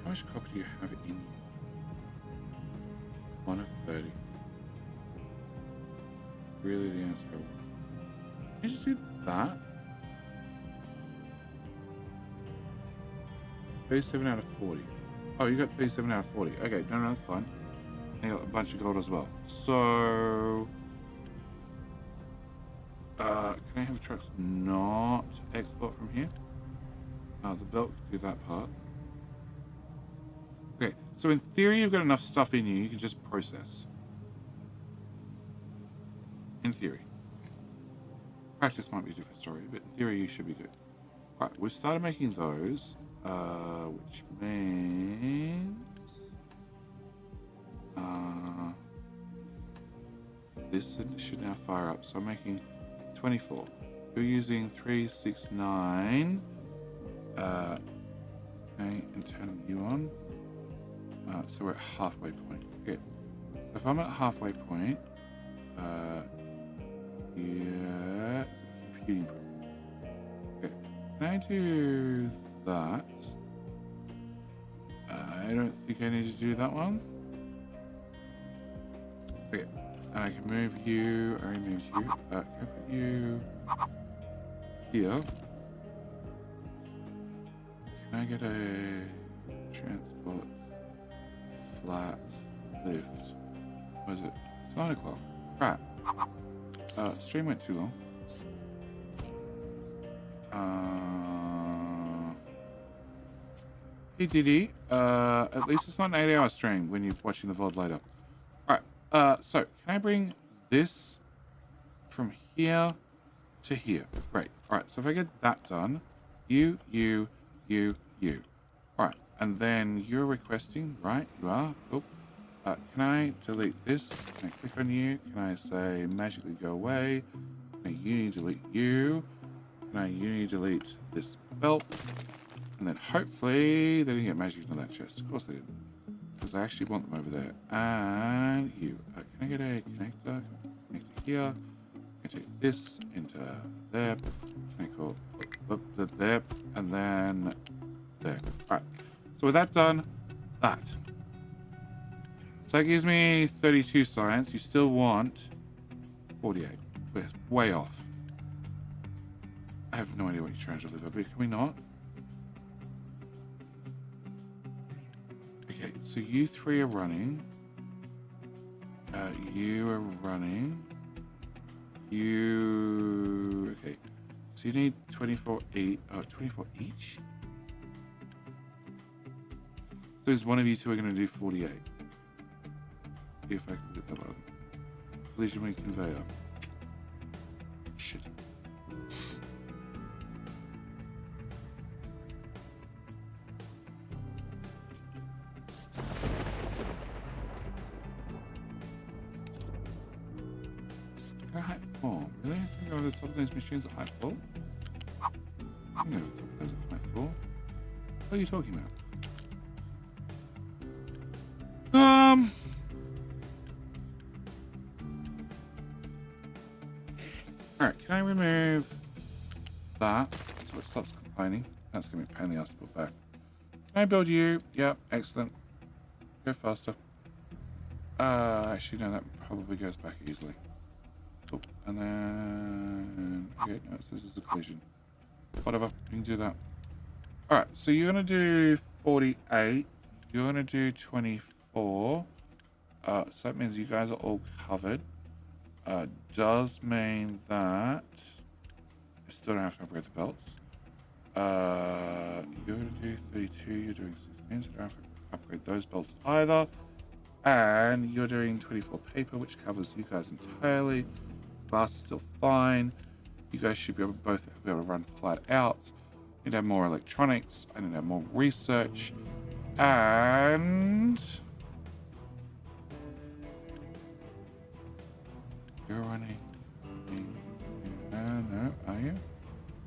[SPEAKER 2] how much copper do you have in you? 1 of 30. Really the answer. Can you just do that? 37 out of 40. Oh, you got 37 out of 40. Okay, no, that's fine. And you got a bunch of gold as well. So... can I have trucks not export from here? Oh, the belt can do that part. Okay, so in theory you've got enough stuff in you can just process. In theory. Practice might be a different story, but in theory you should be good. Right, we've started making those, which means... this should now fire up, so I'm making 24. You're using 3, 6, 9. Okay, and turn you on. So we're at halfway point. Okay. So if I'm at halfway point, yeah, computing program. Okay. Can I do that? I don't think I need to do that one. Okay. And I can move you. I removed you. Can I put you here? Can I get a transport flat lift? What is it? It's 9 o'clock. Crap. Stream went too long. Hey Diddy, at least it's not an 8-hour stream when you're watching the VOD later. Alright, so can I bring this from here to here? Great. Alright, so if I get that done, You, you, you, you. All right, and then you're requesting, right? You are. Oh, can I delete this? Can I click on you? Can I say magically go away? Can I uni delete you? Can I uni delete this belt? And then hopefully they didn't get magic into that chest. Of course they didn't, because I actually want them over there. And you. Can I get a connector? Connector here. I take this into there. Can I call there, and then there. All right. So with that done, that. So that gives me 32 science. You still want 48. We're way off. I have no idea what you're trying to deliver, but can we not? Okay, so you three are running. You are running. You... Okay. So you need 24 each. Oh, 24 each? So is one of you two are going to do 48. See if I can get that on. Collision wing conveyor. Shit. Go height 4. Really? I think over the top of those machines at height 4? I think over the top of those at height 4. What are you talking about? Alright, can I remove that so it stops complaining? That's going to be a pain in the ass to put back. Can I build you? Yep, excellent. Go faster. Actually, no, that probably goes back easily. Cool. And then... Okay, no, this is a collision. Whatever, you can do that. Alright, so you're going to do 48. You're going to do 24. So that means you guys are all covered. Does mean that I still don't have to upgrade the belts. You're going to do 32, you're doing 16, so I don't have to upgrade those belts either. And you're doing 24 paper, which covers you guys entirely. Glass is still fine. You guys should be able to both be able to run flat out. Need to have more electronics. I need to have more research. And you're running. No, are you?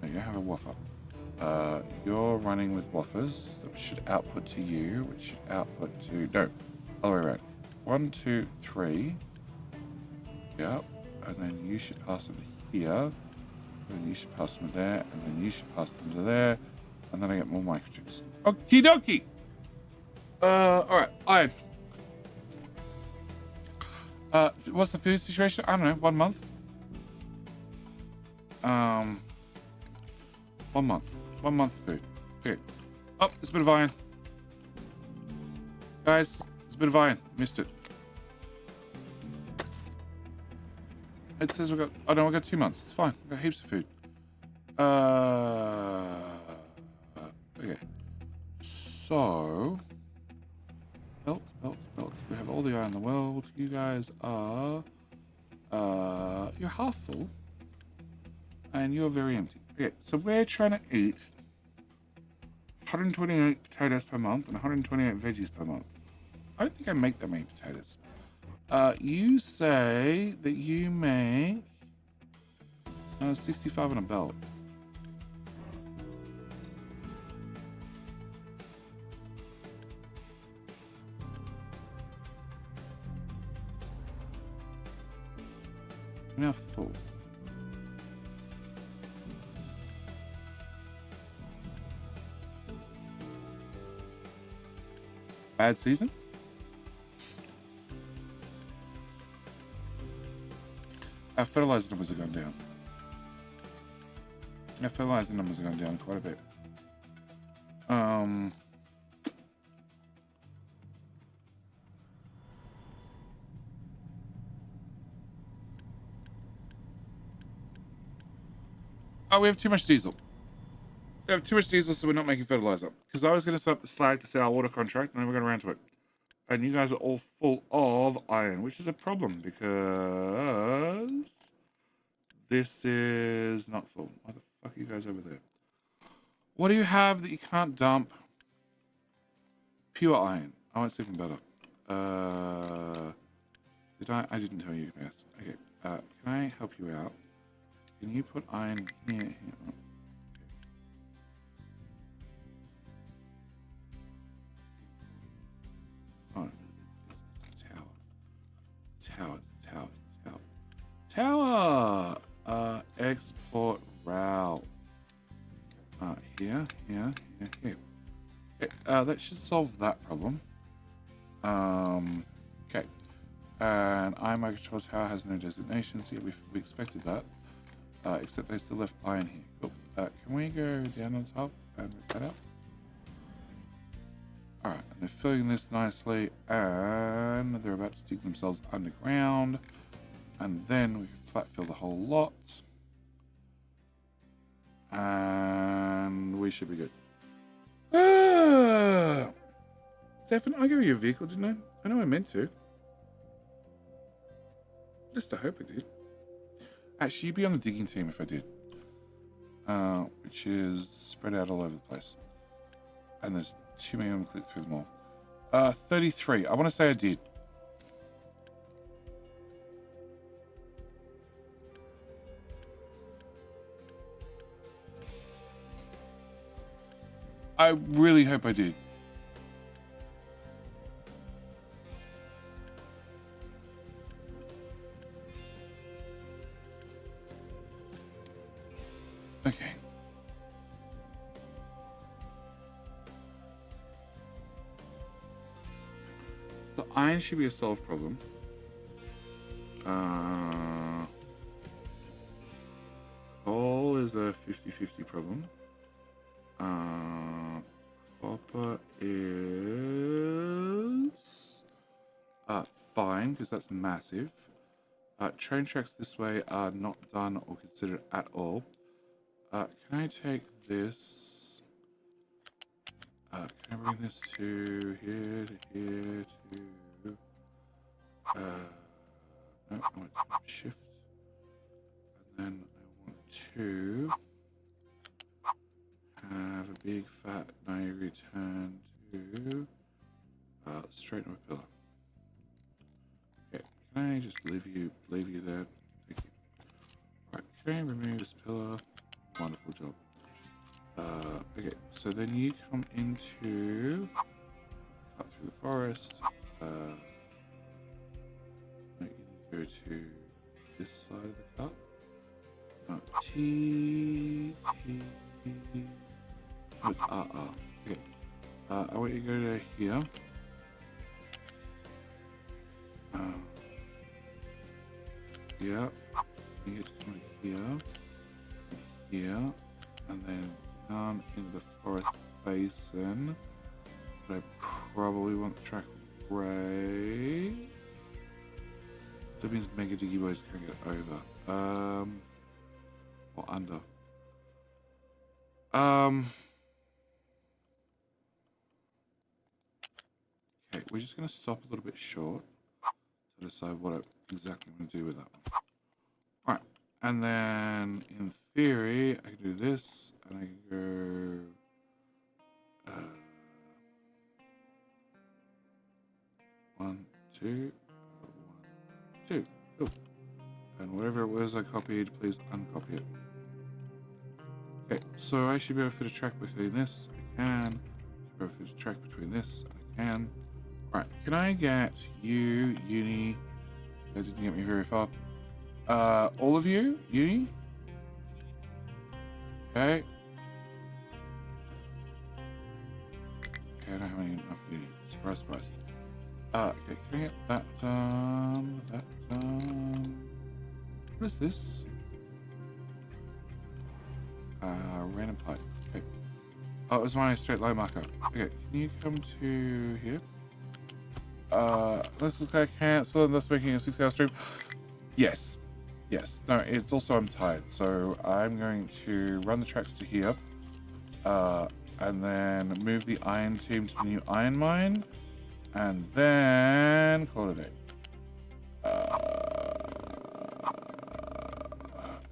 [SPEAKER 2] No, you have a waffer. You're running with waffers, which should output to you, which should output to... No, other way around. 1, 2, 3. Yep. And then you should pass them to here. And then you should pass them to there. And then you should pass them to there. And then I get more microchips. Okie dokie! Alright, iron. What's the food situation? I don't know, 1 month? 1 month. 1 month of food. Okay. Oh, it's a bit of iron. Guys, it's a bit of iron. Missed it. It says we got... Oh no, we got 2 months. It's fine. We got heaps of food. Okay. So... Belt. We have all the iron in the world. You guys are... You're half full. And you're very empty. Okay, so we're trying to eat 128 potatoes per month and 128 veggies per month. I don't think I make that many potatoes. You say that you make 65 on a belt. We're now full. Bad season? Our fertilizer numbers are going down. Our fertilizer numbers are going down quite a bit. Oh, we have too much diesel. We have too much diesel, so we're not making fertilizer. Because I was going to set up the slag to sell our water contract, and then we're going around to it. And you guys are all full of iron, which is a problem, because this is not full. Why the fuck are you guys over there? What do you have that you can't dump? Pure iron. Oh, it's even better. Did I didn't tell you. Yes. Okay. Can I help you out? Can you put iron here? Here. Oh, it's the tower. Tower. Export route. Here. Okay, that should solve that problem. Okay. And Microchips Tower has no designations. Yeah, we expected that. Except they still left iron here. Cool. Can we go down on top and rip that out? Alright, and they're filling this nicely, and they're about to dig themselves underground. And then we can flat fill the whole lot. And we should be good. Stefan, I gave you a vehicle, didn't I? I know I meant to. At least I hope I did. Actually, you'd be on the digging team if I did. Which is spread out all over the place. And there's too many of them to click through them all. 33. I want to say I did. I really hope I did. Okay. The iron should be a solved problem. Coal is a 50-50 problem. Copper is fine because that's massive. Train tracks this way are not done or considered at all. Can I take this? Can I bring this to here, to here, to... no, I want to shift. And then I want to have a big fat now return to straighten a pillar. Okay, can I just leave you there? Thank you. Alright, can I remove this pillar? Wonderful job. Okay, so then you come into cut through the forest. No, you need to go to this side of the cut. T. Oh, it's R. Okay. I want you to go to here. Yeah. You get to come here. Here. And then down into the forest basin. But I probably want the track right. That means Mega Diggy Boys can't get over. Or under. Okay, we're just going to stop a little bit short to decide what I exactly want to do with that one. Alright, and then in theory, I can do this, and I can go... 1, 2, 1, 2. Cool. And whatever it was I copied, please uncopy it. Okay, so I should be able to fit a track between this. I can. I should be able to fit a track between this. I can. Right, can I get you, Uni? That didn't get me very far. All of you, Uni? Okay. Okay, I don't have enough Uni. Surprise, surprise. Okay, can I get that done? That done. What is this? Random pipe. Okay. Oh, it was my straight line marker. Okay, can you come to here? Let's look like cancel and that's making a 6-hour stream. Yes. Yes. No, it's also I'm tired. So I'm going to run the tracks to here. And then move the iron team to the new iron mine. And then call it a day.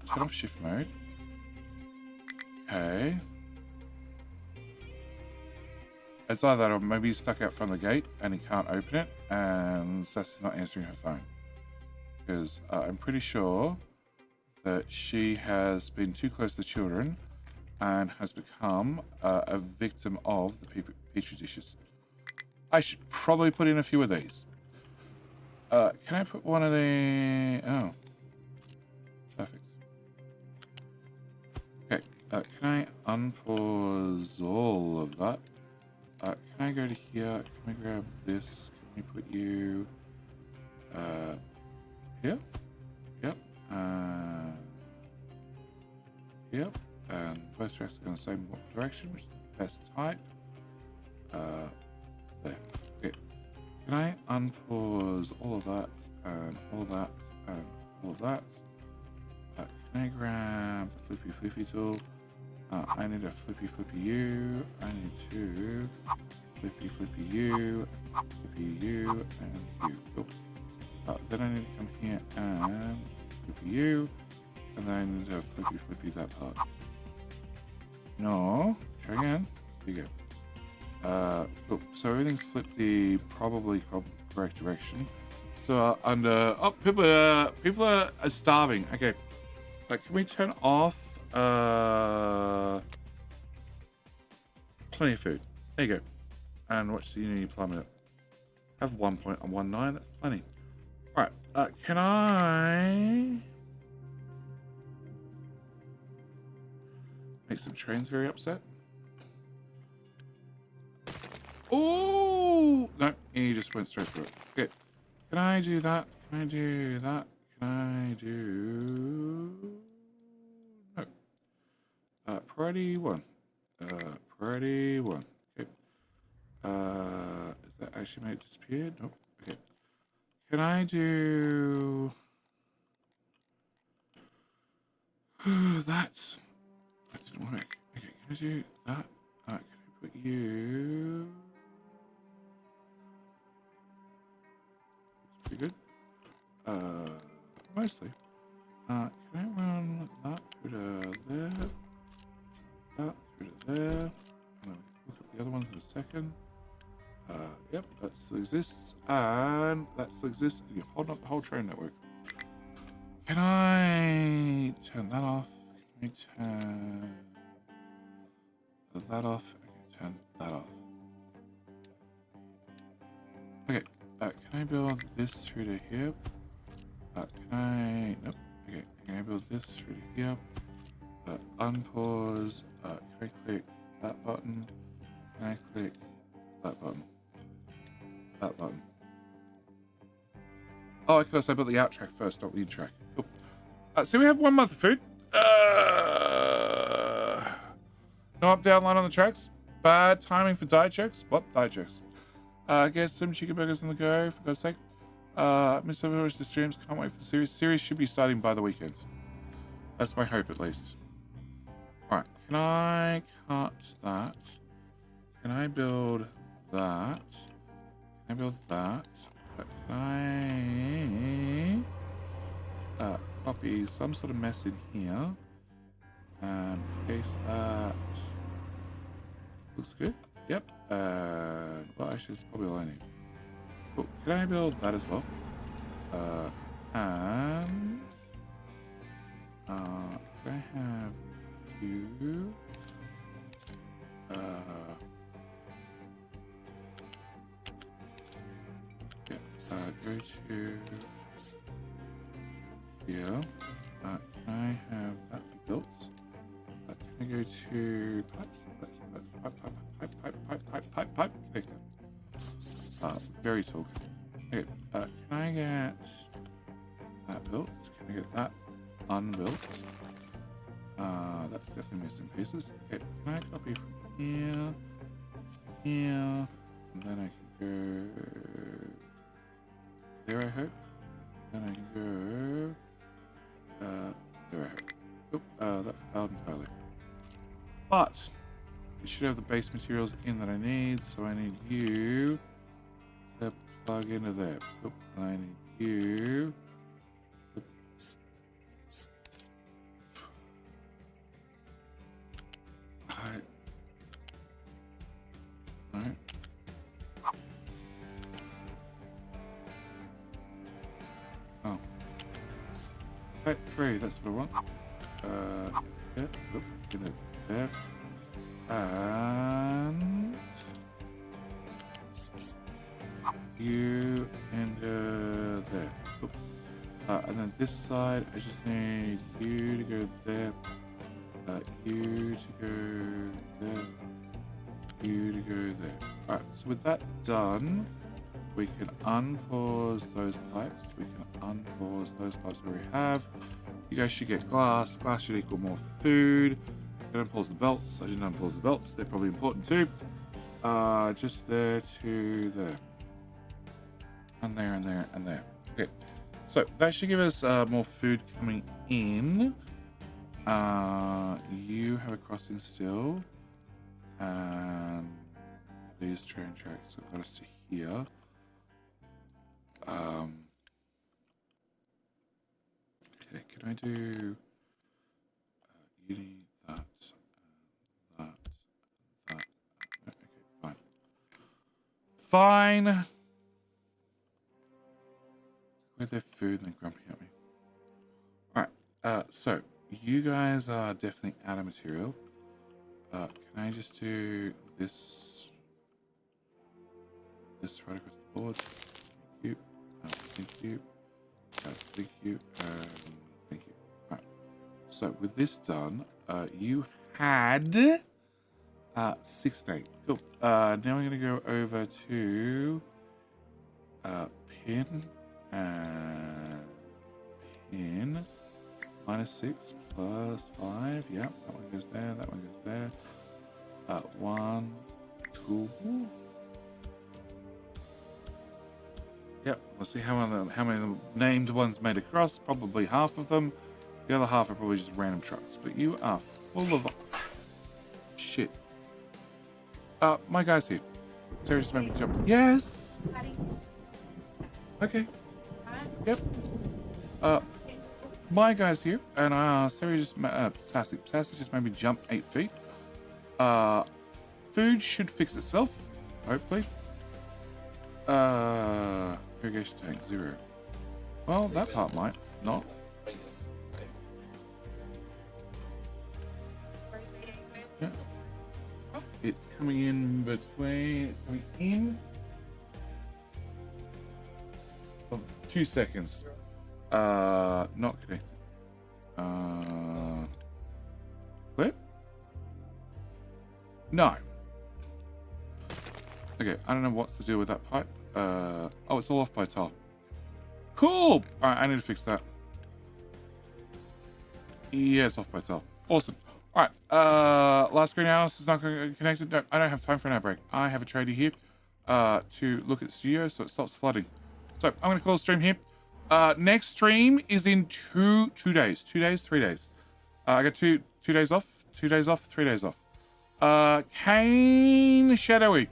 [SPEAKER 2] Turn off shift mode. Okay. It's either that or maybe he's stuck out from the gate and he can't open it, and Sassy's not answering her phone. Because I'm pretty sure that she has been too close to children and has become a victim of the petri dishes. I should probably put in a few of these. Can I put one of the... Oh. Perfect. Okay. Can I unpause all of that? Can I go to here? Can we grab this? Can we put you... here? Yep. Yep. And both tracks are in the same direction, which is the best type. There. Okay. Can I unpause all of that and all that and all of that? Can I grab the flippy tool? I need a flippy U. I need two flippy U, and U. Cool. Then I need to come here and flippy U, and then I need to flippy that part. No, try again. There you go. Cool. So everything's flipped the probably correct direction. So under people are starving. Okay, can we turn off plenty of food? There you go. And what's the unity plummet? Have 1.19. That's plenty. All right. Can I make some trains very upset? Oh no! He just went straight through it. Okay. Can I do that? Can I do that? Can I do? No. Priority 1. Priority 1. Okay. Is that actually made it disappear? Nope. Okay. Can I do that? That didn't work. Okay, can I do that? Can I put you? That's pretty good. Mostly. Can I run that through to there? That through to there. I'm gonna look at the other ones in a second. Yep, that still exists, and that still exists, and you're holding up the whole train network. Can I turn that off? Can I turn that off? I can turn that off. Okay, can I build this through to here? Can I... Nope. Okay, can I build this through to here? Unpause. Can I click that button? Can I click that button? That button. Oh, of course, I built the out track first, not the in track. Cool. So we have 1 month of food. No up down line on the tracks. Bad timing for diet jokes. What? Diet jokes. Get some chicken burgers on the go, for God's sake. Mr. Lewis, the streams. Can't wait for the series. Series should be starting by the weekend. That's my hope, at least. Alright, can I cut that? Can I build that? Can I build that? Can I copy some sort of mess in here and paste that? Looks good. Yep. Well, actually, it's probably all I need. Cool. Can I build that as well? And can I have you? Go to here. Can I have that be built? Can I go to pipe connector? Very tall. Okay. Can I get that built? Can I get that unbuilt? That's definitely missing pieces. Okay. Can I copy from here, here, and then I can go there, I hope. Then I can go there, I hope. Oop, that failed entirely. But we should have the base materials in that I need, so I need you to plug into there. Oop, and I need you to... Alright. Right, 3, that's what I want. Yeah, oop, get it there. And you and there. Oop. And then this side, I just need you to go there. You to go there. You to go there. Alright, so with that done, we can unpause those pipes. We can unpause those pipes we already have. You guys should get glass. Glass should equal more food. Don't unpause the belts. I didn't unpause the belts. They're probably important too. Just there to there. And there, and there, and there. Okay. So that should give us more food coming in. You have a crossing still. And these train tracks have got us to here. Okay, can I do you need that, that, that. Okay, fine. Fine. With their food and then grumpy at me. Alright, so you guys are definitely out of material. Can I just do this right across the board? Thank you. Thank you. Thank you. Thank you. Alright. So with this done, you had 6 and 8. Cool. Now we're gonna go over to pin and pin -6 plus 5. Yeah, that one goes there. That one goes there. 1, 2. Yep, we'll see how many of the named ones made across. Probably half of them. The other half are probably just random trucks. But you are full of shit. My guy's here. Sarah just made me jump. Yes. Okay. Yep. My guy's here, and Sarah just Sassy just made me jump 8 feet. Food should fix itself, hopefully. Irrigation tank 0. Well, that part might not. Yeah. It's coming in between. It's coming in. 2 seconds. Not connected. Flip? No. Okay, I don't know what's the deal with that pipe. Oh, it's all off by tile. Cool! Alright, I need to fix that. Yeah, it's off by tile. Awesome. Alright, last greenhouse is not connected. No, I don't have time for an outbreak. I have a trader here to look at the studio so it stops flooding. So, I'm going to call the stream here. Next stream is in 2 days. 2 days, 3 days. I got 2 days off, 2 days off, 3 days off. Kane Shadowy.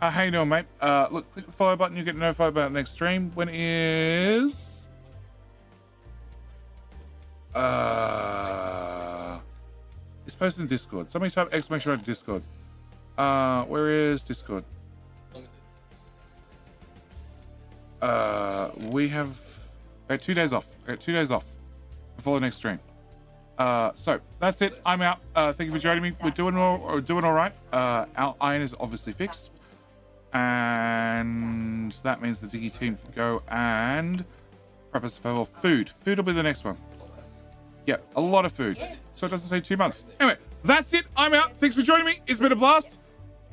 [SPEAKER 2] How you doing, mate? Look, click the follow button. You get notified about the next stream. When is... it's posted in Discord. Somebody type exclamation mark Discord. Where is Discord? We have 2 days off. 2 days off before the next stream. So that's it. I'm out. Thank you for joining me. We're doing all right. Our iron is obviously fixed, and that means the Diggy team can go and prep us for food. Food will be the next one. Yeah, a lot of food. So it doesn't say 2 months. Anyway, that's it. I'm out. Thanks for joining me. It's been a blast.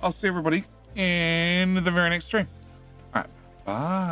[SPEAKER 2] I'll see everybody in the very next stream. All right. Bye.